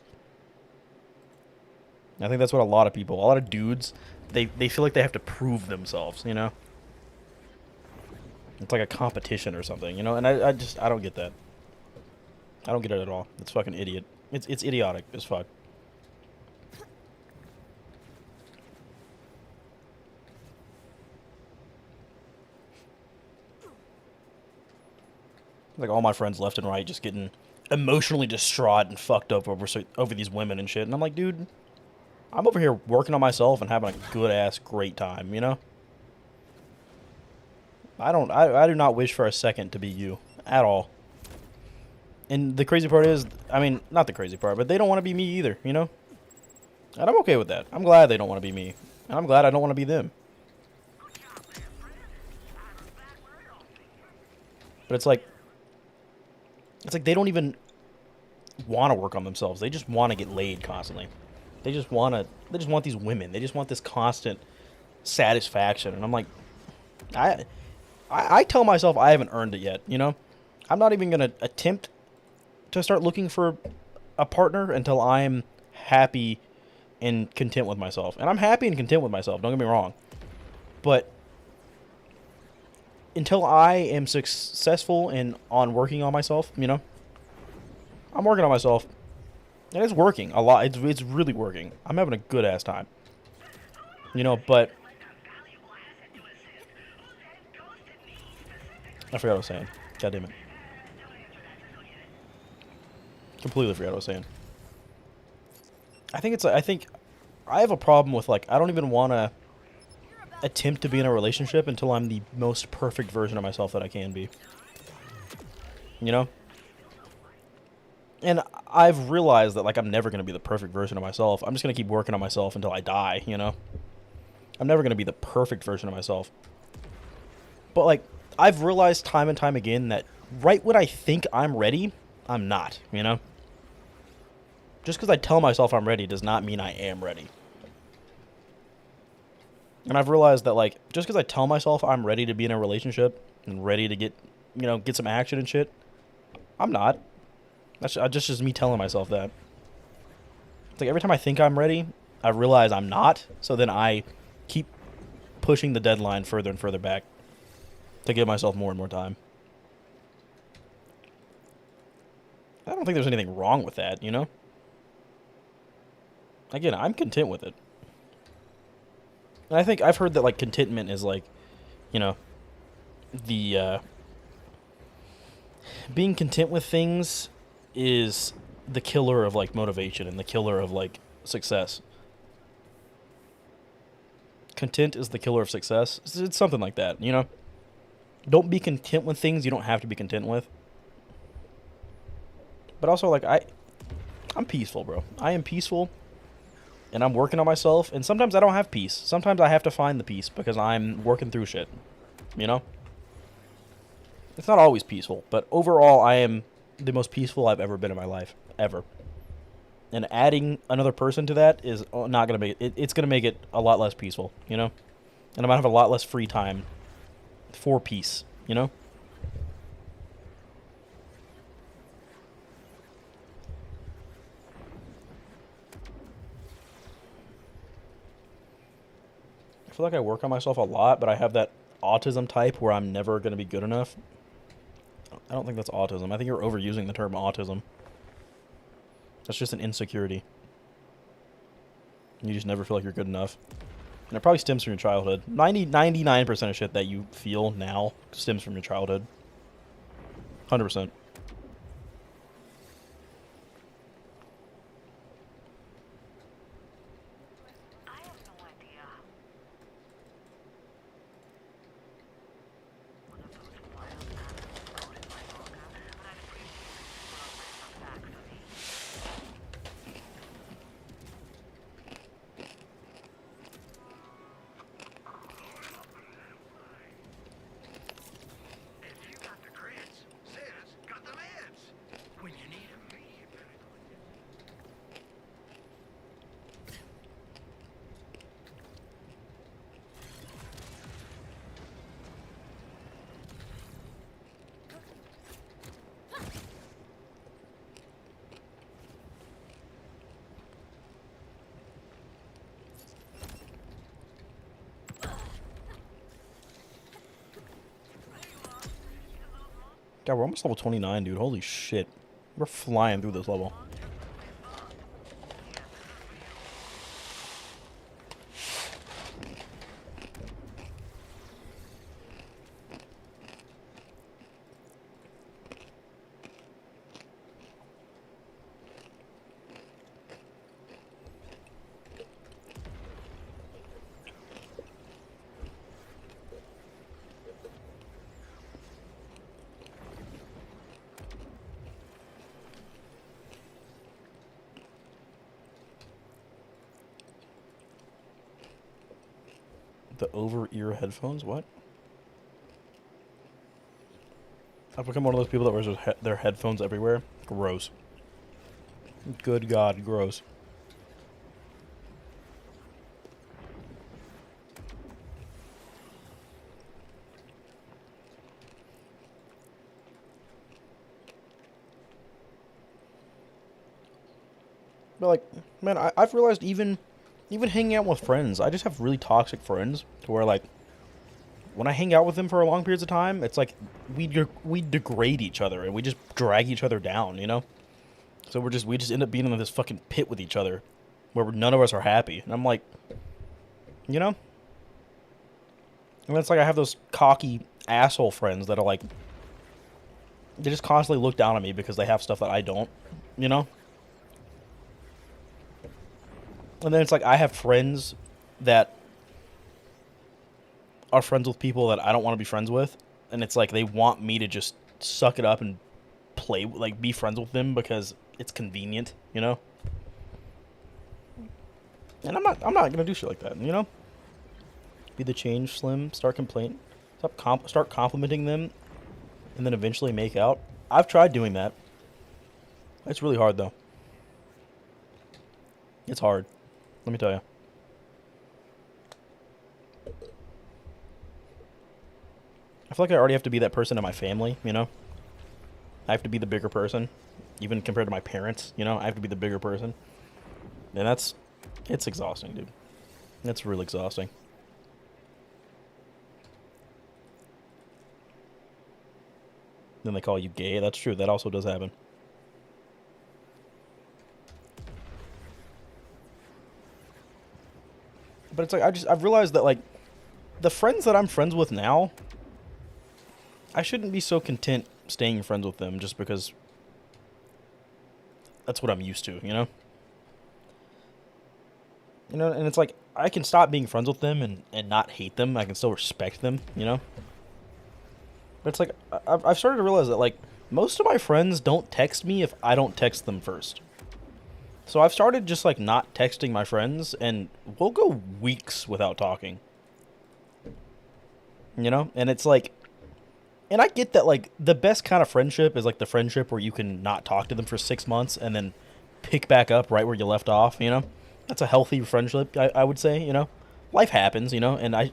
I think that's what a lot of people, a lot of dudes, they feel like they have to prove themselves, you know? It's like a competition or something, you know? And I don't get that. I don't get it at all. It's fucking idiot. It's idiotic as fuck. Like, all my friends left and right just getting emotionally distraught and fucked up over these women and shit. And I'm like, dude, I'm over here working on myself and having a good-ass great time, you know? I do not wish for a second to be you. At all. And the crazy part is, I mean, not the crazy part, but they don't want to be me either, you know? And I'm okay with that. I'm glad they don't want to be me. And I'm glad I don't want to be them. But it's like they don't even want to work on themselves. They just want to get laid constantly. They just want these women. They just want this constant satisfaction. And I'm like, I tell myself I haven't earned it yet, you know? I'm not even going to attempt to start looking for a partner until I'm happy and content with myself. And I'm happy and content with myself, don't get me wrong. But until I am successful on working on myself, you know, I'm working on myself, and it's working a lot. It's really working. I'm having a good ass time, you know. But I forgot what I was saying. God damn it! Completely forgot what I was saying. I think I have a problem with, like, I don't even want to attempt to be in a relationship until I'm the most perfect version of myself that I can be. You know? And I've realized that, like, I'm never going to be the perfect version of myself. I'm just going to keep working on myself until I die, you know? I'm never going to be the perfect version of myself. But, like, I've realized time and time again that right when I think I'm ready, I'm not, you know? just because I tell myself I'm ready does not mean I am ready. And I've realized that, like, just because I tell myself I'm ready to be in a relationship and ready to get, get some action and shit, I'm not. That's just me telling myself that. It's like every time I think I'm ready, I realize I'm not. So then I keep pushing the deadline further and further back to give myself more and more time. I don't think there's anything wrong with that, Again, I'm content with it. And I think I've heard that, like, contentment is, like, the, being content with things is the killer of, like, motivation and the killer of, like, success. Content is the killer of success. It's something like that, Don't be content with things you don't have to be content with. But also, like, I'm peaceful, bro. I am peaceful. And I'm working on myself, and sometimes I don't have peace. Sometimes I have to find the peace because I'm working through shit. It's not always peaceful, but overall I am the most peaceful I've ever been in my life. Ever. And adding another person to that is not going to make it... It's going to make it a lot less peaceful, And I'm going to have a lot less free time for peace, I feel like I work on myself a lot, but I have that autism type where I'm never going to be good enough. I don't think that's autism. I think you're overusing the term autism. That's just an insecurity. You just never feel like you're good enough. And it probably stems from your childhood. 99% of shit that you feel now stems from your childhood. 100%. I have no idea. One of those wild animals quoted by Olga, but I've previously explored my back for me. If you got the grits, Sis got the meds. When you need 'em, you better go and get 'em. God, we're almost level 29, dude. Holy shit. We're flying through this level. The over-ear headphones? What? I've become one of those people that wears their headphones everywhere. Gross. Good God, gross. But, like, man, I've realized even hanging out with friends, I just have really toxic friends to where, like, when I hang out with them for long periods of time, it's like we degrade each other and we just drag each other down, So we just end up being in this fucking pit with each other where none of us are happy. And I'm like, And it's like I have those cocky asshole friends that are like, they just constantly look down on me because they have stuff that I don't, And then it's like I have friends that are friends with people that I don't want to be friends with. And it's like they want me to just suck it up and play, like, be friends with them because it's convenient, And I'm not going to do shit like that, Be the change, Slim. Start complimenting them and then eventually make out. I've tried doing that. It's really hard, though. It's hard. Let me tell you. I feel like I already have to be that person in my family, you know? I have to be the bigger person. Even compared to my parents, you know? I have to be the bigger person. And it's exhausting, dude. It's real exhausting. Then they call you gay. That's true. That also does happen. But it's like, I've realized that, like, the friends that I'm friends with now, I shouldn't be so content staying friends with them just because that's what I'm used to, you know? You know, and it's like, I can stop being friends with them and not hate them. I can still respect them, you know? But it's like, I've started to realize that, like, most of my friends don't text me if I don't text them first. So I've started just, like, not texting my friends, and we'll go weeks without talking. You know? And it's like, and I get that, like, the best kind of friendship is, like, the friendship where you can not talk to them for 6 months and then pick back up right where you left off, you know? That's a healthy friendship, I would say, you know? Life happens, you know? And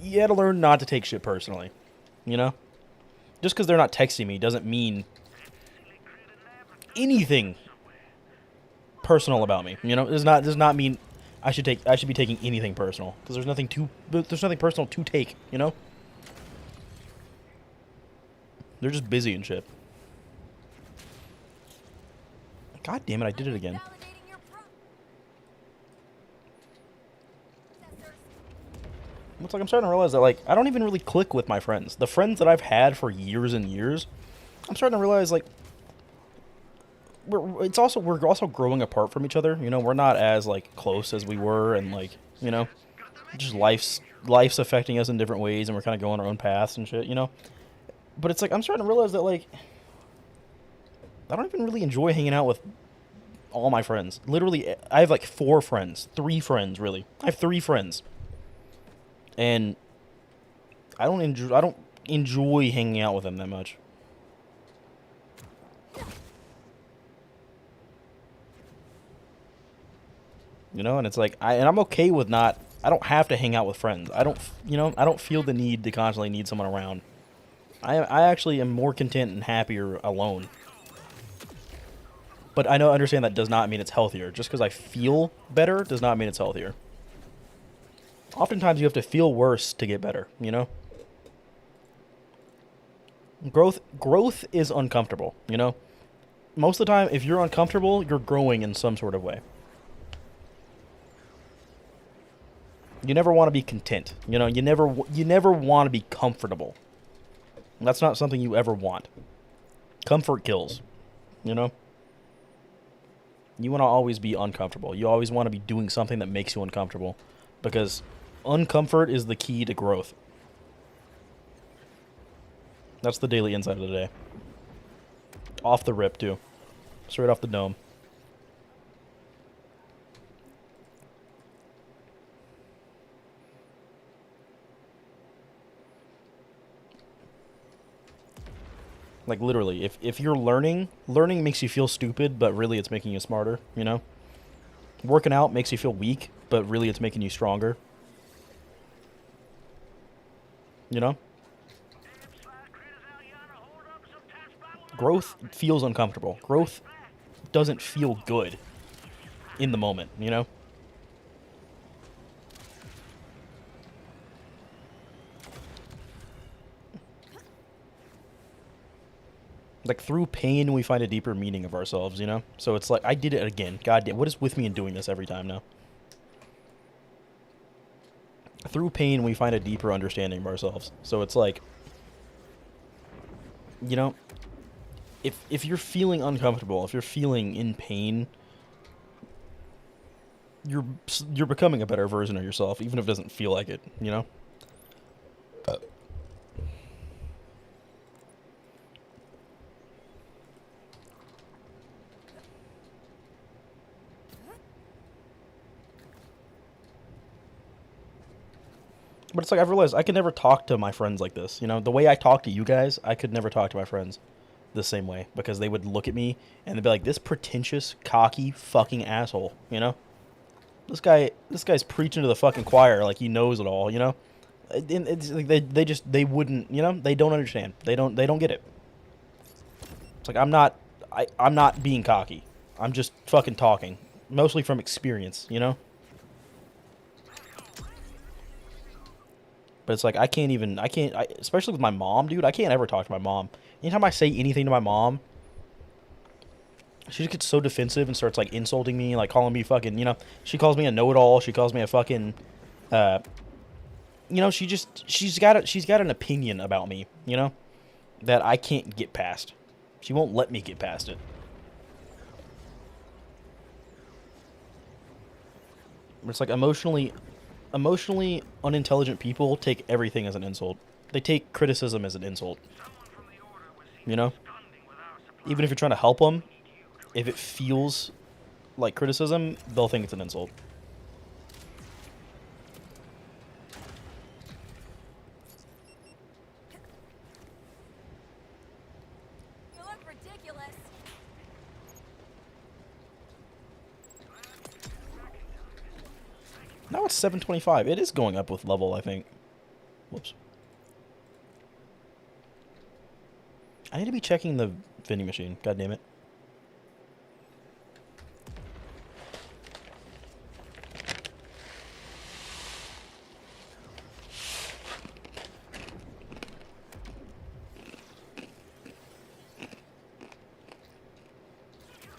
you gotta learn not to take shit personally, you know? Just because they're not texting me doesn't mean anything personal about me, you know? Does not mean I should be taking anything personal, because there's nothing personal to take, you know? They're just busy and shit. God damn it, I did it again. It's like I'm starting to realize that, like, I don't even really click with my friends. The friends that I've had for years and years, I'm starting to realize, like, we're also growing apart from each other. You know, we're not as, like, close as we were, and, like, you know, just life's affecting us in different ways, and we're kind of going our own paths and shit, you know? But it's like, I'm starting to realize that, like, I don't even really enjoy hanging out with all my friends. Literally, I have, like, 4 friends. 3 friends, really. I have 3 friends. And I don't enjoy hanging out with them that much. You know, and it's like, I'm okay with not, I don't have to hang out with friends. I don't feel the need to constantly need someone around. I actually am more content and happier alone. But I understand that does not mean it's healthier. Just because I feel better does not mean it's healthier. Oftentimes you have to feel worse to get better, you know? Growth is uncomfortable, you know? Most of the time, if you're uncomfortable, you're growing in some sort of way. You never want to be content, you know? You never want to be comfortable. That's not something you ever want. Comfort kills, you know? You want to always be uncomfortable. You always want to be doing something that makes you uncomfortable, because uncomfort is the key to growth. That's the daily insight of the day. Off the rip, too. Straight off the dome. Like, literally, if you're learning makes you feel stupid, but really it's making you smarter, you know? Working out makes you feel weak, but really it's making you stronger. You know? Growth feels uncomfortable. Growth doesn't feel good in the moment, you know? Like, through pain, we find a deeper meaning of ourselves, you know? So it's like, I did it again. God damn, what is with me in doing this every time now? Through pain, we find a deeper understanding of ourselves. So it's like, you know, if you're feeling uncomfortable, if you're feeling in pain, you're becoming a better version of yourself, even if it doesn't feel like it, you know? But it's like, I've realized I could never talk to my friends like this. You know, the way I talk to you guys, I could never talk to my friends. the same way because they would look at me and they'd be like, "This pretentious, cocky, fucking asshole," you know. This guy's preaching to the fucking choir like he knows it all, you know. And it's like they wouldn't, you know, they don't understand. They don't get it. It's like I'm not being cocky. I'm just fucking talking, mostly from experience, you know. But it's like especially with my mom, dude. I can't ever talk to my mom. Anytime I say anything to my mom, she just gets so defensive and starts like insulting me, like calling me fucking, you know. She calls me a know-it-all. She calls me a fucking, you know. She's got an opinion about me, you know, that I can't get past. She won't let me get past it. It's like emotionally unintelligent people take everything as an insult. They take criticism as an insult. You know? Even if you're trying to help them, if it feels like criticism, they'll think it's an insult. You look ridiculous. Now it's 725. It is going up with level, I think. Whoops. I need to be checking the vending machine. God damn it.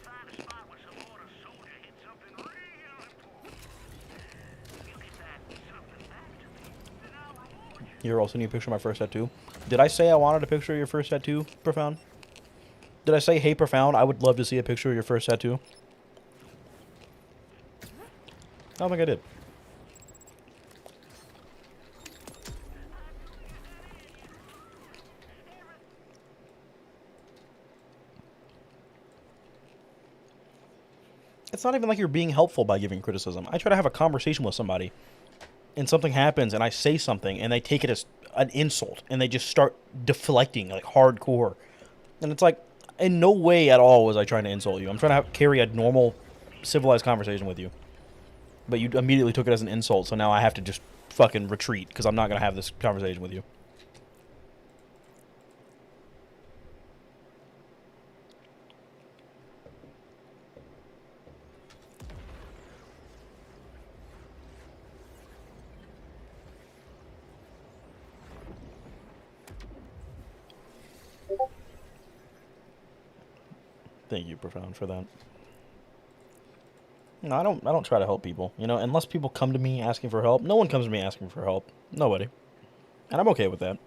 Find a spot where some order soldier hit something real important. You get that something back to me, then I'll reward you. You're also need a picture of my first tattoo. Did I say I wanted a picture of your first tattoo, Profound? Did I say, hey, Profound, I would love to see a picture of your first tattoo? I don't think I did. It's not even like you're being helpful by giving criticism. I try to have a conversation with somebody, and something happens, and I say something, and they take it as an insult, and they just start deflecting, like, hardcore. And it's like, in no way at all was I trying to insult you. I'm trying to carry a normal, civilized conversation with you. But you immediately took it as an insult, so now I have to just fucking retreat, because I'm not going to have this conversation with you. Thank you, Profound, for that. No, I don't try to help people, you know, unless people come to me asking for help. No one comes to me asking for help. Nobody. And I'm okay with that.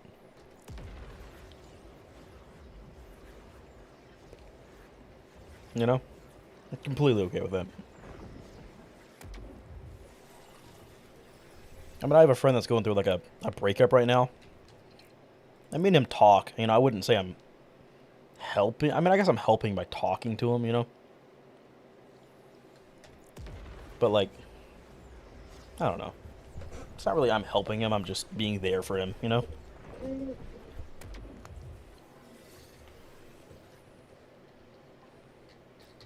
You know? I'm completely okay with that. I mean, I have a friend that's going through, like, a breakup right now. I mean him talk. You know, I wouldn't say I'm helping. I mean, I guess I'm helping by talking to him, you know? But, like, I don't know. It's not really I'm helping him. I'm just being there for him, you know?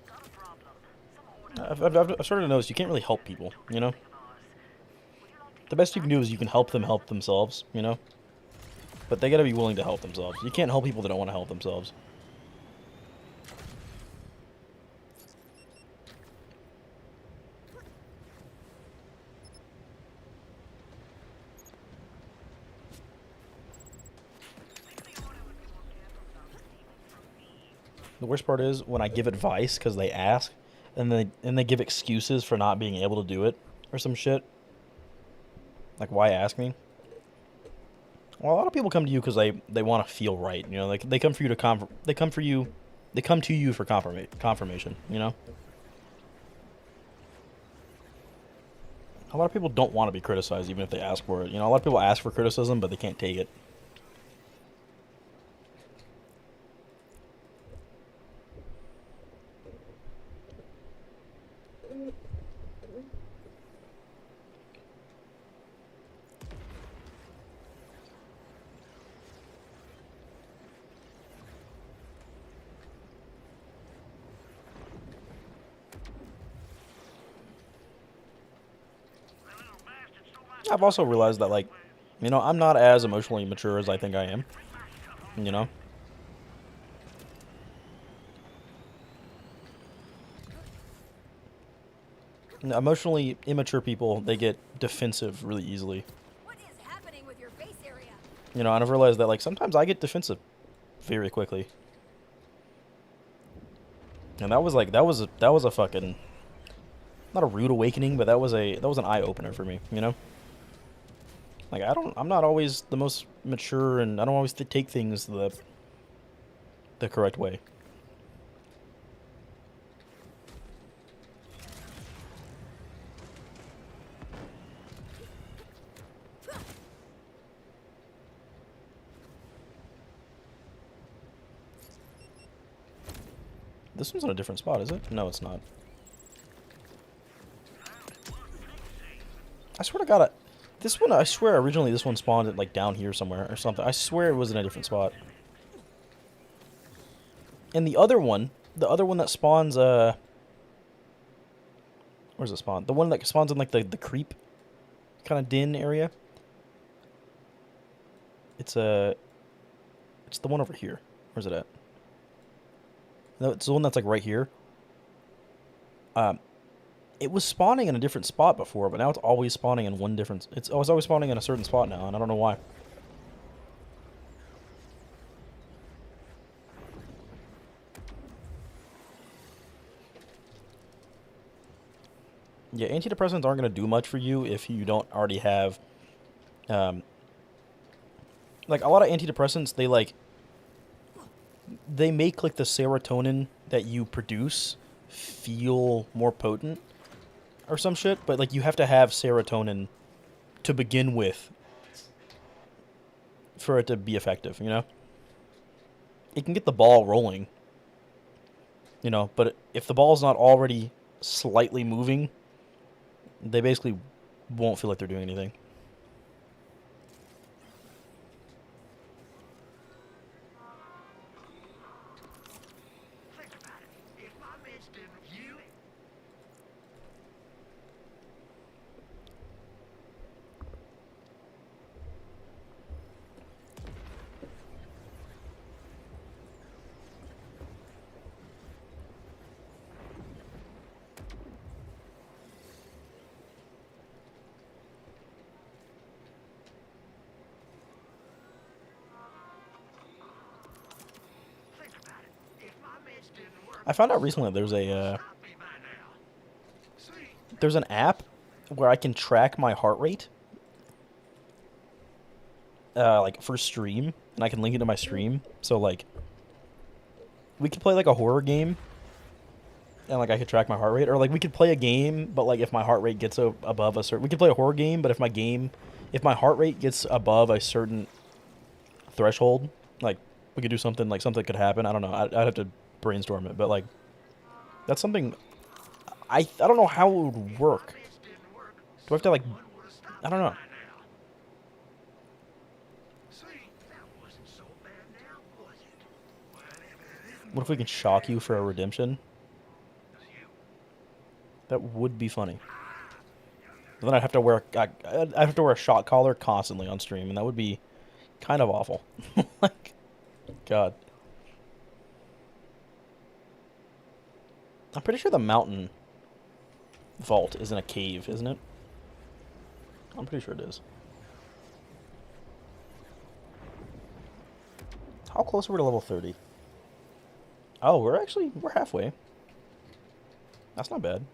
Got a problem. Some order I've started to notice you can't really help people, you know? of ours. Would you like to The best you can do is you can help them help themselves, you know? But they gotta be willing to help themselves. You can't help people that don't want to help themselves. The worst part is when I give advice because they ask, and they give excuses for not being able to do it or some shit. Like, why ask me? Well, a lot of people come to you because they want to feel right. You know, like they come for you to they come to you for confirmation. You know. A lot of people don't want to be criticized even if they ask for it. You know, a lot of people ask for criticism, but they can't take it. I've also realized that, like, you know, I'm not as emotionally mature as I think I am. You know? Emotionally immature people, they get defensive really easily. What is happening with your face area? You know, and I've realized that, like, sometimes I get defensive very quickly. And that was like, that was a fucking, not a rude awakening, but that was an eye opener for me, you know? Like, I'm not always the most mature, and I don't always take things the correct way. This one's in a different spot, is it? No, it's not. I swear to God, this one, I swear originally this one spawned at, like, down here somewhere or something. I swear it was in a different spot. And the other one that spawns, where's it spawn? The one that spawns in, like, the creep kind of den area. It's the one over here. Where's it at? No, it's the one that's, like, right here. It was spawning in a different spot before, but now it's always spawning in one different... It's always spawning in a certain spot now, and I don't know why. Yeah, antidepressants aren't going to do much for you if you don't already have... like, a lot of antidepressants, they make, like, the serotonin that you produce feel more potent or some shit, but, like, you have to have serotonin to begin with for it to be effective, you know? It can get the ball rolling, you know, but if the ball's not already slightly moving, they basically won't feel like they're doing anything. I found out recently there's an app where I can track my heart rate, like, for stream, and I can link it to my stream. So, like, we could play, like, a horror game, and, like, I could track my heart rate, or, like, we could play a game, but, like, if my heart rate gets above a certain, we could play a horror game, but if my heart rate gets above a certain threshold, like, we could do something, like, something could happen. I don't know. I'd have to brainstorm it, but, like, that's something. I don't know how it would work. Do I have to, like, I don't know. What if we can shock you for a redemption? That would be funny. But then I'd have to wear a shock collar constantly on stream, and that would be kind of awful. Like, God. I'm pretty sure the mountain vault is in a cave, isn't it? I'm pretty sure it is. How close are we to level 30? Oh, we're halfway. That's not bad.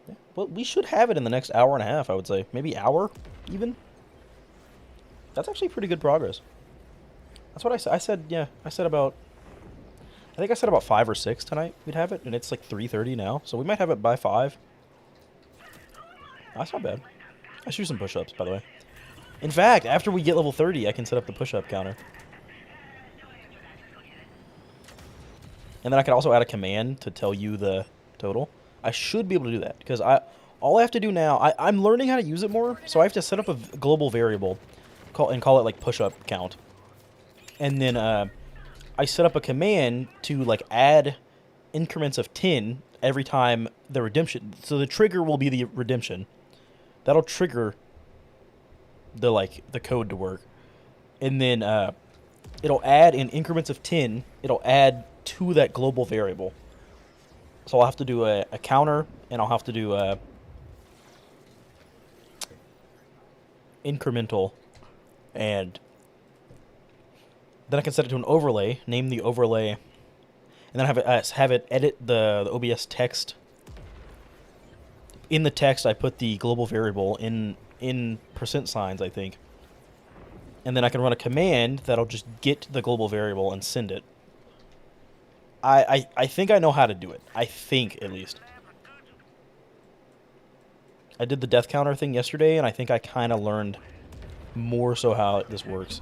Yeah, well, we should have it in the next hour and a half, I would say. Maybe hour, even? That's actually pretty good progress. That's what I said. I said about 5 or 6 tonight we'd have it, and it's like 3:30 now, so we might have it by 5. That's not bad. I should do some push-ups, by the way. In fact, after we get level 30, I can set up the push-up counter. And then I can also add a command to tell you the total. I should be able to do that, because all I have to do now, I'm learning how to use it more, so I have to set up a global variable call it, like, push-up count. And then I set up a command to, like, add increments of 10 every time the redemption. So the trigger will be the redemption. That'll trigger the code to work, and then it'll add in increments of 10. It'll add to that global variable. So I'll have to do a counter, and I'll have to do a incremental, and then I can set it to an overlay, name the overlay, and then have it edit the OBS text. In the text, I put the global variable in percent signs, I think, and then I can run a command that'll just get the global variable and send it. I think I know how to do it. I think, at least. I did the death counter thing yesterday, and I think I kind of learned more so how this works.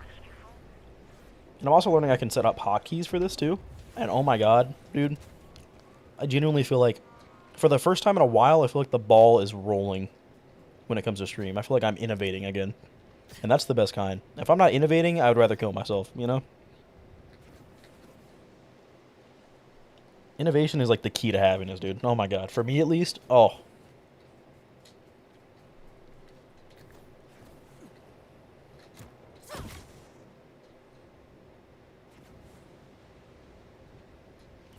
And I'm also learning I can set up hotkeys for this, too. And oh my god, dude. I genuinely feel like, for the first time in a while, I feel like the ball is rolling when it comes to stream. I feel like I'm innovating again. And that's the best kind. If I'm not innovating, I would rather kill myself, you know? Innovation is like the key to happiness, dude. Oh my god. For me, at least. Oh.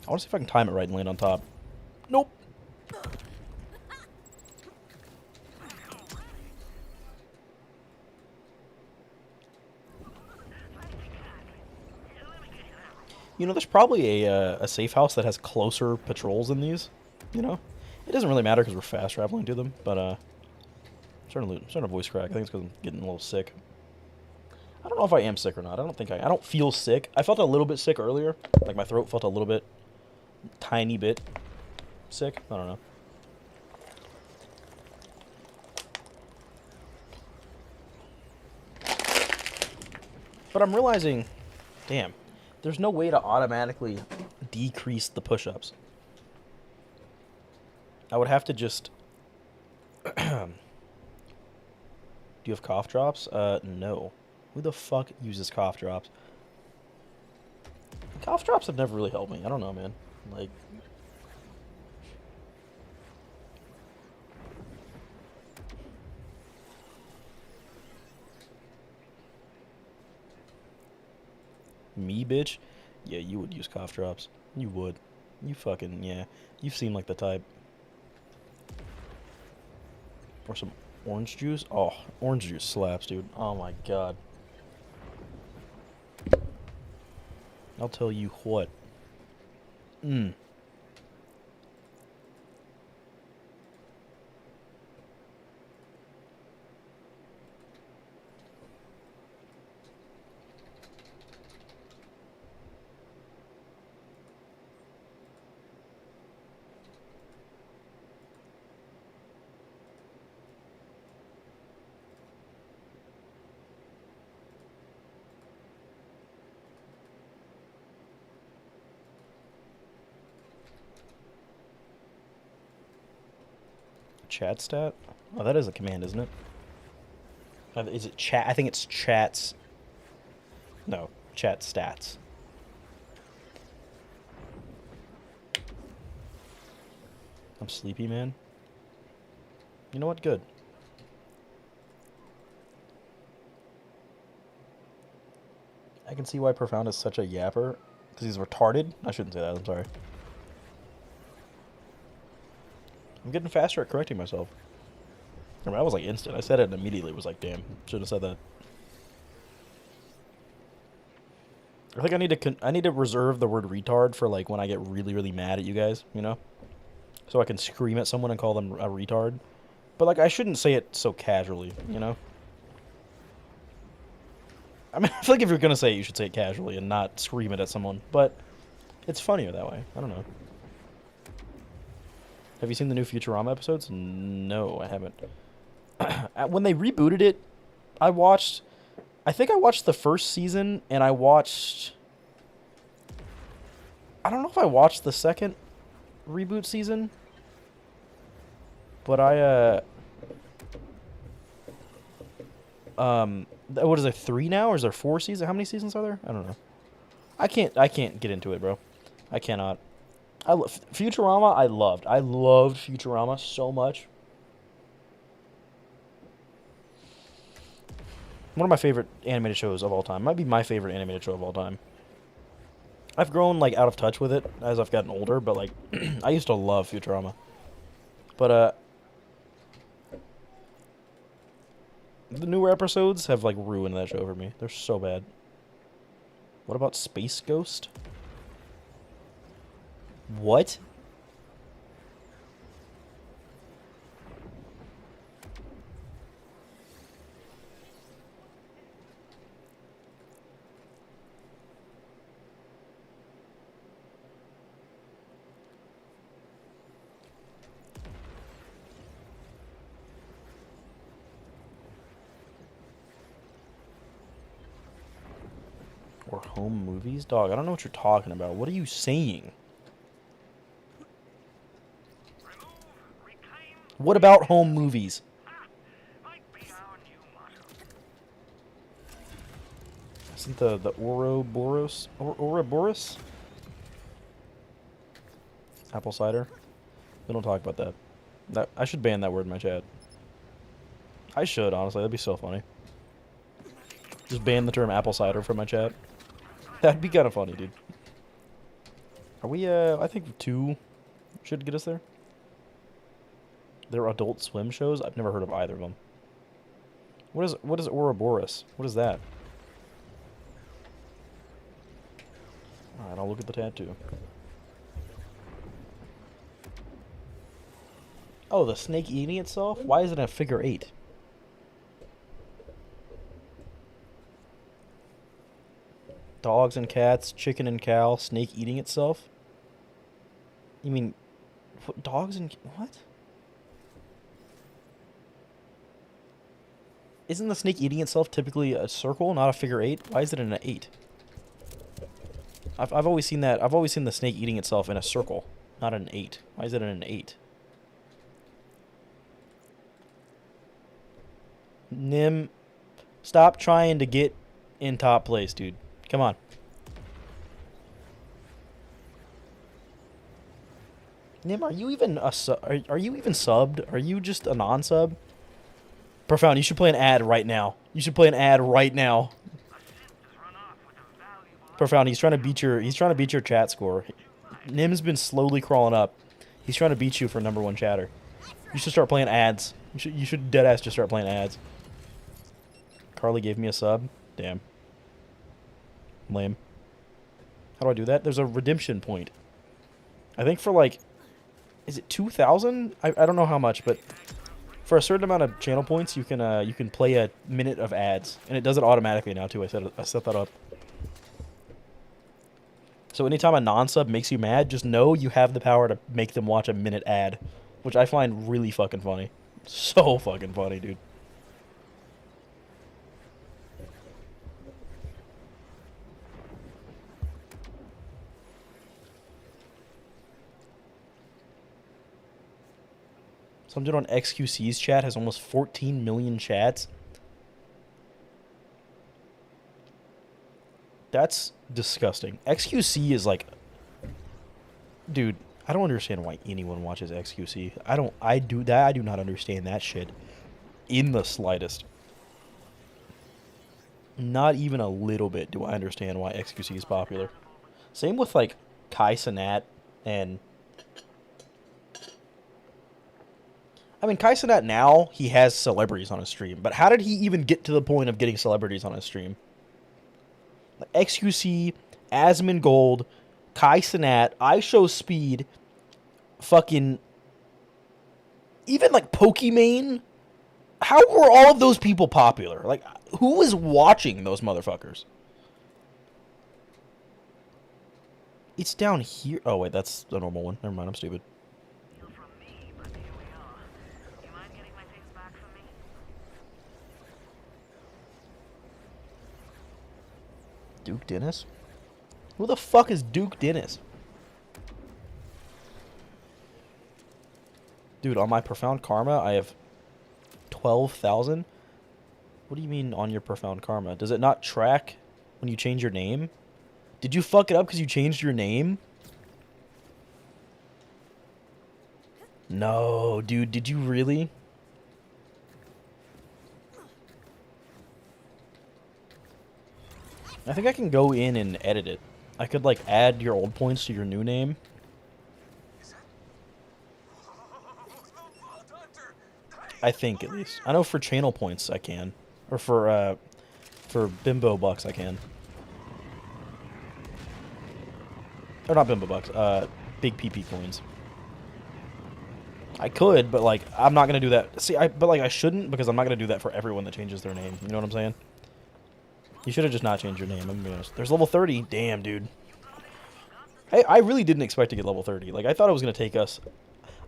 I want to see if I can time it right and land on top. Nope. You know, there's probably a safe house that has closer patrols than these. You know, it doesn't really matter because we're fast traveling to them. But I'm starting to voice crack. I think it's because I'm getting a little sick. I don't know if I am sick or not. I don't think I don't feel sick. I felt a little bit sick earlier. Like my throat felt a little bit, tiny bit sick. I don't know. But I'm realizing, damn. There's no way to automatically decrease the push-ups. I would have to just... Do you have cough drops? No. Who the fuck uses cough drops? Cough drops have never really helped me. I don't know, man. Like... Me, bitch? Yeah, you would use cough drops. You would. You fucking, yeah. You seem like the type. Or some orange juice? Oh, orange juice slaps, dude. Oh my god. I'll tell you what. Mmm. Chat stat? Oh, that is a command, isn't it? Is it chat? I think it's chats. No, chat stats. I'm sleepy, man. You know what? Good. I can see why Profound is such a yapper. Because he's retarded? I shouldn't say that, I'm sorry. I'm getting faster at correcting myself. I mean, I was like instant. I said it and immediately was like, damn, should have said that. I think I need to reserve the word retard for like when I get really, really mad at you guys, you know? So I can scream at someone and call them a retard. But like, I shouldn't say it so casually, you know? I mean, I feel like if you're gonna say it, you should say it casually and not scream it at someone. But it's funnier that way. I don't know. Have you seen the new Futurama episodes? No, I haven't. When they rebooted it, I think I watched the first season, and I don't know if I watched the second reboot season, but what is there, 3 now, or is there 4 seasons? How many seasons are there? I don't know. I can't get into it, bro. I cannot. Futurama. I loved. I loved Futurama so much. One of my favorite animated shows of all time. Might be my favorite animated show of all time. I've grown like out of touch with it as I've gotten older, but like I used to love Futurama. But the newer episodes have like ruined that show for me. They're so bad. What about Space Ghost? What? Or home movies? Dog, I don't know what you're talking about. What are you saying? What about home movies? Isn't the Ouroboros? Apple cider? We don't talk about that. I should ban that word in my chat. I should, honestly. That'd be so funny. Just ban the term apple cider from my chat. That'd be kind of funny, dude. Are we, I think 2 should get us there. They're Adult Swim shows? I've never heard of either of them. What is Ouroboros? What is that? Alright, I'll look at the tattoo. Oh, the snake eating itself? Why is it a figure 8? Dogs and cats, chicken and cow, snake eating itself? You mean, what, dogs and... what? Isn't the snake eating itself typically a circle, not a figure 8? Why is it in an 8? I've always seen that. I've always seen the snake eating itself in a circle, not an 8. Why is it in an 8? Nim, stop trying to get in top place, dude. Come on. Nim, are you even are you even subbed? Are you just a non-sub? Profound, you should play an ad right now. You should play an ad right now. Profound, he's trying to beat your chat score. Nim's been slowly crawling up. He's trying to beat you for #1 chatter. You should start playing ads. You should deadass just start playing ads. Carly gave me a sub. Damn. Lame. How do I do that? There's a redemption point. I think for like, is it 2,000? I don't know how much, but for a certain amount of channel points, you can play a minute of ads, and it does it automatically now too. I set that up. So anytime a non-sub makes you mad, just know you have the power to make them watch a minute ad, which I find really fucking funny. So fucking funny, dude. Some dude on XQC's chat has almost 14 million chats. That's disgusting. XQC is like... dude, I don't understand why anyone watches XQC. I do not understand that shit in the slightest. Not even a little bit do I understand why XQC is popular. Same with like Kai Cenat and... I mean, Kai Cenat now, he has celebrities on his stream. But how did he even get to the point of getting celebrities on his stream? Like XQC, Asmongold, Kai Cenat, I Show Speed, fucking... even like Pokimane. How were all of those people popular? Like, who was watching those motherfuckers? It's down here. Oh, wait, that's the normal one. Never mind, I'm stupid. Duke Dennis? Who the fuck is Duke Dennis? Dude, on my Profound Karma, I have 12,000. What do you mean on your Profound Karma? Does it not track when you change your name? Did you fuck it up because you changed your name? No, dude, did you really? I think I can go in and edit it. I could, like, add your old points to your new name. I think, at least. I know for channel points I can. Or for bimbo bucks I can. Or not bimbo bucks, big PP coins. I could, but, like, I'm not gonna do that. See, but, like, I shouldn't, because I'm not gonna do that for everyone that changes their name. You know what I'm saying? You should have just not changed your name, I'm gonna be honest. There's level 30. Damn, dude. I really didn't expect to get level 30. Like, I thought it was gonna take us...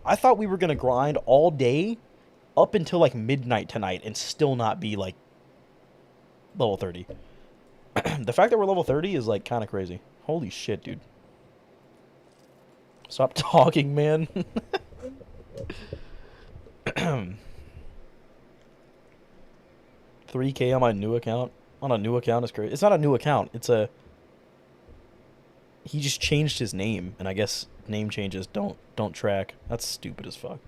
I thought we were gonna grind all day up until, like, midnight tonight and still not be, like, level 30. The fact that we're level 30 is, like, kind of crazy. Holy shit, dude. Stop talking, man. 3K on my new account? On a new account is crazy. It's not a new account. It's a... He just changed his name, and I guess name changes don't track. That's stupid as fuck.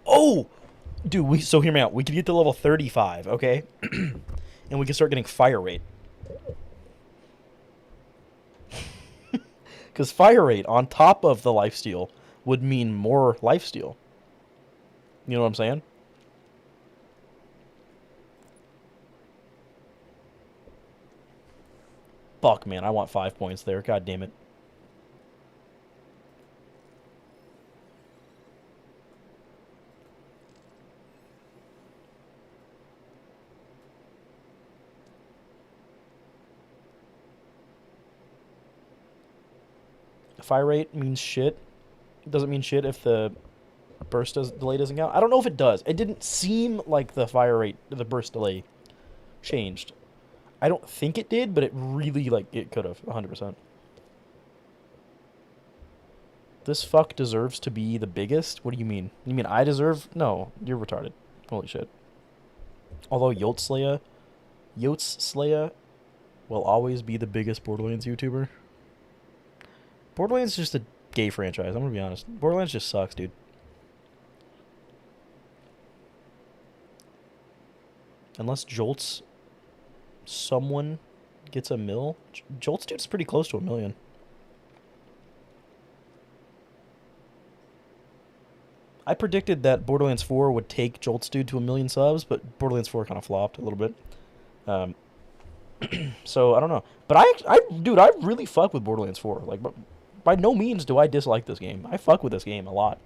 Oh! Dude, so hear me out. We could get to level 35, okay? And we can start getting fire rate. Because fire rate on top of the lifesteal would mean more lifesteal. You know what I'm saying? Fuck, man. I want 5 points there. God damn it. Fire rate means shit. It doesn't mean shit if the burst delay doesn't count. I don't know if it does. It didn't seem like the fire rate, the burst delay changed. I don't think it did, but it really, like, it could have, 100%. This fuck deserves to be the biggest? What do you mean? You mean I deserve? No, you're retarded. Holy shit. Although Yotzslaya will always be the biggest Borderlands YouTuber. Borderlands is just a gay franchise, I'm gonna be honest. Borderlands just sucks, dude. Unless Jolt's someone gets a mil. Jolt's dude's pretty close to 1 million. I predicted that Borderlands 4 would take Jolt's dude to 1 million subs, but Borderlands 4 kind of flopped a little bit. So I don't know. But dude, I really fuck with Borderlands 4. Like, by no means do I dislike this game. I fuck with this game a lot.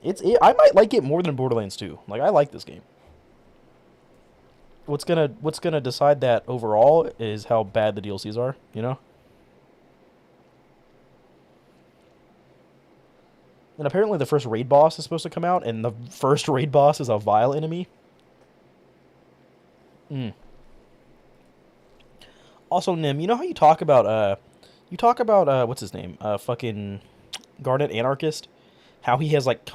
I might like it more than Borderlands 2. Like, I like this game. What's gonna decide that overall is how bad the DLCs are, you know? And apparently the first raid boss is supposed to come out, and the first raid boss is a vile enemy. Also, Nim, you know how you talk about what's his name? Fucking Garnet Anarchist? How he has, like,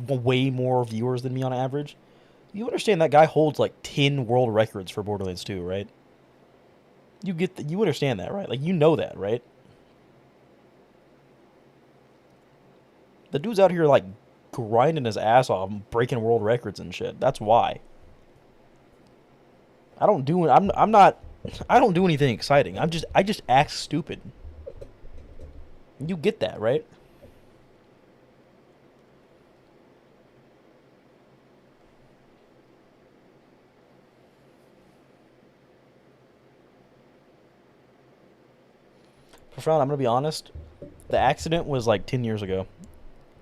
way more viewers than me on average? You understand that guy holds, like, 10 world records for Borderlands 2, right? You understand that, right? Like, you know that, right? The dude's out here, like, grinding his ass off, breaking world records and shit. That's why. I don't do anything exciting. I just act stupid. You get that, right? Profound, I'm gonna be honest. The accident was like 10 years ago.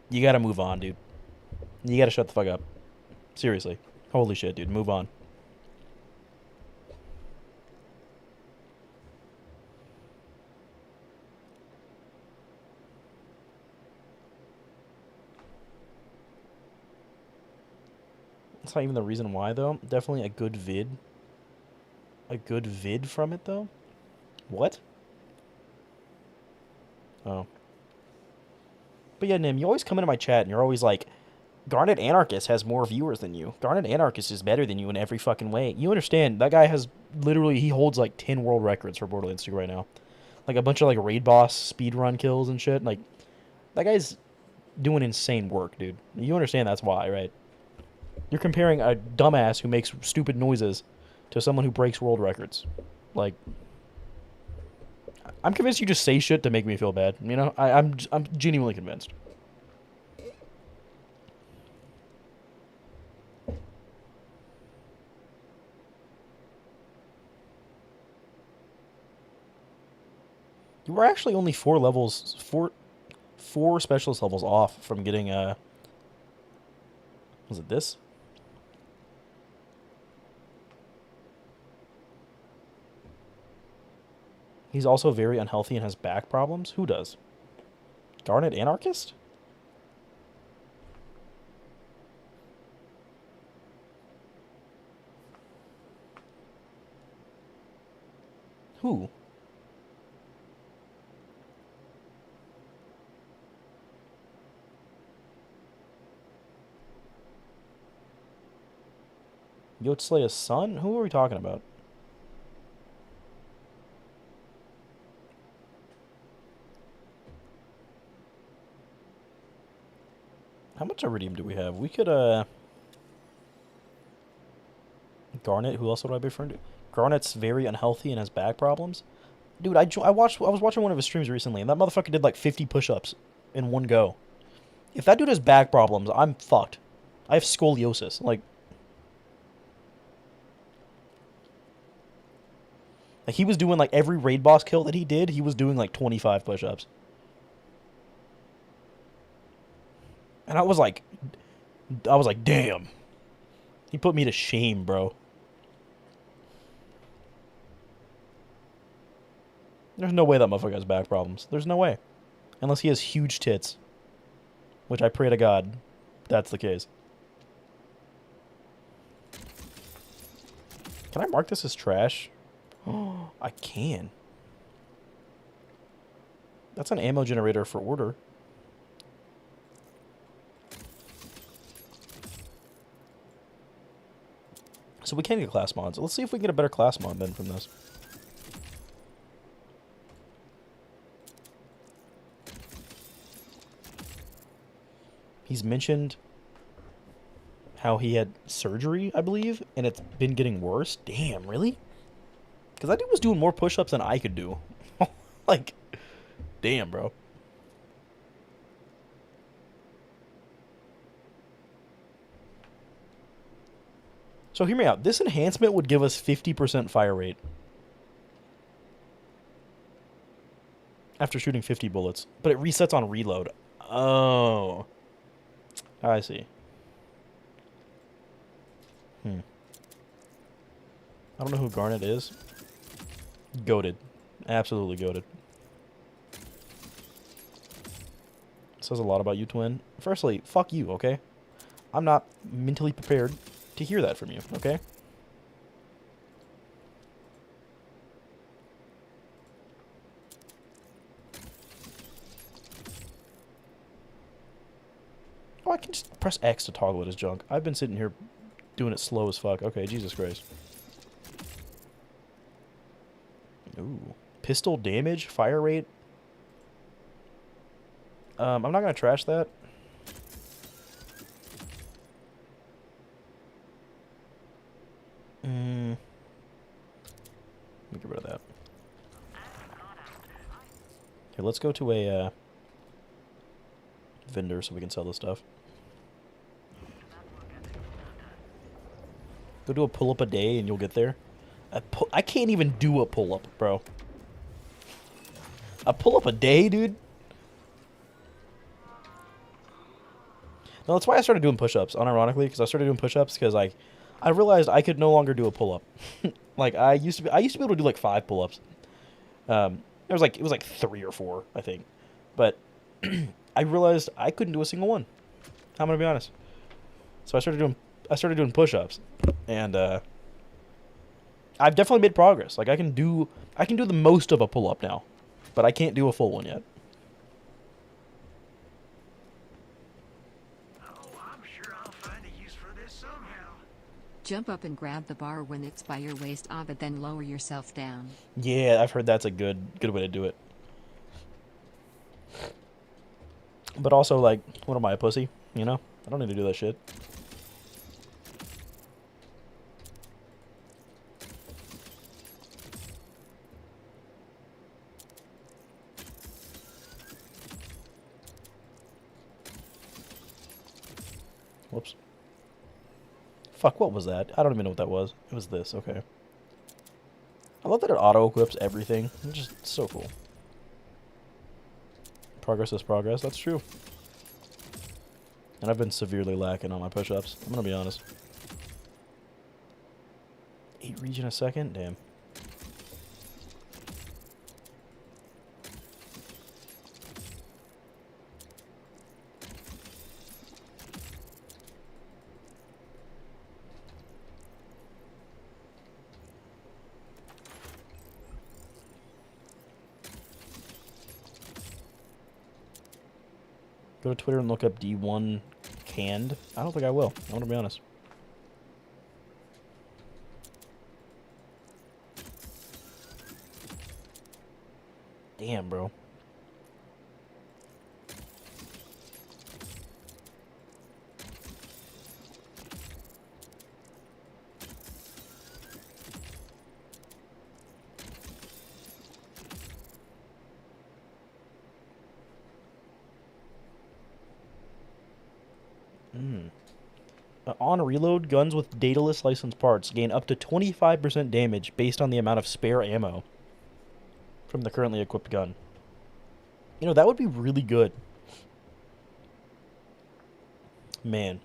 You gotta move on, dude. You gotta shut the fuck up. Seriously. Holy shit, dude. Move on. That's not even the reason why, though. Definitely a good vid. A good vid from it, though? What? Oh. But yeah, Nim, you always come into my chat and you're always like, Garnet Anarchist has more viewers than you. Garnet Anarchist is better than you in every fucking way. You understand, that guy has literally, he holds like 10 world records for Borderlands 2 right now. Like a bunch of like raid boss speedrun kills and shit. Like, that guy's doing insane work, dude. You understand that's why, right? You're comparing a dumbass who makes stupid noises to someone who breaks world records. Like, I'm convinced you just say shit to make me feel bad. You know, I'm genuinely convinced. You were actually only 4 levels, four specialist levels off from getting was it this? He's also very unhealthy and has back problems. Who does? Garnet Anarchist? Who? Yotsleya's son? Who are we talking about? How much iridium do we have? We could, Garnet, who else would I be referring to? Garnet's very unhealthy and has back problems. Dude, I was watching one of his streams recently, and that motherfucker did like 50 push-ups in one go. If that dude has back problems, I'm fucked. I have scoliosis. Like he was doing like every raid boss kill that he did, he was doing like 25 push-ups. And I was like, damn. He put me to shame, bro. There's no way that motherfucker has back problems. There's no way. Unless he has huge tits. Which I pray to God that's the case. Can I mark this as trash? Oh, I can. That's an ammo generator for order. So we can get class mods. Let's see if we can get a better class mod then from this. He's mentioned how he had surgery, I believe, and it's been getting worse. Damn, really? Because that dude was doing more push-ups than I could do. Like, damn, bro. So hear me out. This enhancement would give us 50% fire rate. After shooting 50 bullets. But it resets on reload. Oh. I see. I don't know who Garnet is. Goated. Absolutely goated. Says a lot about you, Twin. Firstly, fuck you, okay? I'm not mentally prepared to hear that from you, okay? Oh, I can just press X to toggle it as junk. I've been sitting here doing it slow as fuck. Okay, Jesus Christ. Ooh. Pistol damage, fire rate. I'm not gonna trash that. Let me get rid of that. Here, let's go to a vendor so we can sell this stuff. Go do a pull-up a day and you'll get there. I can't even do a pull-up, bro. A pull-up a day, dude? No, that's why I started doing push-ups, unironically, because I started doing push-ups because I realized I could no longer do a pull-up. Like I used to be able to do like 5 pull-ups. It was like 3 or 4, I think. But I realized I couldn't do a single one. I'm gonna be honest. So I started doing push-ups, and I've definitely made progress. Like I can do the most of a pull-up now, but I can't do a full one yet. sure I'll find a use for this somehow. Jump up and grab the bar when it's by your waist, but then lower yourself down. Yeah, I've heard that's a good way to do it. But also, like, what am I, a pussy? You know? I don't need to do that shit. Whoops. Fuck, what was that? I don't even know what that was. It was this, okay. I love that it auto-equips everything. It's just so cool. Progress is progress, that's true. And I've been severely lacking on my push-ups. I'm gonna be honest. 8 regen a second? Damn. Go to Twitter and look up D1 canned. I don't think I will. I want to be honest. Damn, bro. On reload, guns with dataless licensed parts gain up to 25% damage based on the amount of spare ammo from the currently equipped gun. You know, that would be really good. Man.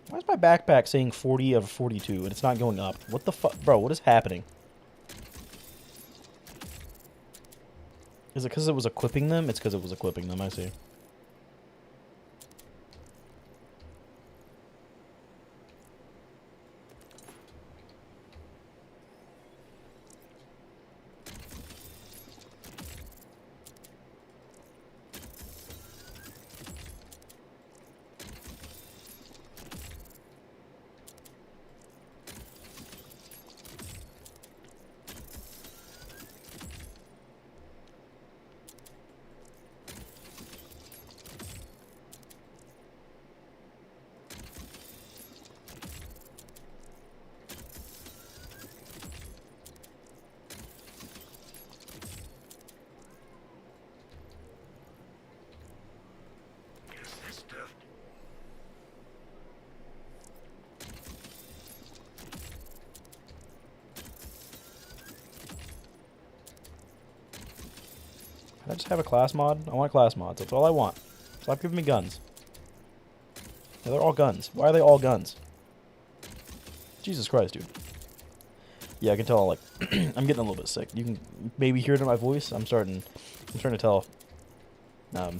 Why is my backpack saying 40 of 42 and it's not going up? What the fuck? Bro, what is happening? Is it because it was equipping them? It's because it was equipping them, I see. Guess this stuff. Can I just have a class mod? I want class mods. That's all I want. Stop giving me guns. Yeah, they're all guns. Why are they all guns? Jesus Christ, dude. Yeah, I can tell, like, I'm getting a little bit sick. You can maybe hear it in my voice. I'm starting to tell, I'm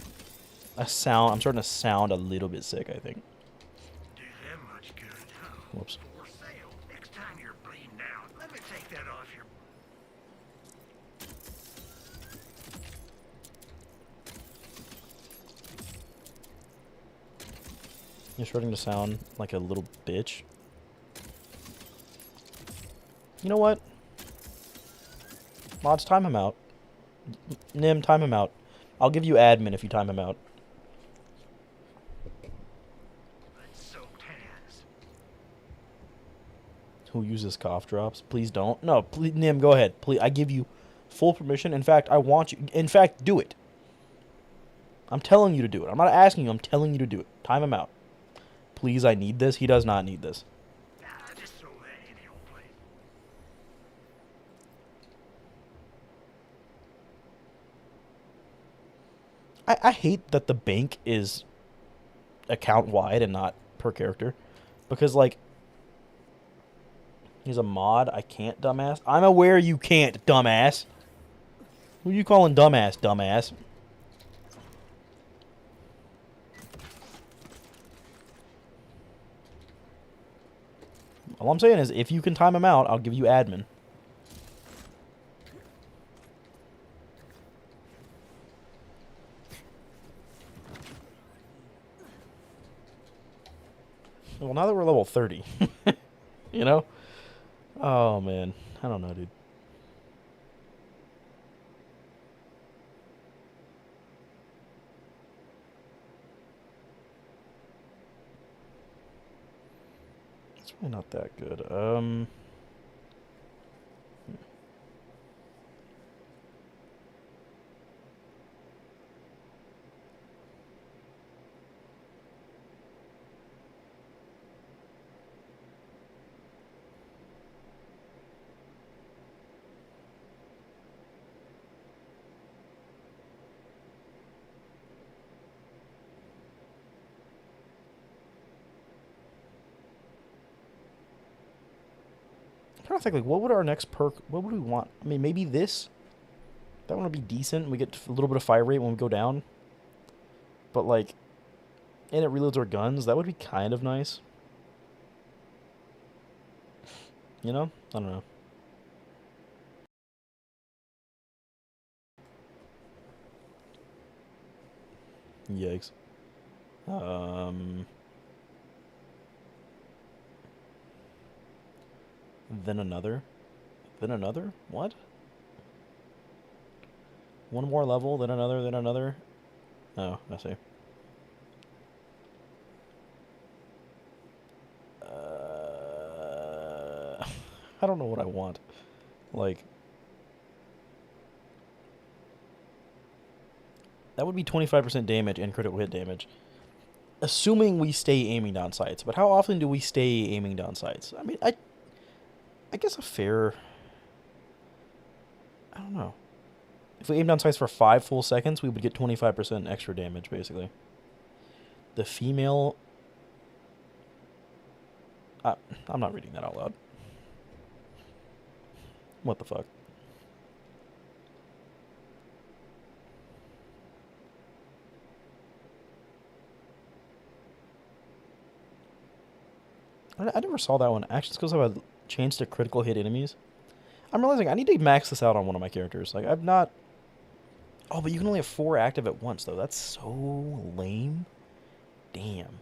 starting to sound a little bit sick, I think. Do them much good. Oh, Whoops. for sale. Next time you're bleeding out, let me take that off your. You're starting to sound like a little bitch. You know what? Mods, time him out. Nim, time him out. I'll give you admin if you time him out. Let's soak hands. Who uses cough drops? Please don't. No, please, Nim, go ahead. Please, I give you full permission. In fact, I want you. In fact, do it. I'm telling you to do it. I'm not asking you. I'm telling you to do it. Time him out. Please, I need this. He does not need this. Just throw that in the old place. I hate that the bank is account wide and not per character. Because, like, he's a mod. I can't, dumbass. I'm aware you can't, dumbass. Who are you calling dumbass, dumbass? All I'm saying is, if you can time him out, I'll give you admin. Well, now that we're level 30, you know? Oh, man. I don't know, dude. It's really not that good. I'm trying to think, like, what would our next perk, what would we want? I mean, maybe this? That one would be decent. We get a little bit of fire rate when we go down. But, like, and it reloads our guns. That would be kind of nice. You know? I don't know. Yikes. Then another. Then another? What? One more level, then another, then another. Oh, I see. I don't know what I want. Like, that would be 25% damage and critical hit damage. Assuming we stay aiming down sights. But how often do we stay aiming down sights? I mean, I guess a fair... I don't know. If we aim down sights for 5 full seconds, we would get 25% extra damage, basically. The female... I'm not reading that out loud. What the fuck? I never saw that one. Action skills have a chance to critical hit enemies. I'm realizing I need to max this out on one of my characters. Like, I've not... Oh, but you can only have 4 active at once, though. That's so lame. Damn.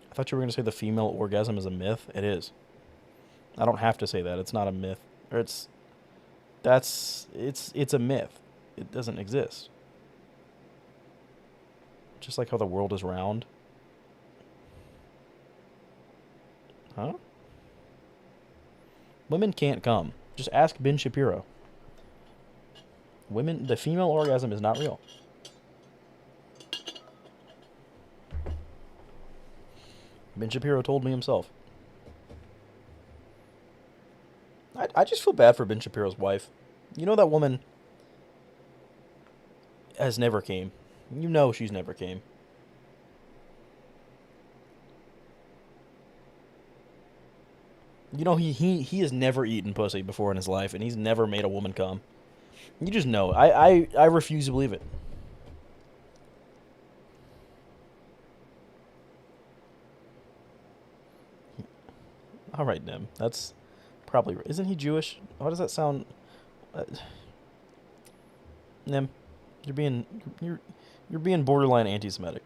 I thought you were going to say the female orgasm is a myth. It is. I don't have to say that. It's not a myth. Or it's a myth. It doesn't exist. Just like how the world is round. Huh? Women can't come. Just ask Ben Shapiro. The female orgasm is not real. Ben Shapiro told me himself. I just feel bad for Ben Shapiro's wife. You know that woman has never came. You know she's never came. You know he has never eaten pussy before in his life, and he's never made a woman come. You just know. I refuse to believe it. All right, Nim. That's probably... Isn't he Jewish? Why does that sound... Nim, you're being borderline anti-Semitic.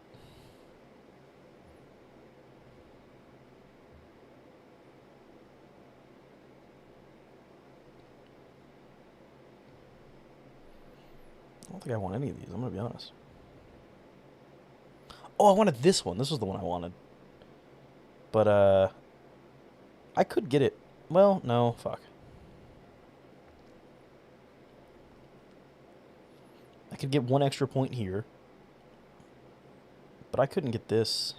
I don't think I want any of these. I'm gonna be honest. Oh, I wanted this one. This was the one I wanted. But I could get it. Well, no, fuck. I could get 1 extra point here. But I couldn't get this.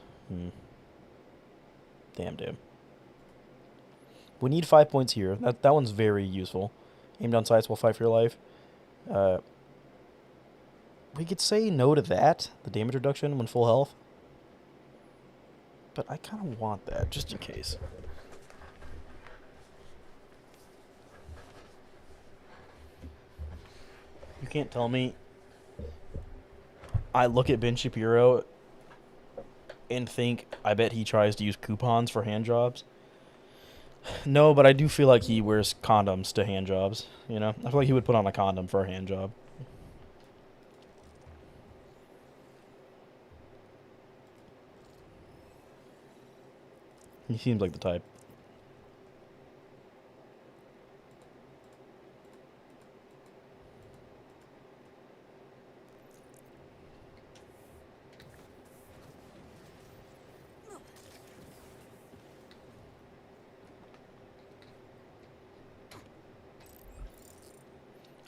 Damn. We need 5 points here. That one's very useful. Aim down sights while fight for your life. We could say no to that, the damage reduction when full health. But I kind of want that, just in case. You can't tell me. I look at Ben Shapiro and think, I bet he tries to use coupons for hand jobs. No, but I do feel like he wears condoms to hand jobs. You know, I feel like he would put on a condom for a hand job. He seems like the type.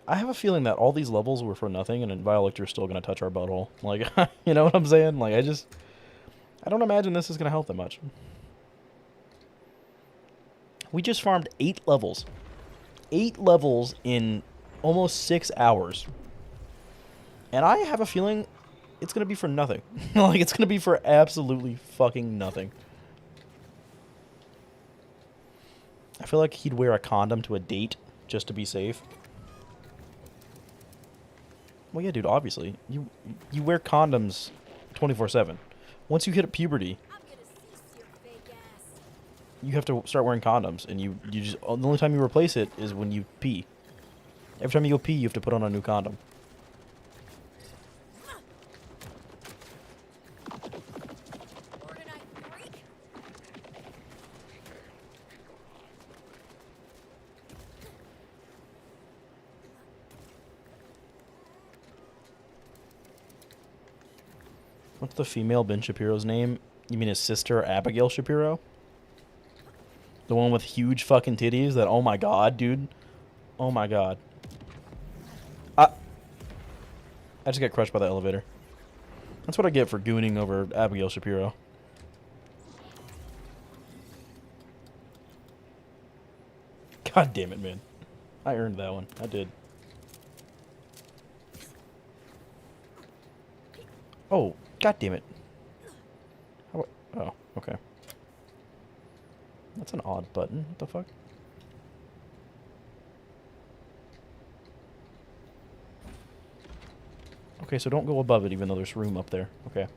I have a feeling that all these levels were for nothing, and Violector's still gonna touch our butthole. Like, you know what I'm saying? Like, I don't imagine this is gonna help that much. We just farmed 8 levels. 8 levels in almost 6 hours. And I have a feeling it's gonna be for nothing. Like, it's gonna be for absolutely fucking nothing. I feel like he'd wear a condom to a date just to be safe. Well, yeah, dude, obviously. You wear condoms 24/7. Once you hit puberty, you have to start wearing condoms, and you just, the only time you replace it is when you pee. Every time you go pee, you have to put on a new condom. What's the female Ben Shapiro's name? You mean his sister, Abigail Shapiro? The one with huge fucking titties that, oh my god, dude. Oh my god. I just got crushed by the elevator. That's what I get for gooning over Abigail Shapiro. God damn it, man. I earned that one. I did. Oh, god damn it. Oh, okay. That's an odd button. What the fuck? Okay, so don't go above it even though there's room up there. Okay.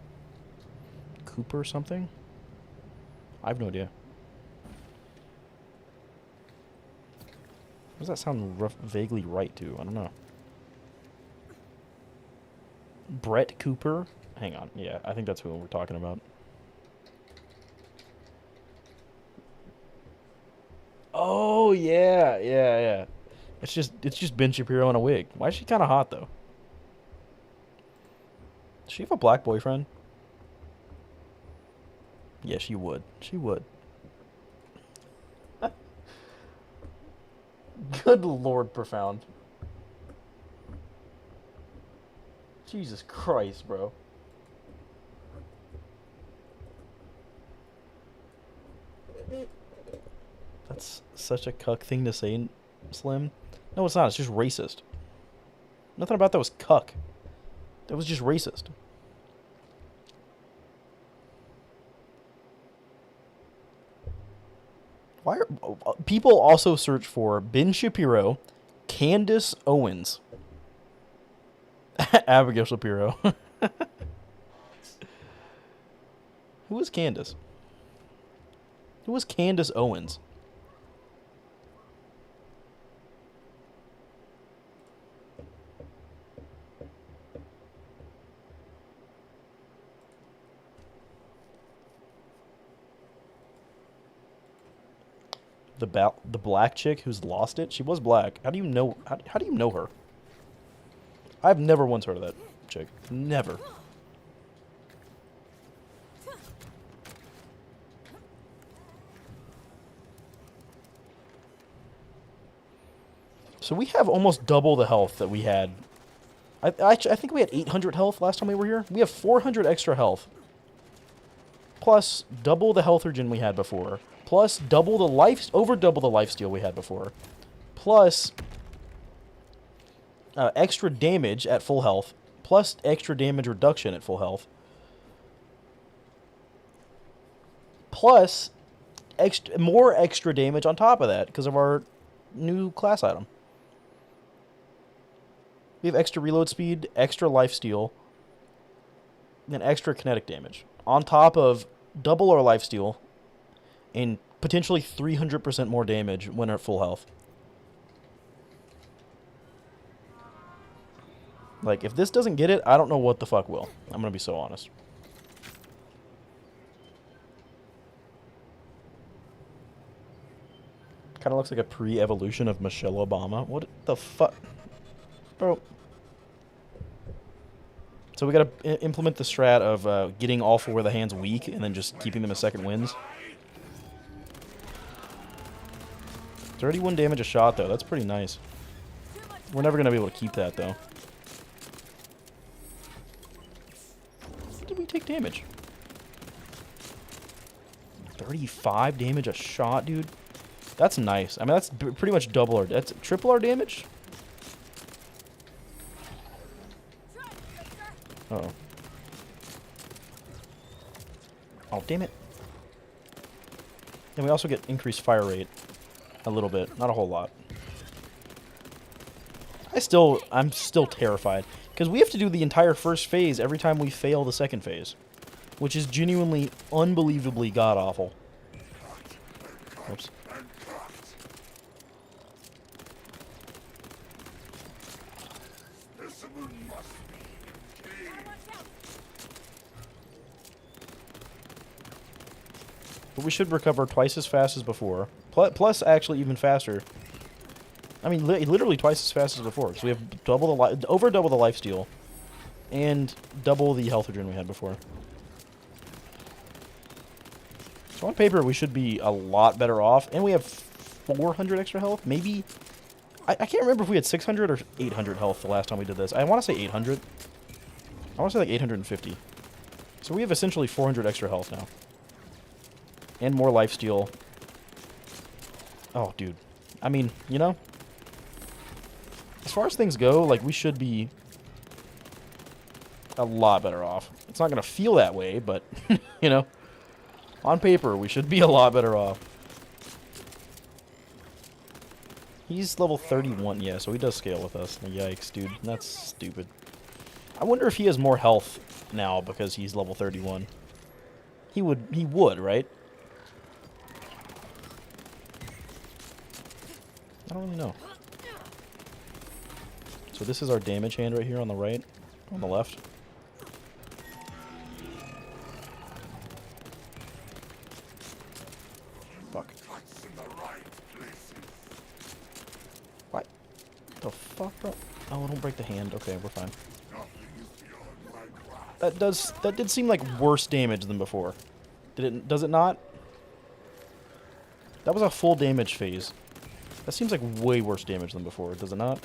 Cooper something? I have no idea. What does that sound vaguely right to? I don't know. Brett Cooper? Hang on. Yeah, I think that's who we're talking about. Oh, yeah, yeah, yeah. It's just Ben Shapiro in a wig. Why is she kind of hot, though? Does she have a black boyfriend? Yeah, she would. She would. Good Lord, Profound. Jesus Christ, bro. That's such a cuck thing to say, Slim. No, it's not. It's just racist. Nothing about that was cuck. That was just racist. Why are people also search for Ben Shapiro, Candace Owens, Abigail Shapiro? Who is Candace? Who is Candace Owens? The black chick who's lost it? She was black. How do you know? How do you know her? I've never once heard of that chick. Never. So we have almost double the health that we had. I think we had 800 health last time we were here. We have 400 extra health. Plus double the health regen we had before. Plus double the life, over double the lifesteal we had before. Plus extra damage at full health. Plus extra damage reduction at full health. Plus more extra damage on top of that because of our new class item. We have extra reload speed, extra lifesteal, and extra kinetic damage. On top of double our lifesteal and potentially 300% more damage when at full health. Like, if this doesn't get it, I don't know what the fuck will. I'm gonna be so honest. Kind of looks like a pre-evolution of Michelle Obama. What the fuck? Bro. So we gotta implement the strat of getting all four of the hands weak and then just keeping them as second wins. 31 damage a shot, though. That's pretty nice. We're never gonna be able to keep that, though. When did we take damage? 35 damage a shot, dude. That's nice. I mean, that's pretty much double our... That's triple our damage? Uh-oh. Oh, damn it. And we also get increased fire rate. A little bit. Not a whole lot. I'm still terrified. Because we have to do the entire first phase every time we fail the second phase. Which is genuinely, unbelievably god-awful. Oops. But we should recover twice as fast as before. Plus, actually, even faster. I mean, literally twice as fast as before. So we have double the over double the lifesteal, and double the health regen we had before. So on paper, we should be a lot better off, and we have 400 extra health. Maybe I can't remember if we had 600 or 800 health the last time we did this. I want to say 800. I want to say like 850. So we have essentially 400 extra health now. And more lifesteal. Oh, dude. I mean, you know, as far as things go, like, we should be a lot better off. It's not going to feel that way, but, you know, on paper, we should be a lot better off. He's level 31, yeah, so he does scale with us. Yikes, dude. That's stupid. I wonder if he has more health now because he's level 31. He would, right? I don't really know. So this is our damage hand right here on the right, on the left. Fuck. What? The fuck, bro? Oh, don't break the hand. Okay, we're fine. That did seem like worse damage than before. Does it not? That was a full damage phase. That seems like way worse damage than before, does it not?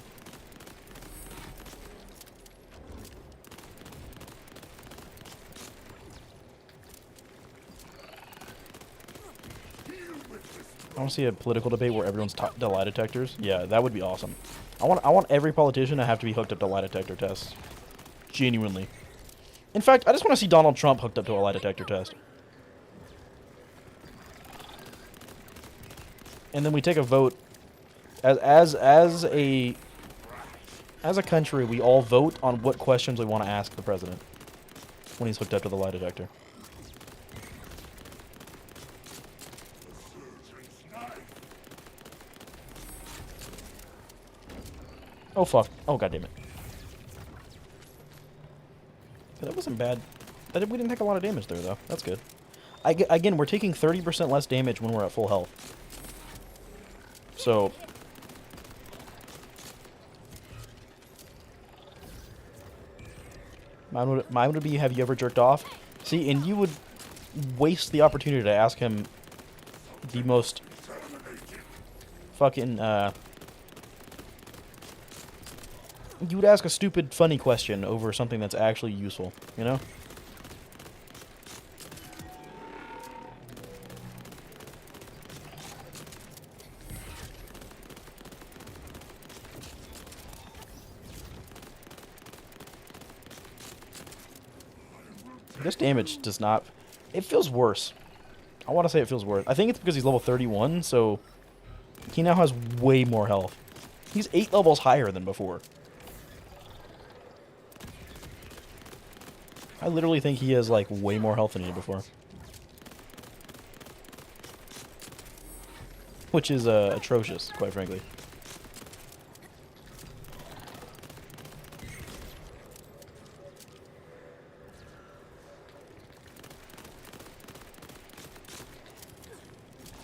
I want to see a political debate where everyone's to lie detectors. Yeah, that would be awesome. I want every politician to have to be hooked up to lie detector tests. Genuinely. In fact, I just want to see Donald Trump hooked up to a lie detector test. And then we take a vote. As a country, we all vote on what questions we want to ask the president when he's hooked up to the lie detector. Oh fuck! Oh god damn it! That wasn't bad. We didn't take a lot of damage there though. That's good. Again, we're taking 30% less damage when we're at full health. So. Mine would be, have you ever jerked off? See, and you would waste the opportunity to ask him the most fucking, you would ask a stupid, funny question over something that's actually useful, you know? This damage does not... It feels worse. I want to say it feels worse. I think it's because he's level 31, so... He now has way more health. He's 8 levels higher than before. I literally think he has, like, way more health than he did before. Which is, atrocious, quite frankly.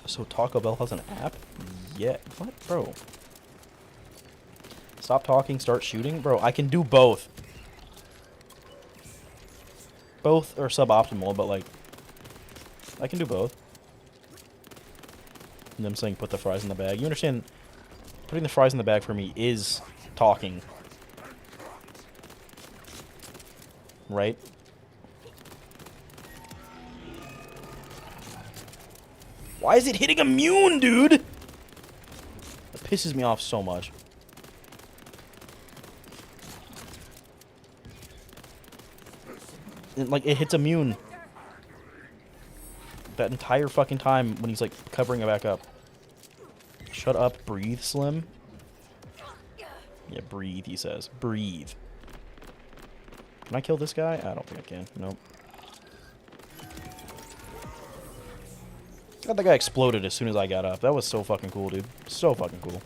So Taco Bell has an app? Yeah. What? Bro. Stop talking, start shooting? Bro, I can do both. Both are suboptimal, but, like, I can do both. And them saying put the fries in the bag. You understand, putting the fries in the bag for me is talking. Right? Why is it hitting immune, dude? That pisses me off so much. Like, it hits immune. That entire fucking time when he's, like, covering it back up. Shut up, breathe, Slim. Yeah, breathe, he says. Breathe. Can I kill this guy? I don't think I can. Nope. God, that guy exploded as soon as I got up. That was so fucking cool, dude. So fucking cool.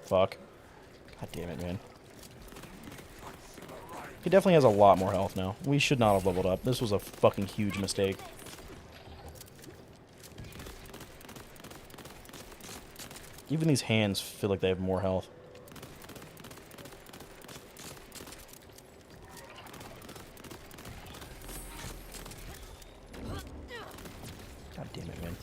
Fuck. God damn it, man. He definitely has a lot more health now. We should not have leveled up. This was a fucking huge mistake. Even these hands feel like they have more health. God damn it, man.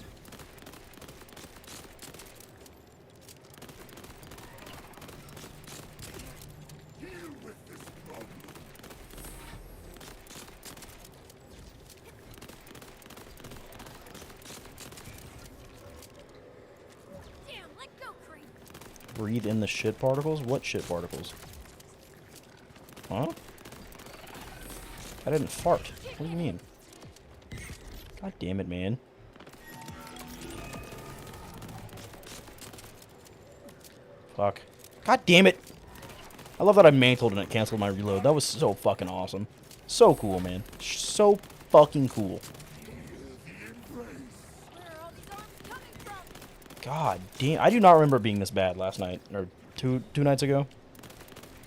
Damn, let go, creep. Breathe in the shit particles? What shit particles? Huh? I didn't fart. What do you mean? God damn it, man. Fuck. God damn it! I love that I mantled and it canceled my reload. That was so fucking awesome. So cool, man. So fucking cool. Where are all these arms coming from? God damn. I do not remember it being this bad last night. Or two nights ago?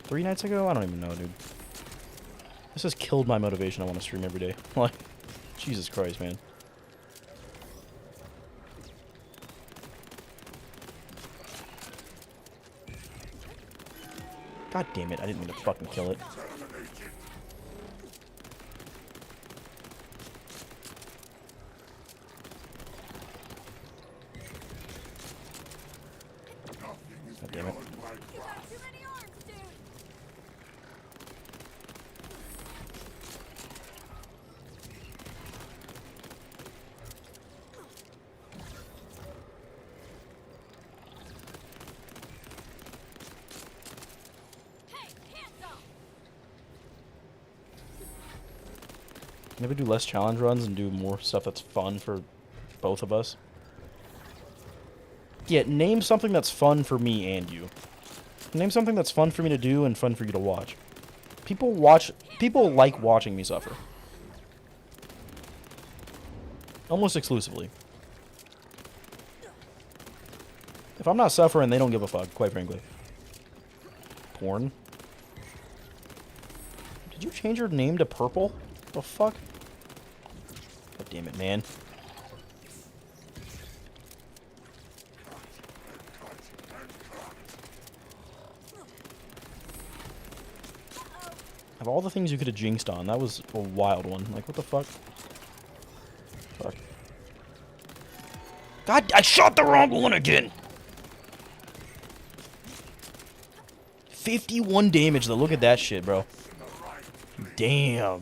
3 nights ago? I don't even know, dude. This has killed my motivation. I want to stream every day. Like, Jesus Christ, man. God damn it. I didn't mean to fucking kill it. God damn it. You got too many arms, dude. Hey, hands up. Maybe do less challenge runs and do more stuff that's fun for both of us. Yeah, name something that's fun for me and you. Name something that's fun for me to do and fun for you to watch. People like watching me suffer. Almost exclusively. If I'm not suffering, they don't give a fuck, quite frankly. Porn? Did you change your name to Purple? The fuck? God damn it, man. Of all the things you could have jinxed on, that was a wild one. Like, what the fuck? Fuck. God, I shot the wrong one again! 51 damage, though. Look at that shit, bro. Damn.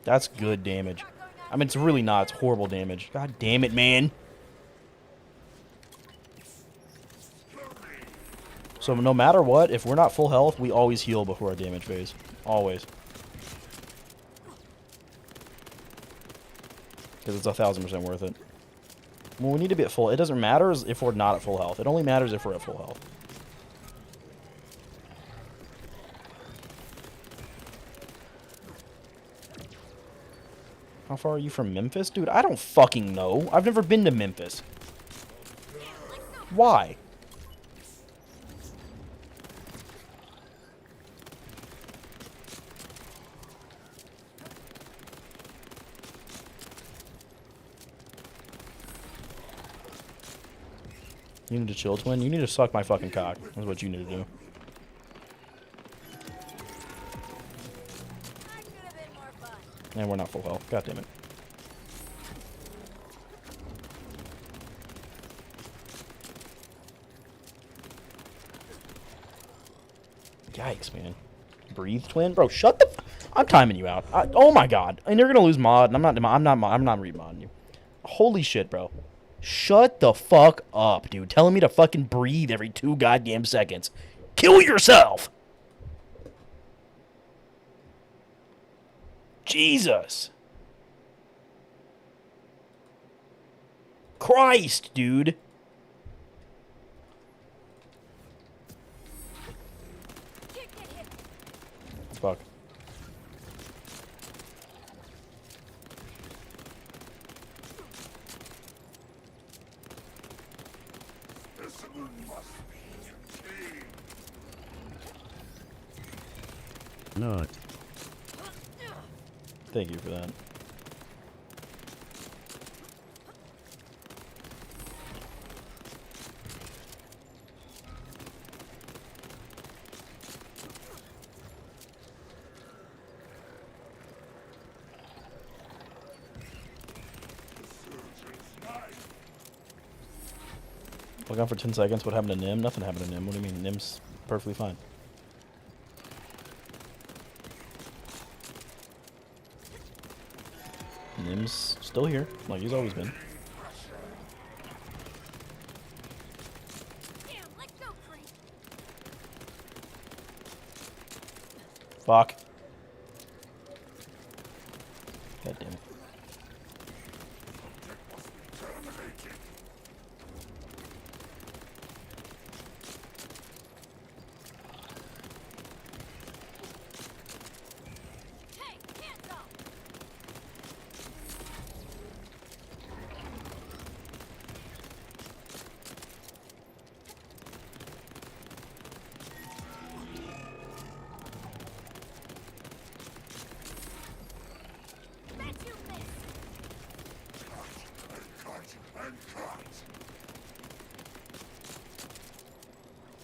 That's good damage. I mean, it's really not. It's horrible damage. God damn it, man. So no matter what, if we're not full health, we always heal before our damage phase. Always. Because it's 1000% worth it. Well, we need to be at full. It doesn't matter if we're not at full health. It only matters if we're at full health. How far are you from Memphis? Dude, I don't fucking know. I've never been to Memphis. Why? You need to chill, twin. You need to suck my fucking cock. That's what you need to do. And we're not full health. God damn it. Yikes, man. Breathe, twin. Bro, shut the. I'm timing you out. Oh my god. And you're gonna lose mod. And I'm not remodding you. Holy shit, bro. Shut the fuck up, dude. Telling me to fucking breathe every 2 goddamn seconds. Kill yourself. Jesus. Christ, dude. Fuck. Not. Thank you for that. Look out for 10 seconds. What happened to Nim? Nothing happened to Nim. What do you mean? Nim's perfectly fine. Nim's still here, like he's always been. Fuck. God damn it.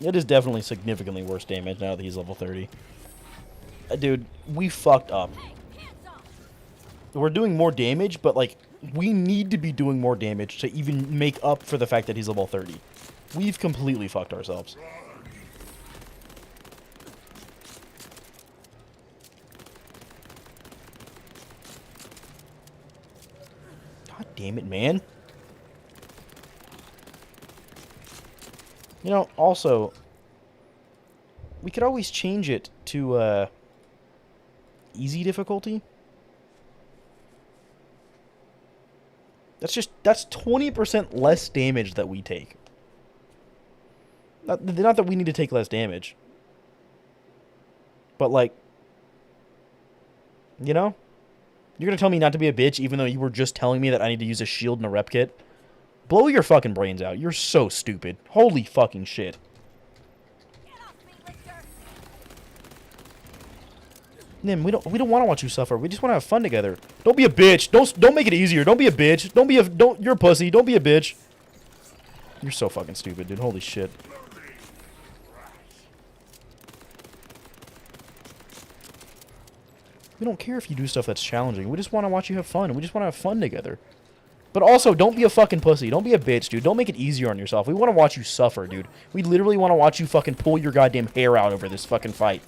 It is definitely significantly worse damage now that he's level 30. Dude, we fucked up. We're doing more damage, but, like, we need to be doing more damage to even make up for the fact that he's level 30. We've completely fucked ourselves. God damn it, man. You know, also, we could always change it to, easy difficulty. That's 20% less damage that we take. Not that we need to take less damage. But, like, you know? You're gonna tell me not to be a bitch even though you were just telling me that I need to use a shield and a rep kit? Blow your fucking brains out. You're so stupid. Holy fucking shit. Nim, we don't want to watch you suffer. We just want to have fun together. Don't be a bitch. Don't make it easier. Don't be a bitch. You're a pussy. Don't be a bitch. You're so fucking stupid, dude. Holy shit. We don't care if you do stuff that's challenging. We just want to watch you have fun. We just want to have fun together. But also, don't be a fucking pussy. Don't be a bitch, dude. Don't make it easier on yourself. We want to watch you suffer, dude. We literally want to watch you fucking pull your goddamn hair out over this fucking fight.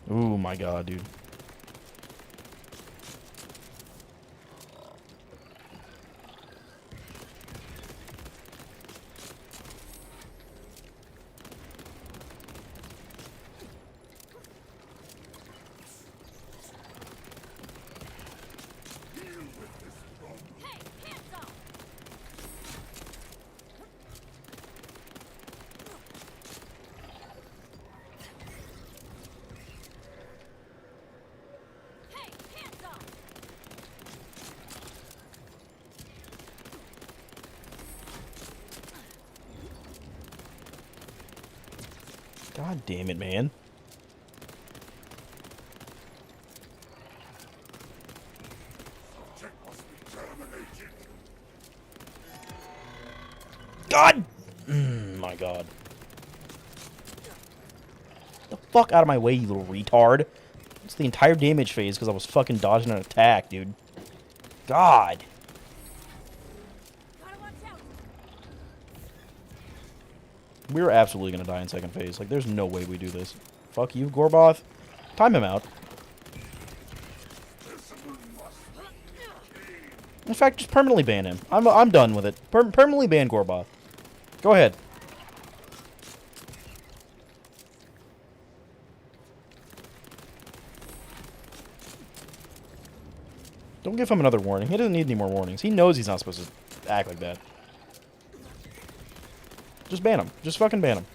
Oh my god, dude. God damn it, man. God! My God. Get the fuck out of my way, you little retard. It's the entire damage phase because I was fucking dodging an attack, dude. God. Gotta watch out. We're absolutely gonna die in second phase. Like, there's no way we do this. Fuck you, Gorboth. Time him out. In fact, just permanently ban him. I'm done with it. Permanently ban Gorboth. Go ahead. Don't give him another warning. He doesn't need any more warnings. He knows he's not supposed to act like that. Just ban him. Just fucking ban him.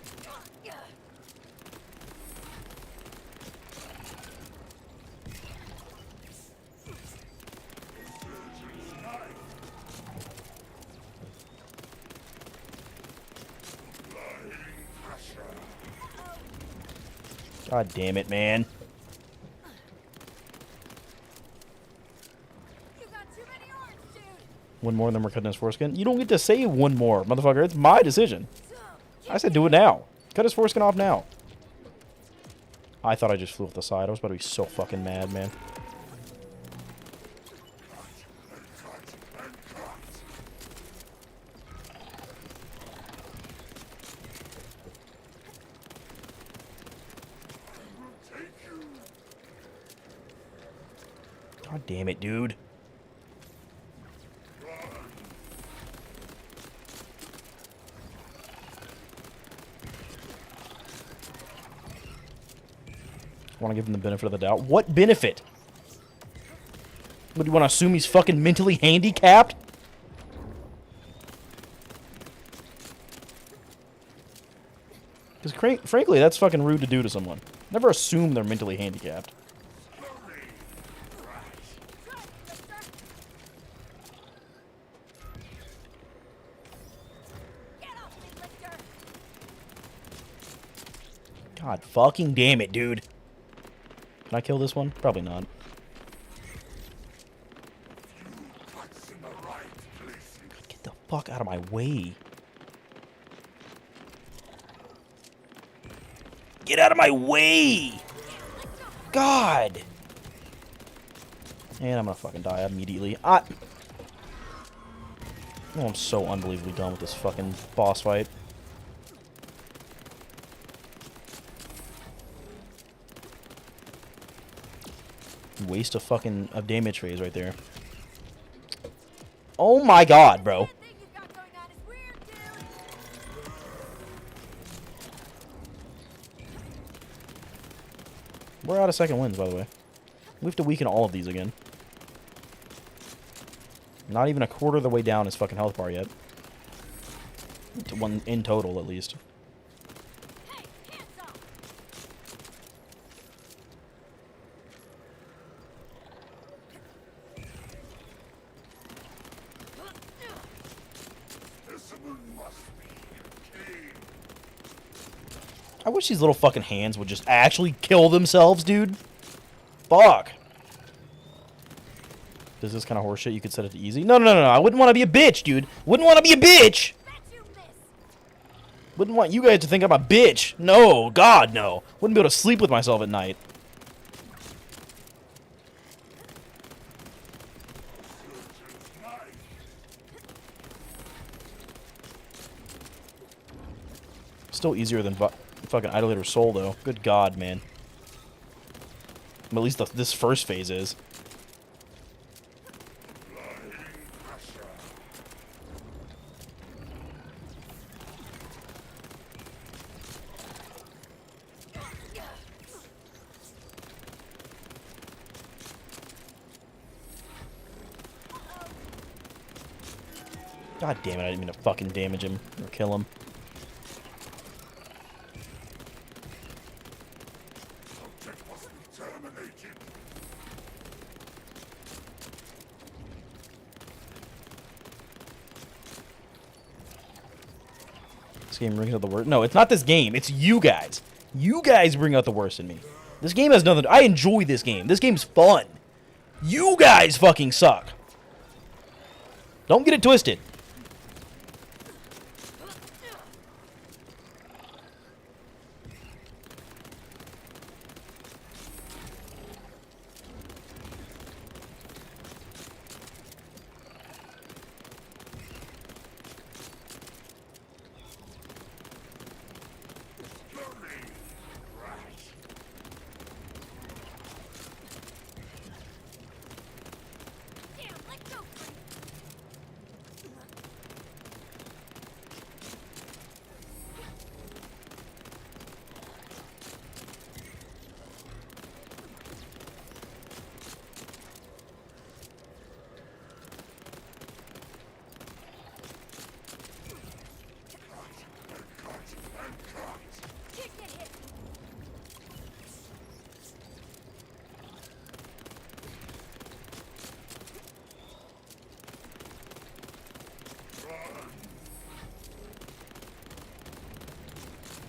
God damn it, man. You got too many arms, dude. One more, then we're cutting his foreskin. You don't get to say one more, motherfucker. It's my decision. I said do it now. Cut his foreskin off now. I thought I just flew off the side. I was about to be so fucking mad, man. God damn it, dude. I want to give him the benefit of the doubt. What benefit? What, do you want to assume he's fucking mentally handicapped? Because frankly, that's fucking rude to do to someone. Never assume they're mentally handicapped. God fucking damn it, dude. Can I kill this one? Probably not. Get the fuck out of my way. Get out of my way! God! And I'm gonna fucking die immediately. Oh, I'm so unbelievably done with this fucking boss fight. Waste of fucking damage phase right there. Oh my God, bro. We're out of second wins, by the way. We have to weaken all of these again. Not even a quarter of the way down his fucking health bar yet. To one in total, at least. I wish these little fucking hands would just actually kill themselves, dude. Fuck. Is this kind of horseshit? You could set it to easy? No, no, no, no. I wouldn't want to be a bitch, dude. Wouldn't want to be a bitch. Wouldn't want you guys to think I'm a bitch. No, God, no. Wouldn't be able to sleep with myself at night. Still easier than fucking Idolator's Soul, though. Good God, man. But at least this first phase is. God damn it, I didn't mean to fucking damage him or kill him. This game rings out the word. No, it's not this game. It's you guys. You guys bring out the worst in me. This game has nothing. I enjoy this game. This game's fun. You guys fucking suck. Don't get it twisted. Damn, let go, Frank. Kick and hit.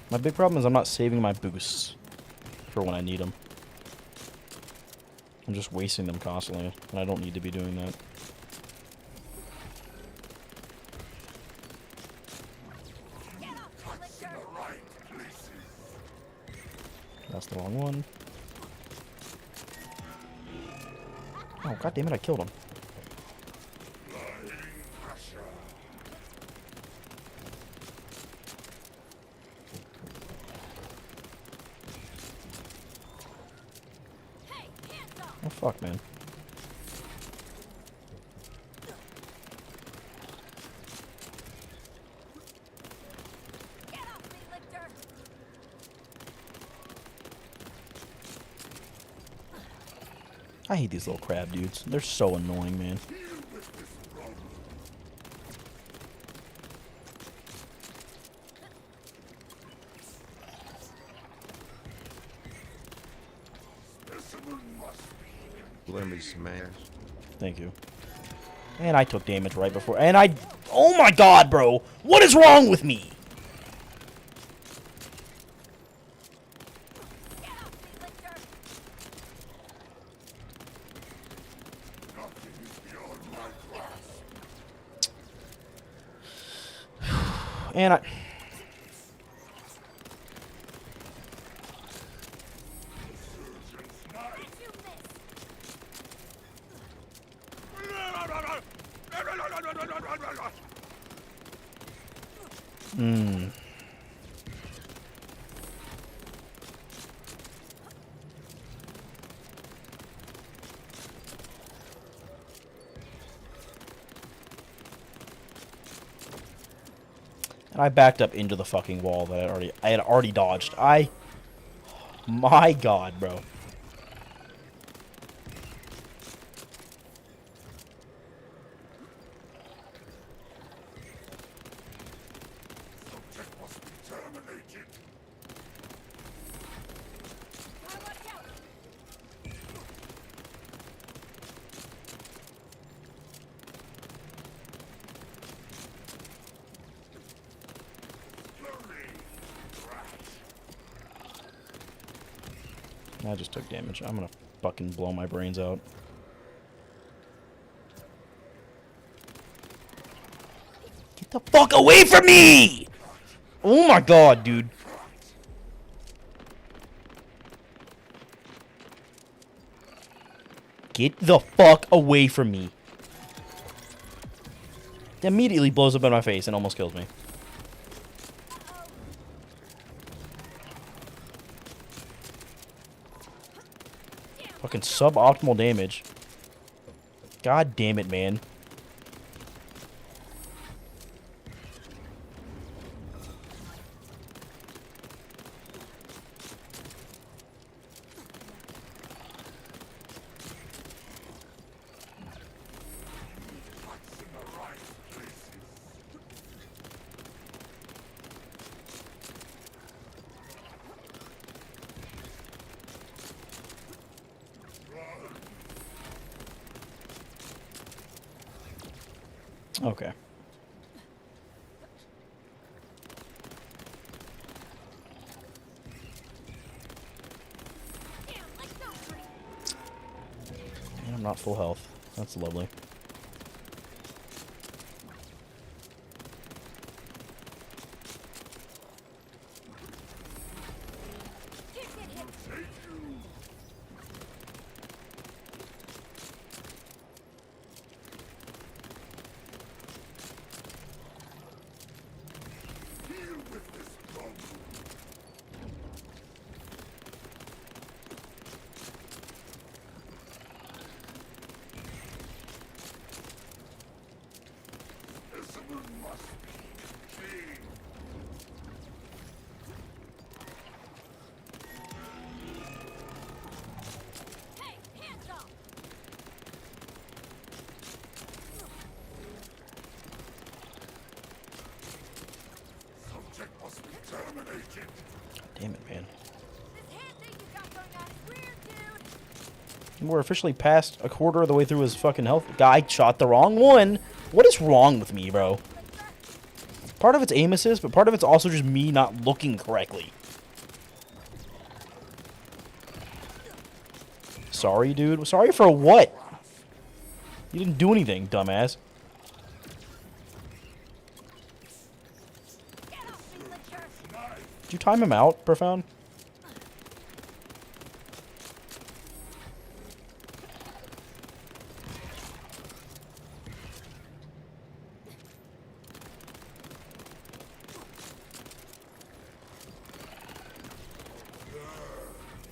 My big problem is I'm not saving my boosts for when I need them. I'm just wasting them constantly, and I don't need to be doing that. Get off, Lichter. That's the wrong one. Oh, god damn it, I killed him. Hey, hands up. Oh, fuck, man. Get off me, Lichter. I hate these little crab dudes. They're so annoying, man. Let me smash. Thank you. And I took damage right before. And I... Oh my god, bro! What is wrong with me? Get off me, Lichter. And I... Did you miss? Mmm. And I backed up into the fucking wall that I had already dodged. My god, bro. Gotta watch out. I just took damage. I'm gonna fucking blow my brains out. Get the fuck away from me! Oh my god, dude. Get the fuck away from me. It immediately blows up in my face and almost kills me. Fucking suboptimal damage. God damn it, man. Okay. not full health. That's lovely. Damn it, man. We're officially past a quarter of the way through his fucking health. Guy shot the wrong one. What is wrong with me, bro? Part of it's aim assist, but part of it's also just me not looking correctly. Sorry, dude. Sorry for what? You didn't do anything, dumbass. Did you time him out, Profound?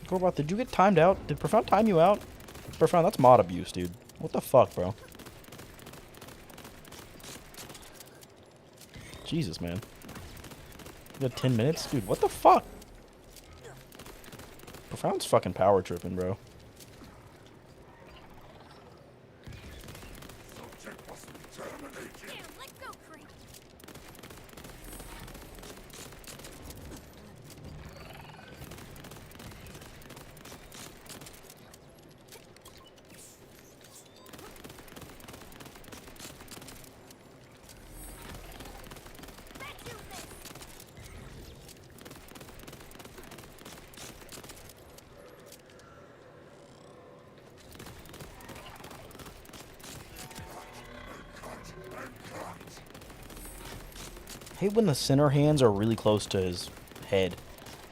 Gorbot, did you get timed out? Did Profound time you out? Profound, that's mod abuse, dude. What the fuck, bro? Jesus, man. You got 10 minutes? Dude, what the fuck? Profound's fucking power tripping, bro. I hate when the center hands are really close to his head,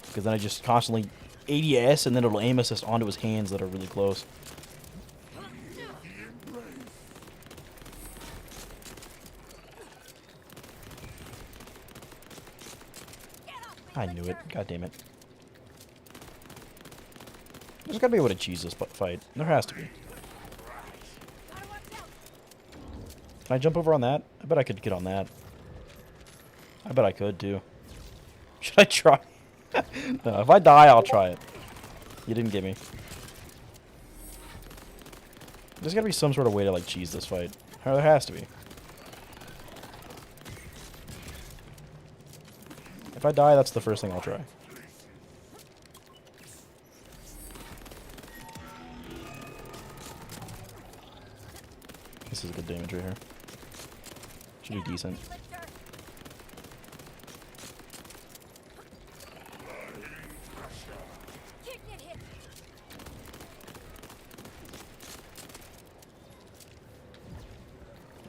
because then I just constantly ADS and then it'll aim assist onto his hands that are really close. I knew it. God damn it. There's gotta be a way to cheese this fight. There has to be. Can I jump over on that? I bet I could get on that. I bet I could, too. Should I try? No, if I die, I'll try it. You didn't get me. There's gotta be some sort of way to, like, cheese this fight. There has to be. If I die, that's the first thing I'll try. This is good damage right here. Should be decent.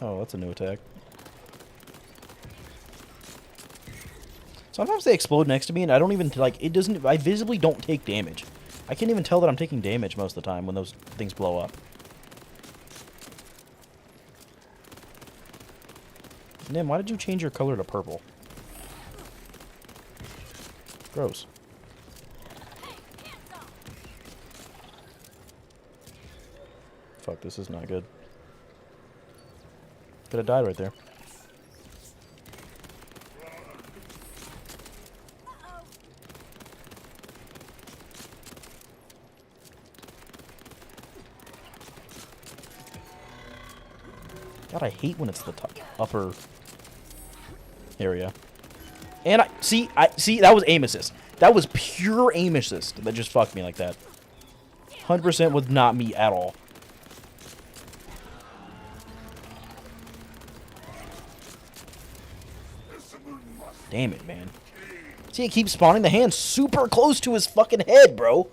Oh, that's a new attack. Sometimes they explode next to me and I don't even, like, it doesn't, I visibly don't take damage. I can't even tell that I'm taking damage most of the time when those things blow up. Nim, why did you change your color to purple? Gross. Fuck, this is not good. Could have died right there. God, I hate when it's the top, upper area. And I see that was aim assist. That was pure aim assist that just fucked me like that. 100% was not me at all. Damn it, man. See, it keeps spawning the hand super close to his fucking head, bro.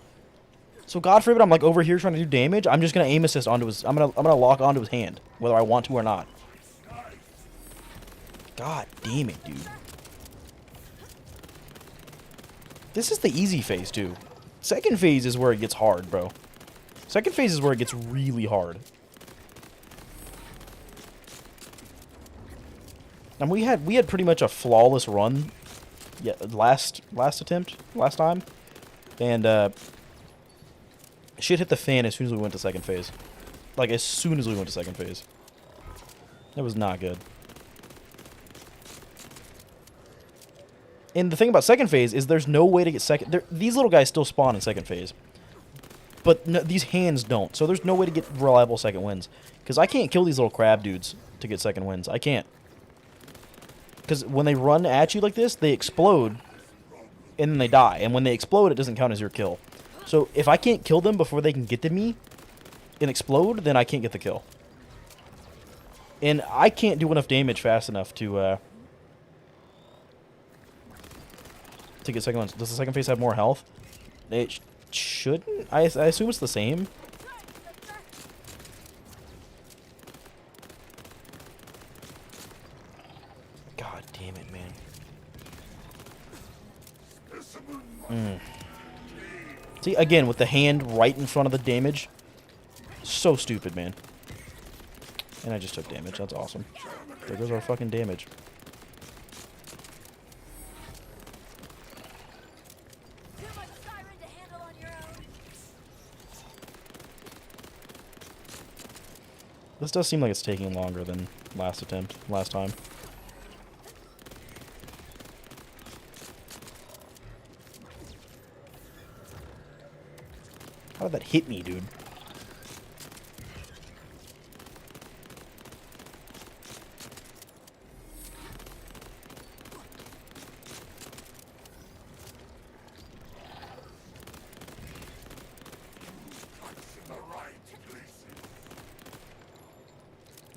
So God forbid I'm like over here trying to do damage. I'm just gonna aim assist onto his. I'm gonna lock onto his hand, whether I want to or not. God damn it, dude. This is the easy phase too. Second phase is where it gets hard, bro. Second phase is where it gets really hard. And we had pretty much a flawless run. Yeah, last time, and shit hit the fan as soon as we went to second phase. Like as soon as we went to second phase. That was not good. And the thing about second phase is there's no way to get second. These little guys still spawn in second phase, but no, these hands don't. So there's no way to get reliable second wins. Because I can't kill these little crab dudes to get second wins. I can't. Because when they run at you like this, they explode, and then they die. And when they explode, it doesn't count as your kill. So if I can't kill them before they can get to me and explode, then I can't get the kill. And I can't do enough damage fast enough to get second ones. Does the second phase have more health? It shouldn't. I assume it's the same. God damn it, man. See, again, with the hand right in front of the damage. So stupid, man. And I just took damage. That's awesome. There goes our fucking damage. This does seem like it's taking longer than last time. How did that hit me, dude?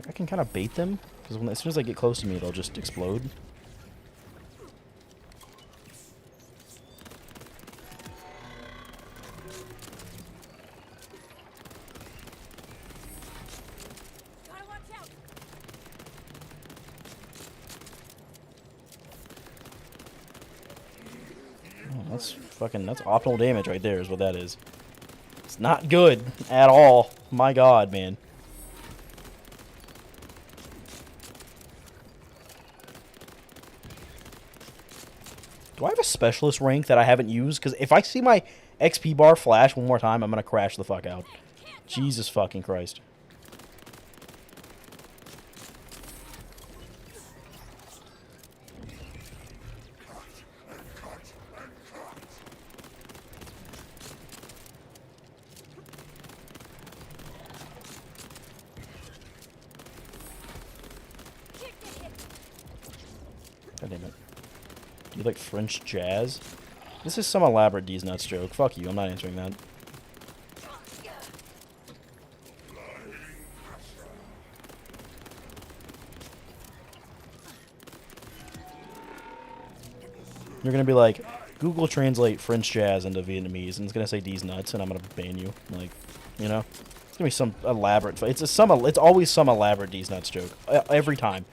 I can kind of bait them, because as soon as they get close to me, they'll just explode. That's optimal damage right there is what that is. It's not good at all. My god, man. Do I have a specialist rank that I haven't used? Because if I see my XP bar flash one more time, I'm going to crash the fuck out. Jesus fucking Christ. God damn it. Do you like French jazz? This is some elaborate D's nuts joke. Fuck you, I'm not answering that. You're gonna be like, Google translate French jazz into Vietnamese, and it's gonna say D's nuts, and I'm gonna ban you. Like, you know? It's gonna be some elaborate... It's always some elaborate D's nuts joke. Every time.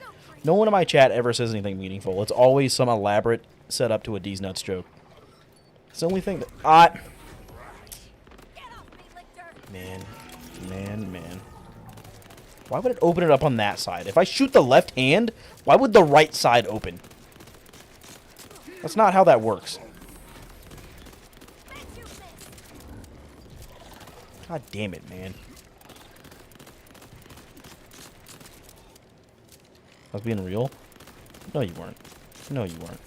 No one in my chat ever says anything meaningful. It's always some elaborate setup to a D's nuts joke. It's the only thing that... Man. Why would it open it up on that side? If I shoot the left hand, why would the right side open? That's not how that works. God damn it, man. I was being real? No, you weren't. No, you weren't.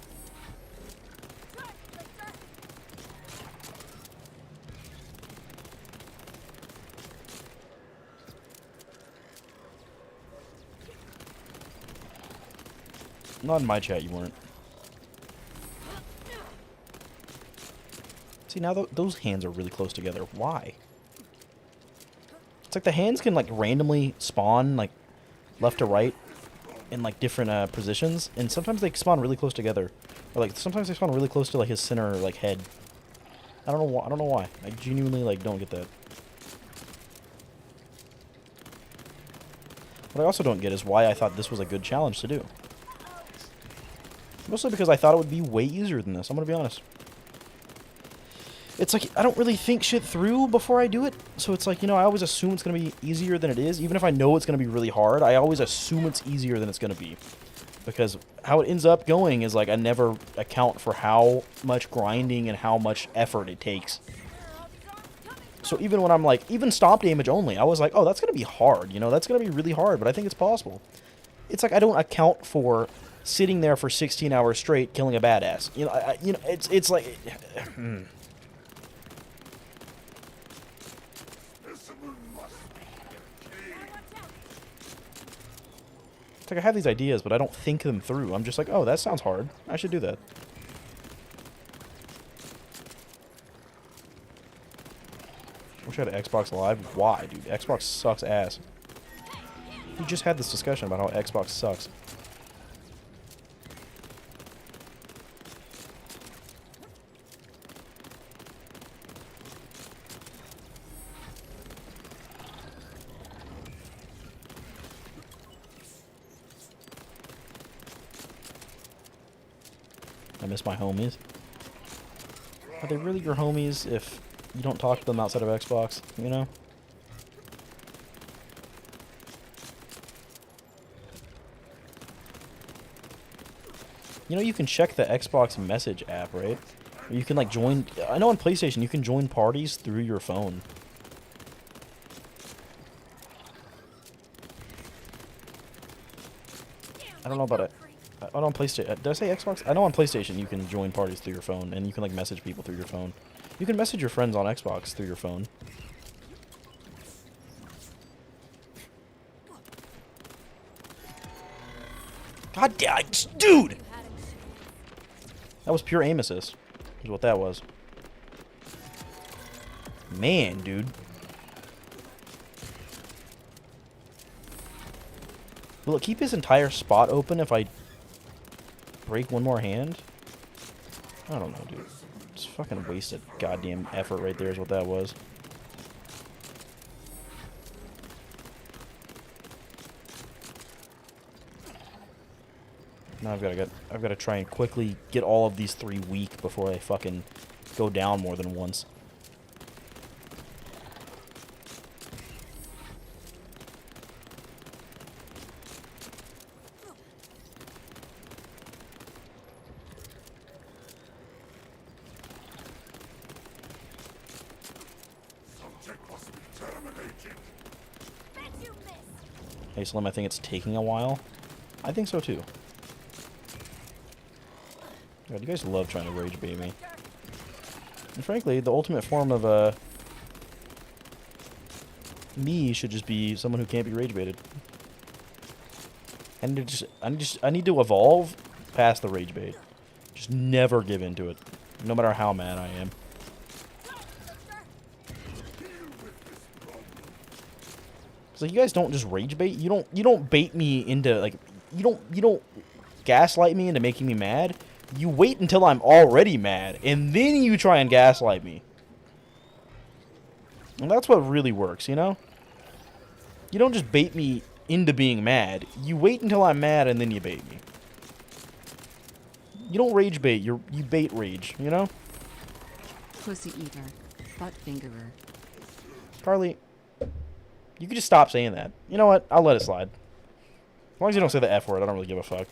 Not in my chat, you weren't. See, now those hands are really close together. Why? It's like the hands can, like, randomly spawn, like, left to right in, like, different positions. And sometimes they spawn really close together. Or, like, sometimes they spawn really close to, like, his center, like, head. I don't know why. I don't know why. I genuinely like don't get that. What I also don't get is why I thought this was a good challenge to do. Mostly because I thought it would be way easier than this. I'm gonna be honest. It's like, I don't really think shit through before I do it. So it's like, you know, I always assume it's going to be easier than it is. Even if I know it's going to be really hard, I always assume it's easier than it's going to be. Because how it ends up going is like, I never account for how much grinding and how much effort it takes. So even when I'm like, even stomp damage only, I was like, oh, that's going to be hard. You know, that's going to be really hard, but I think it's possible. It's like, I don't account for sitting there for 16 hours straight killing a badass. You know, it's like... It's like I have these ideas, but I don't think them through. I'm just like, oh, that sounds hard. I should do that. Wish I had an Xbox Live. Why, dude? Xbox sucks ass. We just had this discussion about how Xbox sucks. I miss my homies. Are they really your homies if you don't talk to them outside of Xbox, you know? You know, you can check the Xbox message app, right? Or you can, like, join... I know on PlayStation you can join parties through your phone. I don't know about it. I know on PlayStation. Did I say Xbox? I know on PlayStation you can join parties through your phone, and you can like message people through your phone. You can message your friends on Xbox through your phone. God damn, dude! That was pure aim assist. Is what that was. Man, dude. Will it keep his entire spot open if I break one more hand? I don't know, dude. It's fucking wasted goddamn effort right there is what that was. Now I've got to try and quickly get all of these 3 weak before I fucking go down more than once. Hey Slim, I think it's taking a while. I think so too. God, you guys love trying to rage bait me. And frankly, the ultimate form of me should just be someone who can't be rage baited. And I need to evolve past the rage bait. Just never give in to it, no matter how mad I am. So you guys don't just rage bait. You don't bait me into like you don't gaslight me into making me mad. You wait until I'm already mad and then you try and gaslight me. And that's what really works, you know? You don't just bait me into being mad. You wait until I'm mad and then you bait me. You don't rage bait, you bait rage, you know? Pussy eater. Butt fingerer. Carly, you could just stop saying that. You know what? I'll let it slide. As long as you don't say the F word, I don't really give a fuck.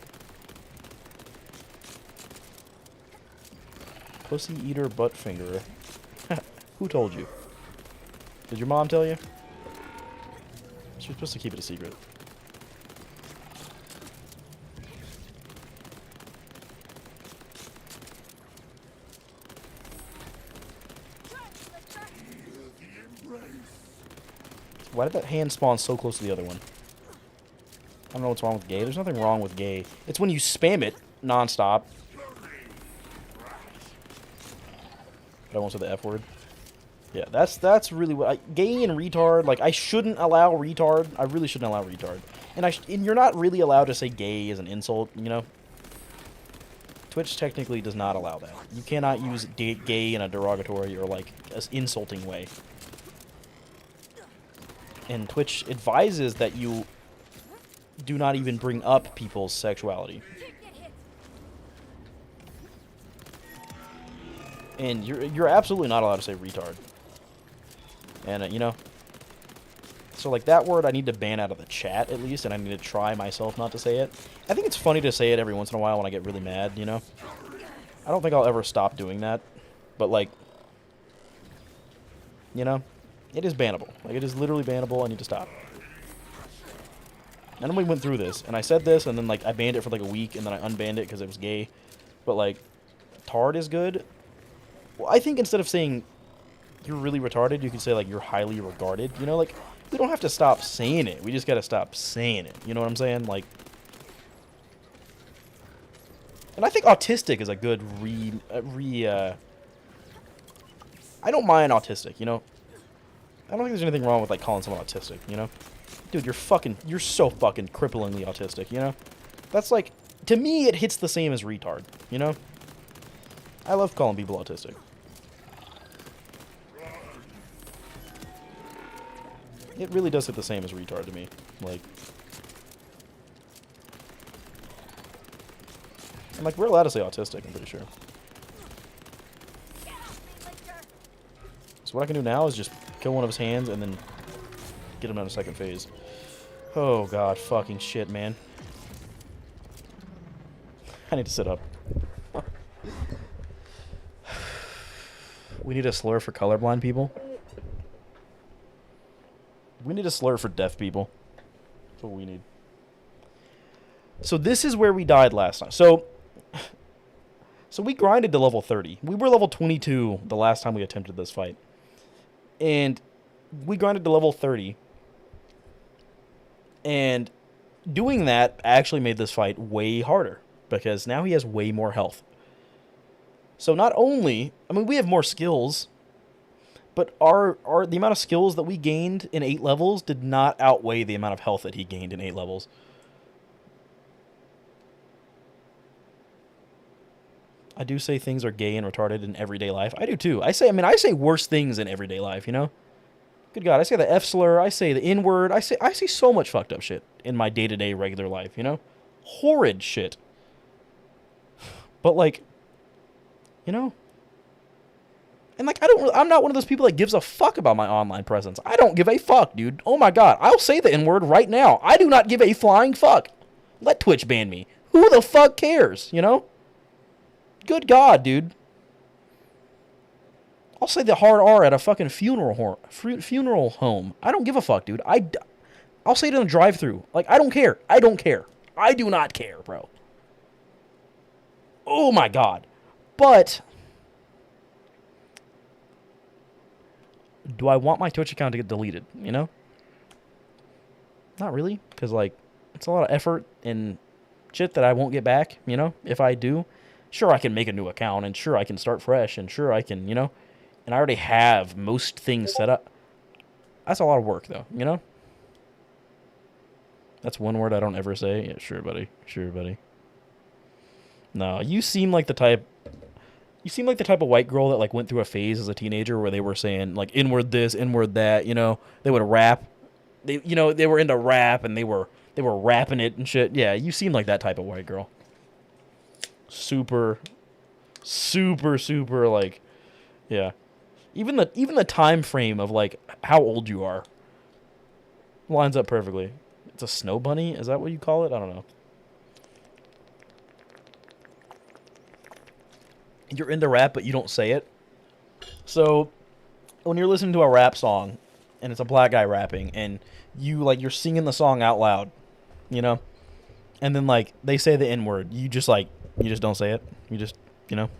Pussy eater, butt fingerer. Who told you? Did your mom tell you? She was supposed to keep it a secret. Why did that hand spawn so close to the other one? I don't know what's wrong with gay. There's nothing wrong with gay. It's when you spam it non-stop. But I won't say the F word. Yeah, that's really what gay and retard. Like I shouldn't allow retard. I really shouldn't allow retard. And you're not really allowed to say gay as an insult. You know. Twitch technically does not allow that. You cannot use gay in a derogatory or, like, insulting way. And Twitch advises that you do not even bring up people's sexuality. And you're absolutely not allowed to say retard. And, you know... So, like, that word I need to ban out of the chat, at least, and I need to try myself not to say it. I think it's funny to say it every once in a while when I get really mad, you know? I don't think I'll ever stop doing that. But, like... You know? It is bannable. Like, it is literally bannable. I need to stop. And then we went through this, and I said this, and then, like, I banned it for, like, a week, and then I unbanned it because it was gay. But, like, tard is good. Well, I think instead of saying you're really retarded, you can say, like, you're highly regarded. You know, like... We don't have to stop saying it. We just gotta stop saying it. You know what I'm saying? Like, and I think autistic is a good I don't mind autistic. You know, I don't think there's anything wrong with like calling someone autistic. You know, dude, you're so fucking cripplingly autistic. You know, that's like, to me, it hits the same as retard. You know, I love calling people autistic. It really does hit the same as retard to me. Like, and like, we're allowed to say autistic, I'm pretty sure. So what I can do now is just kill one of his hands and then get him on a second phase. Oh god, fucking shit, man. I need to sit up. We need a slur for colorblind people. We need a slur for deaf people. That's what we need. So this is where we died last time. So we grinded to level 30. We were level 22 the last time we attempted this fight. And we grinded to level 30. And doing that actually made this fight way harder. Because now he has way more health. So not only... I mean, we have more skills... But the amount of skills that we gained in 8 levels did not outweigh the amount of health that he gained in 8 levels. I do say things are gay and retarded in everyday life. I do too. I say worse things in everyday life, you know? Good God, I say the F slur, I say the N word, I say so much fucked up shit in my day-to-day regular life, you know? Horrid shit. But like, you know? And, like, I'm not one of those people that gives a fuck about my online presence. I don't give a fuck, dude. Oh, my God. I'll say the N-word right now. I do not give a flying fuck. Let Twitch ban me. Who the fuck cares, you know? Good God, dude. I'll say the hard R at a fucking funeral home. I don't give a fuck, dude. I'll say it in a drive-thru. Like, I don't care. I don't care. I do not care, bro. Oh, my God. But... do I want my Twitch account to get deleted, you know? Not really, because, like, it's a lot of effort and shit that I won't get back, you know? If I do, sure, I can make a new account, and sure, I can start fresh, and sure, I can, you know? And I already have most things set up. That's a lot of work, though, you know? That's one word I don't ever say. Yeah, sure, buddy. Sure, buddy. No, you seem like the type... You seem like the type of white girl that, like, went through a phase as a teenager where they were saying, like, N-word this, N-word that, you know? They would rap. They were into rap, and they were rapping it and shit. Yeah, you seem like that type of white girl. Super, like, yeah. Even the time frame of, like, how old you are lines up perfectly. It's a snow bunny? Is that what you call it? I don't know. You're into rap, but you don't say it. So, when you're listening to a rap song, and it's a black guy rapping, and you're singing the song out loud, you know? And then, like, they say the N-word. You just don't say it. You just, you know?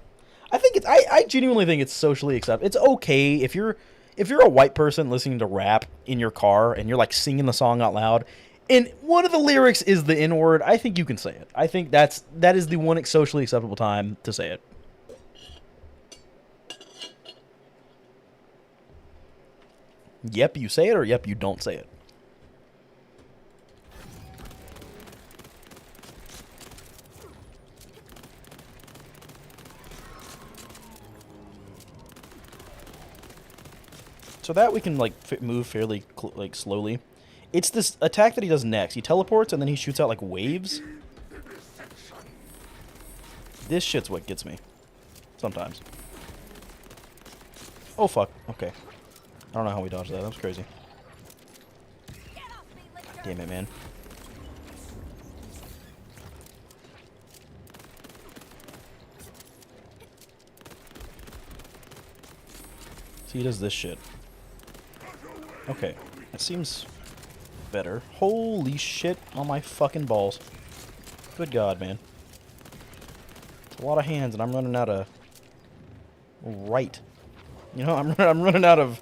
I genuinely think it's socially acceptable. It's okay if you're a white person listening to rap in your car, and you're, like, singing the song out loud, and one of the lyrics is the N-word, I think you can say it. I think that is the one socially acceptable time to say it. Yep, you say it, or yep, you don't say it. So that we can, like, move fairly, like, slowly. It's this attack that he does next. He teleports, and then he shoots out, like, waves. This shit's what gets me. Sometimes. Oh, fuck. Okay. I don't know how we dodged that. That was crazy. Damn it, man. See, he does this shit. Okay. That seems better. Holy shit on my fucking balls. Good God, man. It's a lot of hands, and I'm running out of... right. You know, I'm running out of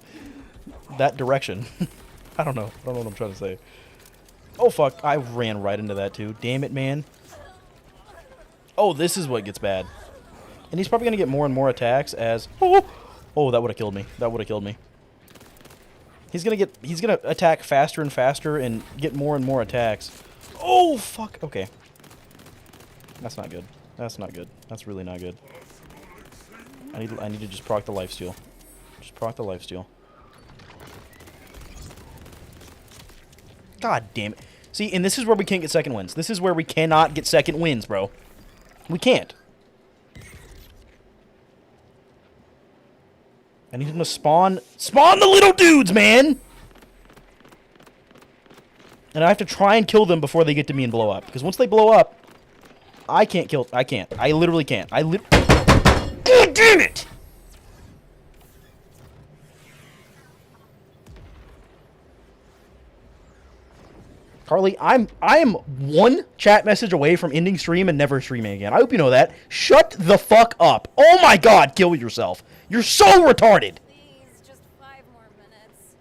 that direction. I don't know. I don't know what I'm trying to say. Oh, fuck. I ran right into that, too. Damn it, man. Oh, this is what gets bad. And he's probably going to get more and more attacks as... Oh, oh, that would have killed me. That would have killed me. He's going to attack faster and faster and get more and more attacks. Oh, fuck. Okay. That's not good. That's not good. That's really not good. I need to just proc the lifesteal. Just proc the lifesteal. God damn it. See, and this is where we can't get second wins. This is where we cannot get second wins, bro. We can't. I need him to spawn the little dudes, man! And I have to try and kill them before they get to me and blow up. Because once they blow up, I can't kill... I can't. I literally can't. God damn it! Carly, I am one chat message away from ending stream and never streaming again. I hope you know that. Shut the fuck up. Oh my god, kill yourself. You're so retarded. Please, just 5 more minutes.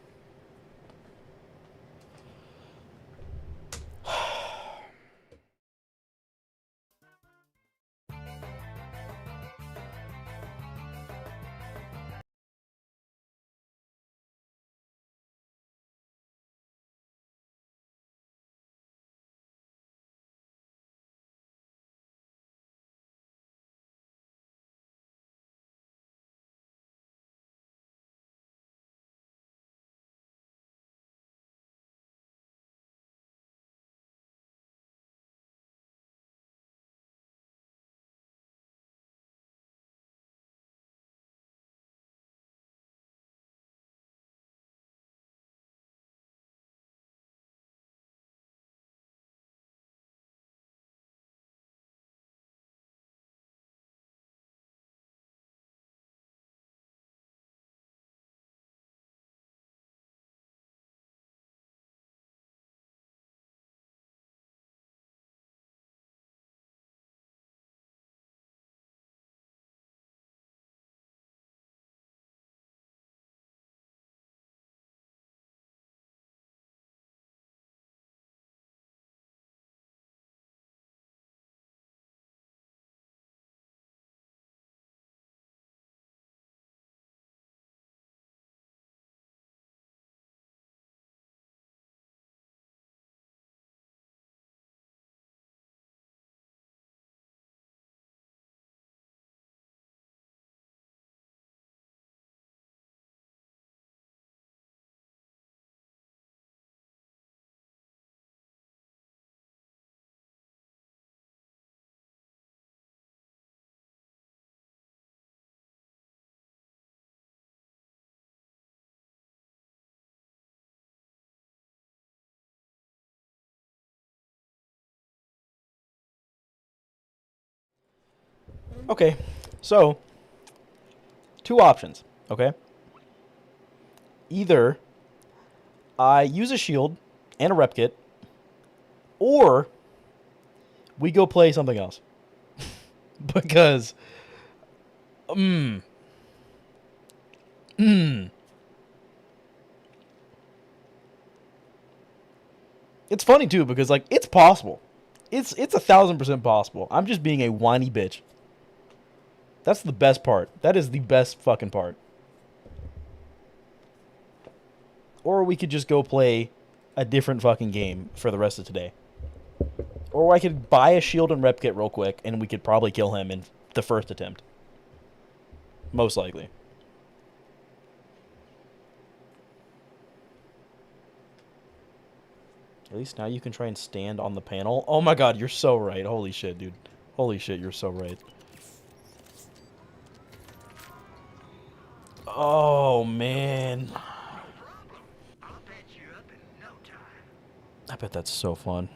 Okay, so 2 options, okay? Either I use a shield and a rep kit, or we go play something else. Because, It's funny too because like it's possible. It's 1000% possible. I'm just being a whiny bitch. That's the best part. That is the best fucking part. Or we could just go play a different fucking game for the rest of today. Or I could buy a shield and rep kit real quick, and we could probably kill him in the first attempt. Most likely. At least now you can try and stand on the panel. Oh my god, you're so right. Holy shit, dude. Holy shit, you're so right. Oh, man. I'll patch you up in no time. I bet that's so fun.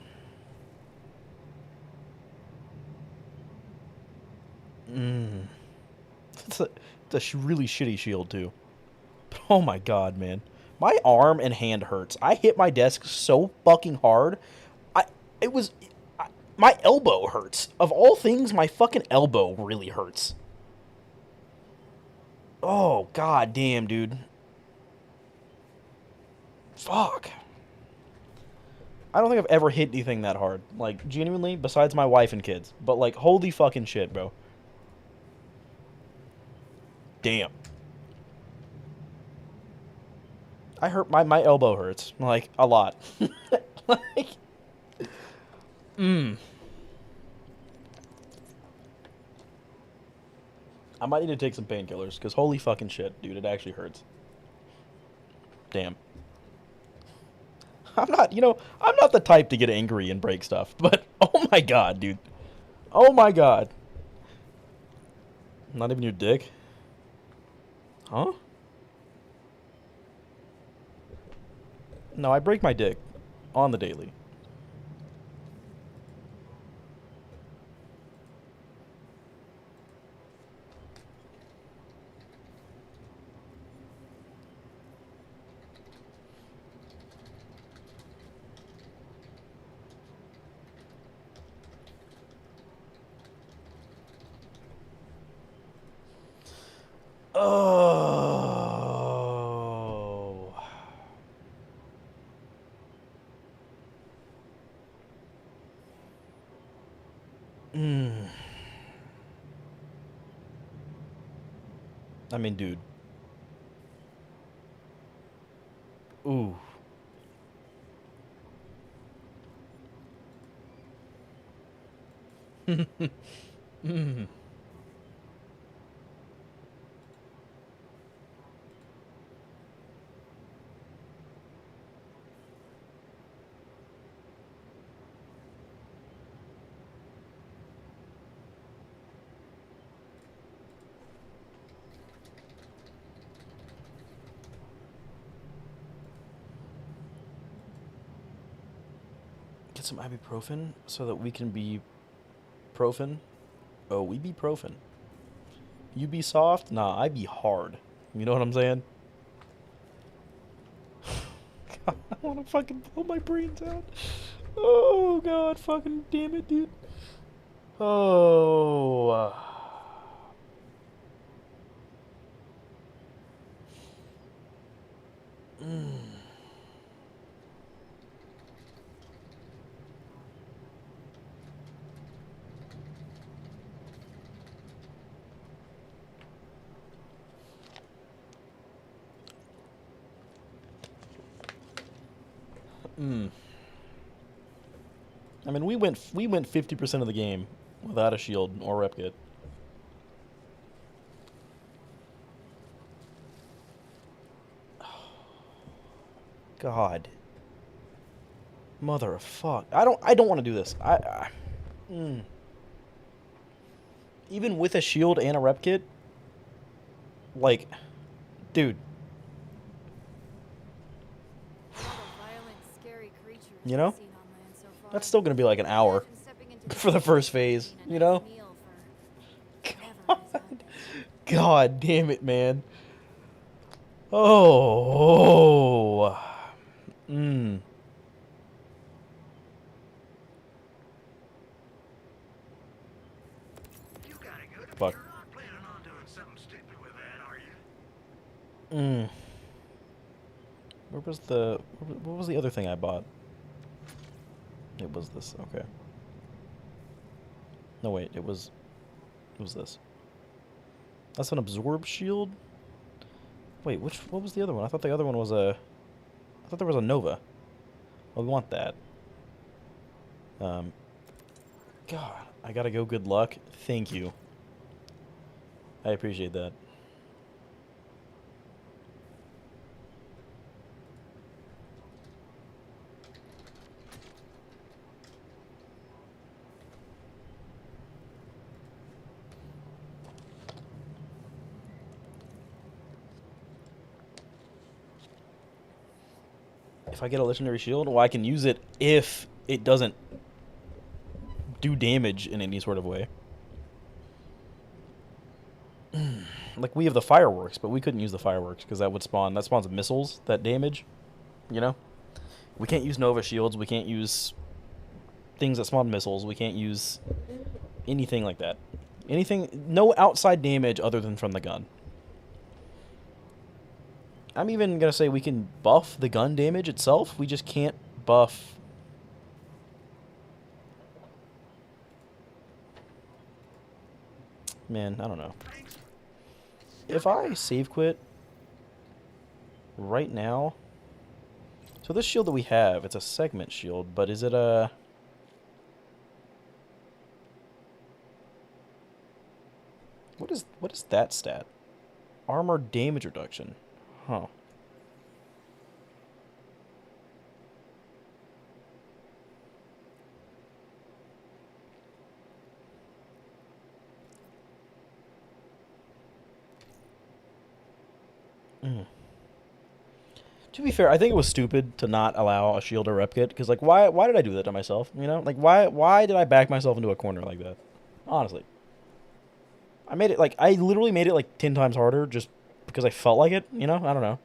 It's a really shitty shield, too. But oh my god, man. My arm and hand hurts. I hit my desk so fucking hard. It was... my elbow hurts. Of all things, my fucking elbow really hurts. Oh, god damn, dude. Fuck. I don't think I've ever hit anything that hard. Like, genuinely, besides my wife and kids. But, like, holy fucking shit, bro. Damn. I hurt... My elbow hurts. Like, a lot. Like... I might need to take some painkillers, because holy fucking shit, dude, it actually hurts. Damn. I'm not the type to get angry and break stuff, but oh my god, dude. Oh my god. Not even your dick? Huh? No, I break my dick. On the daily. Oh. I mean, dude. Ooh. Get some ibuprofen so that we can be profin. Oh, we be profin. You be soft? Nah, I be hard. You know what I'm saying? God, I want to fucking blow my brains out. Oh, God, fucking damn it, dude. Oh. I mean, we went 50% of the game without a shield or rep kit. God. Mother of fuck. I don't want to do this. Even with a shield and a rep kit, like, dude. You know? That's still gonna be like an hour for the first phase, you know? God, God damn it, man. Oh. You got a good Fuck. You're not planning on doing something stupid with that, are you? What was the other thing I bought? It was this. Okay. No, wait. It was this. That's an absorb shield? Wait, what was the other one? I thought the other one was I thought there was a Nova. Well, we want that. God, I gotta go good luck. Thank you. I appreciate that. If I get a legendary shield, well, I can use it if it doesn't do damage in any sort of way. Like, we have the fireworks, but we couldn't use the fireworks because that spawns missiles that damage, you know? We can't use Nova shields, we can't use things that spawn missiles, we can't use anything like that. No outside damage other than from the gun. I'm even gonna say we can buff the gun damage itself, we just can't buff... Man, I don't know. If I save quit right now... So this shield that we have, it's a segment shield, but is it a... What is that stat? Armor damage reduction. Huh. To be fair, I think it was stupid to not allow a shield or rep kit, because, like, why did I do that to myself, you know? Like, why did I back myself into a corner like that? Honestly. I literally made it, like, 10 times harder just because I felt like it, you know? I don't know.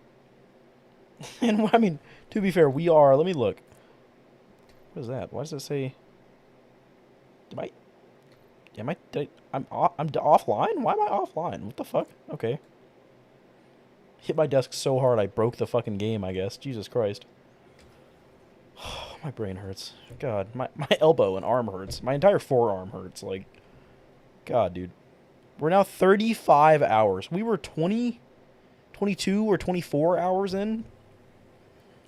And, I mean, to be fair, we are... Let me look. What is that? Why does it say... I'm offline? Why am I offline? What the fuck? Okay. Hit my desk so hard I broke the fucking game, I guess. Jesus Christ. My brain hurts. God, my elbow and arm hurts. My entire forearm hurts. Like, God, dude. We're now 35 hours. We were 22 or 24 hours in.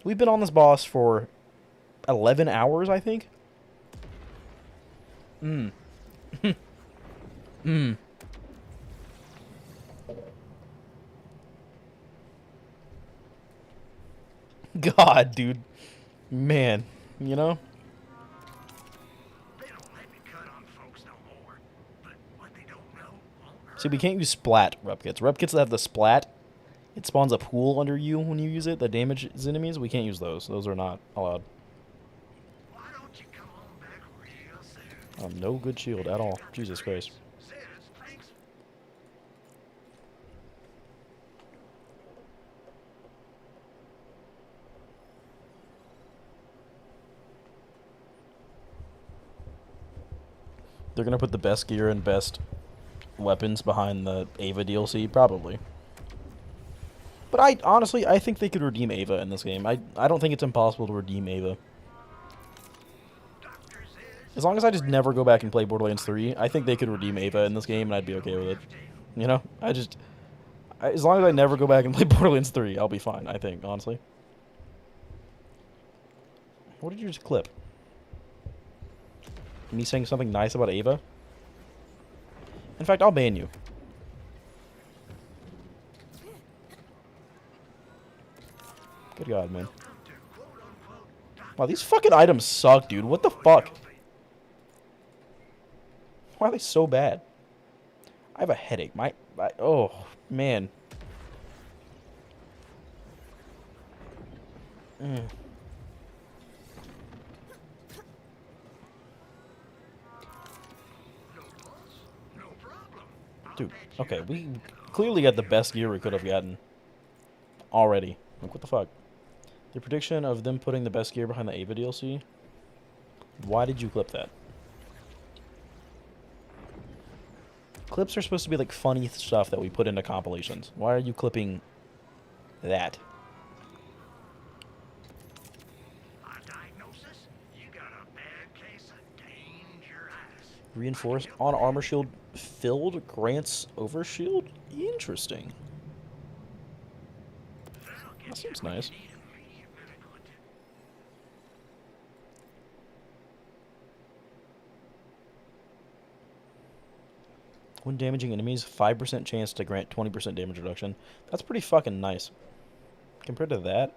We've been on this boss for 11 hours, I think. God, dude. Man, you know? They don't let me cut on folks no more. But what they don't know won't hurt. See, we can't use splat rep kits. Rep kits that have the splat, it spawns a pool under you when you use it that damages enemies. We can't use those. Those are not allowed. Why don't you come on back real soon? No good shield at all. Jesus Christ. Says, thanks. They're gonna put the best gear and best weapons behind the Ava DLC? Probably. But I think they could redeem Ava in this game. I don't think it's impossible to redeem Ava. As long as I just never go back and play Borderlands 3, I think they could redeem Ava in this game and I'd be okay with it. You know? As long as I never go back and play Borderlands 3, I'll be fine, I think, honestly. What did you just clip? Me saying something nice about Ava? In fact, I'll ban you. Good God, man. Wow, these fucking items suck, dude. What the fuck? Why are they so bad? I have a headache. Oh, man. Dude, okay, we clearly got the best gear we could have gotten already. Like, what the fuck? The prediction of them putting the best gear behind the Ava DLC? Why did you clip that? Clips are supposed to be like funny stuff that we put into compilations. Why are you clipping that? Diagnosis? You got a bad case of dangerous. Reinforced on armor shield filled grants overshield? Interesting. That seems nice. When damaging enemies, 5% chance to grant 20% damage reduction. That's pretty fucking nice. Compared to that.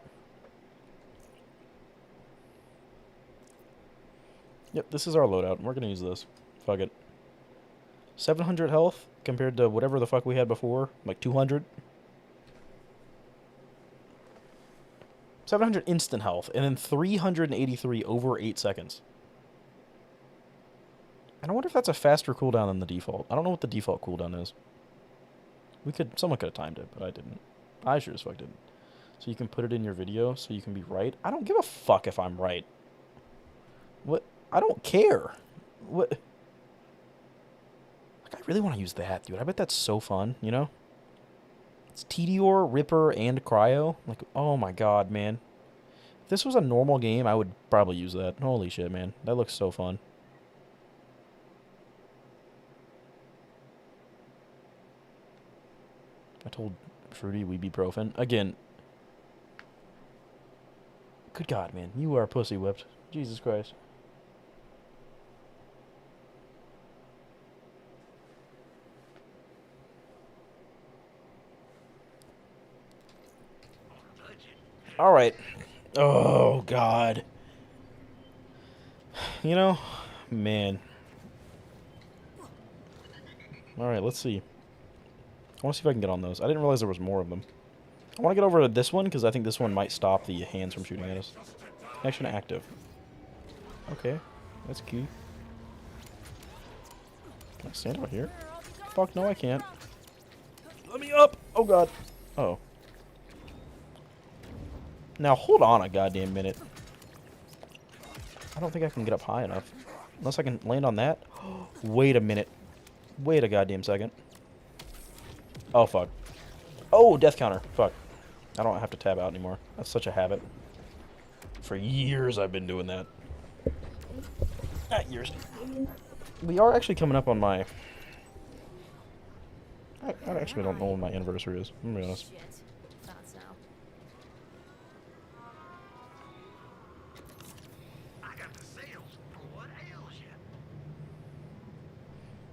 Yep, this is our loadout. We're gonna use this. Fuck it. 700 health compared to whatever the fuck we had before. Like 200. 700 instant health, and then 383 over 8 seconds. And I wonder if that's a faster cooldown than the default. I don't know what the default cooldown is. Someone could have timed it, but I didn't. I sure as fuck didn't. So you can put it in your video so you can be right. I don't give a fuck if I'm right. What? I don't care. What? Like, I really want to use that, dude. I bet that's so fun, you know? It's Tediore, Ripper, and Cryo. Like, oh my god, man. If this was a normal game, I would probably use that. Holy shit, man. That looks so fun. I told Fruity we'd be brofen. Again. Good god, man. You are pussy whipped. Jesus Christ. Alright. Oh, God. You know, man. Alright, let's see. I want to see if I can get on those. I didn't realize there was more of them. I want to get over to this one, because I think this one might stop the hands from shooting at us. Connection active. Okay. That's key. Can I stand out here? Fuck, no I can't. Let me up! Oh, God. Oh. Now, hold on a goddamn minute. I don't think I can get up high enough. Unless I can land on that. Wait a minute. Wait a goddamn second. Oh, fuck. Oh, death counter. Fuck. I don't have to tab out anymore. That's such a habit. For years I've been doing that. Not years. We are actually coming up on my... I actually don't know when my anniversary is. I'm gonna be honest.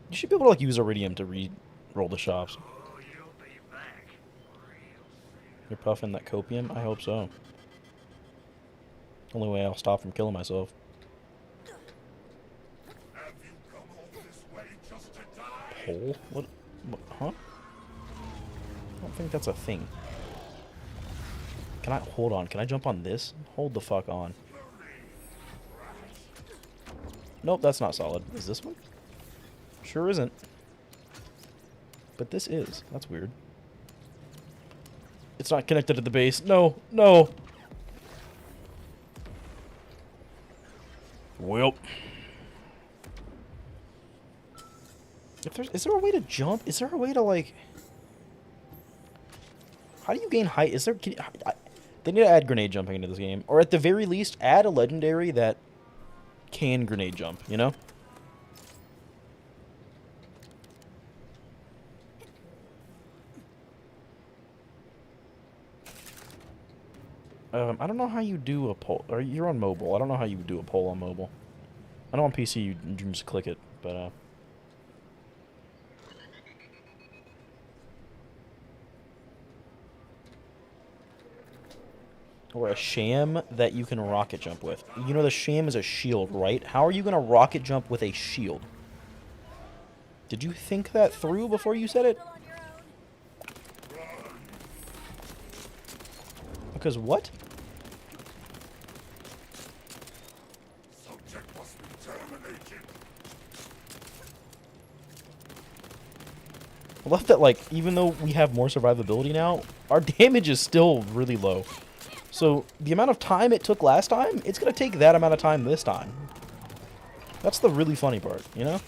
You should be able to, like, use Iridium to re-roll the shops. You're puffing that copium? I hope so. Only way I'll stop from killing myself. Hole? What? Huh? I don't think that's a thing. Can I... Hold on. Can I jump on this? Hold the fuck on. Nope, that's not solid. Is this one? Sure isn't. But this is. That's weird. It's not connected to the base. No, no. Well. Is there a way to jump? Is there a way to, like... How do you gain height? Is there... they need to add grenade jumping into this game. Or at the very least, add a legendary that can grenade jump, you know? I don't know how you do a poll. Or you're on mobile. I don't know how you do a poll on mobile. I know on PC you just click it, but or a sham that you can rocket jump with. You know the sham is a shield, right? How are you going to rocket jump with a shield? Did you think that through before you said it? Because what? I love that, like, even though we have more survivability now, our damage is still really low. So, the amount of time it took last time, it's going to take that amount of time this time. That's the really funny part, you know?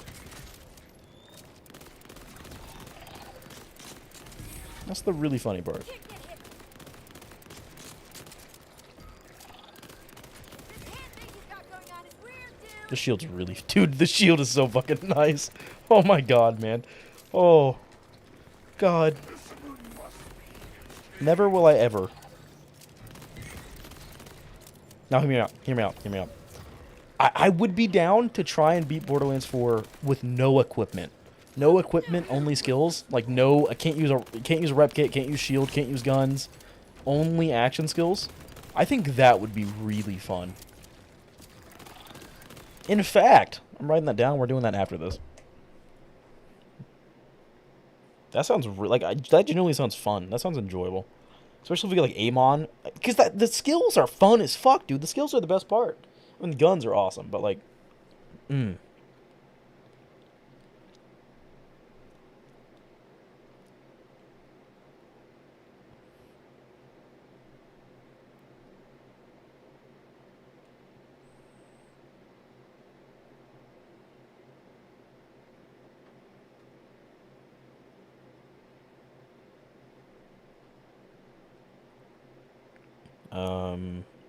That's the really funny part. The shield's really... Dude, the shield is so fucking nice. Oh my god, man. Oh. God. Never will I ever. Now, hear me out. Hear me out. Hear me out. I would be down to try and beat Borderlands 4 with no equipment. No equipment, only skills. Like, no... I can't use a rep kit, can't use shield, can't use guns. Only action skills. I think that would be really fun. In fact, I'm writing that down. We're doing that after this. That sounds that genuinely sounds fun. That sounds enjoyable. Especially if we get like aim on, because the skills are fun as fuck, dude. The skills are the best part. I mean, the guns are awesome, but like, mm.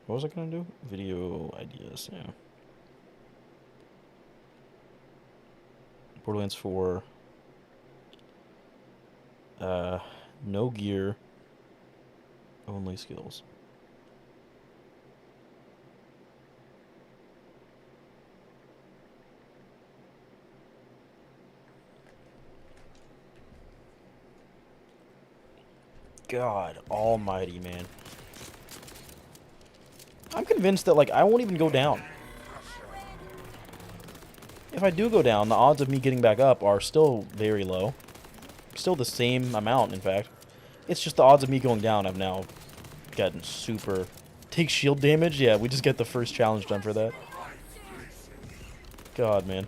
What was I gonna do? Video ideas, yeah. Borderlands 4. No gear. Only skills. God almighty, man. I'm convinced that, like, I won't even go down. If I do go down, the odds of me getting back up are still very low. Still the same amount, in fact. It's just the odds of me going down have now gotten super... Take shield damage? Yeah, we just get the first challenge done for that. God, man.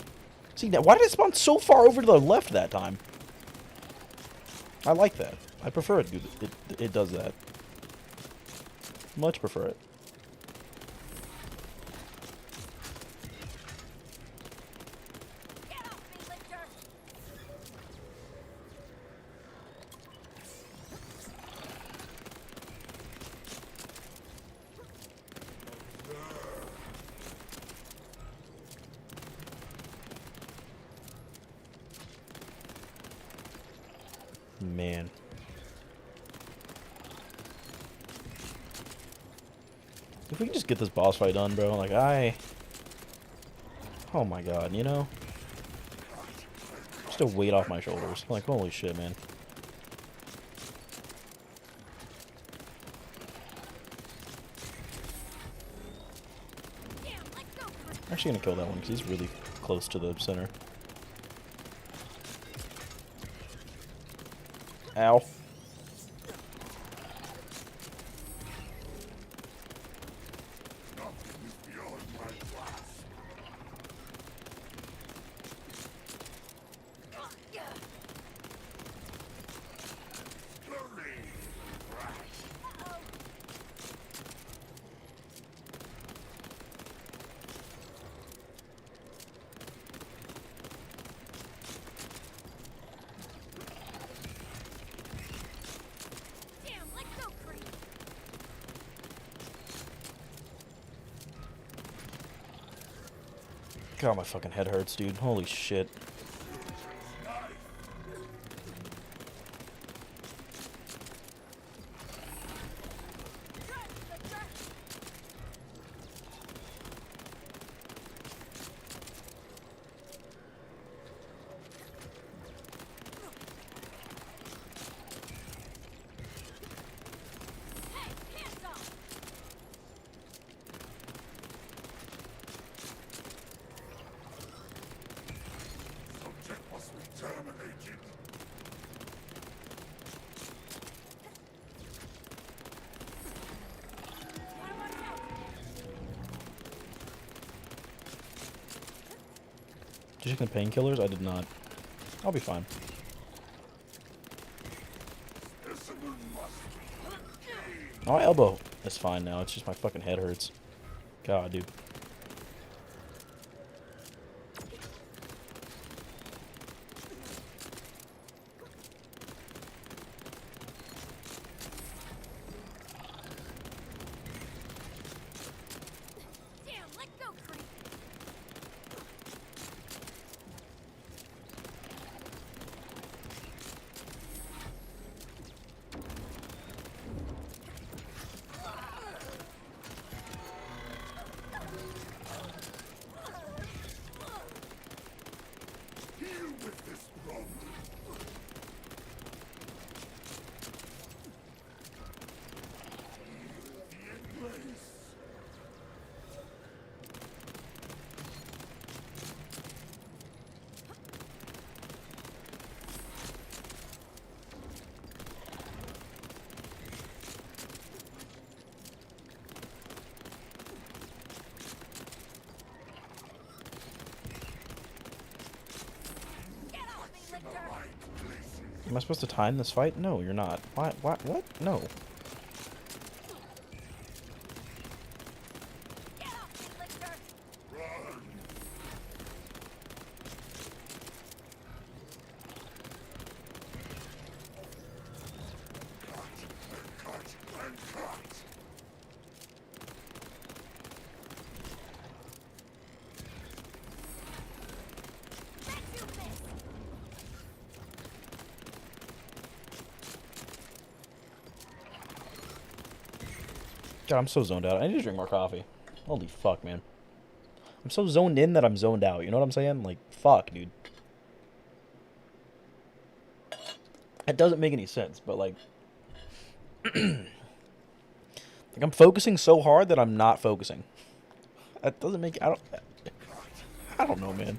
See, now, why did it spawn so far over to the left that time? I like that. I prefer it, dude. It does that. Much prefer it. Man. If we can just get this boss fight done, bro, like, oh my god, you know? Just a weight off my shoulders. Like, holy shit, man. I'm actually gonna kill that one, because he's really close to the center. Ow. God, my fucking head hurts, dude. Holy shit. Did you take the painkillers? I did not. I'll be fine. Oh, my elbow is fine now. It's just my fucking head hurts. God, dude. Am I supposed to time this fight? No, you're not. Why? What? What? No. God, I'm so zoned out. I need to drink more coffee. Holy fuck, man. I'm so zoned in that I'm zoned out. You know what I'm saying? Like, fuck, dude. It doesn't make any sense, but like... like, I'm focusing so hard that I'm not focusing. That doesn't make... I don't know, man.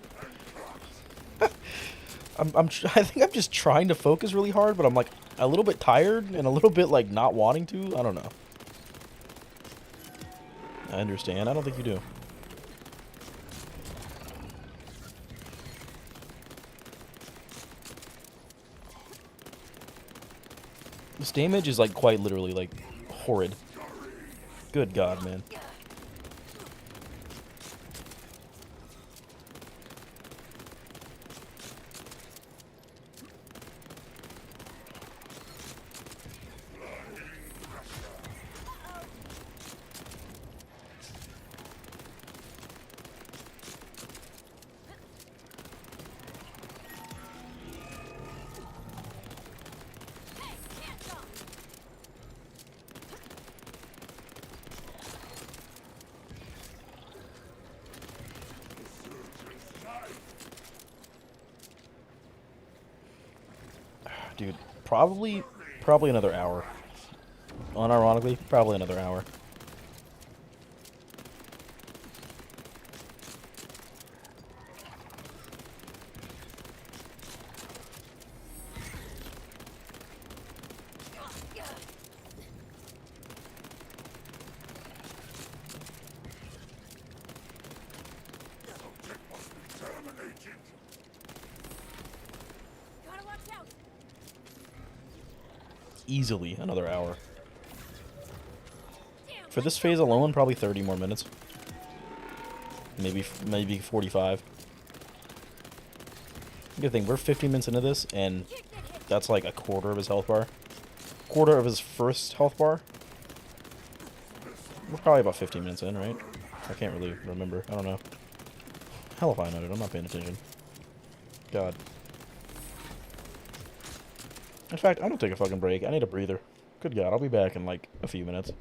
I think I'm just trying to focus really hard, but I'm like a little bit tired and a little bit like not wanting to. I don't know. I understand. I don't think you do. This damage is like quite literally like horrid. Good God, man. Dude, probably another hour. Unironically, probably another hour. Easily another hour. For this phase alone, probably 30 more minutes. Maybe 45. Good thing, we're 50 minutes into this, and that's like a quarter of his health bar. Quarter of his first health bar. We're probably about 15 minutes in, right? I can't really remember. I don't know. Hell if I know, dude. I'm not paying attention. God. In fact, I don't take a fucking break. I need a breather. Good God, I'll be back in like a few minutes.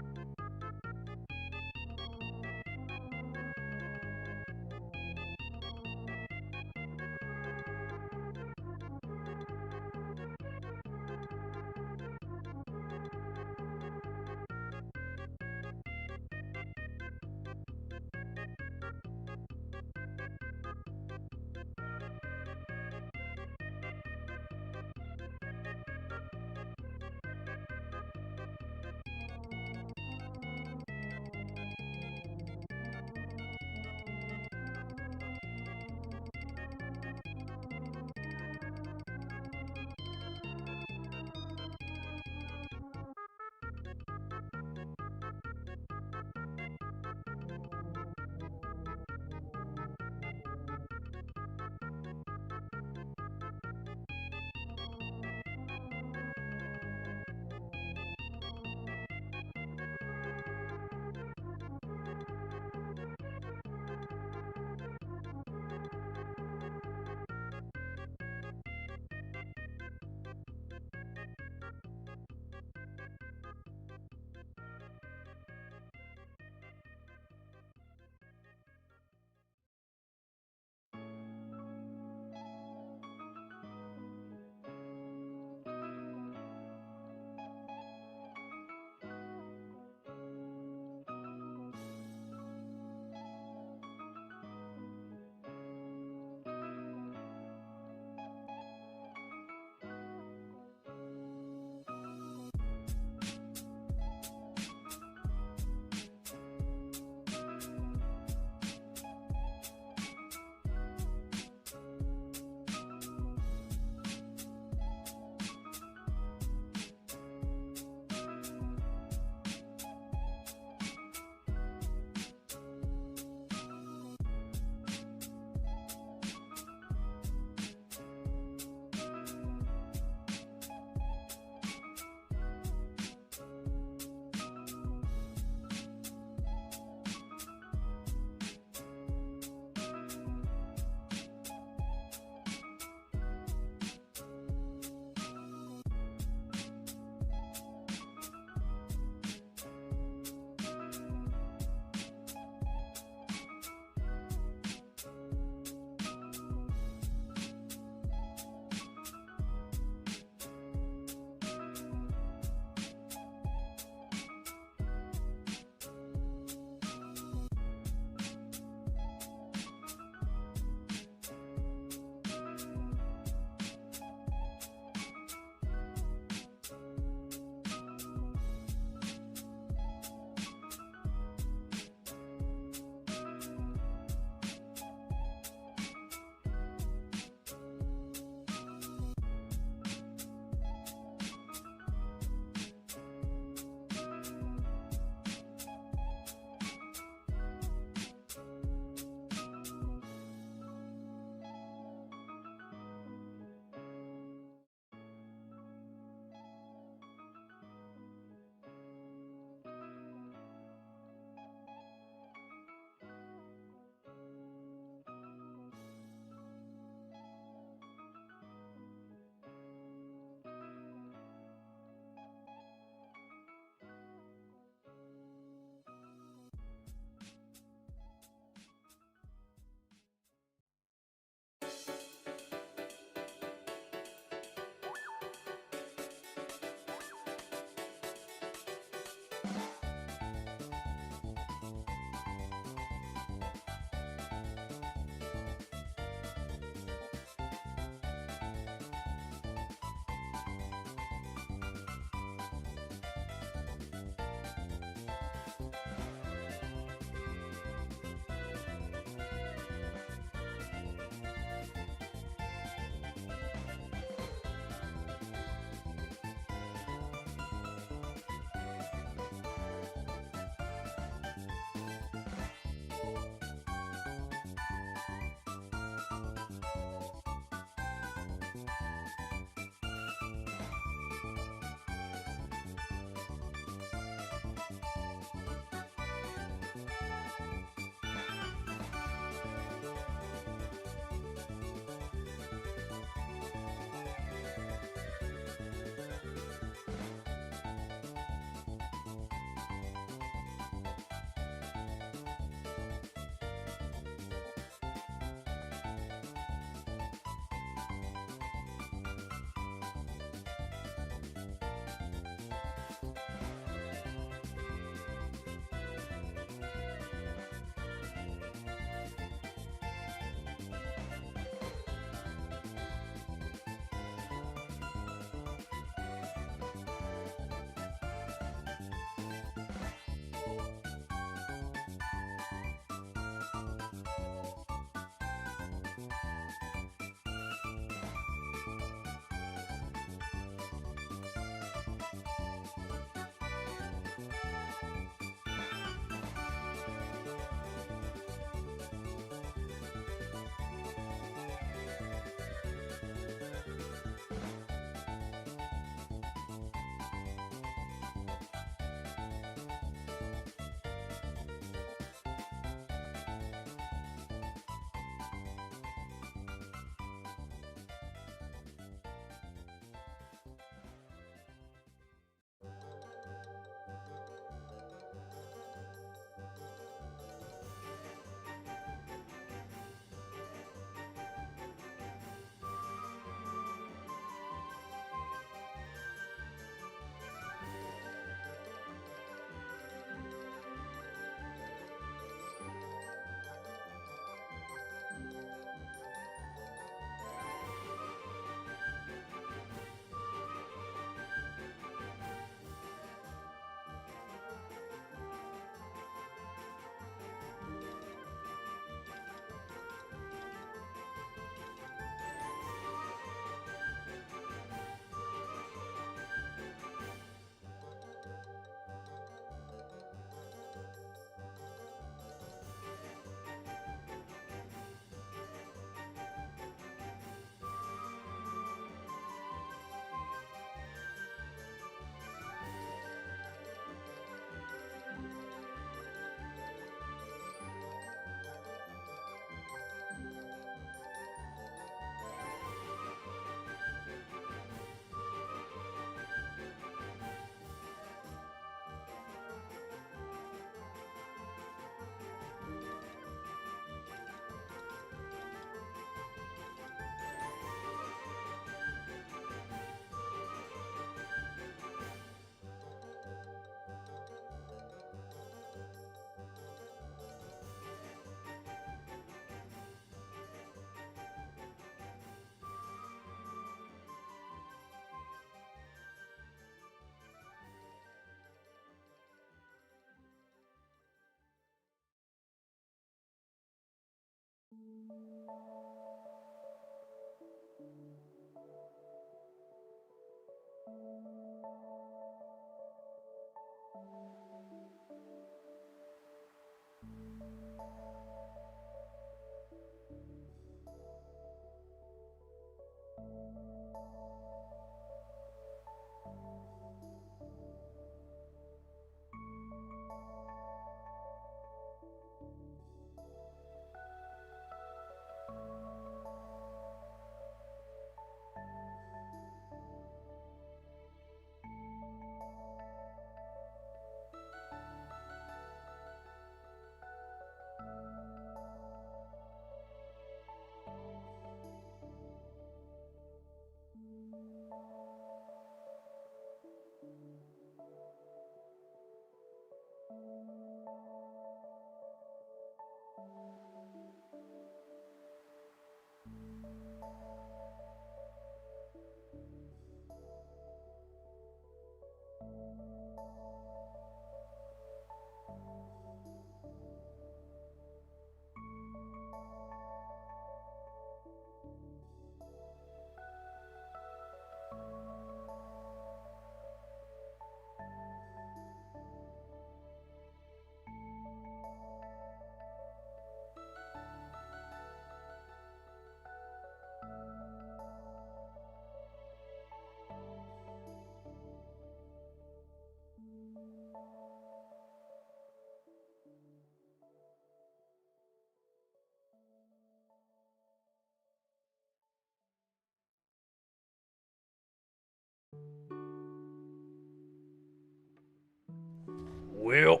Well,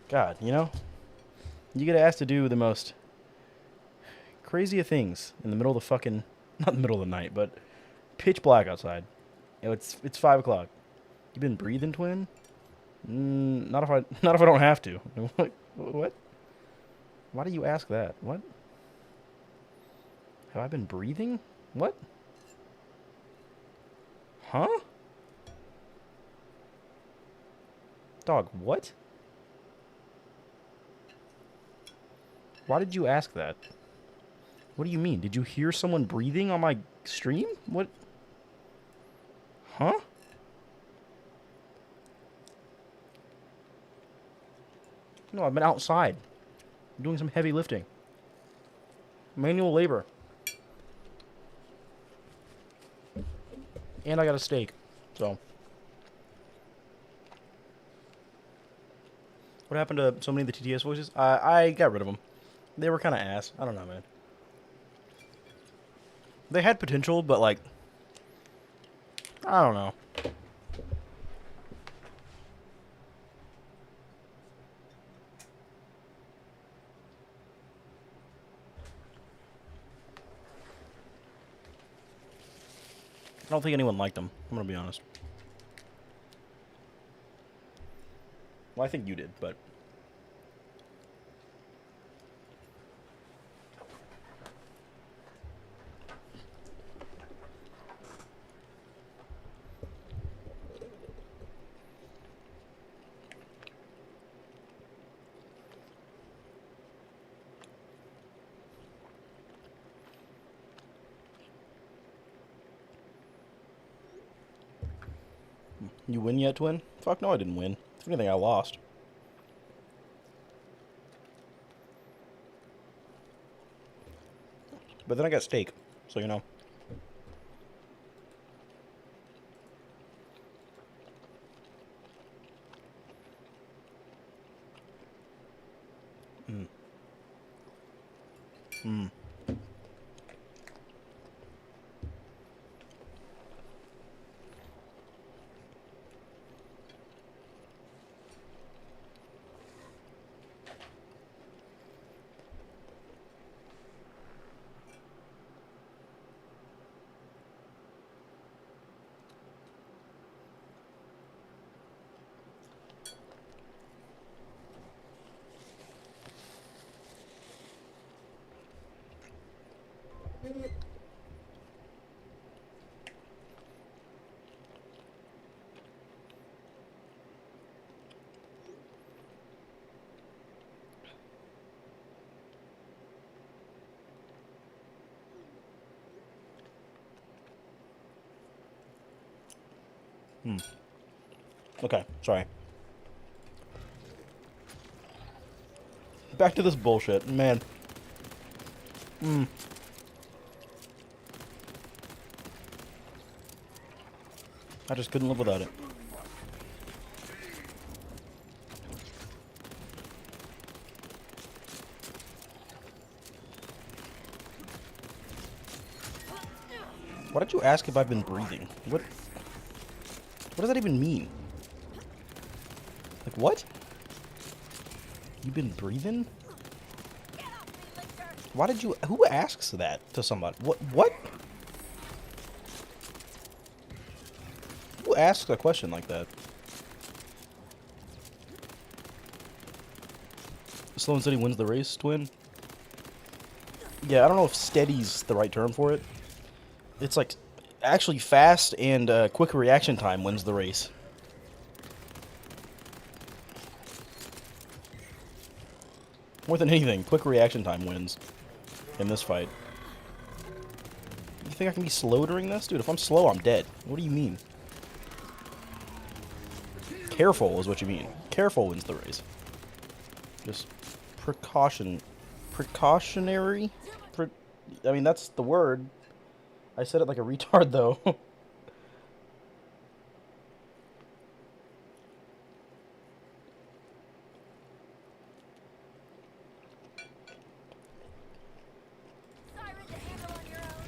God, you know, you get asked to do the most crazy of things in the middle of the fucking, not the middle of the night, but pitch black outside. You know, it's 5 o'clock. You been breathing, twin? Not if I not if I don't have to. What? Why do you ask that? What? Have I been breathing? What? Huh? Dog, what? Why did you ask that? What do you mean? Did you hear someone breathing on my stream? What? Huh? No, I've been outside. I'm doing some heavy lifting. Manual labor. And I got a steak. So. What happened to so many of the TTS voices? I got rid of them. They were kind of ass. I don't know, man. They had potential, but like, I don't know. I don't think anyone liked them. I'm gonna be honest. Well, I think you did, but you win yet, twin? Fuck no, I didn't win. If anything, I lost. But then I got steak, so you know. Mm. Mm. Okay, sorry. Back to this bullshit, man. I just couldn't live without it. Why did you ask if I've been breathing? What does that even mean? Like, what? You've been breathing? Why did you... Who asks that to somebody? What? Who asks a question like that? Slow and steady wins the race, twin? Yeah, I don't know if steady's the right term for it. It's like, actually fast and quick reaction time wins the race. More than anything, quick reaction time wins in this fight. You think I can be slow during this? Dude, if I'm slow, I'm dead. What do you mean? Careful is what you mean. Careful wins the race. Just precautionary? I mean, that's the word. I said it like a retard, though. Siren to handle on your own.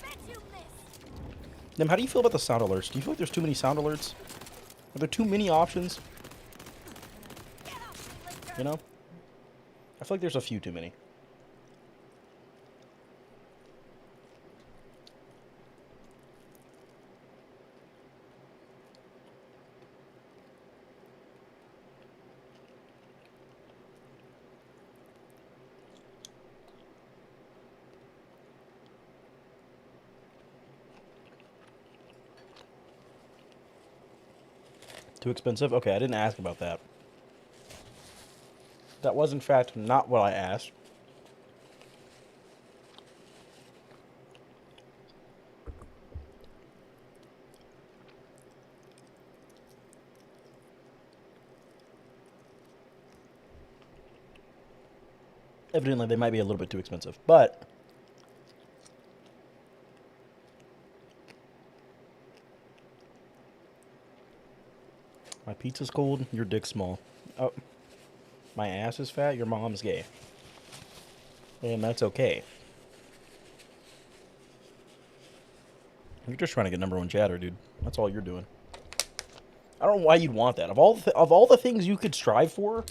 Bet you missed. Nim, how do you feel about the sound alerts? Do you feel like there's too many sound alerts? Are there too many options? You know? I feel like there's a few too many. Too expensive? Okay, I didn't ask about that. That was, in fact, not what I asked. Evidently, they might be a little bit too expensive, but... My pizza's cold, your dick's small. Oh, my ass is fat, your mom's gay. And that's okay. You're just trying to get #1 chatter, dude. That's all you're doing. I don't know why you'd want that. Of all the things you could strive for,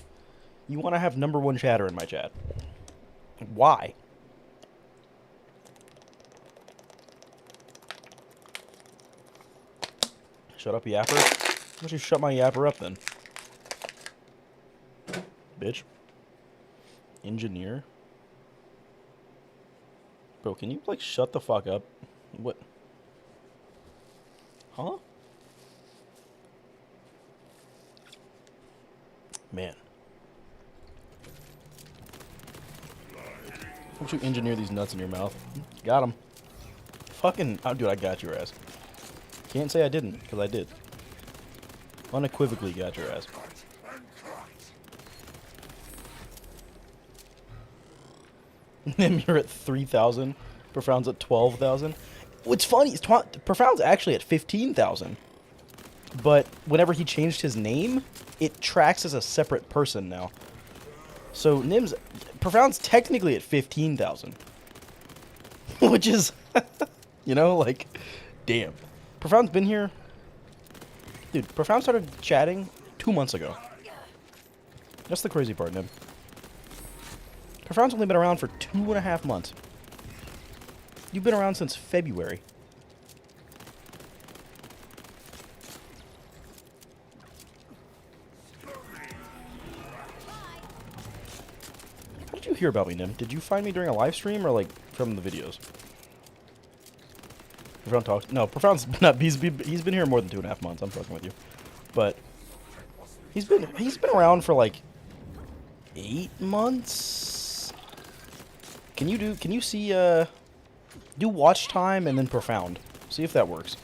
you want to have #1 chatter in my chat. Why? Shut up, yapper. Why don't you shut my yapper up, then? Bitch. Engineer? Bro, can you, like, shut the fuck up? What? Huh? Man. Why don't you engineer these nuts in your mouth? Got him. Fucking... Oh, dude, I got your ass. Can't say I didn't, because I did. Unequivocally got your ass. You're at 3,000. Profound's at 12,000. What's funny is Profound's actually at 15,000. But whenever he changed his name, it tracks as a separate person now. So Profound's technically at 15,000. Which is, you know, like, damn. Profound's been here. Dude, Profound started chatting 2 months ago. That's the crazy part, Nim. Profound's only been around for 2.5 months. You've been around since February. How did you hear about me, Nim? Did you find me during a live stream or, like, from the videos? Profound talks. No, Profound's not. He's been here more than 2.5 months. I'm fucking with you, but he's been around for like 8 months. Can you see do watch time and then profound. See if that works.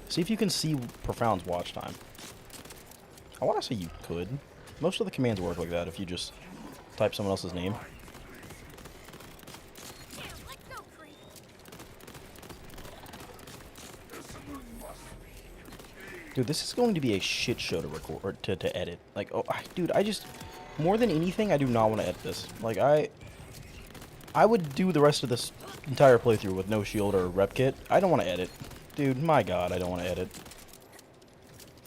See if you can see profound's watch time. I want to say you could. Most of the commands work like that if you just type someone else's name. Dude, this is going to be a shit show to record or to edit. Like, oh, dude, I just more than anything, I do not want to edit this. Like, I would do the rest of this entire playthrough with no shield or rep kit. I don't want to edit, dude. My God, I don't want to edit.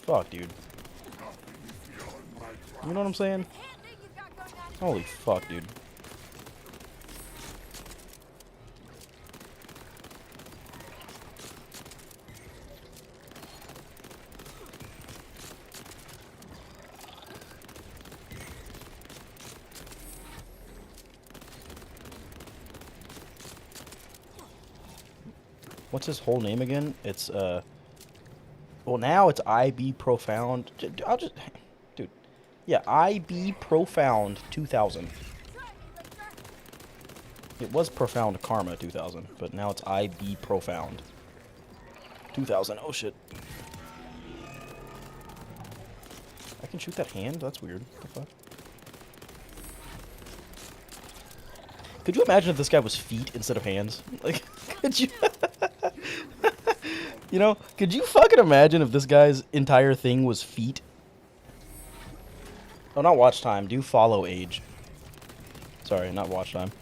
Fuck, dude. You know what I'm saying? Holy fuck, dude. What's his whole name again? It's, well, now it's IB Profound. I'll just, dude. Yeah, IB Profound 2000. It was Profound Karma 2000, but now it's IB Profound 2000. Oh, shit. I can shoot that hand? That's weird. What the fuck? Could you imagine if this guy was feet instead of hands? Like, could you... You know, could you fucking imagine if this guy's entire thing was feet? Oh, not watch time. Do follow age. Sorry, not watch time.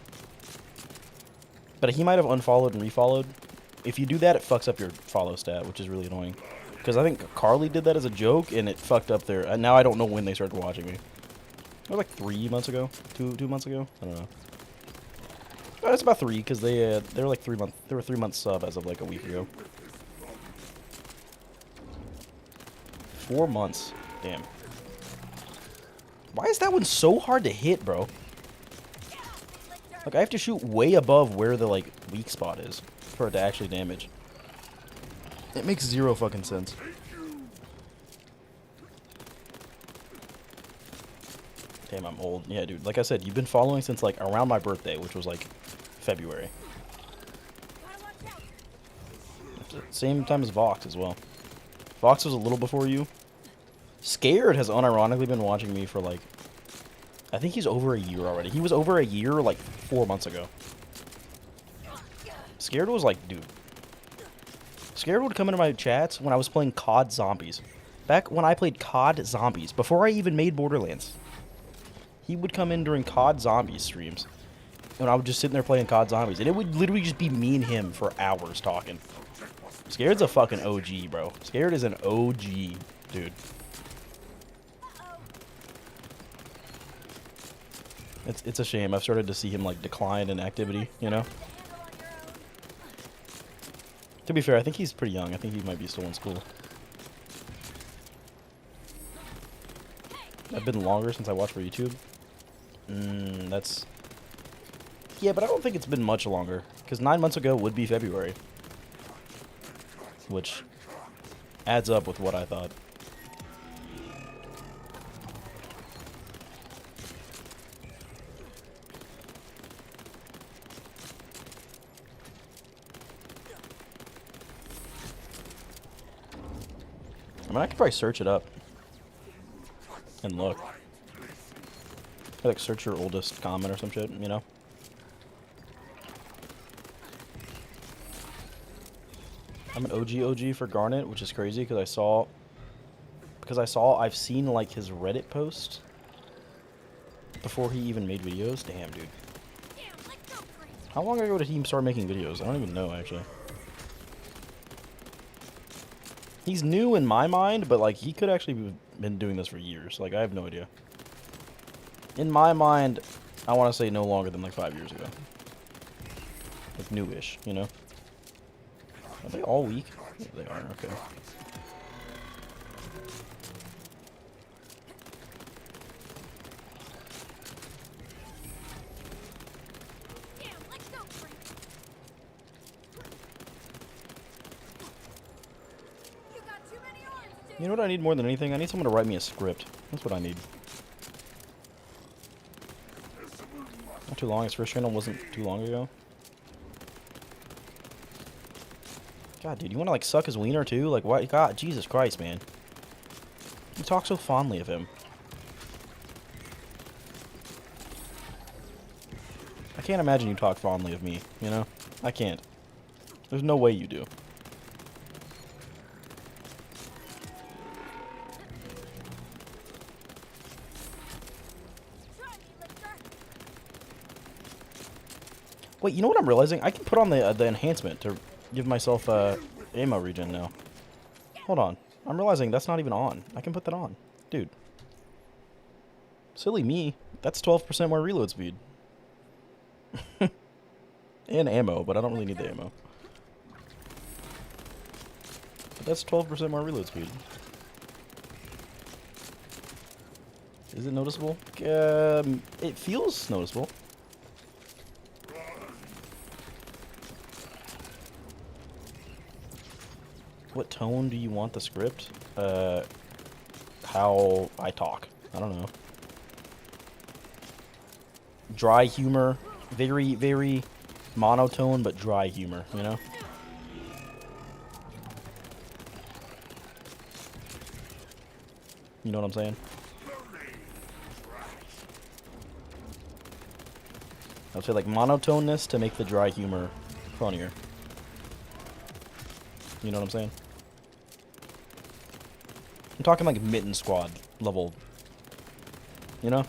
But he might have unfollowed and refollowed. If you do that, it fucks up your follow stat, which is really annoying. Because I think Carly did that as a joke, and it fucked up their... now I don't know when they started watching me. It was like 3 months ago? 2 months ago? I don't know. Oh, it's about 3, because they were like 3 months... They were 3 months sub as of like a week ago. 4 months. Damn. Why is that one so hard to hit, bro? Like, I have to shoot way above where the, like, weak spot is for it to actually damage. It makes zero fucking sense. Damn, I'm old. Yeah, dude. Like I said, you've been following since, like, around my birthday, which was, like, February. Same time as Vox as well. Vox was a little before you. Scared has unironically been watching me for, like, I think he's over a year already. He was over a year, like, 4 months ago. Scared was like, dude. Scared would come into my chats when I was playing COD Zombies. Back when I played COD Zombies, before I even made Borderlands. He would come in during COD Zombies streams. And I would just sit there playing COD Zombies. And it would literally just be me and him for hours talking. Scared's a fucking OG, bro. Scared is an OG, dude. It's a shame. I've started to see him, like, decline in activity, you know? To be fair, I think he's pretty young. I think he might be still in school. I've been longer since I watched for YouTube. That's... Yeah, but I don't think it's been much longer. Because 9 months ago would be February. Which adds up with what I thought. I mean, I could probably search it up and look. Like, search your oldest comment or some shit, you know? I'm an OG for Garnet, which is crazy because I've seen, like, his Reddit post before he even made videos. Damn, dude. How long ago did he start making videos? I don't even know, actually. He's new in my mind, but, like, he could actually have been doing this for years. Like, I have no idea. In my mind, I want to say no longer than, like, 5 years ago. Like, newish, you know? Are they all weak? Yeah, they are, okay. You know what I need more than anything? I need someone to write me a script. That's what I need. Not too long. His first channel wasn't too long ago. God, dude, you want to like suck his wiener too? Like, what? God, Jesus Christ, man. You talk so fondly of him. I can't imagine you talk fondly of me, you know? I can't. There's no way you do. Wait, you know what I'm realizing? I can put on the enhancement to give myself ammo regen now. Hold on. I'm realizing that's not even on. I can put that on. Dude. Silly me. That's 12% more reload speed. And ammo, but I don't really need the ammo. But that's 12% more reload speed. Is it noticeable? It feels noticeable. What tone do you want the script? How I talk. I don't know. Dry humor. Very, very monotone, but dry humor, you know? You know what I'm saying? I would say like monotoneness to make the dry humor funnier. You know what I'm saying? I'm talking like Mitten Squad level. You know?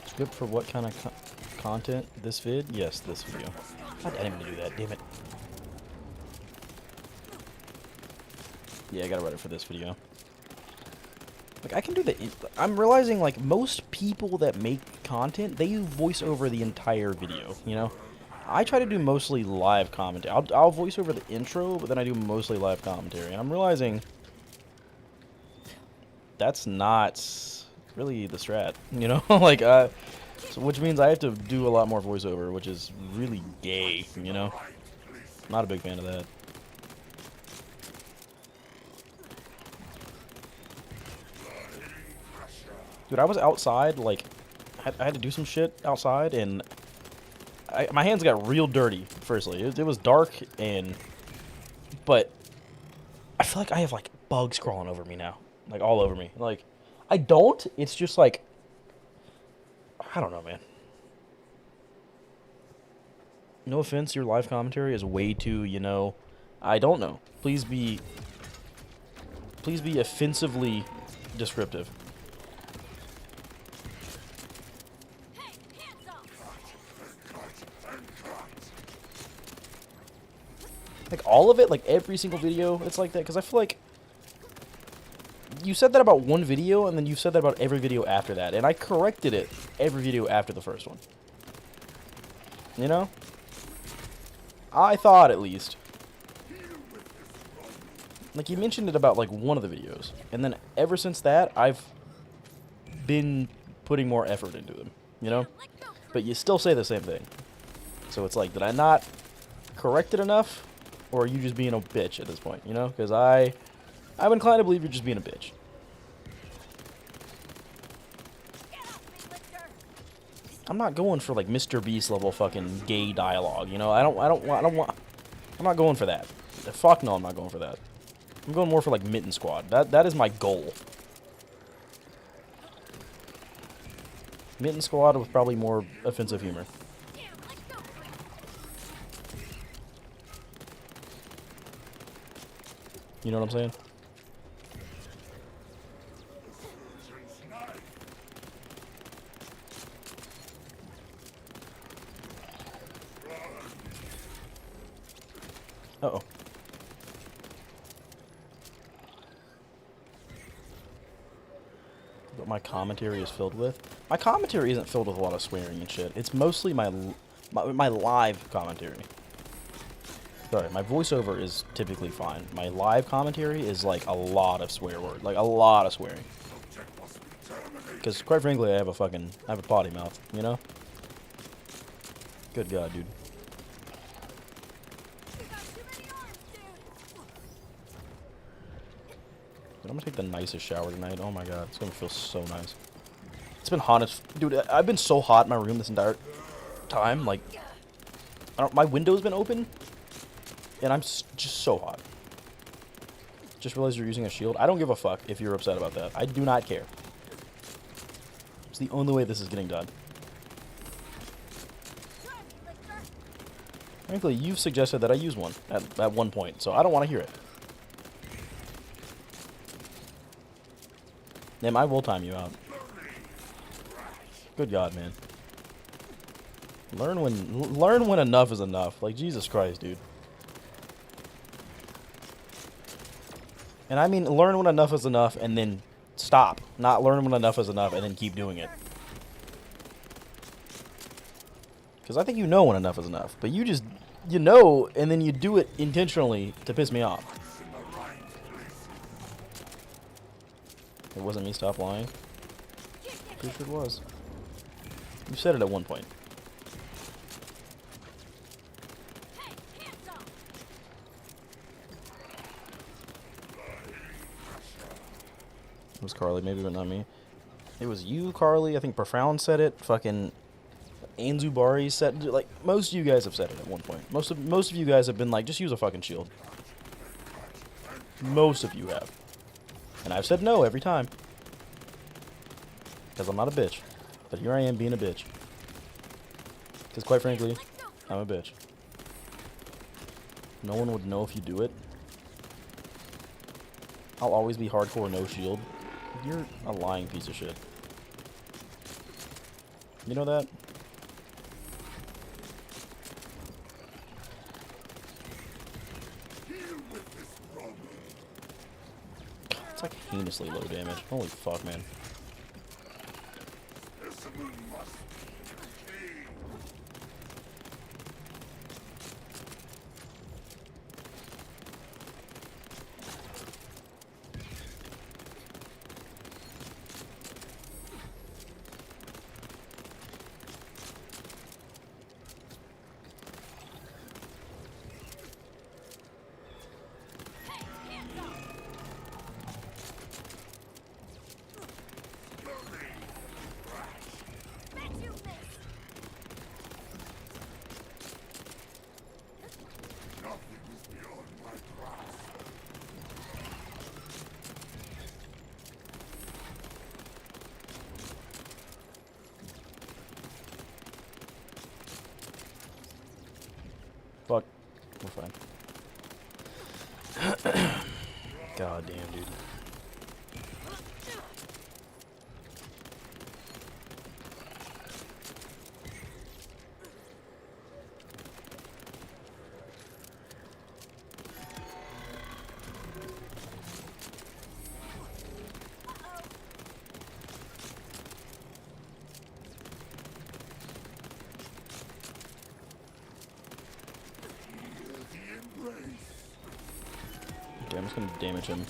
Script for what kind of content? This vid? Yes, this video. God, I didn't mean to do that, damn it. Yeah, I gotta write it for this video. Like, I can do the... I'm realizing, like, most people that make content, they voice over the entire video, you know? I try to do mostly live commentary. I'll voice over the intro, but then I do mostly live commentary. And I'm realizing that's not really the strat, you know? Like, so which means I have to do a lot more voiceover, which is really gay, you know? Not a big fan of that. Dude, I was outside, like, I had to do some shit outside, and my hands got real dirty, firstly. It was dark, but I feel like I have, like, bugs crawling over me now. Like, all over me. Like, I don't, it's just, like, I don't know, man. No offense, your live commentary is way too, you know, I don't know. Please be offensively descriptive. Like, all of it, like, every single video, it's like that, because I feel like you said that about one video, and then you said that about every video after that, and I corrected it every video after the first one. You know? I thought, at least. Like, you mentioned it about, like, one of the videos, and then ever since that, I've been putting more effort into them, you know? But you still say the same thing. So it's like, did I not correct it enough? Or are you just being a bitch at this point, you know? Because I'm inclined to believe you're just being a bitch. I'm not going for like Mr. Beast level fucking gay dialogue, you know? I don't want. I'm not going for that. Fuck no, I'm not going for that. I'm going more for like Mitten Squad. That is my goal. Mitten Squad with probably more offensive humor. You know what I'm saying? Uh-oh. What my commentary is filled with? My commentary isn't filled with a lot of swearing and shit. It's mostly my live commentary. Sorry, my voiceover is typically fine. My live commentary is like a lot of swear word. Like a lot of swearing. Because quite frankly, I have a potty mouth, you know? Good God, dude. I'm gonna take the nicest shower tonight. Oh my God, it's gonna feel so nice. It's been hot as... Dude, I've been so hot in my room this entire time. Like, my window's been open. And I'm just so hot. Just realized you're using a shield. I don't give a fuck if you're upset about that. I do not care. It's the only way this is getting done. Frankly, you've suggested that I use one at one point, so I don't want to hear it. Damn, I will time you out. Good God, man. Learn when enough is enough. Like, Jesus Christ, dude. And I mean, learn when enough is enough and then stop. Not learn when enough is enough and then keep doing it. Because I think you know when enough is enough. But you just, you know, and then you do it intentionally to piss me off. It wasn't me, stop lying. Pretty sure it was. You said it at one point. It was Carly, maybe, but not me. It was you, Carly. I think Profound said it. Fucking Anzubari said it. Like, most of you guys have said it at one point. Most of you guys have been like, just use a fucking shield. Most of you have. And I've said no every time. Because I'm not a bitch. But here I am being a bitch. Because quite frankly, I'm a bitch. No one would know if you do it. I'll always be hardcore no shield. You're a lying piece of shit. You know that? It's like heinously low damage. Holy fuck, man. Fuck. We're fine. God damn, dude. Okay, I'm just gonna damage him.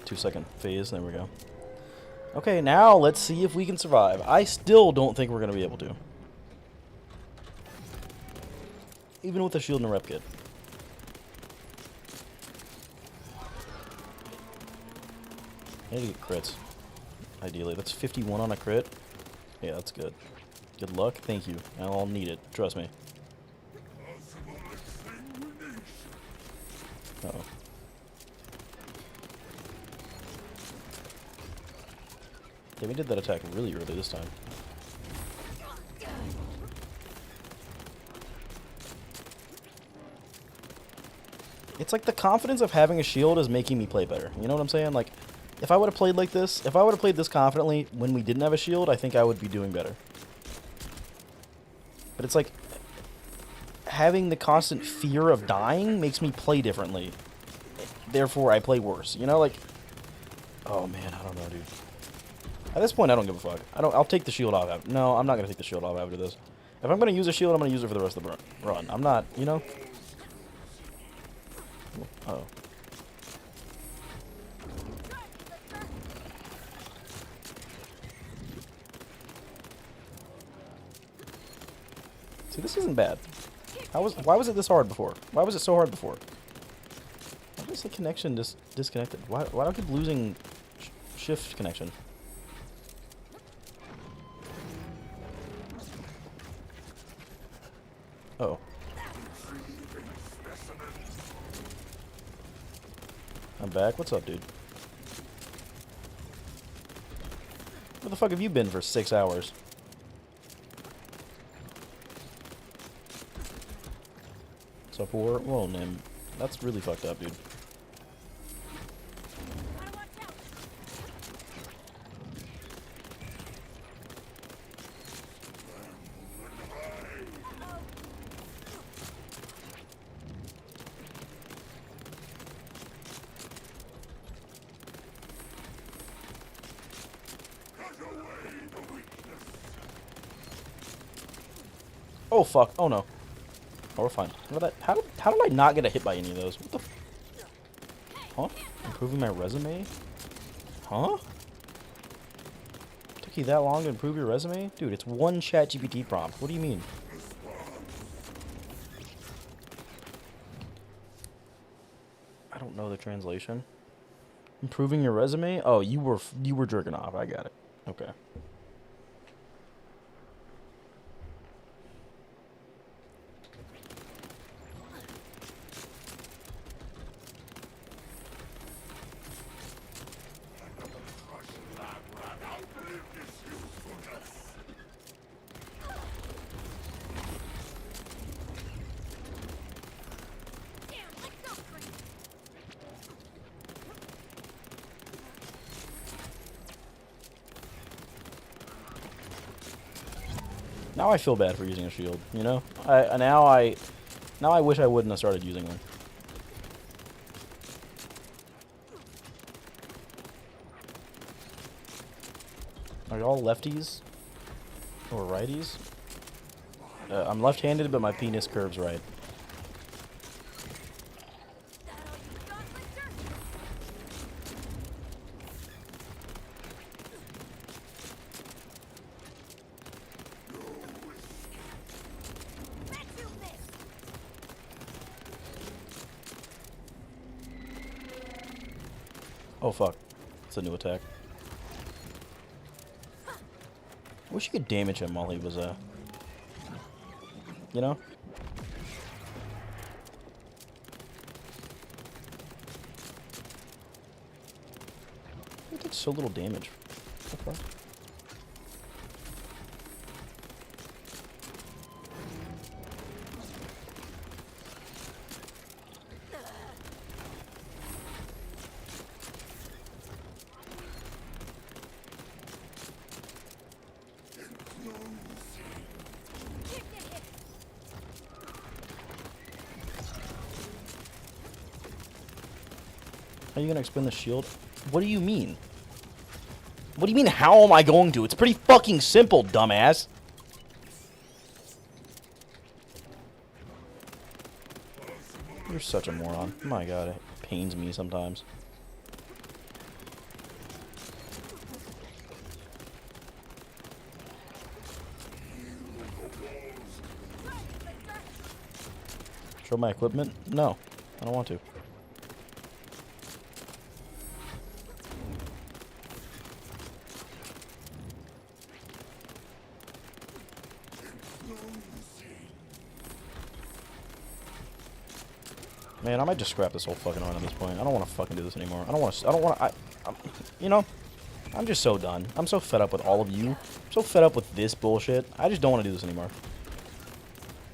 2-second phase, there we go. Okay, now let's see if we can survive. I still don't think we're gonna be able to. Even with the shield and a rep kit. I need to get crits. Ideally. That's 51 on a crit. Yeah, that's good. Good luck. Thank you. I'll need it. Trust me. Uh-oh. Yeah, we did that attack really early this time. It's like the confidence of having a shield is making me play better. You know what I'm saying? Like, if I would have played like this, if I would have played this confidently when we didn't have a shield, I think I would be doing better. But it's like, having the constant fear of dying makes me play differently. Therefore, I play worse. You know, like, oh man, I don't know, dude. At this point, I don't give a fuck. I'll take the shield off. No, I'm not gonna take the shield off after this. If I'm gonna use a shield, I'm gonna use it for the rest of the run. I'm not, you know. Uh oh. See, this isn't bad. Why was it this hard before? Why was it so hard before? Why is the connection disconnected? Why do I keep losing shift connection? Uh oh. I'm back. What's up, dude? Where the fuck have you been for 6 hours? What's up, war? Whoa, Nim. That's really fucked up, dude. Oh fuck! Oh no! Oh, we're fine. How did I not get a hit by any of those? What the? Huh? Improving my resume? Huh? Took you that long to improve your resume, dude? It's one ChatGPT prompt. What do you mean? I don't know the translation. Improving your resume? Oh, you were jerking off. I got it. Okay. Now I feel bad for using a shield, you know? Now I wish I wouldn't have started using one. Are y'all lefties? Or righties? I'm left-handed, but my penis curves right. Oh fuck. It's a new attack. I wish you could damage him while he was, you know? He did so little damage. What the fuck? Are you gonna explain the shield? What do you mean? What do you mean, how am I going to? It's pretty fucking simple, dumbass. You're such a moron. My god, it pains me sometimes. Show my equipment? No, I don't want to. Man, I might just scrap this whole fucking run at this point. I don't want to fucking do this anymore. I don't want to, you know, I'm just so done. I'm so fed up with all of you. I'm so fed up with this bullshit. I just don't want to do this anymore.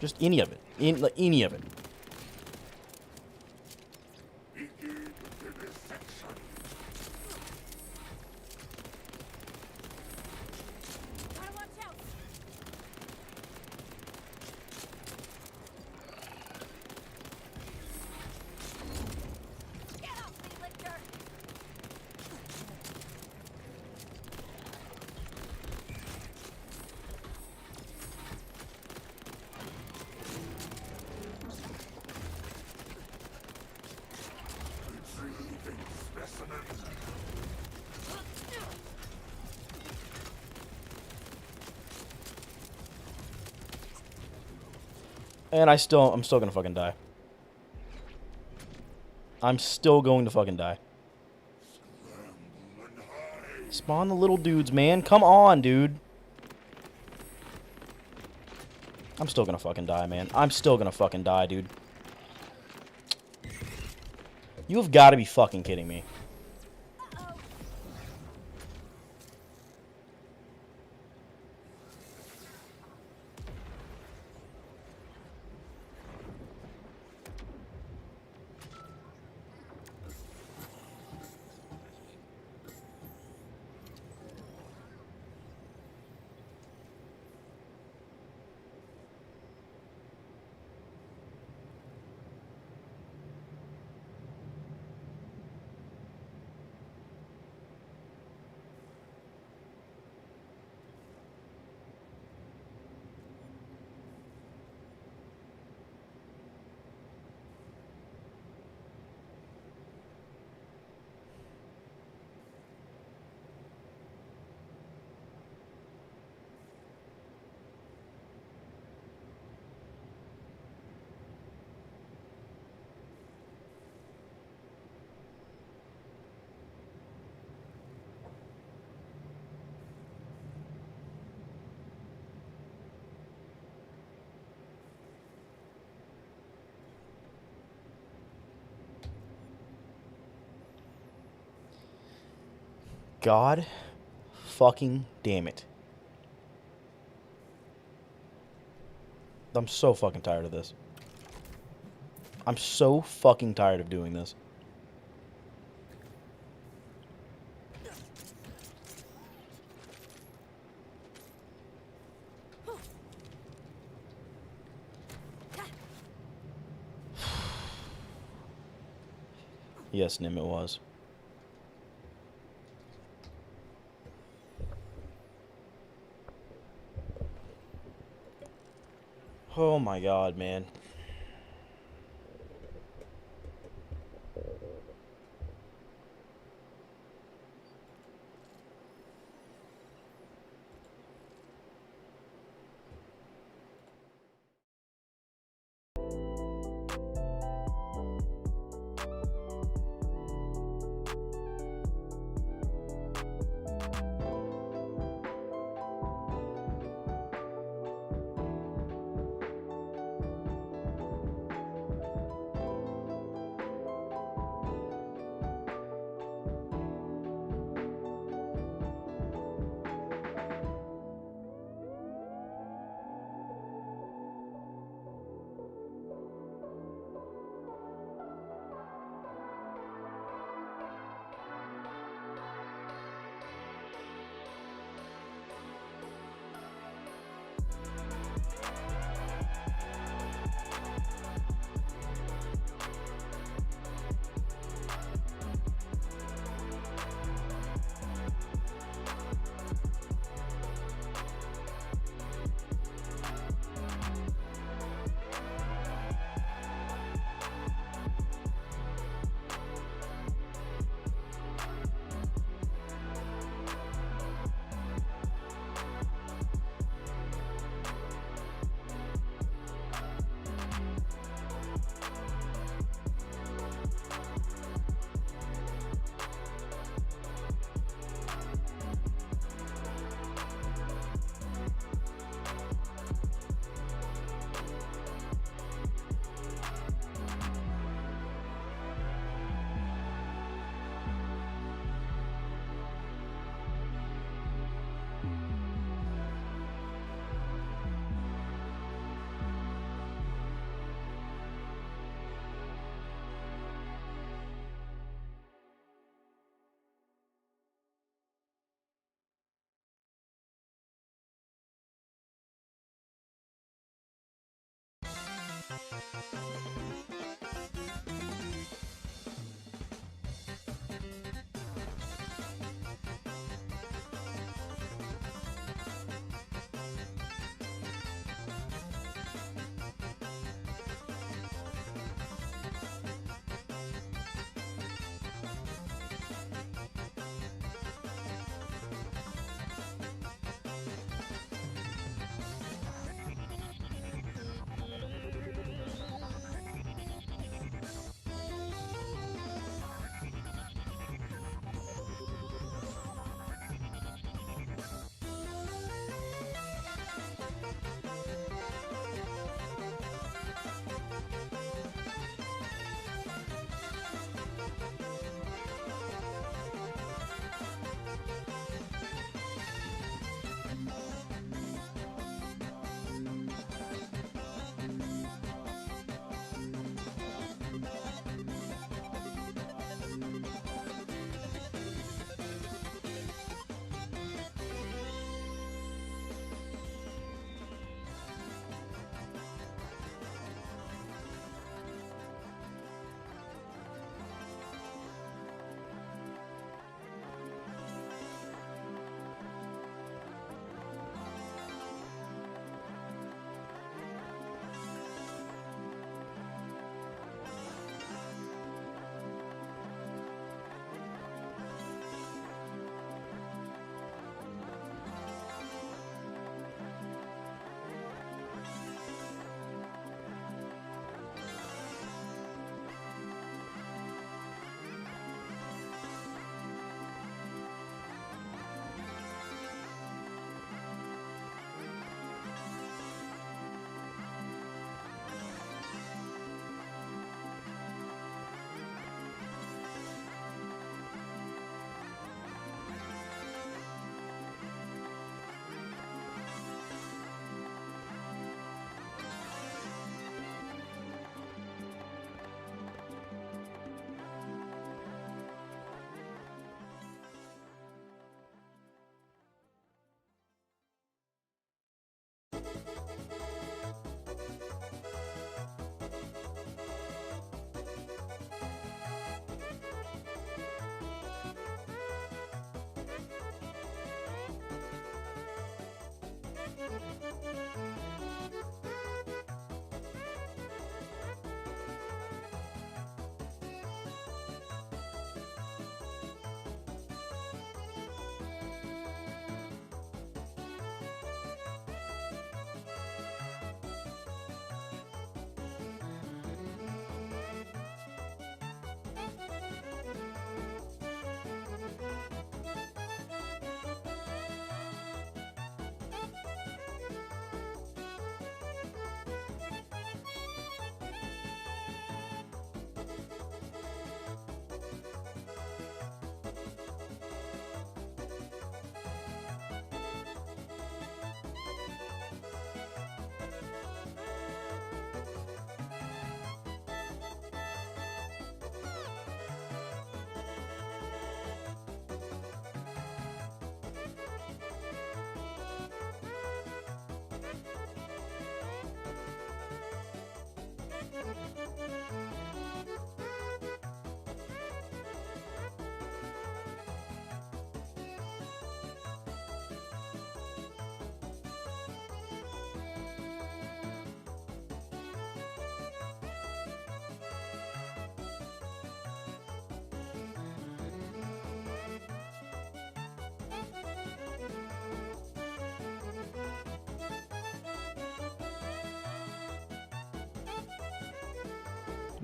Just any of it. Like, any of it. And I'm still gonna fucking die. I'm still going to fucking die. Spawn the little dudes, man. Come on, dude. I'm still gonna fucking die, man. I'm still gonna fucking die, dude. You have got to be fucking kidding me. God fucking damn it. I'm so fucking tired of this. I'm so fucking tired of doing this. Yes, Nim, it was. Oh my god, man.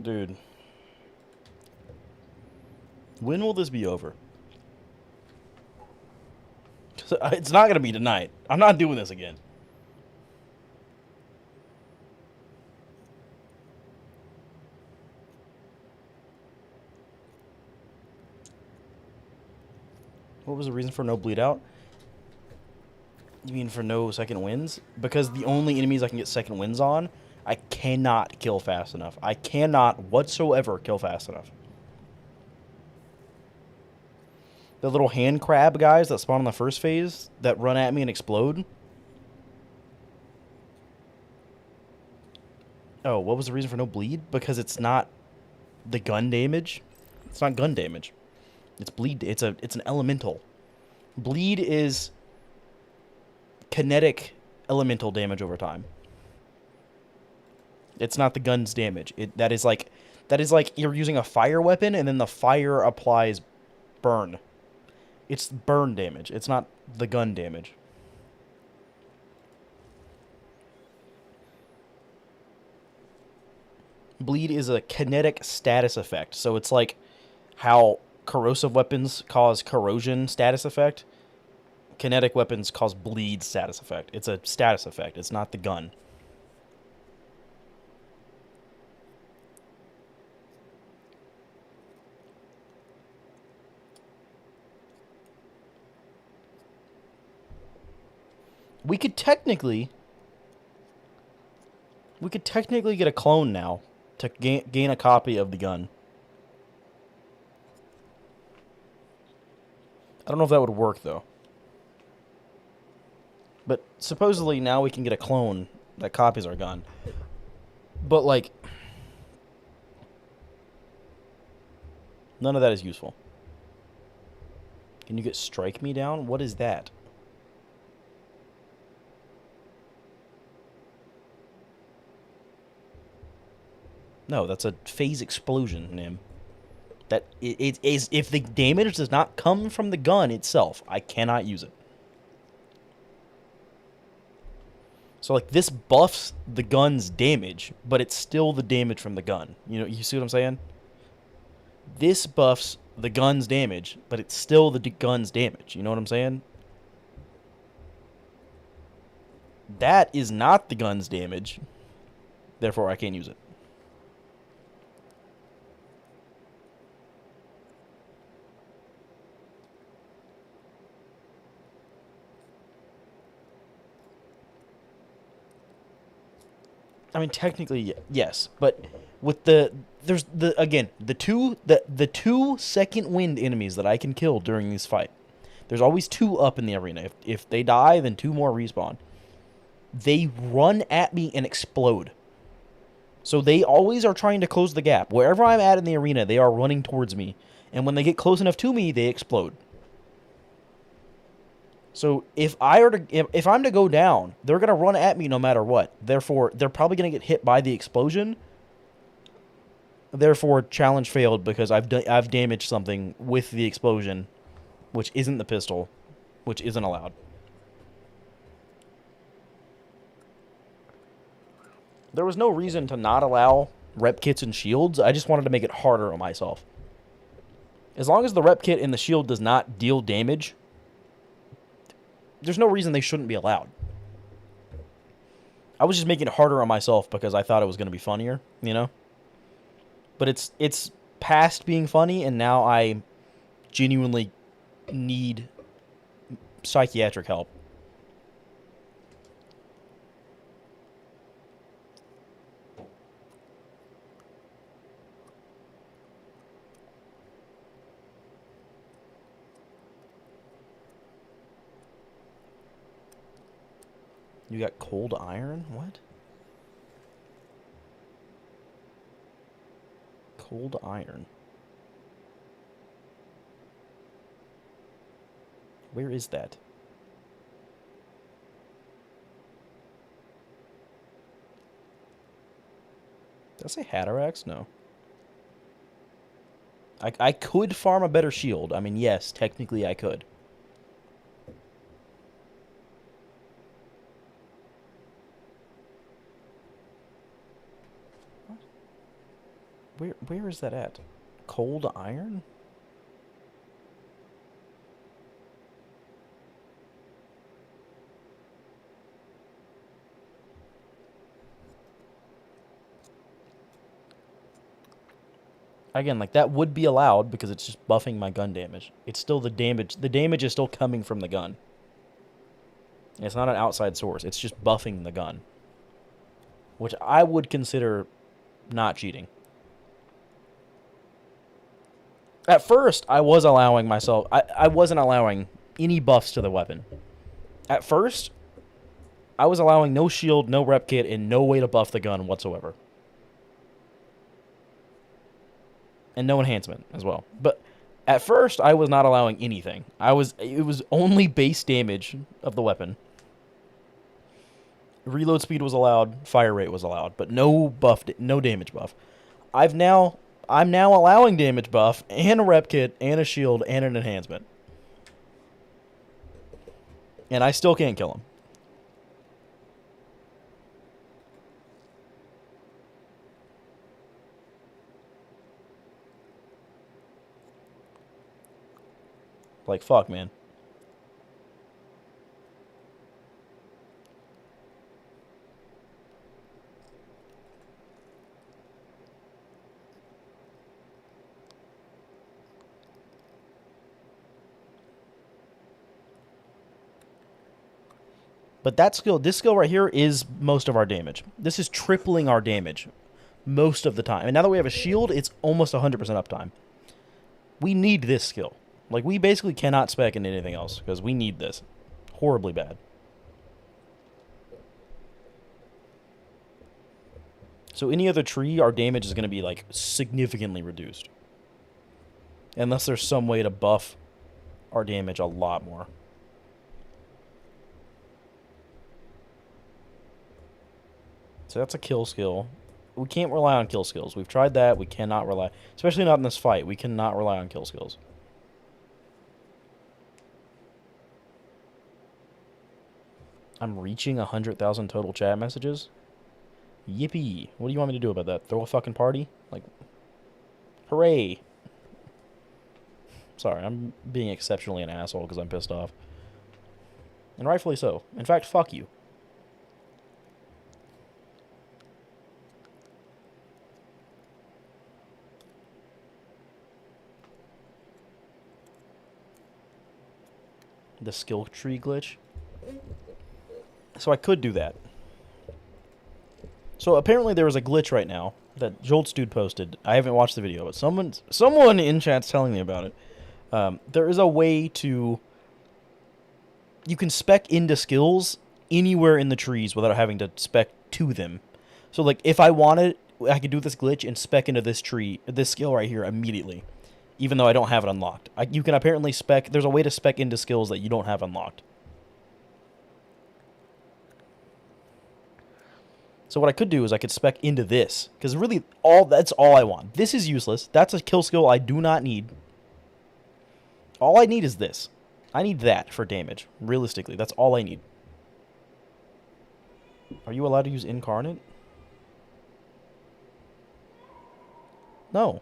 Dude. When will this be over? 'Cause it's not going to be tonight. I'm not doing this again. What was the reason for no bleed out? You mean for no second wins? Because the only enemies I can get second wins on, I cannot kill fast enough. I cannot whatsoever kill fast enough. The little hand crab guys that spawn in the first phase that run at me and explode. Oh, what was the reason for no bleed? Because it's not the gun damage. It's not gun damage. It's bleed. It's an elemental. Bleed is kinetic elemental damage over time. It's not the gun's damage. That is like you're using a fire weapon and then the fire applies burn. It's burn damage. It's not the gun damage. Bleed is a kinetic status effect. So it's like how corrosive weapons cause corrosion status effect. Kinetic weapons cause bleed status effect. It's a status effect. It's not the gun. We could technically get a clone now to gain a copy of the gun. I don't know if that would work, though. But supposedly now we can get a clone that copies our gun. But, like, none of that is useful. Can you get strike me down? What is that? No, that's a phase explosion, Nim. That it is if the damage does not come from the gun itself, I cannot use it. So like this buffs the gun's damage, but it's still the damage from the gun. You know, you see what I'm saying? This buffs the gun's damage, but it's still the gun's damage. You know what I'm saying? That is not the gun's damage. Therefore, I can't use it. I mean, technically, yes, but with the two second wind enemies that I can kill during this fight. There's always two up in the arena. If they die, then two more respawn. They run at me and explode. So they always are trying to close the gap. Wherever I'm at in the arena, they are running towards me, and when they get close enough to me, they explode. So if I'm to go down, they're gonna run at me no matter what. Therefore, they're probably gonna get hit by the explosion. Therefore, challenge failed because I've damaged something with the explosion, which isn't the pistol, which isn't allowed. There was no reason to not allow rep kits and shields. I just wanted to make it harder on myself. As long as the rep kit and the shield does not deal damage, there's no reason they shouldn't be allowed. I was just making it harder on myself because I thought it was going to be funnier, you know? But it's past being funny, and now I genuinely need psychiatric help. You got cold iron? What? Cold iron. Where is that? Did I say Hatterax? No. I could farm a better shield. I mean, yes, technically I could. Where is that at? Cold iron? Again, like, that would be allowed because it's just buffing my gun damage. It's still the damage. The damage is still coming from the gun. It's not an outside source. It's just buffing the gun. Which I would consider not cheating. At first, I was allowing myself... I wasn't allowing any buffs to the weapon. At first, I was allowing no shield, no rep kit, and no way to buff the gun whatsoever. And no enhancement as well. But at first, I was not allowing anything. It was only base damage of the weapon. Reload speed was allowed, fire rate was allowed, but no damage buff. I'm now allowing damage buff and a rep kit and a shield and an enhancement. And I still can't kill him. Like, fuck, man. But this skill right here is most of our damage. This is tripling our damage most of the time. And now that we have a shield, it's almost 100% uptime. We need this skill. Like, we basically cannot spec into anything else because we need this horribly bad. So any other tree, our damage is going to be, like, significantly reduced. Unless there's some way to buff our damage a lot more. So that's a kill skill. We can't rely on kill skills. We've tried that. We cannot rely... Especially not in this fight. We cannot rely on kill skills. I'm reaching 100,000 total chat messages? Yippee. What do you want me to do about that? Throw a fucking party? Like... Hooray. Sorry, I'm being exceptionally an asshole because I'm pissed off. And rightfully so. In fact, fuck you. The skill tree glitch. So I could do that. So apparently there was a glitch right now that Jolt's dude posted. I haven't watched the video, but someone in chat's telling me about it. There is a way to... You can spec into skills anywhere in the trees without having to spec to them. So, like, if I wanted, I could do this glitch and spec into this tree, this skill right here immediately. Even though I don't have it unlocked. You can apparently spec... There's a way to spec into skills that you don't have unlocked. So what I could do is I could spec into this. Because really, that's all I want. This is useless. That's a kill skill I do not need. All I need is this. I need that for damage. Realistically, that's all I need. Are you allowed to use Incarnate? No.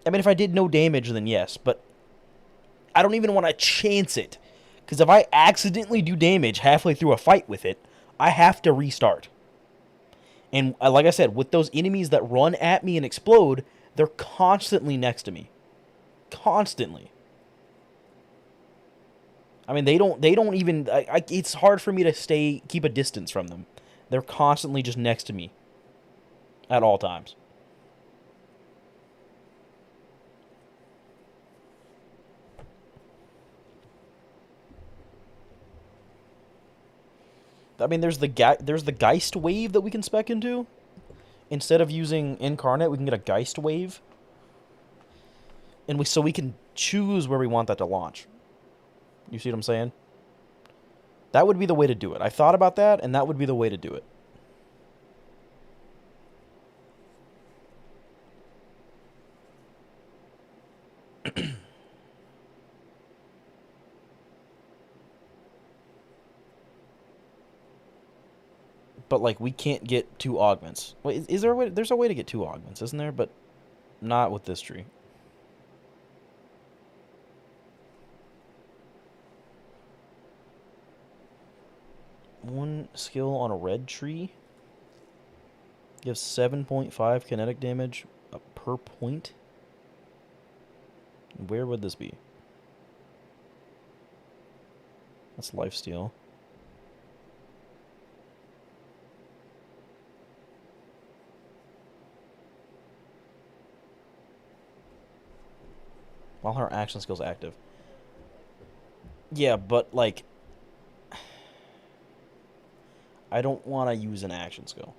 I mean, if I did no damage, then yes. But I don't even want to chance it. Because if I accidentally do damage halfway through a fight with it, I have to restart. And like I said, with those enemies that run at me and explode, they're constantly next to me. Constantly. I mean, they don't even... it's hard for me to keep a distance from them. They're constantly just next to me. At all times. I mean, there's the Geist wave that we can spec into. Instead of using Incarnate, we can get a Geist wave. And so we can choose where we want that to launch. You see what I'm saying? That would be the way to do it. I thought about that, and that would be the way to do it. But, like, we can't get 2 augments. Wait, is there a way? There's a way to get 2 augments, isn't there? But not with this tree. One skill on a red tree gives 7.5 kinetic damage per point. Where would this be? That's lifesteal. While her action skill's active. Yeah, but, like, I don't want to use an action skill.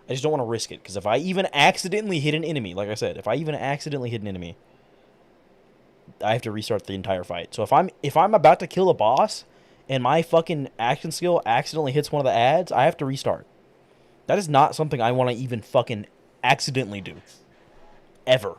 I just don't want to risk it, because if I even accidentally hit an enemy, like I said, if I even accidentally hit an enemy, I have to restart the entire fight. So if I'm about to kill a boss and my fucking action skill accidentally hits one of the ads, I have to restart. That is not something I want to even fucking accidentally do. Ever.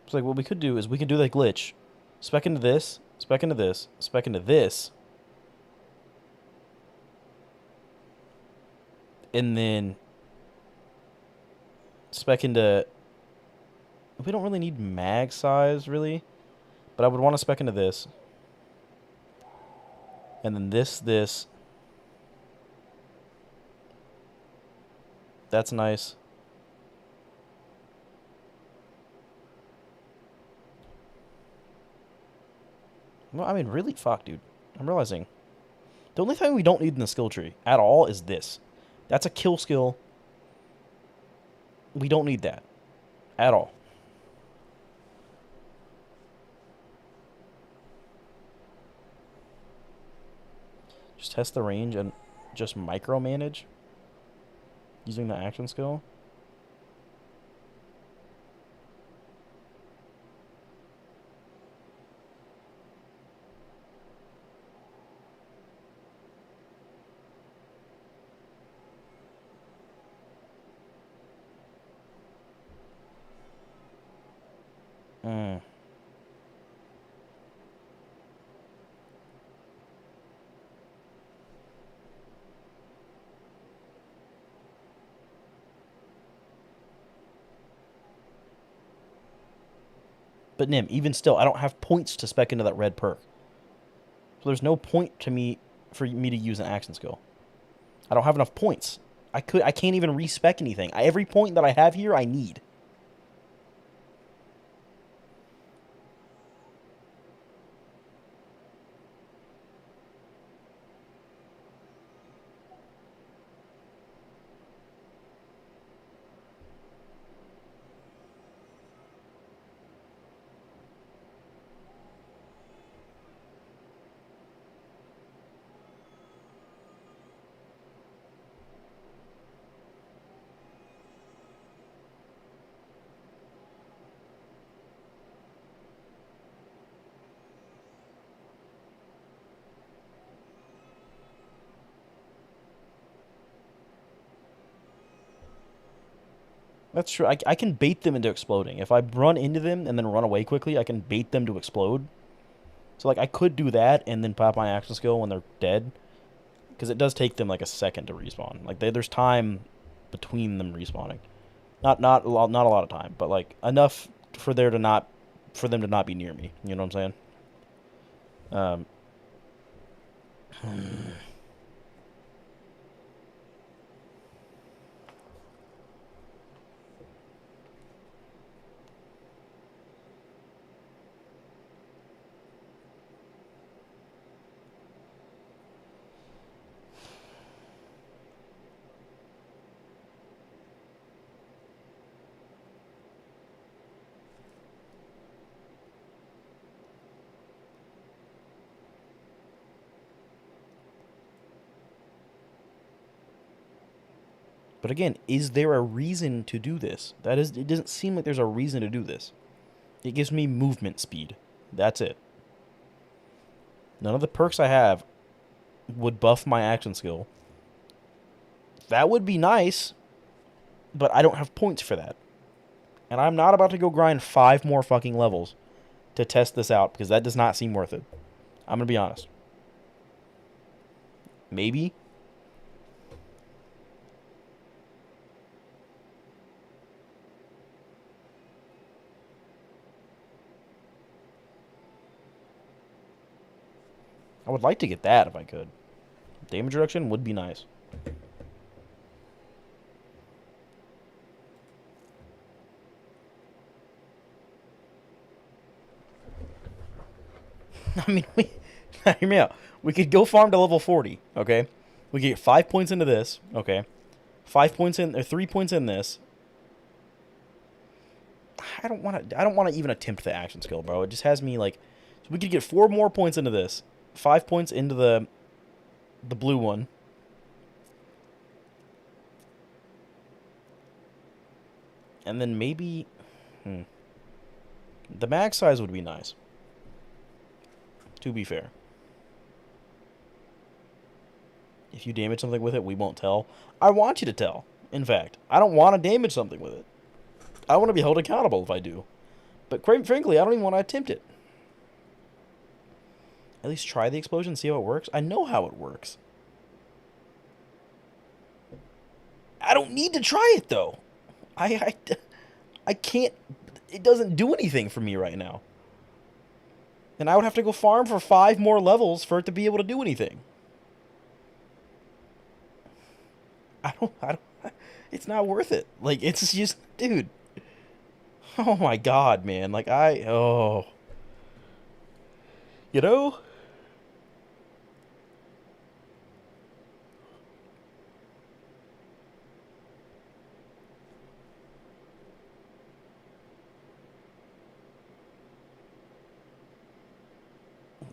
So, like, what we could do is we could do that glitch. Spec into this, spec into this, spec into this. And then spec into... We don't really need mag size, really. But I would want to spec into this. And then this. That's nice. Well, I mean, really? Fuck, dude. I'm realizing. The only thing we don't need in the skill tree at all is this. That's a kill skill. We don't need that. At all. Just test the range and just micromanage using the action skill. But Nim, even still, I don't have points to spec into that red perk. So there's no point to me for me to use an action skill. I don't have enough points. I can't even respec anything. Every point that I have here, I need. That's true. I can bait them into exploding. If I run into them and then run away quickly, I can bait them to explode. So, like, I could do that and then pop my action skill when they're dead. Because it does take them, like, a second to respawn. Like, there's time between them respawning. Not a lot of time, but, like, enough for them to not be near me. You know what I'm saying? But again, is there a reason to do this? It doesn't seem like there's a reason to do this. It gives me movement speed. That's it. None of the perks I have would buff my action skill. That would be nice, but I don't have points for that. And I'm not about to go grind 5 more fucking levels to test this out, because that does not seem worth it. I'm going to be honest. Maybe. I would like to get that if I could. Damage reduction would be nice. I mean, hear me out. We could go farm to level 40, okay? We could get 5 points into this, okay? 5 points in, or 3 points in this. I don't want to even attempt the action skill, bro. It just has me like, so we could get 4 more points into this, 5 points into the blue one. And then maybe, the mag size would be nice. To be fair. If you damage something with it, we won't tell. I want you to tell. In fact, I don't want to damage something with it. I want to be held accountable if I do. But quite frankly, I don't even want to attempt it. At least try the explosion, see how it works. I know how it works. I don't need to try it, though. I can't... It doesn't do anything for me right now. And I would have to go farm for 5 more levels for it to be able to do anything. I don't... It's not worth it. Like, it's just... Dude. Oh my god, man. Like, oh. You know?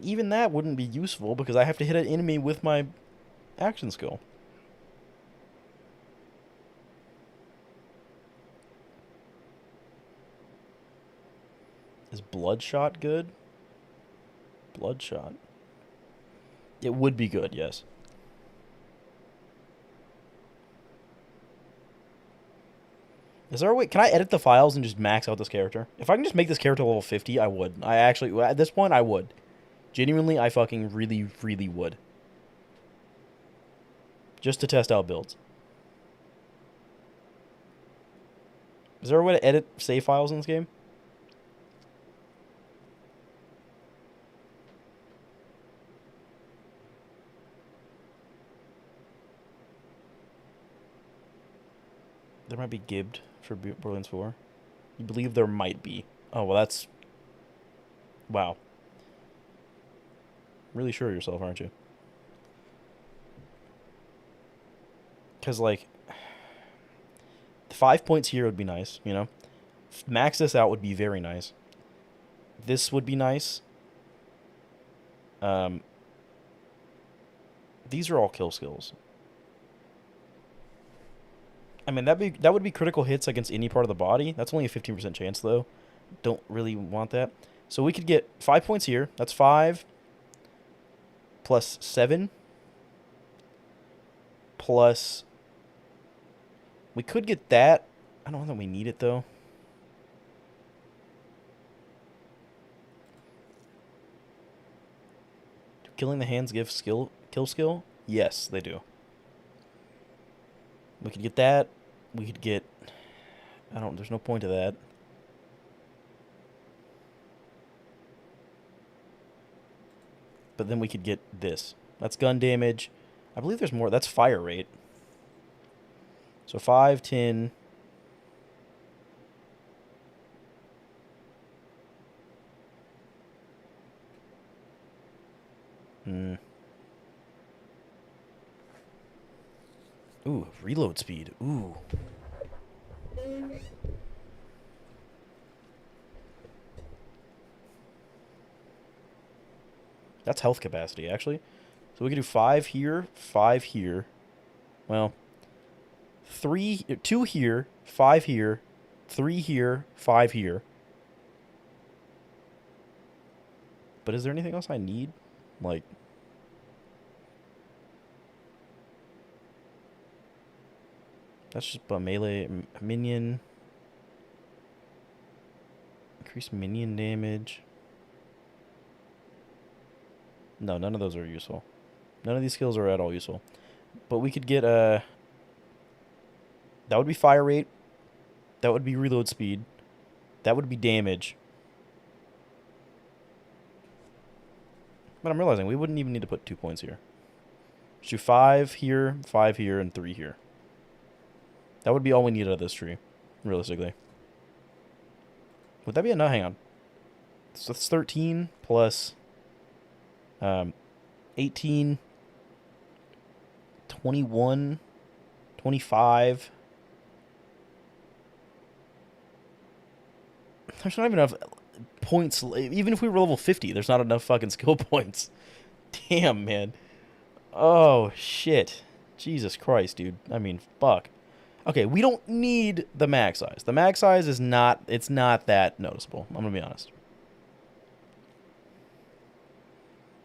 Even that wouldn't be useful because I have to hit an enemy with my action skill. Is Bloodshot good? Bloodshot. It would be good, yes. Is there a way... Can I edit the files and just max out this character? If I can just make this character level 50, I would. I actually... At this point, I would. Genuinely, I fucking really, really would. Just to test out builds. Is there a way to edit save files in this game? There might be gibbed for Borderlands 4. You believe there might be. Oh, well, that's... Wow. Really sure of yourself, aren't you? Because, like... 5 points here would be nice, you know? Max this out would be very nice. This would be nice. These are all kill skills. I mean, that would be critical hits against any part of the body. That's only a 15% chance, though. Don't really want that. So we could get 5 points here. That's 5 plus 7 plus... We could get that. I don't know that we need it, though. Do killing the hands give kill skill? Yes, they do. We could get that. We could get... There's no point to that. But then we could get this. That's gun damage. I believe there's more. That's fire rate. So 5, 10... Ooh, reload speed. Ooh. That's health capacity, actually. So we could do 5 here, 5 here. Well, 2 here, 5 here, 3 here, 5 here. But is there anything else I need? Like, that's just a melee minion. Increase minion damage. No, none of those are useful. None of these skills are at all useful. But we could get that would be fire rate. That would be reload speed. That would be damage. But I'm realizing we wouldn't even need to put 2 points here. Let's do 5 here, and 3 here. That would be all we need out of this tree, realistically. Would that be enough? Hang on. So that's 13 plus 18, 21, 25. There's not even enough points. Even if we were level 50, there's not enough fucking skill points. Damn, man. Oh, shit. Jesus Christ, dude. I mean, fuck. Okay, we don't need the max size. The max size is not, it's not that noticeable. I'm going to be honest.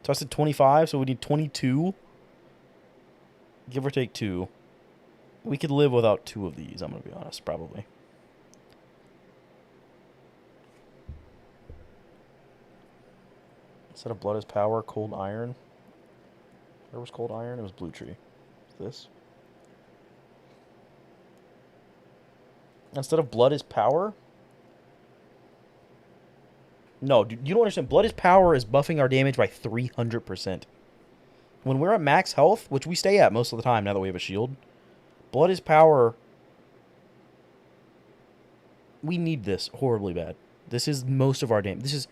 So I said 25, so we need 22. Give or take 2. We could live without 2 of these, I'm going to be honest, probably. Instead of blood is power, cold iron. Where was cold iron? It was blue tree. This. Instead of blood is power? No, dude, you don't understand. Blood is power is buffing our damage by 300%. When we're at max health, which we stay at most of the time now that we have a shield, blood is power. We need this horribly bad. This is most of our damage. This is,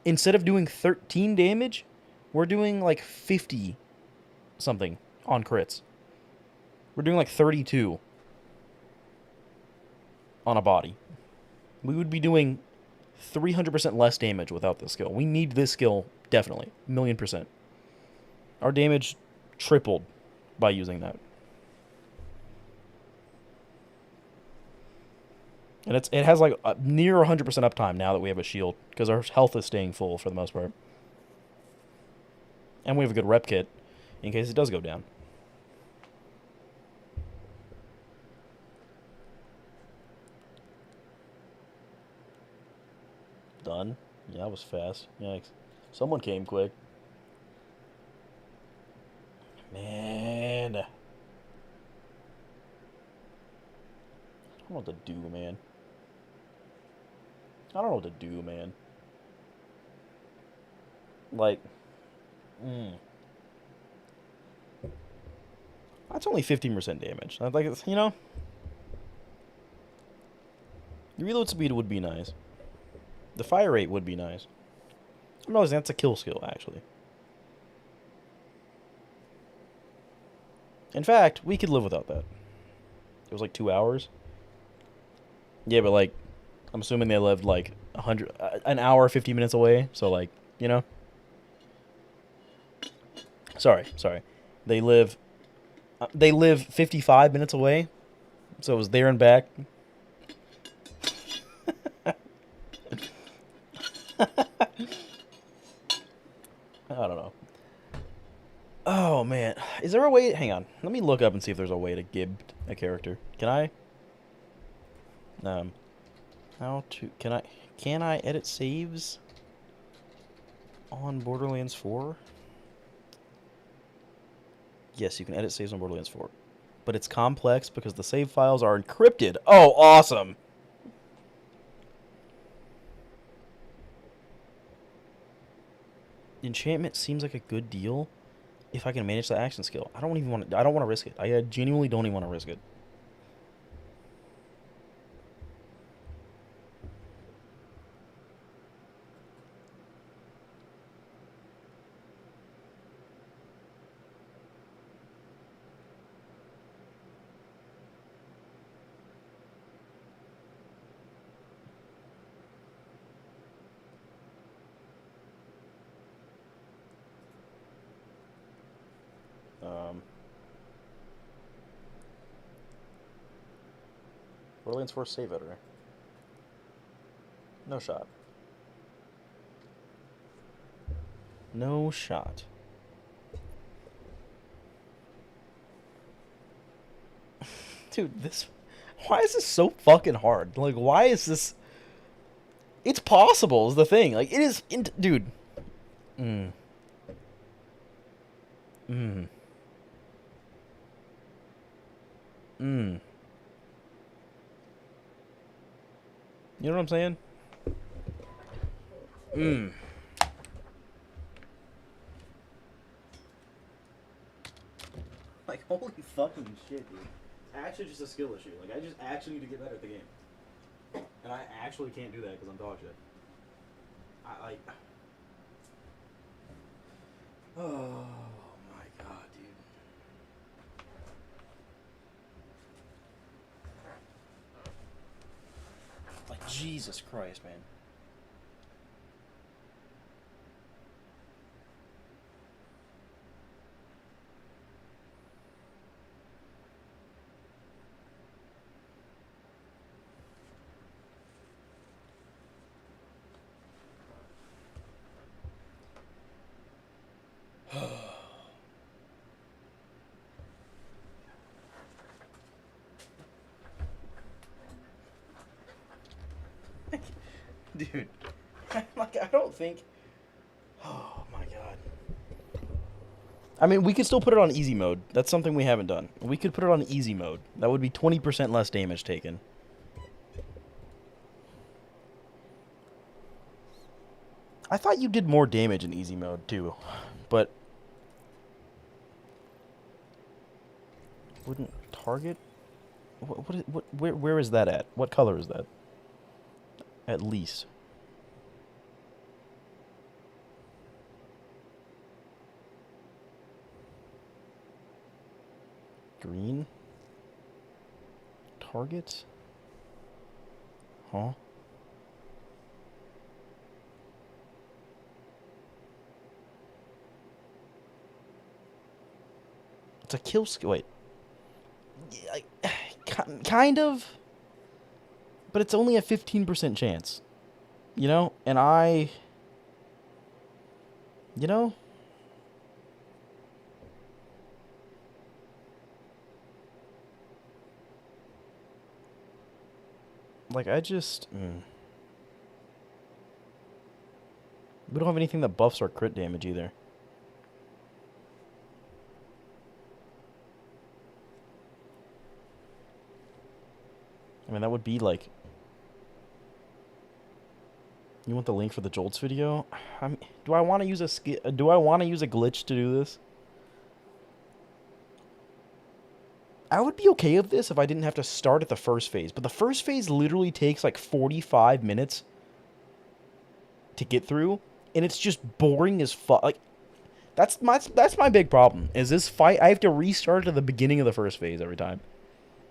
instead of doing 13 damage, we're doing like 50 something on crits. We're doing like 32 on a body. We would be doing 300% less damage without this skill. We need this skill, definitely. 1,000,000%. Our damage tripled by using that. And it has like a near 100% uptime now that we have a shield, because our health is staying full for the most part. And we have a good rep kit in case it does go down. Done. Yeah, that was fast. Yikes. Someone came quick. Man. I don't know what to do, man. I don't know what to do, man. Like, that's only 15% damage. I like it's, you know, the reload speed would be nice. The fire rate would be nice. I'm realizing that's a kill skill, actually. In fact, we could live without that. It was like 2 hours. Yeah, but like, I'm assuming they lived like an hour, 50 minutes away. So like, you know. Sorry. They live 55 minutes away. So it was there and back. I don't know. Oh, man. Is there a way... Hang on. Let me look up and see if there's a way to gib a character. Can I? How to... Can I edit saves on Borderlands 4? Yes, you can edit saves on Borderlands 4. But it's complex because the save files are encrypted. Oh, awesome! Enchantment seems like a good deal if I can manage the action skill. I don't want to risk it. I genuinely don't even want to risk it. Borderlands 4 save editor. No shot. No shot. Dude, this... Why is this so fucking hard? Like, why is this... It's possible is the thing. Like, it is... Dude. Mm. Mm. Mm. You know what I'm saying? Mm. Like, holy fucking shit, dude. Actually, just a skill issue. Like, I just actually need to get better at the game. And I actually can't do that because I'm dog shit. I, like... Oh, my God, dude. Like, Jesus Christ, man. Dude, like, I don't think... Oh, my God. I mean, we could still put it on easy mode. That's something we haven't done. We could put it on easy mode. That would be 20% less damage taken. I thought you did more damage in easy mode, too. But... Wouldn't target... Where is that at? What color is that? At least. Green? Target? Huh? It's a kill skill. Wait. Kind of. But it's only a 15% chance. You know? And I... You know? Like, I just... We don't have anything that buffs our crit damage either. I mean, that would be like... You want the link for the Jolts video? Do I want to use a do I want to use a glitch to do this? I would be okay with this if I didn't have to start at the first phase, but the first phase literally takes like 45 minutes to get through, and it's just boring as fuck. Like, that's my big problem. Is this fight? I have to restart at the beginning of the first phase every time.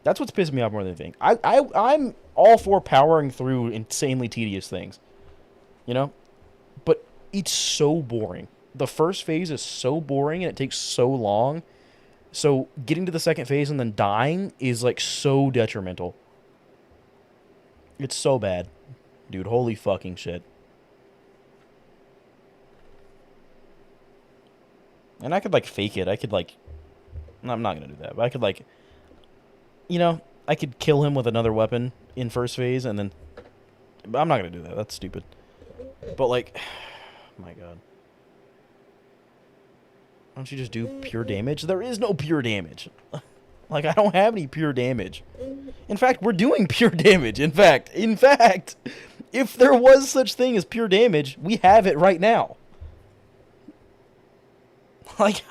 That's what's pissing me off more than anything. I'm all for powering through insanely tedious things. You know? But it's so boring. The first phase is so boring and it takes so long. So getting to the second phase and then dying is like so detrimental. It's so bad. Dude, holy fucking shit. And I could like fake it. I could like... I'm not going to do that. But I could like... You know, I could kill him with another weapon in first phase and then... But I'm not going to do that. That's stupid. But, like, my God. Why don't you just do pure damage? There is no pure damage. Like, I don't have any pure damage. In fact, we're doing pure damage. In fact, if there was such thing as pure damage, we have it right now. Like,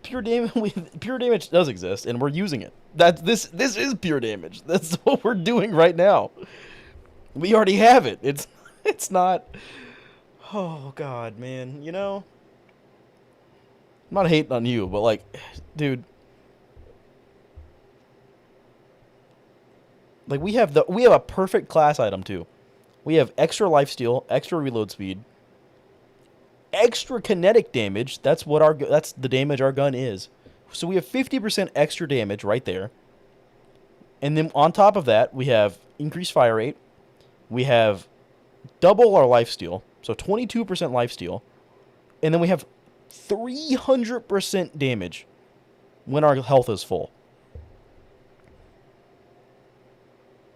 pure damage does exist, and we're using it. This is pure damage. That's what we're doing right now. We already have it. It's not... Oh, God, man. You know? I'm not hating on you, but, like, dude. Like, we have a perfect class item, too. We have extra lifesteal, extra reload speed, extra kinetic damage. That's the damage our gun is. So we have 50% extra damage right there. And then on top of that, we have increased fire rate. We have double our lifesteal, so 22% lifesteal. And then we have 300% damage when our health is full.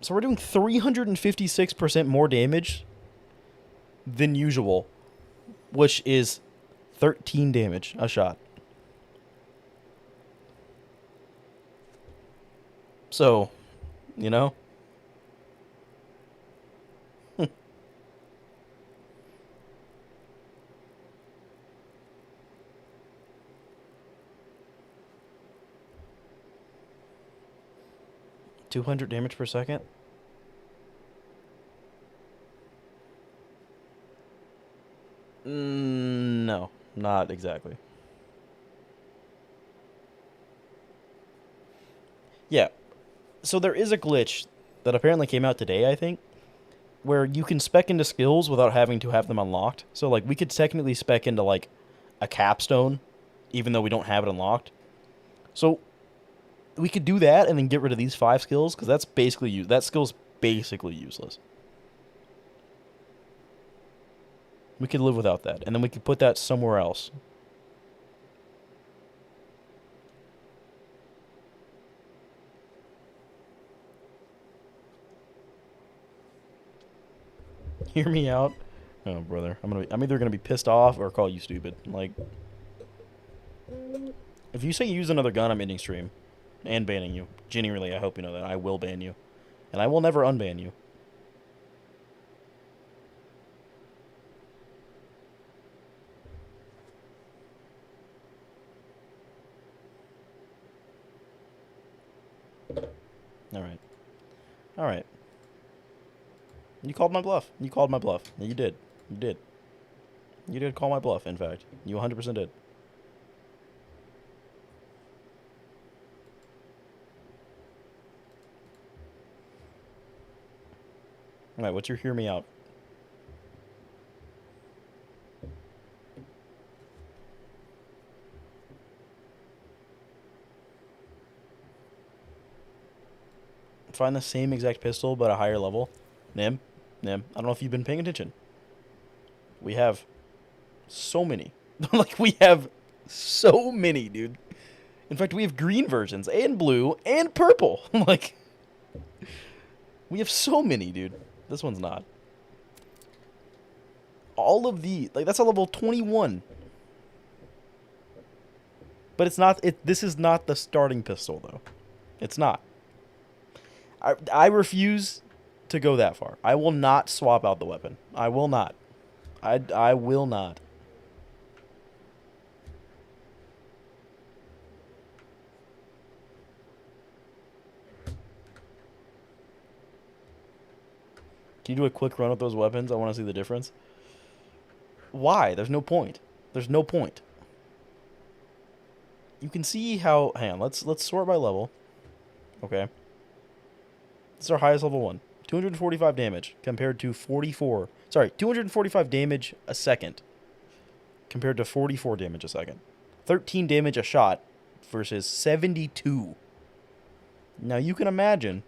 So we're doing 356% more damage than usual, which is 13 damage a shot. So, you know? 200 damage per second? No, not exactly. Yeah, so there is a glitch that apparently came out today, I think, where you can spec into skills without having to have them unlocked. So, like, we could technically spec into, like, a capstone, even though we don't have it unlocked. So, we could do that and then get rid of these 5 skills, because that's basically that skill's basically useless. We could live without that, and then we could put that somewhere else. Hear me out. Oh, brother. I'm either gonna be pissed off or call you stupid. Like, if you say use another gun, I'm ending stream. And banning you. Genuinely, I hope you know that. I will ban you. And I will never unban you. Alright. Alright. You called my bluff. You called my bluff. You did. You did. You did call my bluff, in fact. You 100% did. Alright, what's your hear me out? Find the same exact pistol, but a higher level. Nim, I don't know if you've been paying attention. We have so many. Like, we have so many, dude. In fact, we have green versions, and blue, and purple. Like, we have so many, dude. This one's not. All of the, like, that's a level 21. But it's not, this is not the starting pistol, though. It's not. I refuse to go that far. I will not swap out the weapon. I will not. I will not. Can you do a quick run with those weapons? I want to see the difference. Why? There's no point. There's no point. You can see how... Hang on, let's sort by level. Okay. This is our highest level one. 245 damage compared to 44. Sorry, 245 damage a second compared to 44 damage a second. 13 damage a shot versus 72. Now you can imagine,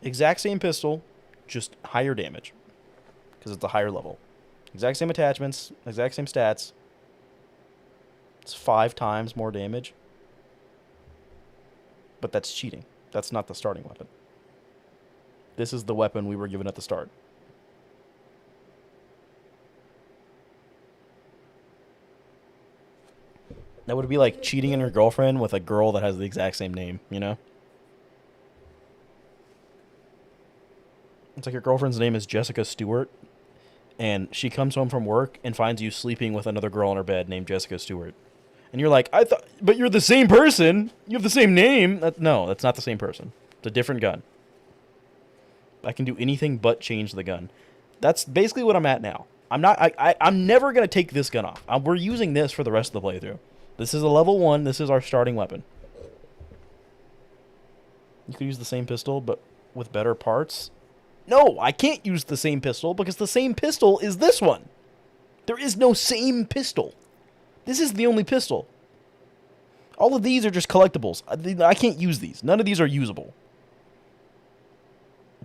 exact same pistol, just higher damage because it's a higher level. Exact same attachments, exact same stats. It's 5 times more damage. But that's cheating. That's not the starting weapon. This is the weapon we were given at the start. That would be like cheating on your girlfriend with a girl that has the exact same name, you know? It's like your girlfriend's name is Jessica Stewart, and she comes home from work and finds you sleeping with another girl in her bed named Jessica Stewart. And you're like, but you're the same person. You have the same name. No, that's not the same person. It's a different gun. I can do anything but change the gun. That's basically what I'm at now. I'm never going to take this gun off. We're using this for the rest of the playthrough. This is a level 1. This is our starting weapon. You could use the same pistol, but with better parts. No, I can't use the same pistol because the same pistol is this one. There is no same pistol. This is the only pistol. All of these are just collectibles. I can't use these. None of these are usable.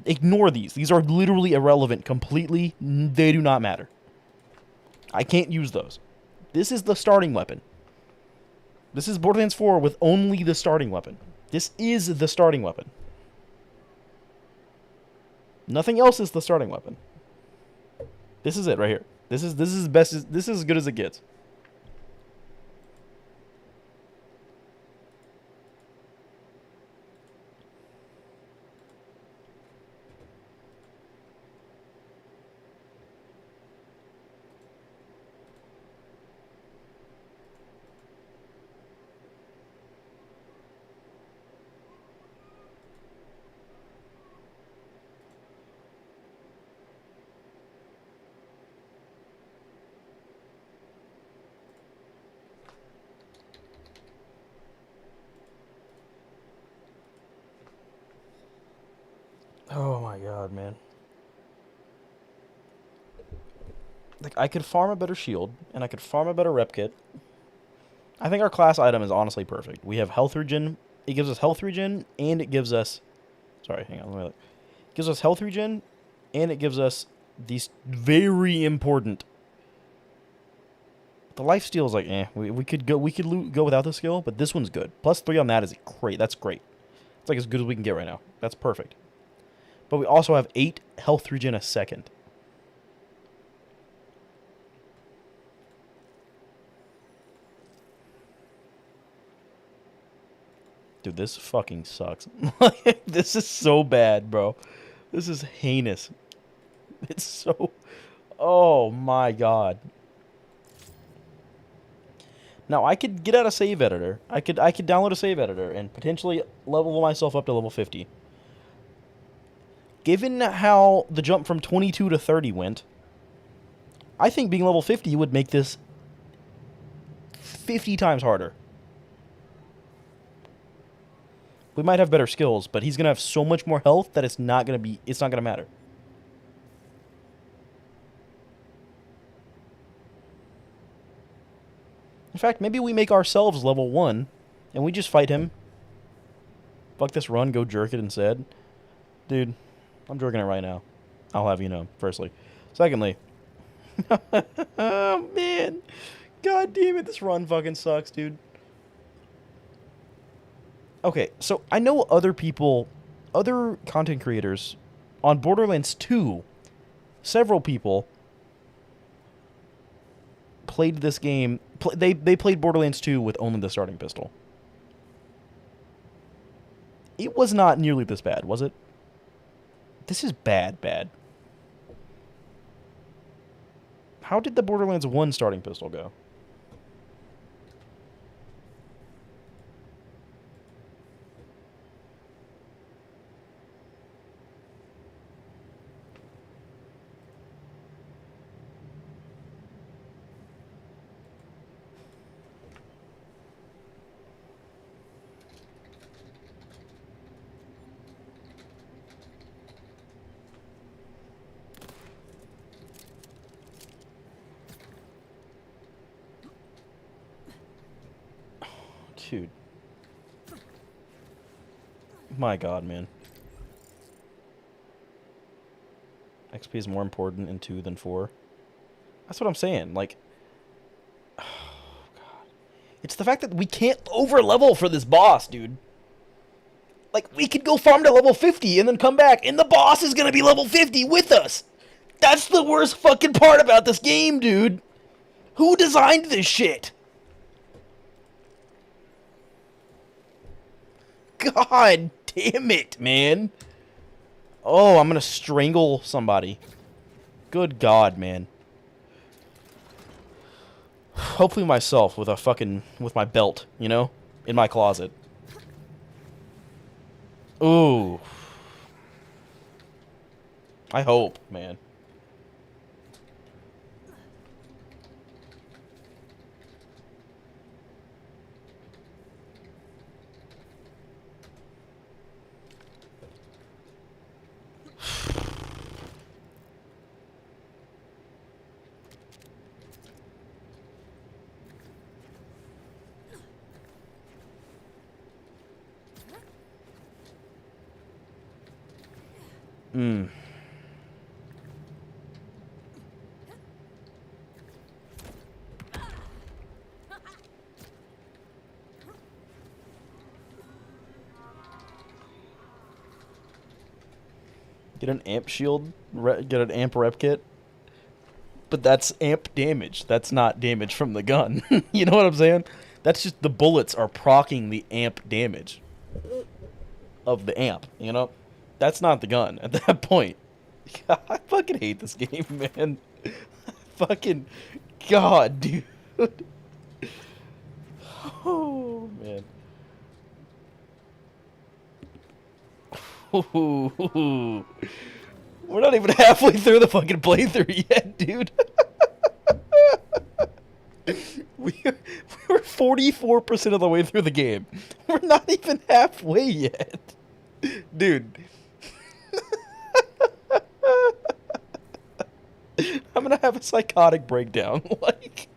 Ignore these. These are literally irrelevant completely. They do not matter. I can't use those. This is the starting weapon. This is Borderlands 4 with only the starting weapon. This is the starting weapon. Nothing else is the starting weapon. This is it right here. This is best. This is as good as it gets. Oh my god, man. Like, I could farm a better shield, and I could farm a better rep kit. I think our class item is honestly perfect. We have health regen. It gives us health regen, and it gives us... Sorry, hang on, let me look. It gives us health regen, and it gives us these very important... The lifesteal is like, we could go without the skill, but this one's good. +3 on that is great. That's great. It's like as good as we can get right now. That's perfect. But we also have 8 health regen a second. Dude, this fucking sucks. This is so bad, bro. This is heinous. It's so... Oh my god. Now, I could get out a save editor. I could download a save editor and potentially level myself up to level 50. Given how the jump from 22 to 30 went, I think being level 50 would make this 50 times harder. We might have better skills, but he's going to have so much more health that it's not going to matter. In fact, maybe we make ourselves level 1 and we just fight him. Fuck this run, go jerk it instead. Dude, I'm jerking it right now. I'll have you know, firstly. Secondly, oh man, god damn it, this run fucking sucks, dude. Okay, so I know other content creators on Borderlands 2, several people played this game. They played Borderlands 2 with only the starting pistol. It was not nearly this bad, was it? This is bad. How did the Borderlands 1 starting pistol go? Dude. My god, man. XP is more important in 2 than 4. That's what I'm saying. Like, oh, god. It's the fact that we can't over-level for this boss, dude. Like, we could go farm to level 50 and then come back, and the boss is gonna be level 50 with us. That's the worst fucking part about this game, dude. Who designed this shit? God damn it, man. Oh, I'm gonna strangle somebody. Good God, man. Hopefully myself with my belt, you know? In my closet. Ooh. I hope, man. Hmm. Get an amp shield. Get an amp rep kit. But that's amp damage. That's not damage from the gun. You know what I'm saying? That's just the bullets are proccing the amp damage of the amp, you know? That's not the gun at that point. I fucking hate this game, man. Fucking God, dude. Oh, man. We're not even halfway through the fucking playthrough yet, dude. We're 44% of the way through the game. We're not even halfway yet. Dude. I'm gonna have a psychotic breakdown. Like...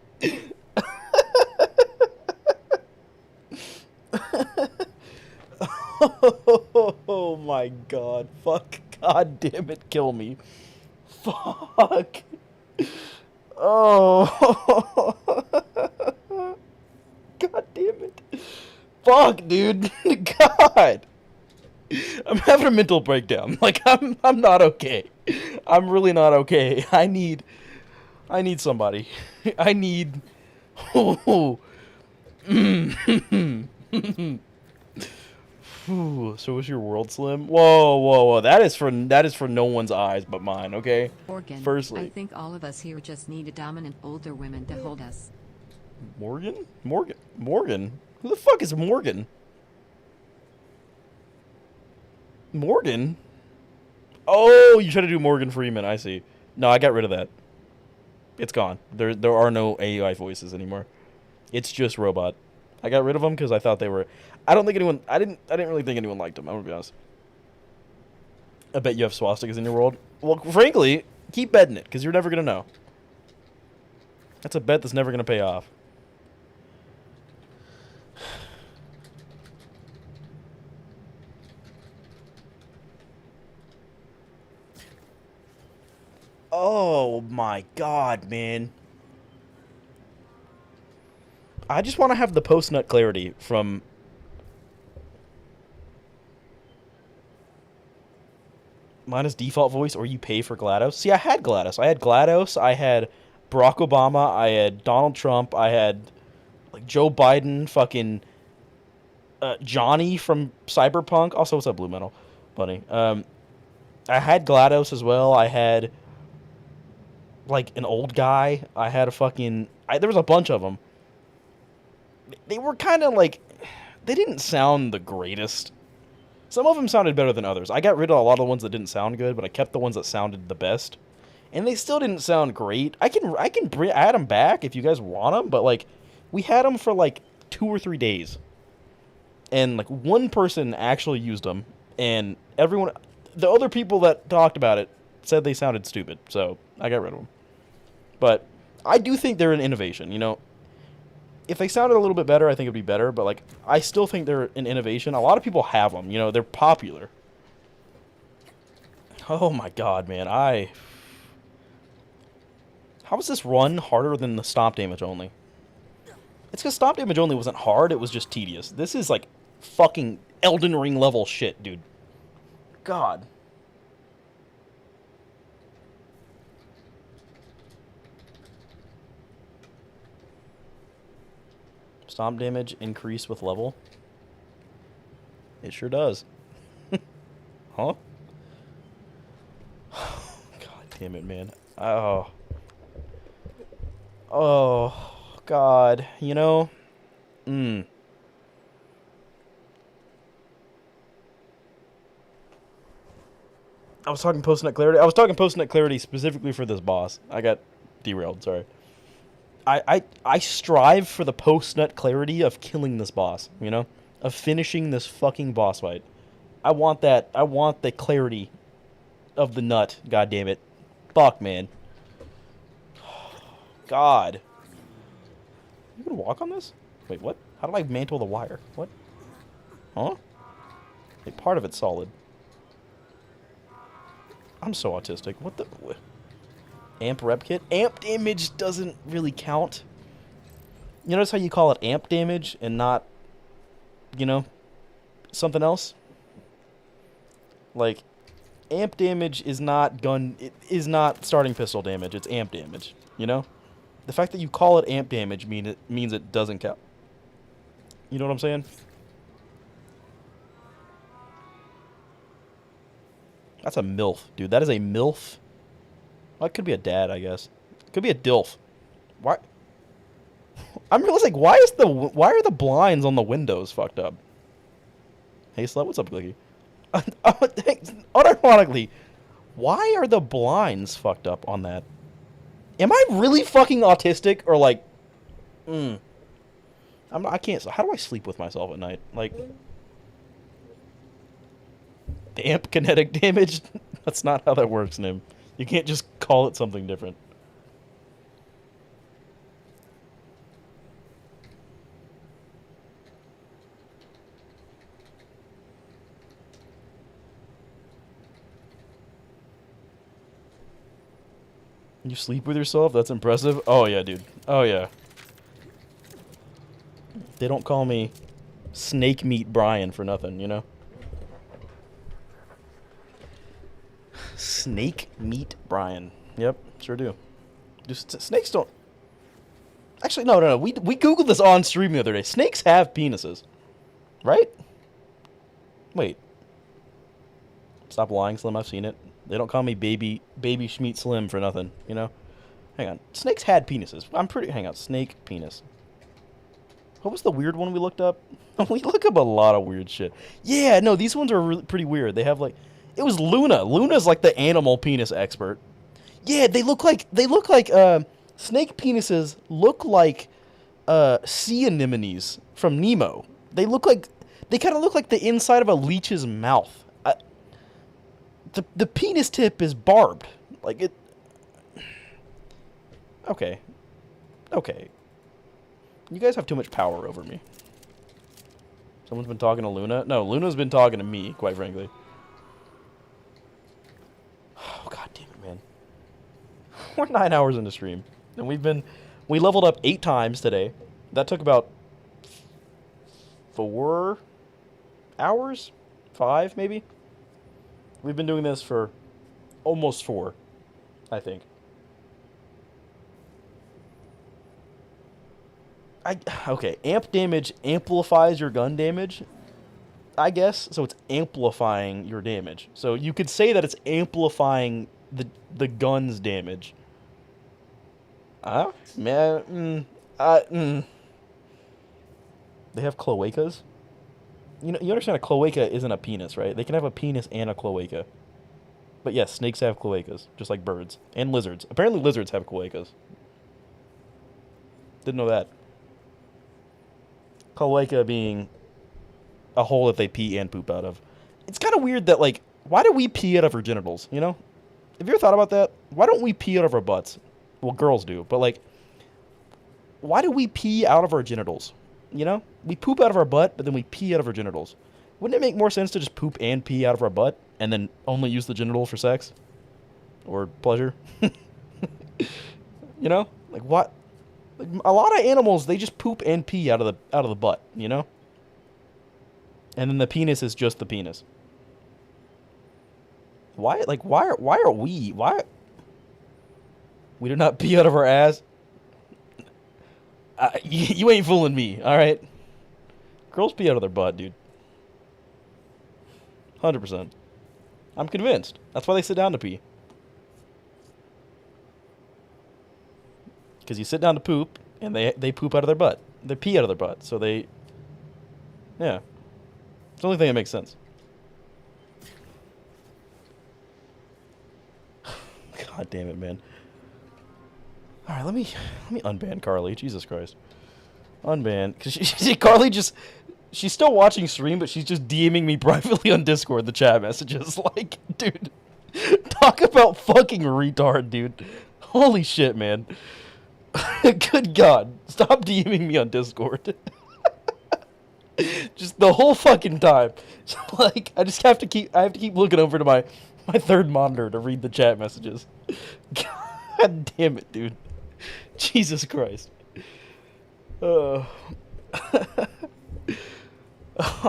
Oh my god. Fuck. God damn it. Kill me. Fuck. Oh. God damn it. Fuck, dude. God. I'm having a mental breakdown. Like, I'm not okay. I'm really not okay. I need somebody. I need... Oh. So is your world slim? Whoa, whoa, whoa. That is for no one's eyes but mine, okay? Morgan, Firstly. I think all of us here just need a dominant older woman to hold us. Morgan? Morgan? Who the fuck is Morgan? Morgan? Oh, you try to do Morgan Freeman, I see. No, I got rid of that. It's gone. There are no AI voices anymore. It's just robot. I got rid of them because I thought they were... I didn't really think anyone liked them, I'm gonna be honest. I bet you have swastikas in your world. Well, frankly, keep betting it, because you're never gonna know. That's a bet that's never gonna pay off. Oh my god, man. I just want to have the post-nut clarity from... minus default voice, or you pay for GLaDOS. See, I had GLaDOS. I had GLaDOS, I had Barack Obama, I had Donald Trump, I had, like, Joe Biden, fucking... Johnny from Cyberpunk. Also, what's up, Blue Metal Bunny? I had GLaDOS as well. I had... like an old guy. I had a fucking... there was a bunch of them. They were kind of like... they didn't sound the greatest. Some of them sounded better than others. I got rid of a lot of the ones that didn't sound good, but I kept the ones that sounded the best. And they still didn't sound great. I can add them back if you guys want them, but like, we had them for like 2 or 3 days. And like, one person actually used them, and everyone... the other people that talked about it said they sounded stupid, so I got rid of them. But I do think they're an innovation, you know. If they sounded a little bit better, I think it'd be better, but like, I still think they're an innovation. A lot of people have them, you know, they're popular. Oh my god, man, how was this run harder than the stomp damage only? It's because stomp damage only wasn't hard, it was just tedious. This is like fucking Elden Ring level shit, dude. God. Stomp damage increase with level? It sure does. Huh? God damn it, man. Oh. Oh, God. You know? I was talking post-nut clarity. I was talking post-nut clarity specifically for this boss. I got derailed, sorry. I strive for the post-nut clarity of killing this boss, you know? Of finishing this fucking boss fight. I want that. I want the clarity of the nut, god damn it. Fuck, man. God. You gonna walk on this? Wait, what? How do I mantle the wire? What? Huh? Like, part of it's solid. I'm so autistic. What the... Amp rep kit? Amp damage doesn't really count. You notice how you call it amp damage and not, you know, something else? Like, amp damage is not gun. It is not starting pistol damage. It's amp damage. You know, the fact that you call it amp damage means it doesn't count. You know what I'm saying? That's a MILF, dude. That is a MILF. Well, it could be a dad, I guess. Could be a DILF. Why? I'm realizing why are the blinds on the windows fucked up? Hey slut, what's up, Glicky? Unironically, why are the blinds fucked up on that? Am I really fucking autistic or like? I can't. How do I sleep with myself at night? Like, amp kinetic damage? That's not how that works, Nim. You can't just call it something different. You sleep with yourself? That's impressive. Oh yeah, dude. Oh yeah. They don't call me Snake Meat Brian for nothing, you know? Snake Meat Brian. Yep, sure do. Just snakes don't. Actually, no. We googled this on stream the other day. Snakes have penises, right? Wait. Stop lying, Slim. I've seen it. They don't call me baby Schmeat Slim for nothing, you know? Hang on. Snakes had penises. Hang on. Snake penis. What was the weird one we looked up? We look up a lot of weird shit. Yeah, no, these ones are really pretty weird. They have like, it was Luna. Luna's like the animal penis expert. Yeah, they look like snake penises look like sea anemones from Nemo. They kind of look like the inside of a leech's mouth. The penis tip is barbed. Like it. Okay. You guys have too much power over me. Someone's been talking to Luna? No, Luna's been talking to me, quite frankly. Oh, god damn it, man. We're 9 hours into stream. And we leveled up 8 times today. That took about 4 hours? 5, maybe? We've been doing this for almost 4, I think. Okay, amp damage amplifies your gun damage, I guess. So it's amplifying your damage. So you could say that it's amplifying the gun's damage. Man, They have cloacas? You understand a cloaca isn't a penis, right? They can have a penis and a cloaca. But yes, snakes have cloacas, just like birds. And lizards. Apparently lizards have cloacas. Didn't know that. Cloaca being a hole that they pee and poop out of. It's kind of weird that, like, why do we pee out of our genitals, you know? Have you ever thought about that? Why don't we pee out of our butts? Well, girls do, but, like, why do we pee out of our genitals? You know? We poop out of our butt, but then we pee out of our genitals. Wouldn't it make more sense to just poop and pee out of our butt, and then only use the genital for sex? Or pleasure? You know? Like, what? Like, a lot of animals, they just poop and pee out of the butt, you know? And then the penis is just the penis. Why are we? We do not pee out of our ass? You ain't fooling me, alright? Girls pee out of their butt, dude. 100%. I'm convinced. That's why they sit down to pee. Because you sit down to poop, and they poop out of their butt. They pee out of their butt, so they... Yeah. It's the only thing that makes sense. God damn it, man. Alright, let me unban Carly. Jesus Christ. Unban. Because Carly just... She's still watching stream, but she's just DMing me privately on Discord, the chat messages. Like, dude, talk about fucking retard, dude. Holy shit, man. Good God. Stop DMing me on Discord. Just the whole fucking time. So, like, I have to keep looking over to my third monitor to read the chat messages. God damn it, dude. Jesus Christ. I'm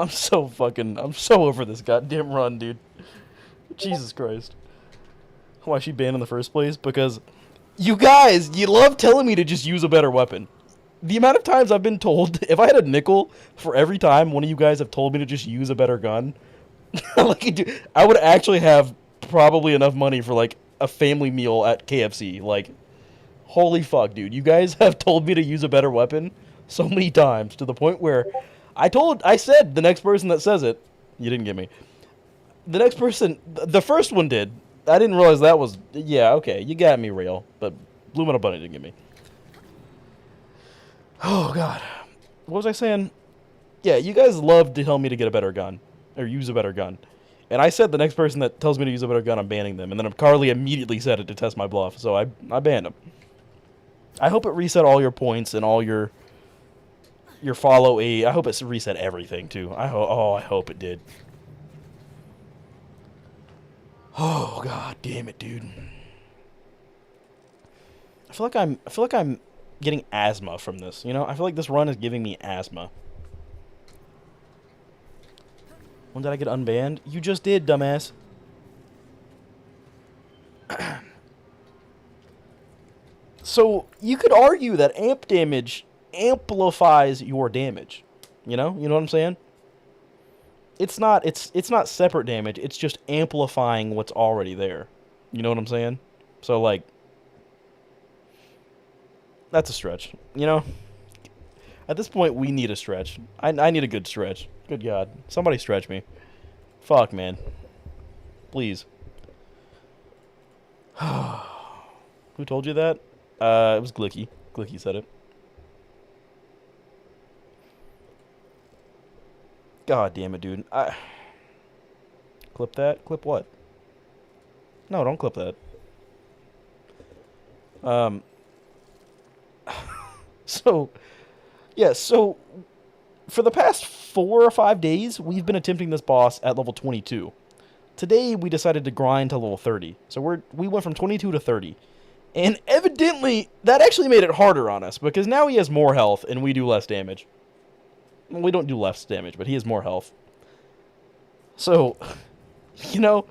so over this goddamn run, dude. Jesus Christ. Why is she banned in the first place? Because you guys, you love telling me to just use a better weapon. The amount of times I've been told, if I had a nickel for every time one of you guys have told me to just use a better gun, like, I would actually have probably enough money for, like, a family meal at KFC. Like, holy fuck, dude. You guys have told me to use a better weapon so many times to the point where I said the next person that says it, you didn't get me. The next person, the first one did. I didn't realize that was, yeah, okay, you got me, real. But Blue Metal Bunny didn't get me. Oh, God. What was I saying? Yeah, you guys love to tell me to get a better gun. Or use a better gun. And I said the next person that tells me to use a better gun, I'm banning them. And then Carly immediately said it to test my bluff. So I banned him. I hope it reset all your points and all your follow I hope it reset everything, too. I hope it did. Oh, God damn it, dude. I feel like I'm getting asthma from this, you know? I feel like this run is giving me asthma. When did I get unbanned? You just did, dumbass. So, you could argue that amp damage amplifies your damage. You know? You know what I'm saying? It's not separate damage, it's just amplifying what's already there. You know what I'm saying? So, like, that's a stretch, you know? At this point, we need a stretch. I need a good stretch. Good God. Somebody stretch me. Fuck, man. Please. Who told you that? It was Glicky. Glicky said it. God damn it, dude. Clip that? Clip what? No, don't clip that. So, yeah, so for the past 4 or 5 days, we've been attempting this boss at level 22. Today, we decided to grind to level 30. So we went from 22 to 30. And evidently, that actually made it harder on us, because now he has more health and we do less damage. Well, we don't do less damage, but he has more health. So, you know,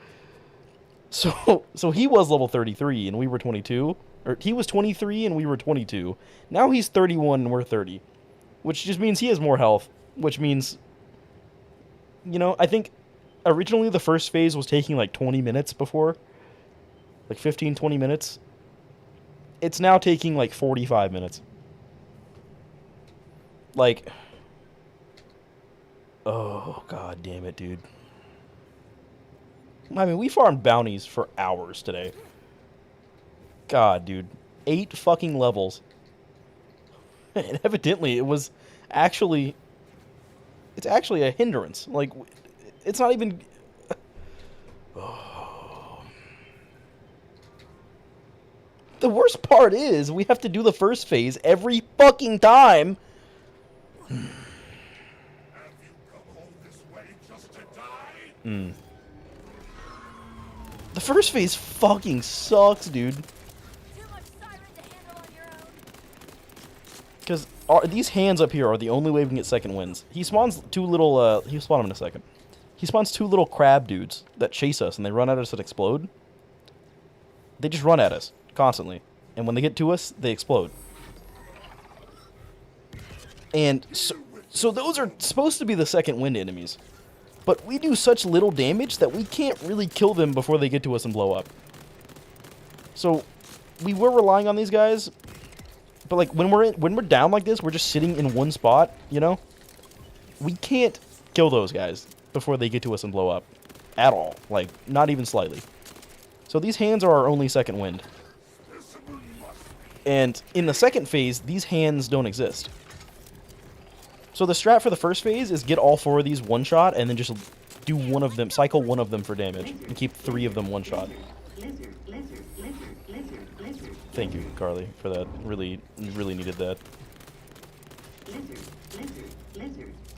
so he was level 33 and we were 22. Or he was 23 and we were 22. Now he's 31 and we're 30. Which just means he has more health. Which means, you know, I think originally the first phase was taking like 20 minutes before. Like 15, 20 minutes. It's now taking like 45 minutes. Like, oh, God damn it, dude. I mean, we farmed bounties for hours today. God, dude. 8 fucking levels. And evidently, it was actually... It's actually a hindrance. Like, it's not even... Oh. The worst part is, we have to do the first phase every fucking time. The first phase fucking sucks, dude. Because these hands up here are the only way we can get second wins. He spawns 2 little, he'll spawn them in a second. He spawns 2 little crab dudes that chase us and they run at us and explode. They just run at us constantly. And when they get to us, they explode. And so those are supposed to be the second wind enemies. But we do such little damage that we can't really kill them before they get to us and blow up. So we were relying on these guys, but like when we're down like this, we're just sitting in one spot, you know? We can't kill those guys before they get to us and blow up at all, like not even slightly. So these hands are our only second wind. And in the second phase, these hands don't exist. So the strat for the first phase is get all 4 of these one shot and then just do one of them, cycle one of them for damage and keep 3 of them one shot. Thank you, Carly, for that. Really needed that.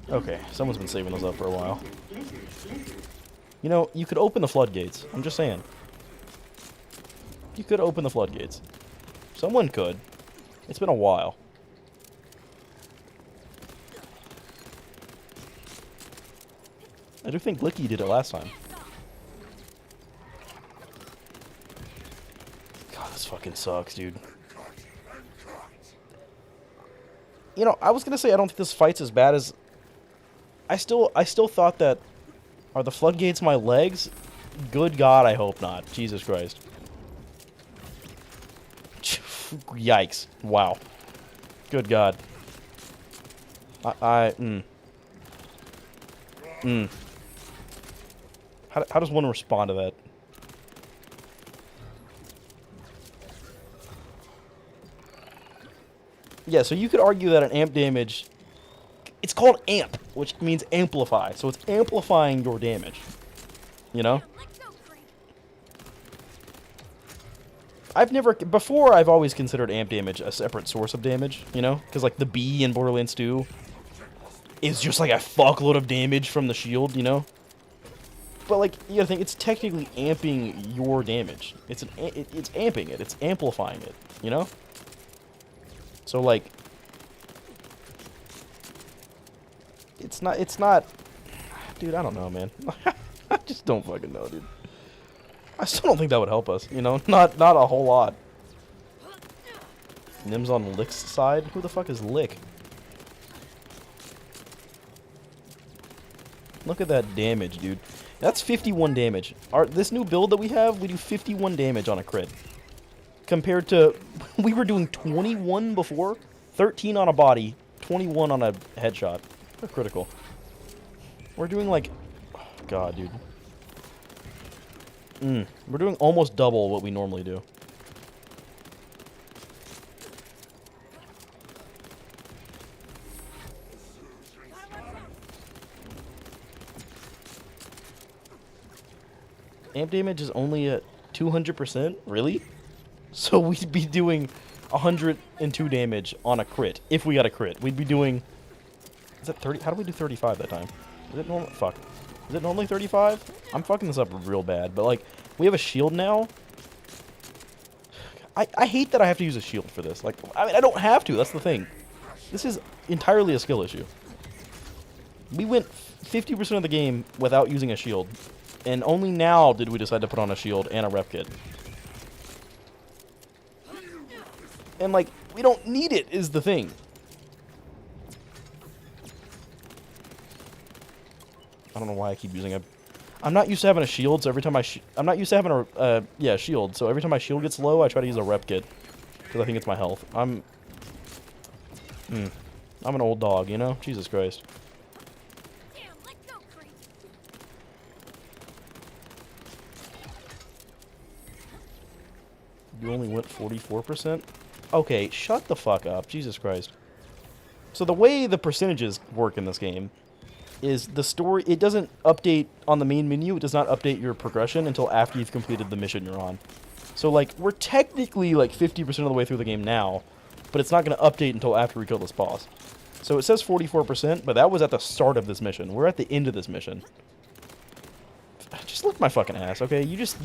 Okay, someone's been saving those up for a while. You know, you could open the floodgates. I'm just saying. You could open the floodgates. Someone could. It's been a while. I do think Glicky did it last time. fucking sucks, dude. You know, I was gonna say I don't think this fight's as bad as... I still thought that... Are the floodgates my legs? Good God, I hope not. Jesus Christ. Yikes. Wow. Good God. How does one respond to that? Yeah, so you could argue that an amp damage... It's called amp, which means amplify. So it's amplifying your damage. You know? I've never... Before, I've always considered amp damage a separate source of damage, you know? Because, like, the bee in Borderlands 2 is just, like, a fuckload of damage from the shield, you know? But, like, you gotta think, it's technically amping your damage. It's amping it. It's amplifying it, you know? So, like... It's not... Dude, I don't know, man. I just don't fucking know, dude. I still don't think that would help us, you know? Not a whole lot. Nim's on Lick's side? Who the fuck is Lick? Look at that damage, dude. That's 51 damage. This new build that we have, we do 51 damage on a crit. Compared to... We were doing 21 before. 13 on a body. 21 on a headshot. Or critical. We're doing like... Oh, God, dude. We're doing almost double what we normally do. Amp damage is only at 200%? Really? So we'd be doing 102 damage on a crit. If we got a crit. We'd be doing... Is it 30? How do we do 35 that time? Is it normal? Fuck. Is it normally 35? I'm fucking this up real bad, but like, we have a shield now. I hate that I have to use a shield for this. Like, I mean, I don't have to, that's the thing. This is entirely a skill issue. We went 50% of the game without using a shield, and only now did we decide to put on a shield and a rep kit. And like, we don't need it, is the thing. I don't know why I keep using a... I'm not used to having a shield, so every time I'm not used to having a... shield. So every time my shield gets low, I try to use a rep kit. Because I think it's my health. I'm an old dog, you know? Jesus Christ. You only went 44%? Okay, shut the fuck up. Jesus Christ. So the way the percentages work in this game... is the story, it doesn't update on the main menu, it does not update your progression until after you've completed the mission you're on. So, like, we're technically, like, 50% of the way through the game now, but it's not going to update until after we kill this boss. So it says 44%, but that was at the start of this mission. We're at the end of this mission. Just lift my fucking ass, okay? You just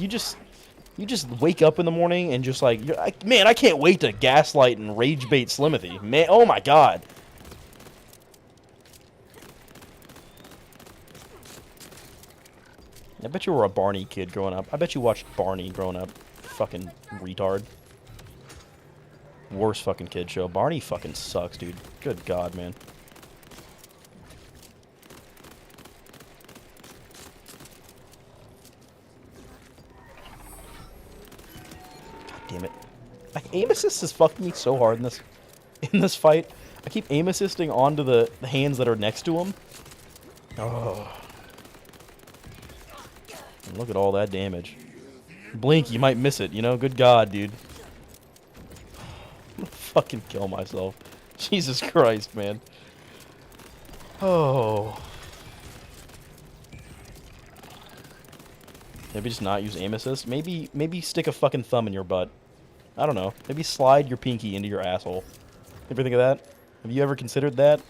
wake up in the morning and just, like, man, I can't wait to gaslight and rage bait Slimothy. Man, oh my god. I bet you were a Barney kid growing up. I bet you watched Barney growing up. Fucking retard. Worst fucking kid show. Barney fucking sucks, dude. Good God, man. God damn it. Aim assist is fucking me so hard in this fight. I keep aim assisting onto the hands that are next to him. Oh. And look at all that damage. Blink, you might miss it, you know? Good God, dude. I'm gonna fucking kill myself. Jesus Christ, man. Oh. Maybe just not use aim assist. Maybe stick a fucking thumb in your butt. I don't know. Maybe slide your pinky into your asshole. Ever think of that? Have you ever considered that?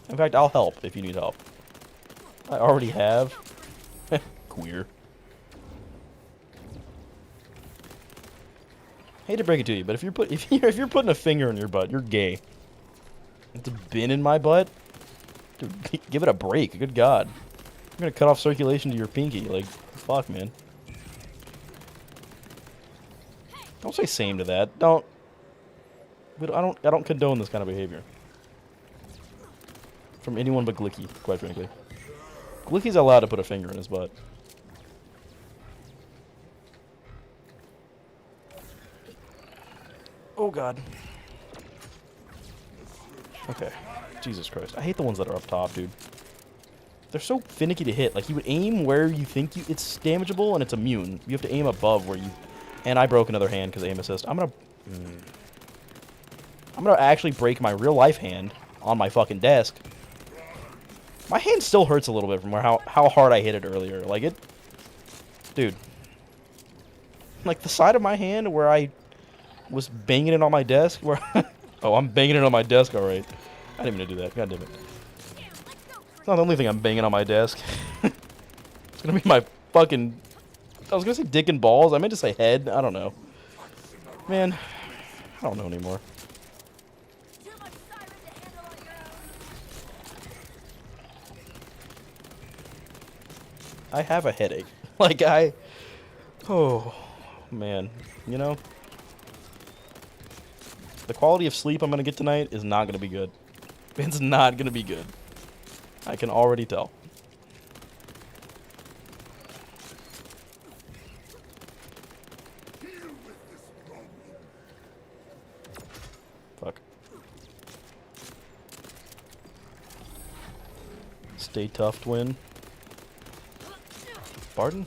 In fact, I'll help if you need help. I already have. Queer. Hate to break it to you, but if you're putting a finger in your butt, you're gay. It's been in my butt. Dude, give it a break. Good God. I'm gonna cut off circulation to your pinky. Like, fuck, man. Don't say same to that. Don't. I don't condone this kind of behavior. From anyone but Glicky, quite frankly. Glicky's allowed to put a finger in his butt. Oh god. Okay. Jesus Christ. I hate the ones that are up top, dude. They're so finicky to hit. Like, you would aim where you think it's damageable, and it's immune. You have to aim above where you... And I broke another hand because aim assist. I'm gonna actually break my real-life hand on my fucking desk. My hand still hurts a little bit from how hard I hit it earlier. Like, it... Dude. Like, the side of my hand where I was banging it on my desk, where... Oh, I'm banging it on my desk, alright. I didn't mean to do that. God damn it. It's not the only thing I'm banging on my desk. It's gonna be my fucking... I was gonna say dick and balls. I meant to say head. I don't know. Man, I don't know anymore. I have a headache. Like, oh, man. You know? The quality of sleep I'm gonna get tonight is not gonna be good. It's not gonna be good. I can already tell. Fuck. Stay tough, twin. Barton?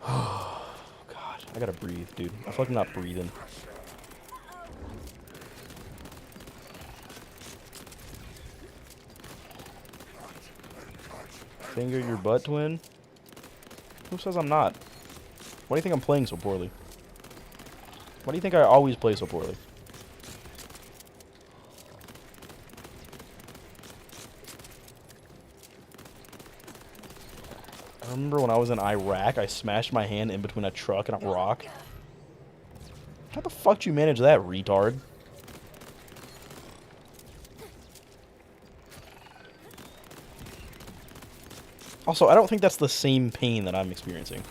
Oh, God. I gotta breathe, dude. I feel like I'm not breathing. Finger your butt, twin? Who says I'm not? Why do you think I'm playing so poorly? Why do you think I always play so poorly? I remember when I was in Iraq, I smashed my hand in between a truck and a rock. How the fuck did you manage that, retard? Also, I don't think that's the same pain that I'm experiencing.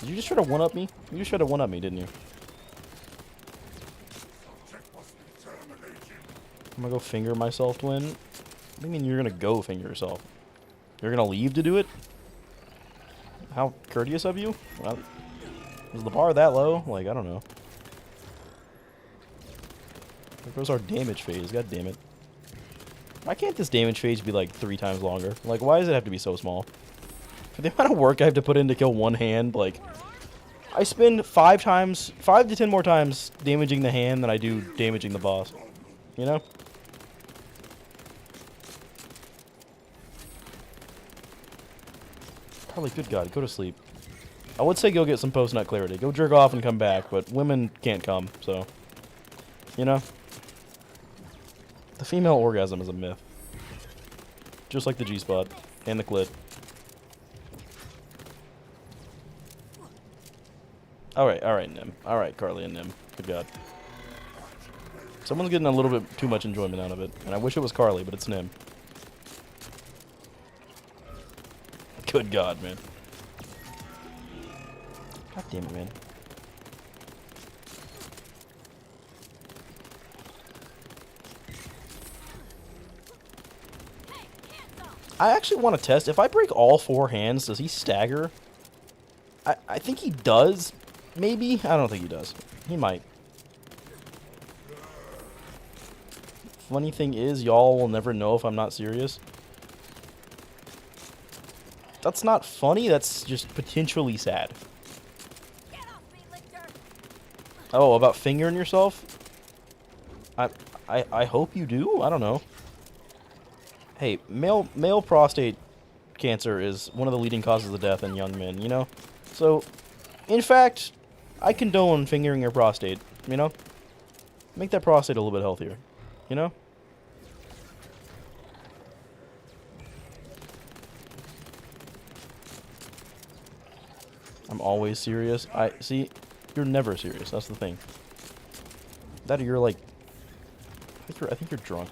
Did you just try to one-up me? You just tried to one-up me, didn't you? I'm gonna go finger myself, twin. What do you mean you're gonna go finger yourself? You're gonna leave to do it? How courteous of you? Well, is the bar that low? Like, I don't know. There goes our damage phase, god damn it. Why can't this damage phase be like 3 times longer? Like, why does it have to be so small? For the amount of work I have to put in to kill one hand, like... I spend 5 to 10 more times damaging the hand than I do damaging the boss. You know? Probably, good God, go to sleep. I would say go get some post-nut clarity. Go jerk off and come back, but women can't come, so... You know? The female orgasm is a myth. Just like the G-spot. And the clit. Alright, Nim. Alright, Carly and Nim. Good God. Someone's getting a little bit too much enjoyment out of it. And I wish it was Carly, but it's Nim. Good God, man. God damn it, man. I actually want to test. If I break all 4 hands, does he stagger? I think he does. Maybe? I don't think he does. He might. Funny thing is, y'all will never know if I'm not serious. That's not funny. That's just potentially sad. Oh, about fingering yourself? I hope you do. I don't know. Hey, male prostate cancer is one of the leading causes of death in young men, you know? So, in fact, I condone fingering your prostate, you know? Make that prostate a little bit healthier, you know? I'm always serious. See, you're never serious. That's the thing. That or you're like... I think you're drunk.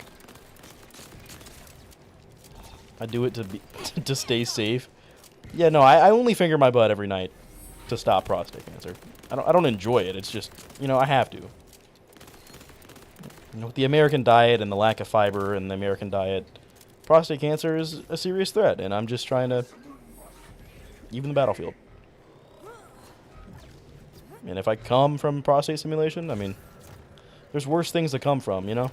I do it to be to stay safe. Yeah, no, I only finger my butt every night to stop prostate cancer. I don't enjoy it. It's just, you know, I have to. You know, with the American diet and the lack of fiber in the American diet, prostate cancer is a serious threat, and I'm just trying to even the battlefield. And if I come from prostate stimulation, I mean, there's worse things to come from, you know?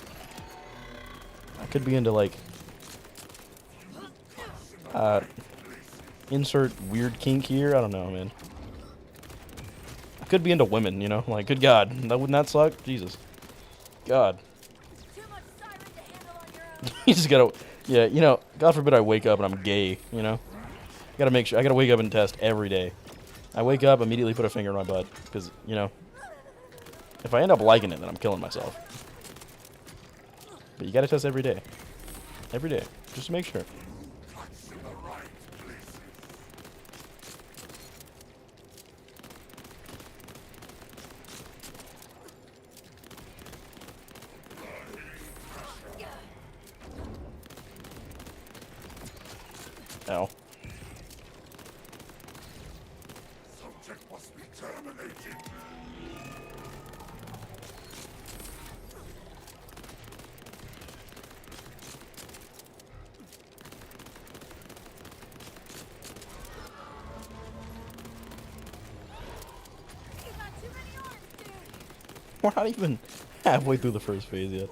I could be into, like, insert weird kink here. I don't know, man. I could be into women, you know? Like, good God. Wouldn't that suck? Jesus. God. Too much siren to handle on your own. You just gotta... Yeah, you know, God forbid I wake up and I'm gay, you know? Gotta make sure... I gotta wake up and test every day. I wake up, immediately put a finger in my butt. Because, you know... If I end up liking it, then I'm killing myself. But you gotta test every day. Every day. Just to make sure. Ow. Subject must be terminated. You got too many arms, dude. We're not even halfway through the first phase yet.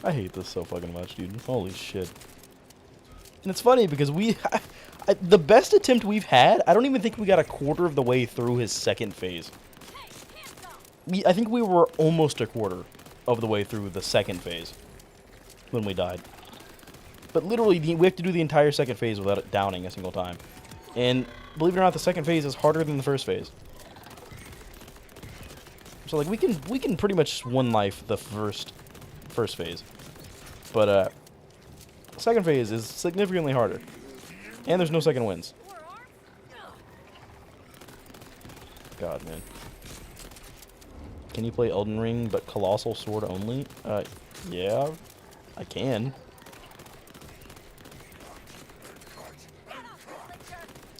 I hate this so fucking much, dude. Holy shit. And it's funny because the best attempt we've had, I don't even think we got a quarter of the way through his second phase. I think we were almost a quarter of the way through the second phase when we died. But literally, we have to do the entire second phase without it downing a single time. And believe it or not, the second phase is harder than the first phase. So like we can pretty much one life the first phase. But second phase is significantly harder. And there's no second wins. God, man. Can you play Elden Ring but Colossal Sword only? Yeah, I can.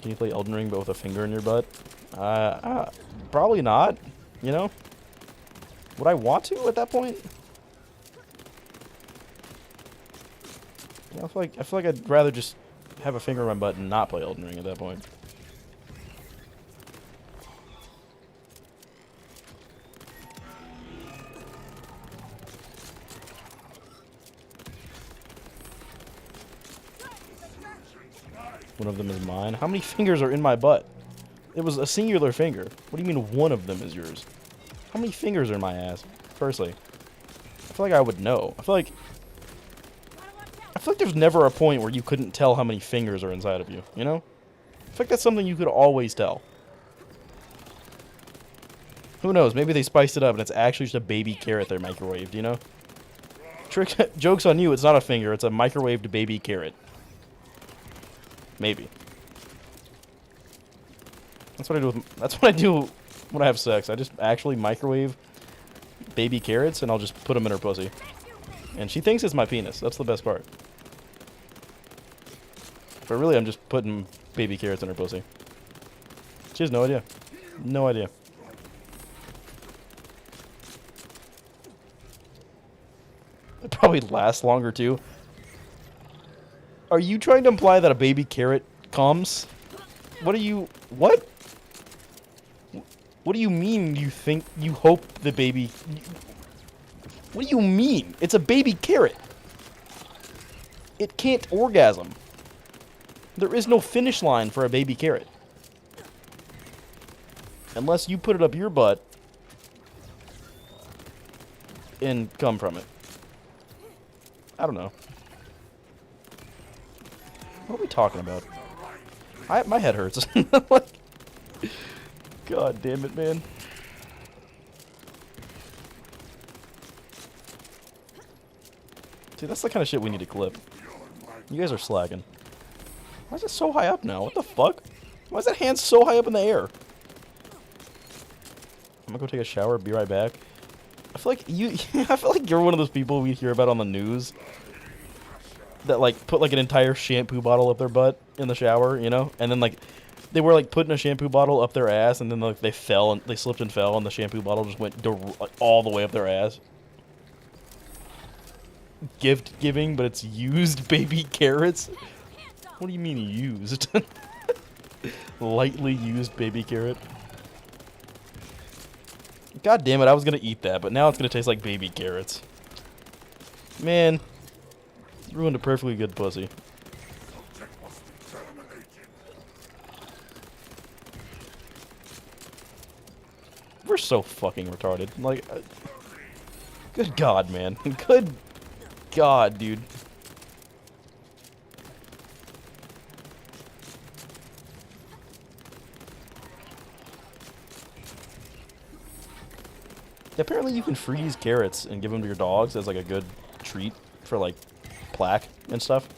Can you play Elden Ring but with a finger in your butt? Probably not, you know? Would I want to at that point? Yeah, I feel like I'd rather just have a finger in my butt and not play Elden Ring at that point. One of them is mine. How many fingers are in my butt? It was a singular finger. What do you mean one of them is yours? How many fingers are in my ass? Firstly, I feel like I would know. I feel like there's never a point where you couldn't tell how many fingers are inside of you, you know? I feel like that's something you could always tell. Who knows? Maybe they spiced it up and it's actually just a baby carrot they're microwaved, you know? Joke's on you, it's not a finger, it's a microwaved baby carrot. Maybe. That's what I do when I have sex. I just actually microwave baby carrots and I'll just put them in her pussy. And she thinks it's my penis. That's the best part. But really, I'm just putting baby carrots in her pussy. She has no idea. No idea. It probably lasts longer, too. Are you trying to imply that a baby carrot comes? What are you... What? What do you mean you think... You hope the baby... What do you mean? It's a baby carrot. It can't orgasm. There is no finish line for a baby carrot. Unless you put it up your butt and come from it. I don't know. What are we talking about? My head hurts. Like, God damn it, man. See, that's the kind of shit we need to clip. You guys are slacking. Why is it so high up now? What the fuck? Why is that hand so high up in the air? I'm gonna go take a shower, be right back. I feel like I feel like you're one of those people we hear about on the news. that like put like an entire shampoo bottle up their butt in the shower, you know, and then like they were like putting a shampoo bottle up their ass, and then like they fell and they slipped and fell, and the shampoo bottle just went like, all the way up their ass. Gift giving, but it's used baby carrots. What do you mean used? Lightly used baby carrot. God damn it! I was gonna eat that, but now it's gonna taste like baby carrots. Man, ruined a perfectly good pussy. Subject must be terminated. We're so fucking retarded. Like, good God, man. Good God, dude. Apparently you can freeze carrots and give them to your dogs as like a good treat for like plaque and stuff.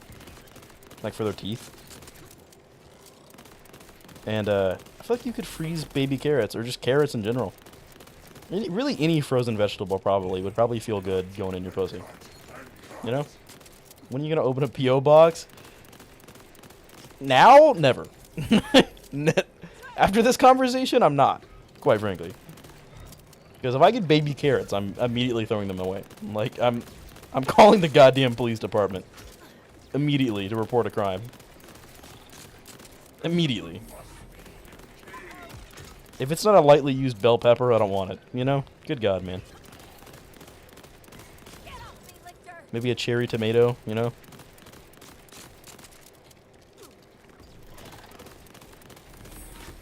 Like for their teeth. And I feel like you could freeze baby carrots or just carrots in general. Really any frozen vegetable probably would probably feel good going in your pussy. You know? When are you gonna open a P.O. box? Now? Never. After this conversation, I'm not. Quite frankly. Because if I get baby carrots, I'm immediately throwing them away. Like, I'm calling the goddamn police department. Immediately to report a crime. Immediately. If it's not a lightly used bell pepper, I don't want it. You know? Good God, man. Maybe a cherry tomato, you know?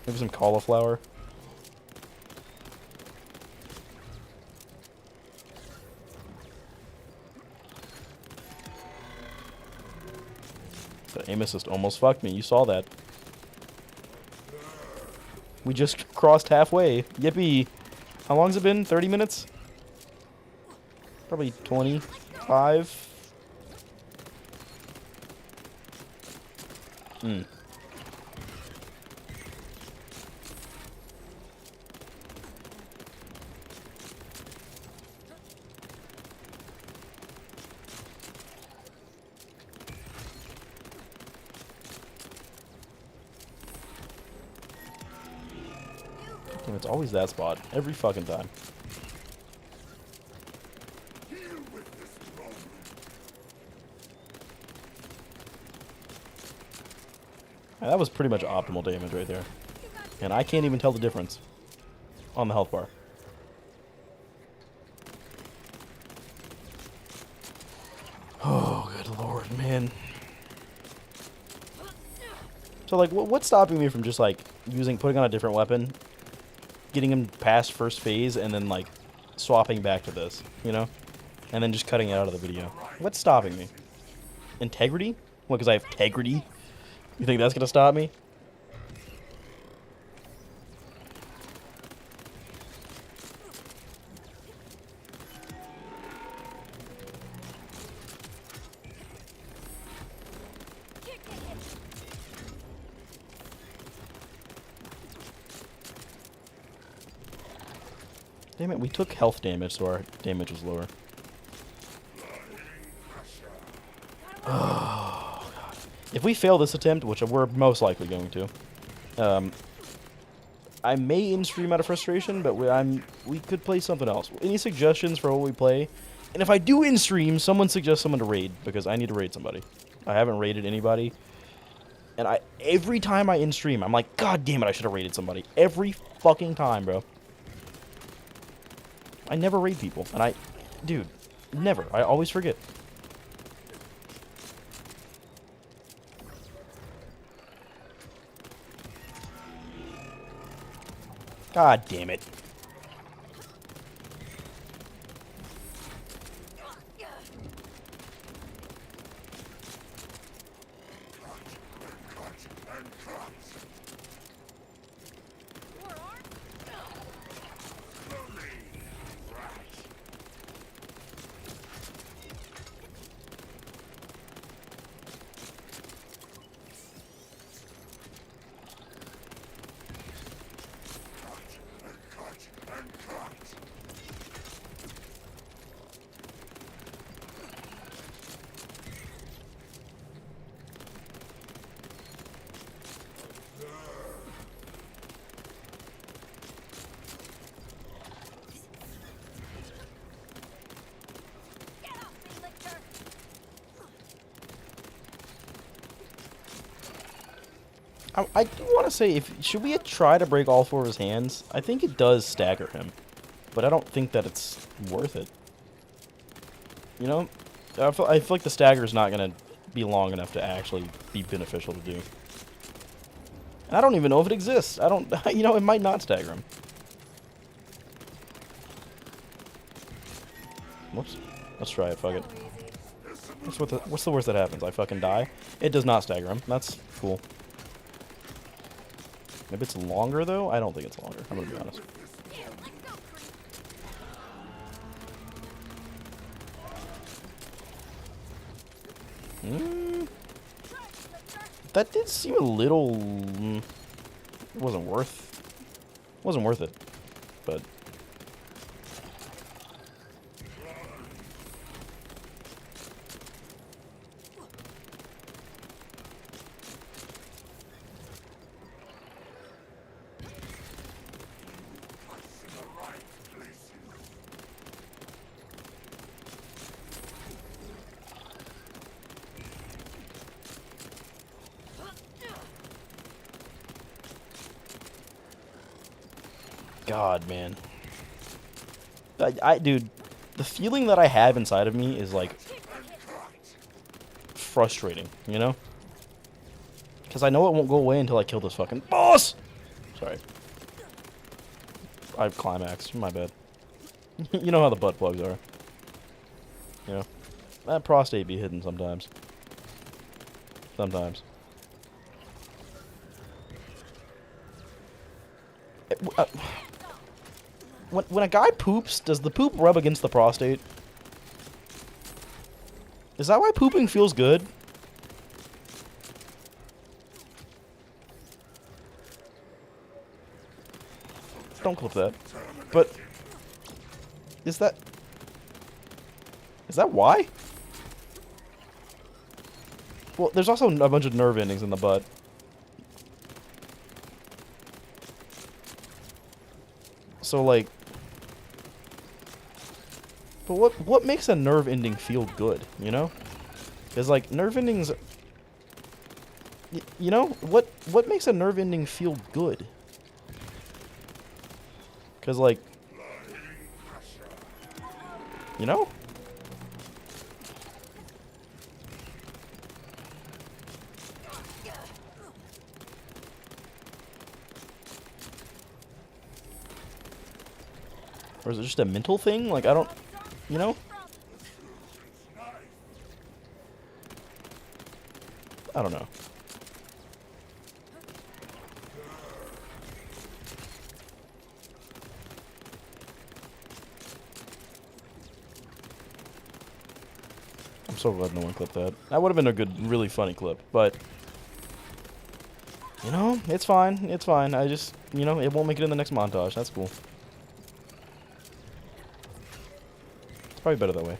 Maybe some cauliflower. The aim assist almost fucked me. You saw that. We just crossed halfway. Yippee. How long's it been? 30 minutes? Probably 25. Damn, it's always that spot. Every fucking time. Yeah, that was pretty much optimal damage right there. And I can't even tell the difference on the health bar. Oh, good lord, man. So, like, what's stopping me from just, like, putting on a different weapon, getting him past first phase, and then, like, swapping back to this, you know? And then just cutting it out of the video. What's stopping me? Integrity? What, because I have integrity? You think that's gonna stop me? Damn it, we took health damage, so our damage was lower. Oh, God. If we fail this attempt, which we're most likely going to, I may in-stream out of frustration, but we could play something else. Any suggestions for what we play? And if I do in-stream, someone suggest someone to raid, because I need to raid somebody. I haven't raided anybody. And every time I in-stream, I'm like, God damn it, I should have raided somebody. Every fucking time, bro. I never raid people, and dude, never. I always forget. God damn it. I do want to say, should we try to break all 4 of his hands? I think it does stagger him, but I don't think that it's worth it. You know, I feel like the stagger is not gonna be long enough to actually be beneficial to do. And I don't even know if it exists. I don't, you know, it might not stagger him. Whoops. Let's try it. Fuck it. What's the worst that happens? I fucking die. It does not stagger him. That's cool. Maybe it's longer, though? I don't think it's longer. I'm gonna be honest. That did seem a little... It wasn't worth it. But... God, man. Dude, the feeling that I have inside of me is, like, frustrating, you know? Because I know it won't go away until I kill this fucking boss! Sorry. I've climaxed. My bad. You know how the butt plugs are. You know? That prostate be hidden sometimes. Sometimes. When a guy poops, does the poop rub against the prostate? Is that why pooping feels good? Don't clip that. But is that why? Well, there's also a bunch of nerve endings in the butt. So, like... But what makes a nerve ending feel good, you know? Because, like, nerve endings... you know? What makes a nerve ending feel good? Because, like... You know? Or is it just a mental thing? Like, I don't... You know? I don't know. I'm so glad no one clipped that. That would have been a good, really funny clip, but... You know, it's fine. It's fine. I just, you know, it won't make it in the next montage. That's cool. It's probably better that way.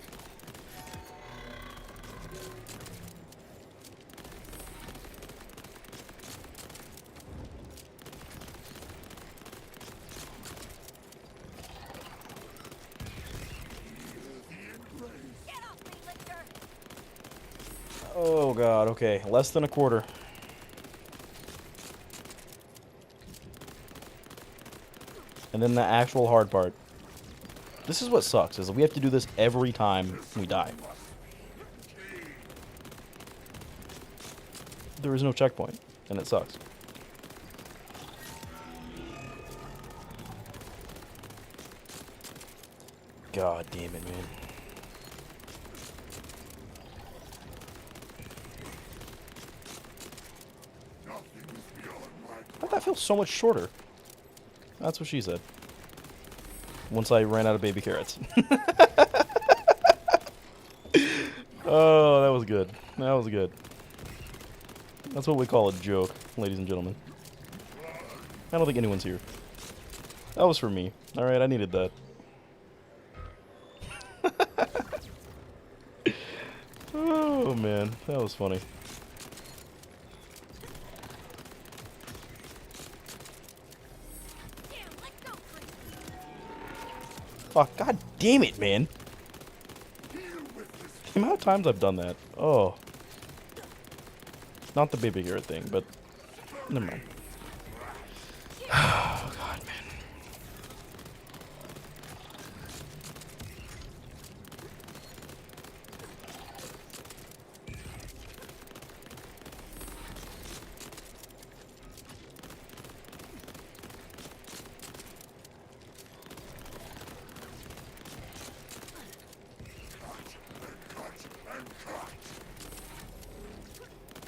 Oh god, okay. Less than a quarter. And then the actual hard part. This is what sucks, is that we have to do this every time we die. There is no checkpoint, and it sucks. God damn it, man. That feels so much shorter. That's what she said. Once I ran out of baby carrots. Oh, that was good. That was good. That's what we call a joke, ladies and gentlemen. I don't think anyone's here. That was for me. Alright, I needed that. Oh, man. That was funny. Fuck, god damn it, man. The amount of times I've done that. Oh. Not the baby carrot thing, but... Never mind. Oh, God, man.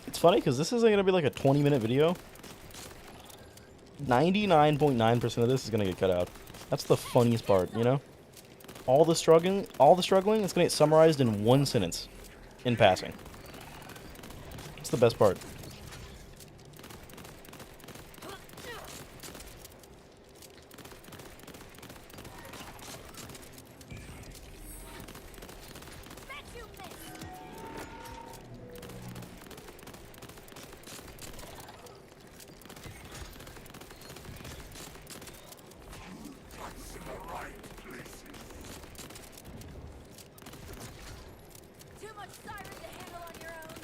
It's funny because this isn't going to be like a 20-minute video. 99.9% of this is going to get cut out. That's the funniest part, you know? All the struggling is going to get summarized in one sentence in passing. It's the best part. Too much siren to handle on your own.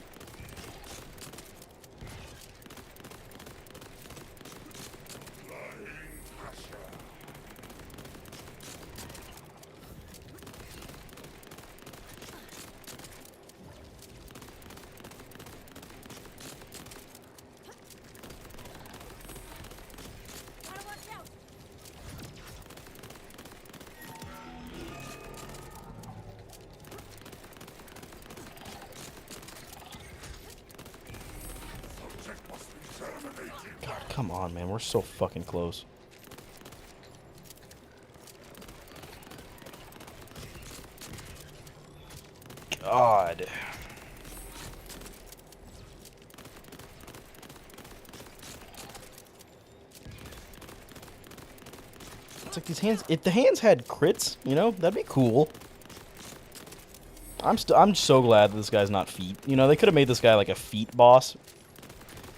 Gotta watch out. Subject must be terminated. God, come on, man. We're so fucking close. God. It's like these hands. If the hands had crits, you know, that'd be cool. I'm so glad that this guy's not feet. You know, they could have made this guy like a feet boss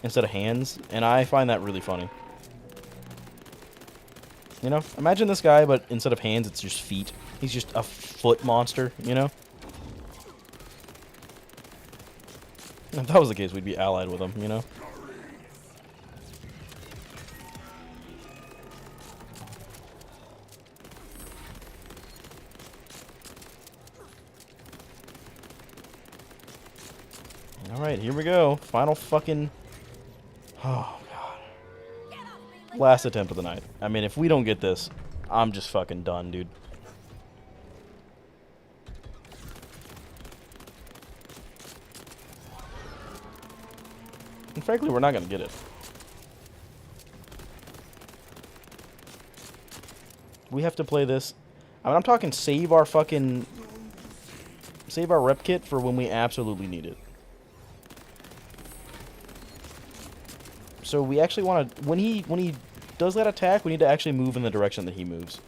instead of hands, and I find that really funny. You know, imagine this guy, but instead of hands, it's just feet. He's just a foot monster, you know? If that was the case, we'd be allied with him, you know? Alright, here we go. Final fucking... Oh, God. Last attempt of the night. I mean, if we don't get this, I'm just fucking done, dude. And frankly, we're not gonna get it. We have to play this. I mean, I'm talking save our fucking... Save our rep kit for when we absolutely need it. So we actually want to... When he does that attack, we need to actually move in the direction that he moves.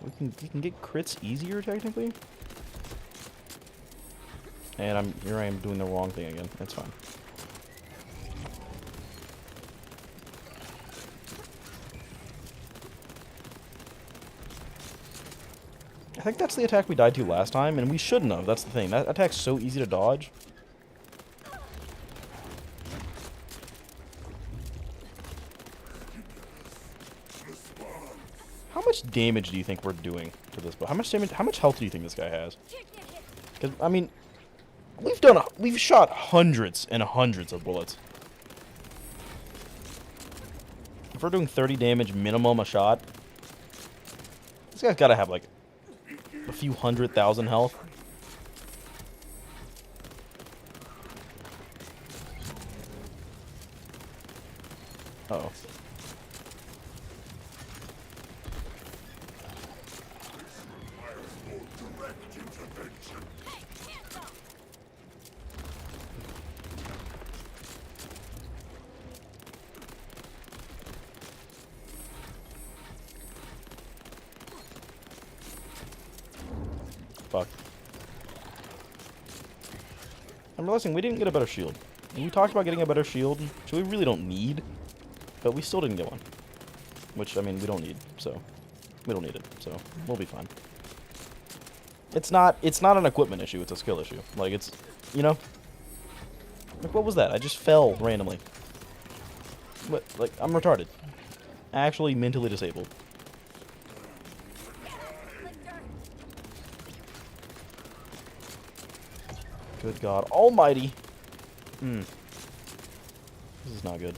We can get crits easier, technically. And here I am doing the wrong thing again. That's fine. I think that's the attack we died to last time, and we shouldn't have. That's the thing. That attack's so easy to dodge. How much damage do you think we're doing to this? How much damage? How much health do you think this guy has? Because I mean, we've shot hundreds and hundreds of bullets. If we're doing 30 damage minimum a shot, this guy's got to have like a few 100,000 health. Uh-oh. Fuck. I'm realizing we didn't get a better shield. And we talked about getting a better shield, which we really don't need, but we still didn't get one. Which, I mean, we don't need, so... We don't need it, so we'll be fine. It's not an equipment issue, it's a skill issue. Like, it's, you know? Like, what was that? I just fell randomly. What? Like, I'm retarded. Actually mentally disabled. Good God Almighty. This is not good.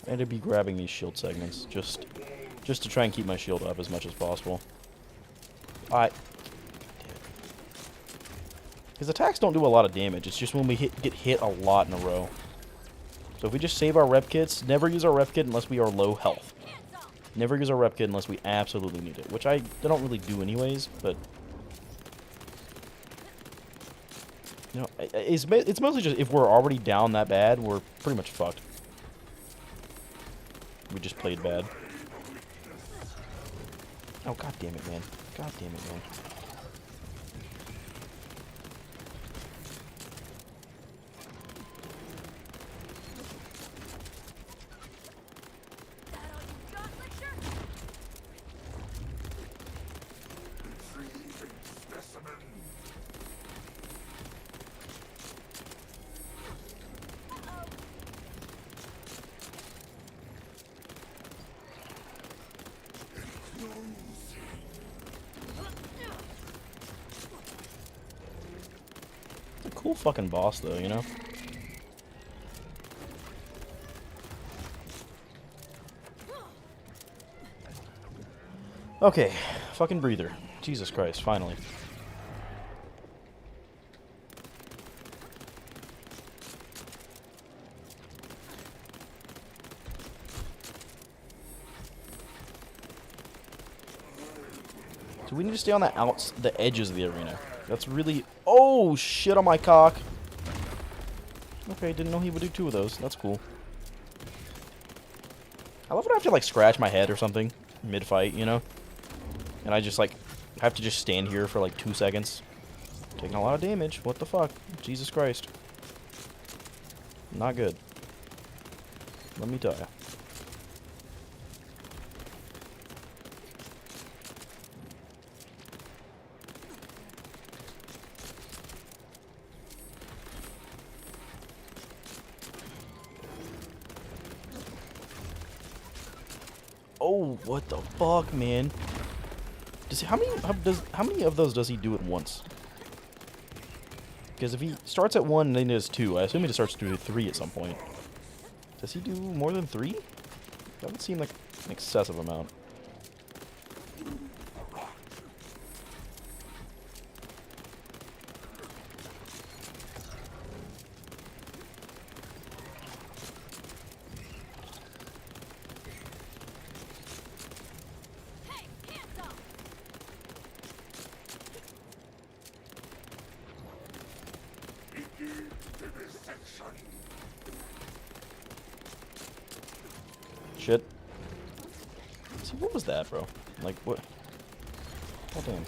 I need to be grabbing these shield segments just to try and keep my shield up as much as possible. His attacks don't do a lot of damage. It's just when we get hit a lot in a row. So if we just save our rep kits, never use our rep kit unless we are low health. Never use our rep kit unless we absolutely need it, which I don't really do anyways, but... You know, it's mostly just if we're already down that bad, we're pretty much fucked. We just played bad. Oh, god damn it, man. God damn it, man. Cool fucking boss, though, you know? Okay, fucking breather. Jesus Christ, finally. So we need to stay on the edges of the arena. That's really... Oh, shit on my cock. Okay, didn't know he would do 2 of those. That's cool. I love when I have to, like, scratch my head or something mid-fight, you know? And I just, like, have to just stand here for, like, 2 seconds. Taking a lot of damage. What the fuck? Jesus Christ. Not good. Let me tell ya. Oh, what the fuck, man? How many of those does he do at once? Because if he starts at 1 and then does 2, I assume he just starts to do 3 at some point. Does he do more than 3? That would seem like an excessive amount. Shit. See, what was that, bro? Like, what? Oh, damn.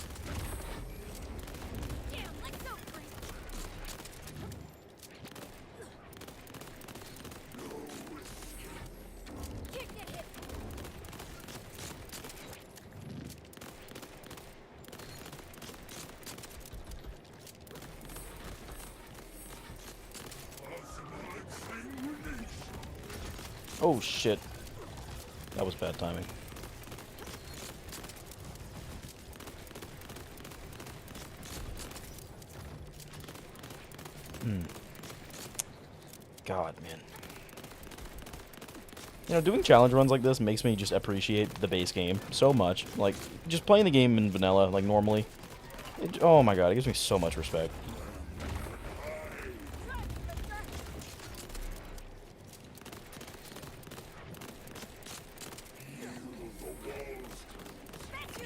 Oh, shit. That was bad timing. God, man. You know, doing challenge runs like this makes me just appreciate the base game so much. Like, just playing the game in vanilla, like, normally. Oh my god, it gives me so much respect.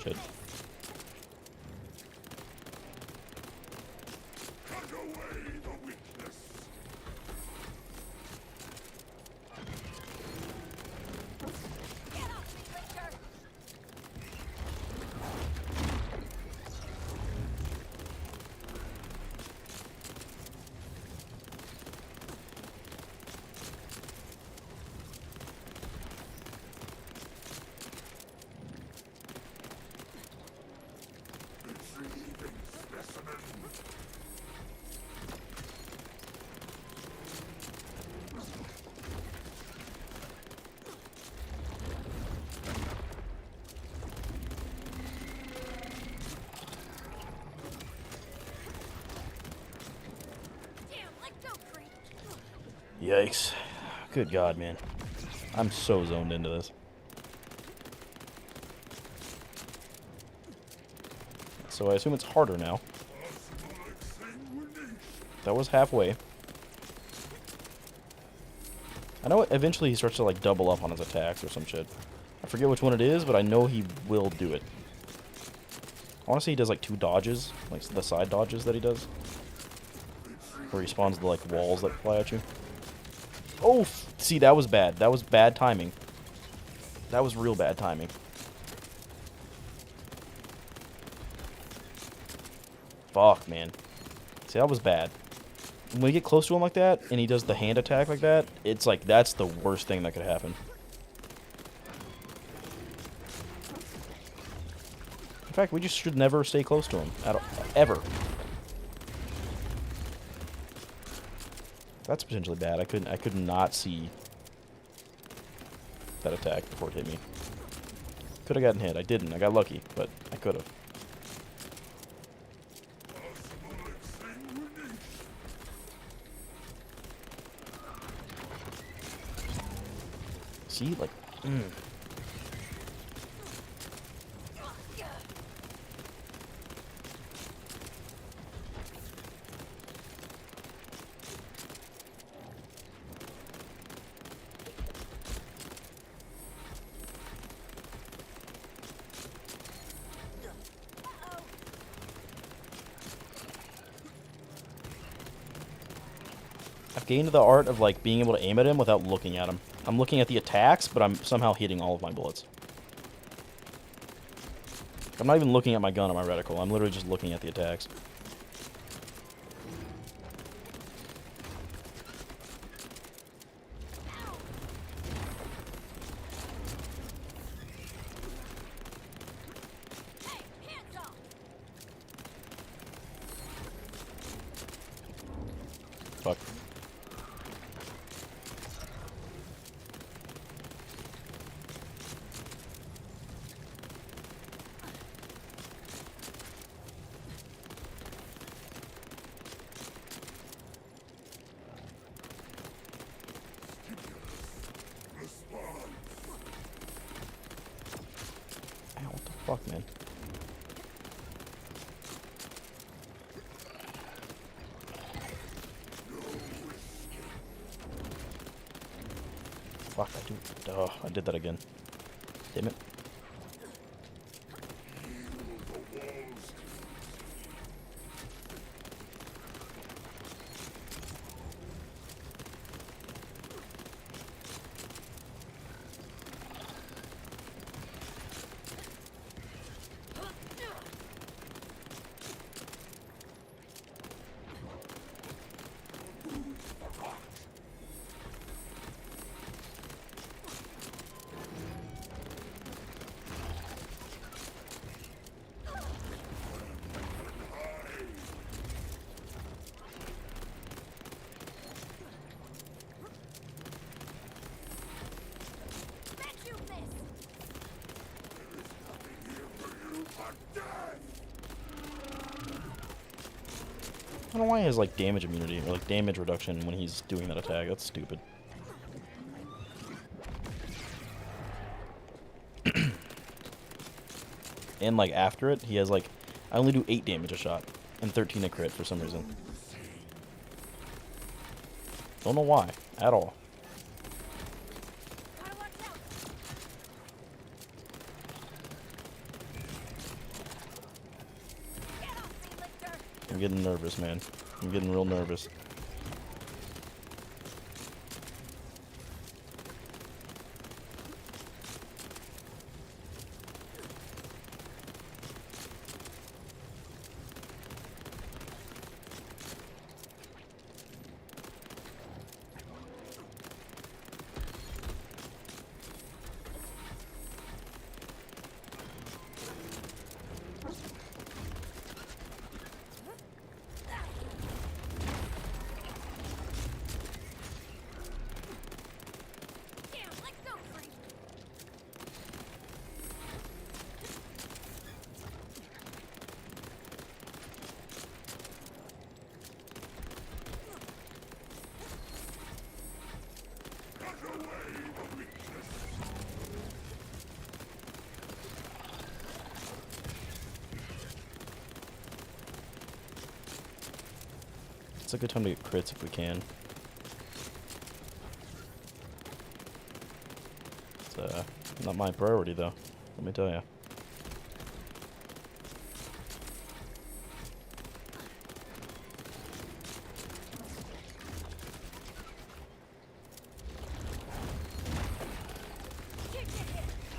Shit. Intriguing specimen. Damn, let go, creep. Yikes. Good God, man. I'm so zoned into this. So I assume it's harder now. That was halfway. I know eventually he starts to like double up on his attacks or some shit. I forget which one it is, but I know he will do it. I want to say he does like 2 dodges, like the side dodges that he does. Where he spawns the like walls that fly at you. Oh, see, that was bad. That was bad timing. That was real bad timing. Fuck, man. See, that was bad. When we get close to him like that, and he does the hand attack like that, it's like, that's the worst thing that could happen. In fact, we just should never stay close to him. At all, ever. That's potentially bad. I could not see that attack before it hit me. Could have gotten hit. I didn't. I got lucky, but I could have. See, like, I've gained the art of, like, being able to aim at him without looking at him. I'm looking at the attacks, but I'm somehow hitting all of my bullets. I'm not even looking at my gun or my reticle. I'm literally just looking at the attacks. Fuck. Ow, what the fuck, man? Fuck, I do. Oh, I did that again. Damn it. I don't know why he has, like, damage immunity, or, like, damage reduction when he's doing that attack. That's stupid. And, like, after it, he has, like, I only do 8 damage a shot, and 13 a crit for some reason. Don't know why, at all. I'm getting nervous, man. I'm getting real nervous. It's a good time to get crits if we can. It's not my priority though, let me tell you.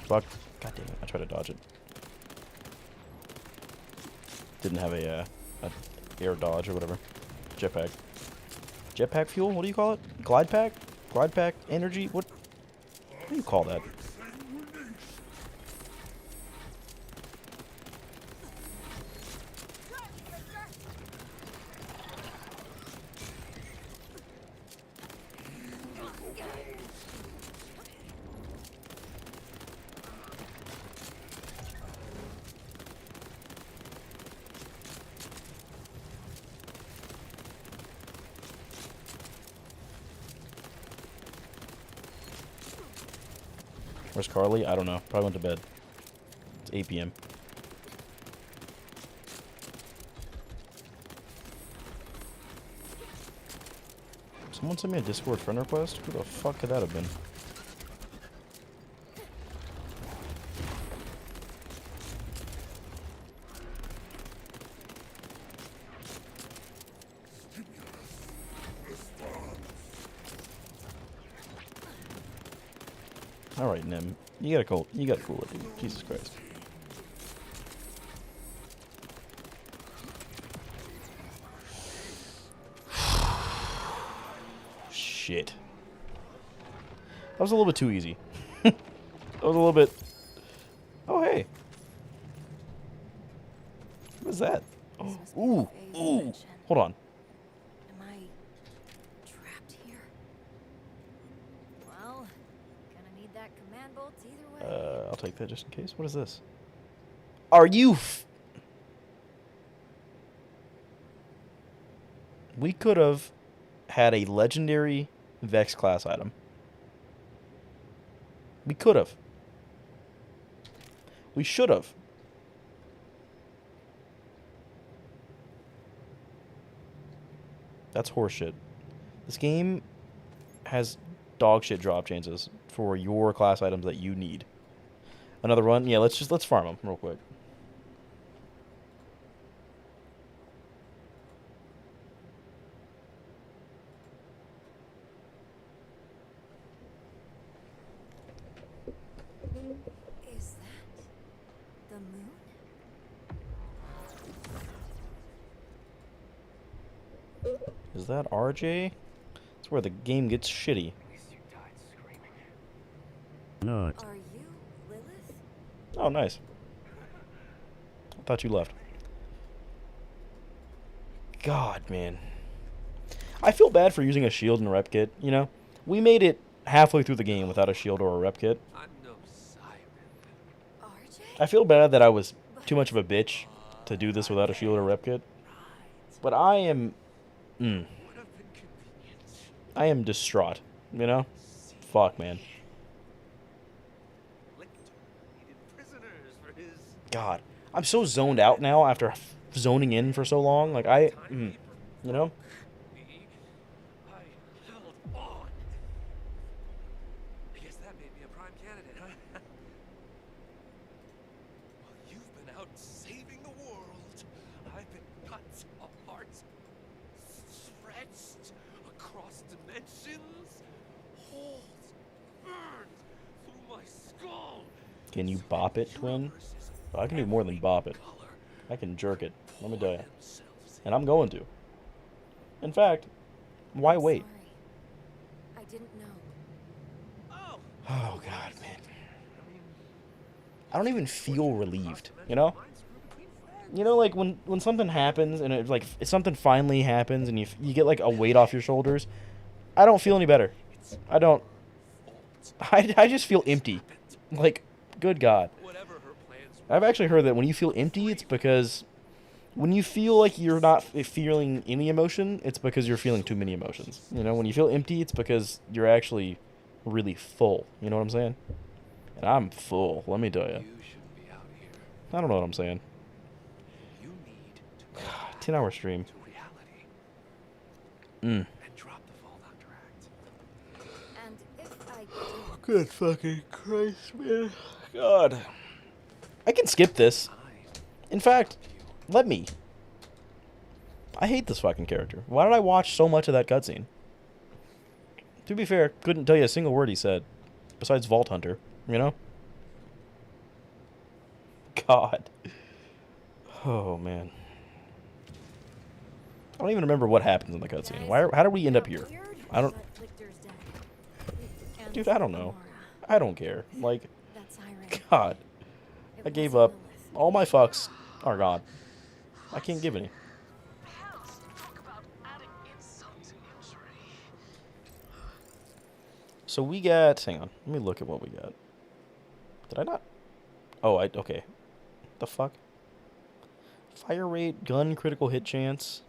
Fuck. God damn it, I tried to dodge it. Didn't have a air dodge or whatever. Jetpack. Jetpack fuel? What do you call it? Glide pack? Glide pack energy? What do you call that? Where's Carly? I don't know. Probably went to bed. It's 8 p.m. Someone sent me a Discord friend request? Who the fuck could that have been? Alright, Nim. You gotta cool it, dude. Jesus Christ. Shit. That was a little bit too easy. That was a little bit... Oh, hey. What is that? Oh, ooh, ooh. Hold on. Am I trapped here? Well, gonna need that command bolt either way. I'll take that just in case. What is this? Are you... We could have had a legendary Vex class item. We could have. We should have. That's horseshit. This game has dog shit drop chances for your class items that you need. Another run? Yeah, let's farm them real quick. Is that the moon? Is that RJ? That's where the game gets shitty. No. Are you Lilith? Oh, nice. I thought you left. God, man. I feel bad for using a shield and a rep kit, you know? We made it halfway through the game without a shield or a rep kit. I'm no siren. RJ? I feel bad that I was too much of a bitch to do this without a shield or rep kit. But I am... Would have been convenient. I am distraught, you know? Fuck, man. Lictor needed prisoners for his God. I'm so zoned out now after zoning in for so long. Like, you know? me. I held on. I guess that made me a prime candidate, huh? While you've been out saving the world, I've been cut apart, stretched across dimensions, holes burned through my skull. Can you bop it, twin? I can do more than bop it. I can jerk it. Let me tell you. And I'm going to. In fact, why wait? Sorry. I didn't know. Oh, God, man. I don't even feel relieved, you know? You know, like, when something happens, and it, like, if something finally happens, and you get, like, a weight off your shoulders, I don't feel any better. I don't... I just feel empty. Like, good God. I've actually heard that when you feel empty, it's because... When you feel like you're not feeling any emotion, it's because you're feeling too many emotions. You know, when you feel empty, it's because you're actually really full. You know what I'm saying? And I'm full, let me tell you. shouldn't be out here. I don't know what I'm saying. You need to go 10-hour stream. to reality. Mm. and drop the Fall Doctor act. And if I don't, Good fucking Christ, man. God. I can skip this. In fact, let me. I hate this fucking character. Why did I watch so much of that cutscene? To be fair, couldn't tell you a single word he said. Besides Vault Hunter, you know? God. Oh, man. I don't even remember what happens in the cutscene. How did we end up here? I don't... but Lictor's dead. And Dude, I don't know. Amara, I don't care. Like, that siren. God. It I gave wasn't up. Lilith. All my fucks are gone. I can't give any. Hells, talk about adding insult to injury. So we got... Hang on. Let me look at what we got. Did I not... Oh, okay. The fuck? Fire rate, gun, critical hit chance.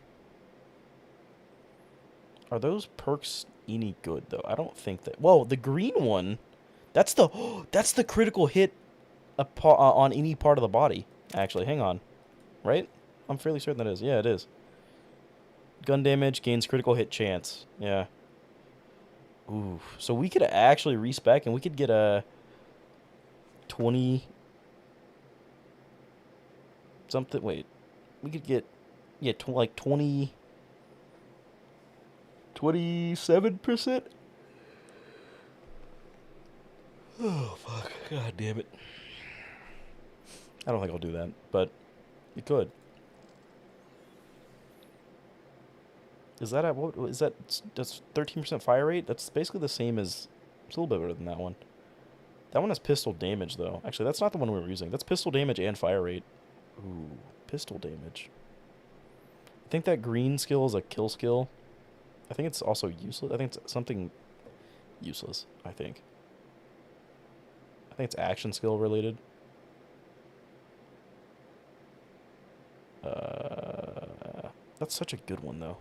Are those perks any good, though? I don't think that... Whoa, the green one... That's the critical hit on any part of the body. Actually, hang on. Right? I'm fairly certain that is. Yeah, it is. Gun damage gains critical hit chance. Yeah. Ooh. So we could actually respec and we could get a 20... Something... Wait. We could get... Yeah, like 20... 27%? Oh, fuck. God damn it. I don't think I'll do that, but you could. Is that what is that? That's 13% fire rate? That's basically the same as... It's a little bit better than that one. That one has pistol damage, though. Actually, that's not the one we were using. That's pistol damage and fire rate. Ooh, pistol damage. I think that green skill is a kill skill. I think it's also useless. I think it's something useless, I think. I think it's action skill related. That's such a good one, though.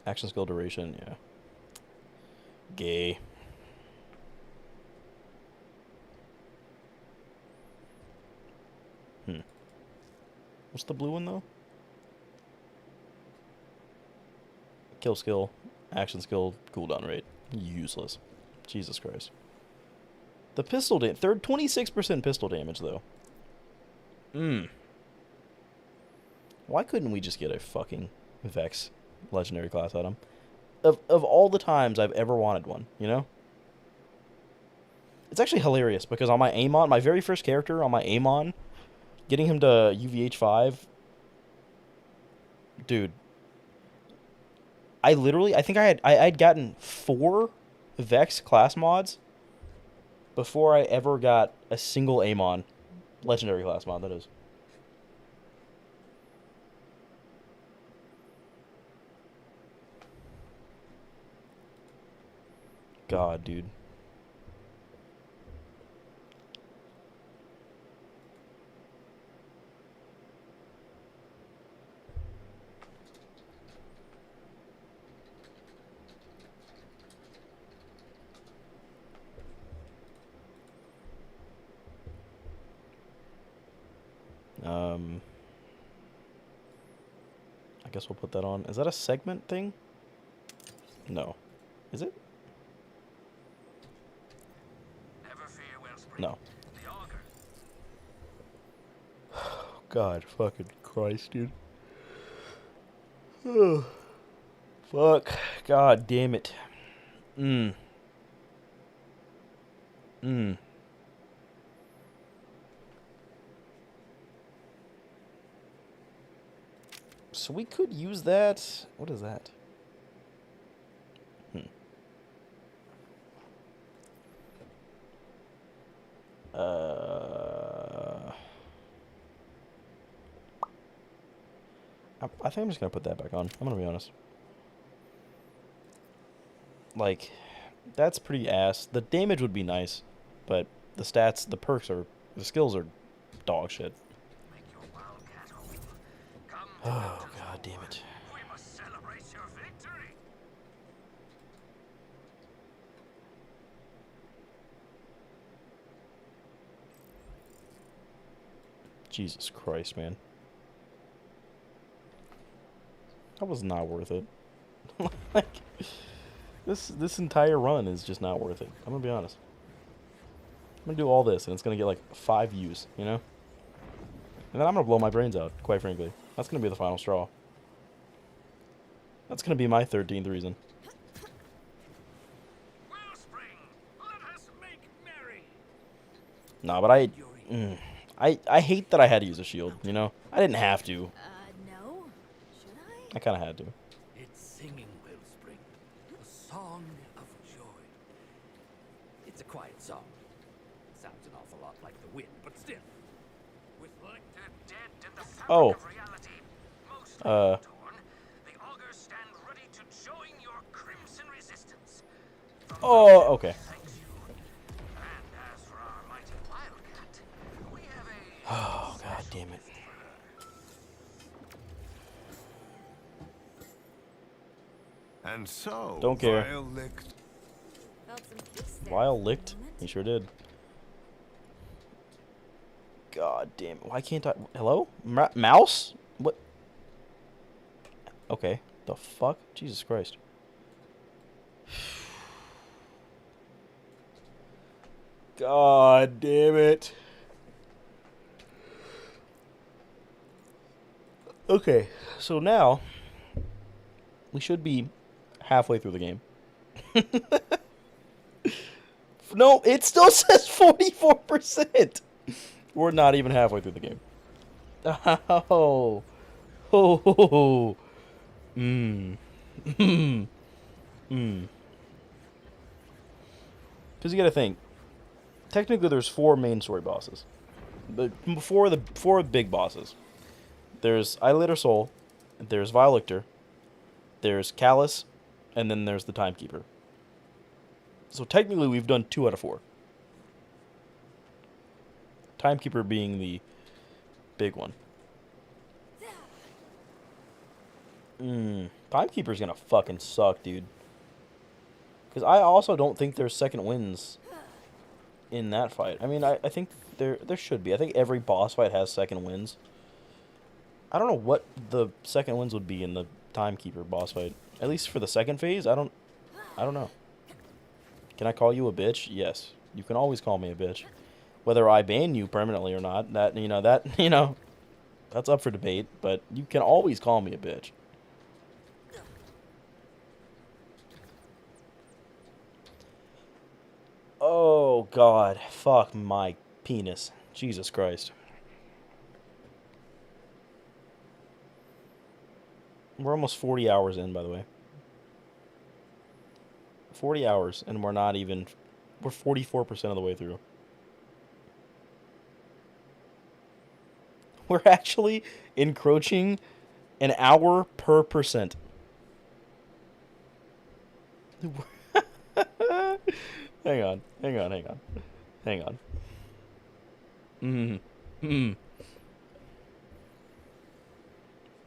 Action skill duration, yeah. Gay. What's the blue one, though? Kill skill, action skill, cooldown rate. Useless. Jesus Christ. The pistol damage. 26% pistol damage, though. Why couldn't we just get a fucking Vex legendary class item? Of all the times I've ever wanted one, you know? It's actually hilarious, because on my Amon, my very first character on my Amon, getting him to UVH 5, dude, I think I'd gotten 4 Vex class mods before I ever got a single Amon legendary class mod, that is. God, dude. I guess we'll put that on. Is that a segment thing? No. Is it? Never fear, Wellspring. No. The auger. God fucking Christ, dude. Oh, fuck. God damn it. So we could use that. What is that? I think I'm just gonna put that back on. I'm gonna be honest. Like, that's pretty ass. The damage would be nice, but the stats, the perks are, the skills are dog shit. Make your wildcat home. Come to Oh, Delta's God damn Fort. it. We must celebrate your victory. Jesus Christ, man. That was not worth it. Like, this entire run is just not worth it. I'm gonna be honest. I'm gonna do all this, and it's gonna get like 5 views, you know? And then I'm gonna blow my brains out, quite frankly. That's gonna be the final straw. That's gonna be my 13th reason. Wellspring, let us make merry. Nah, but I hate that I had to use a shield, you know? I didn't have to. No? Should I? I kinda had to. It's singing, Wellspring, a song of joy. It's a quiet song. Sounds an awful lot like the wind, but still. With Lecter dead and the fabric Oh. of reality mostly torn, the augurs stand ready to join your crimson resistance. From Oh, okay. thanks you. And as for our mighty wildcat, we have a Oh, god damn it. And so, Don't care. Vile licked. Felt some peace there Lyle for a licked? moment. He sure did. God damn it. Why can't I... Hello? Mouse? What? Okay. The fuck? Jesus Christ. God damn it. Okay. So now... we should be halfway through the game. No, it still says 44%. We're not even halfway through the game. Oh. Oh. Mmm. Mmm. Mmm. Because you gotta think. Technically, there's 4 main story bosses. Four big bosses. There's Idolator Soul. There's Vilector. There's Callus. And then there's the Timekeeper. So technically, we've done 2 out of 4. Timekeeper being the big one. Timekeeper's gonna fucking suck, dude. Because I also don't think there's second wins in that fight. I mean, I think there should be. I think every boss fight has second wins. I don't know what the second wins would be in the Timekeeper boss fight. At least for the second phase, I don't know. Can I call you a bitch? Yes. You can always call me a bitch. Whether I ban you permanently or not, that's up for debate, but you can always call me a bitch. Oh, God. Fuck my penis. Jesus Christ. We're almost 40 hours in, by the way. 40 hours, and we're 44% of the way through. We're actually encroaching an hour per percent. Hang on.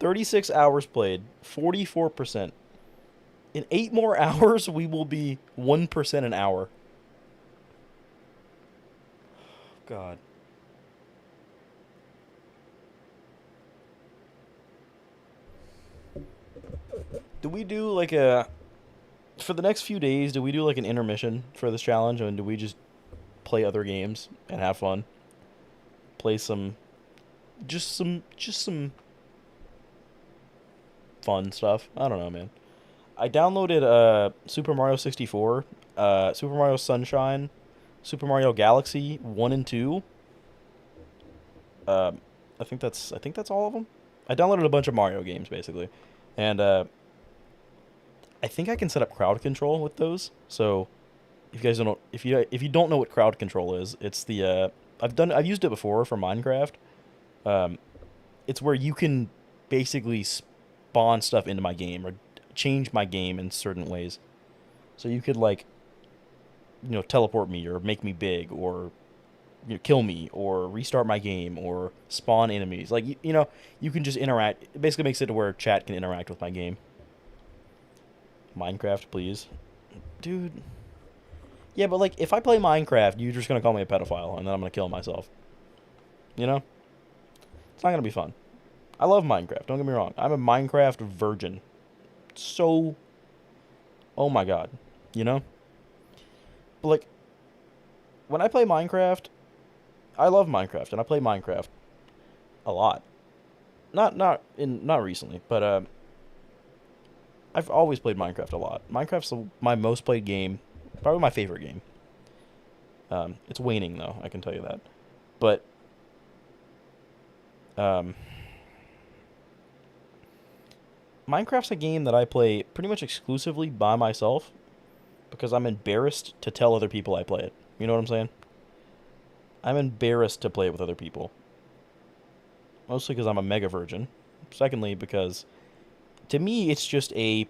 36 hours played, 44%. In 8 more hours, we will be 1% an hour. God. Do we do like for the next few days, do we do like an intermission for this challenge? And do we just play other games and have fun? Play just some fun stuff. I don't know, man. I downloaded Super Mario 64, Super Mario Sunshine, Super Mario Galaxy 1 and 2. I think that's all of them. I downloaded a bunch of Mario games basically, and I think I can set up crowd control with those. So if you guys don't, if you don't know what crowd control is, it's the I've used it before for Minecraft. It's where you can basically spawn stuff into my game or change my game in certain ways. So you could teleport me or make me big or kill me or restart my game or spawn enemies. Like you can just interact. It basically makes it to where chat can interact with my game. Minecraft, please. Dude. Yeah, but like if I play Minecraft, you're just gonna call me a pedophile and then I'm gonna kill myself. You know? It's not gonna be fun. I love Minecraft, don't get me wrong. I'm a Minecraft virgin. So, oh my god, you know? But like, when I play Minecraft, I love Minecraft, and I play Minecraft a lot. Not recently, but I've always played Minecraft a lot. Minecraft's my most played game, probably my favorite game. It's waning though, I can tell you that. But Minecraft's a game that I play pretty much exclusively by myself because I'm embarrassed to tell other people I play it. You know what I'm saying? I'm embarrassed to play it with other people. Mostly because I'm a mega virgin. Secondly, because to me it's just a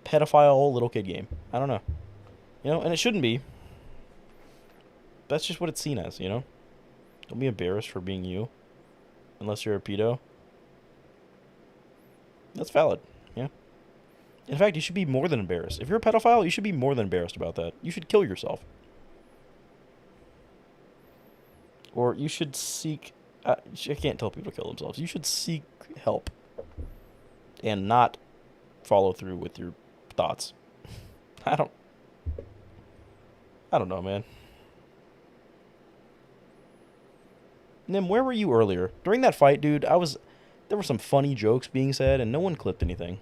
pedophile little kid game. I don't know. You know, and it shouldn't be. That's just what it's seen as, you know? Don't be embarrassed for being you. Unless you're a pedo. That's valid, yeah. In fact, you should be more than embarrassed. If you're a pedophile, you should be more than embarrassed about that. You should kill yourself. Or you should seek... I can't tell people to kill themselves. You should seek help. And not follow through with your thoughts. I don't know, man. Nim, where were you earlier? During that fight, dude, there were some funny jokes being said, and no one clipped anything.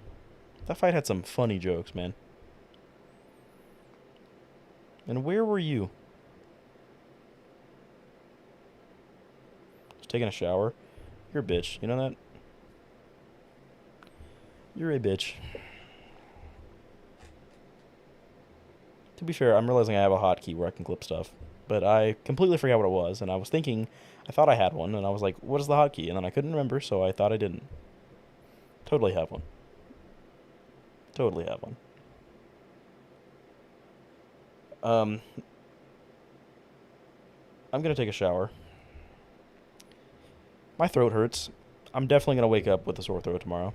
That fight had some funny jokes, man. And where were you? Just taking a shower? You're a bitch, you know that? You're a bitch. To be fair, I'm realizing I have a hotkey where I can clip stuff. But I completely forgot what it was, and I was thinking... I thought I had one, and I was like, what is the hotkey? And then I couldn't remember, so I thought I didn't. Totally have one. Totally have one. I'm gonna take a shower. My throat hurts. I'm definitely gonna wake up with a sore throat tomorrow.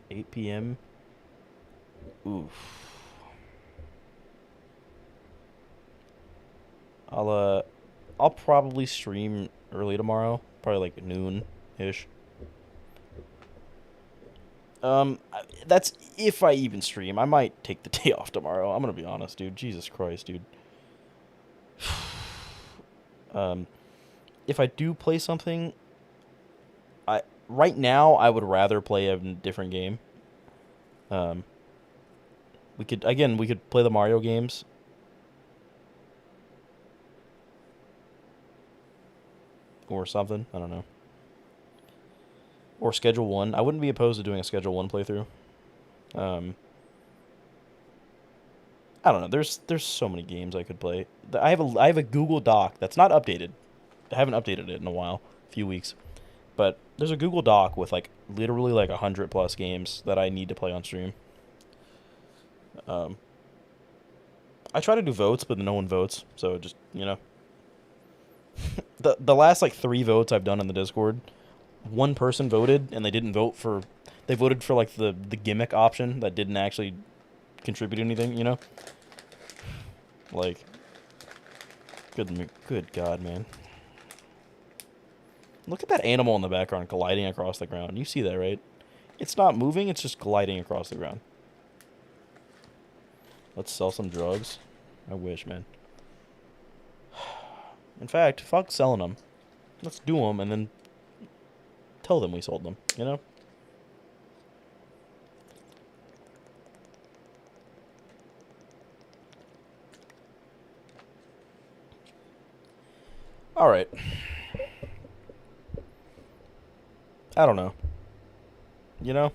8 p.m. Oof. I'll probably stream early tomorrow, probably like noon-ish. That's if I even stream. I might take the day off tomorrow. I'm gonna be honest, dude. Jesus Christ, dude. If I do play something, right now I would rather play a different game. We could play the Mario games. Or something, I don't know. Or Schedule 1. I wouldn't be opposed to doing a Schedule 1 playthrough. I don't know. There's so many games I could play. I have a Google Doc that's not updated. I haven't updated it in a while, a few weeks. But there's a Google Doc with like literally like 100+ games that I need to play on stream. I try to do votes, but no one votes, so just, you know. the last like 3 votes I've done in the Discord, one person voted and they didn't vote for. They voted for like the gimmick option that didn't actually contribute anything, you know. Like, good God, man. Look at that animal in the background gliding across the ground. You see that, right? It's not moving, it's just gliding across the ground. Let's sell some drugs. I wish, man. In fact, fuck selling them. Let's do them and then tell them we sold them, you know? Alright. I don't know. You know?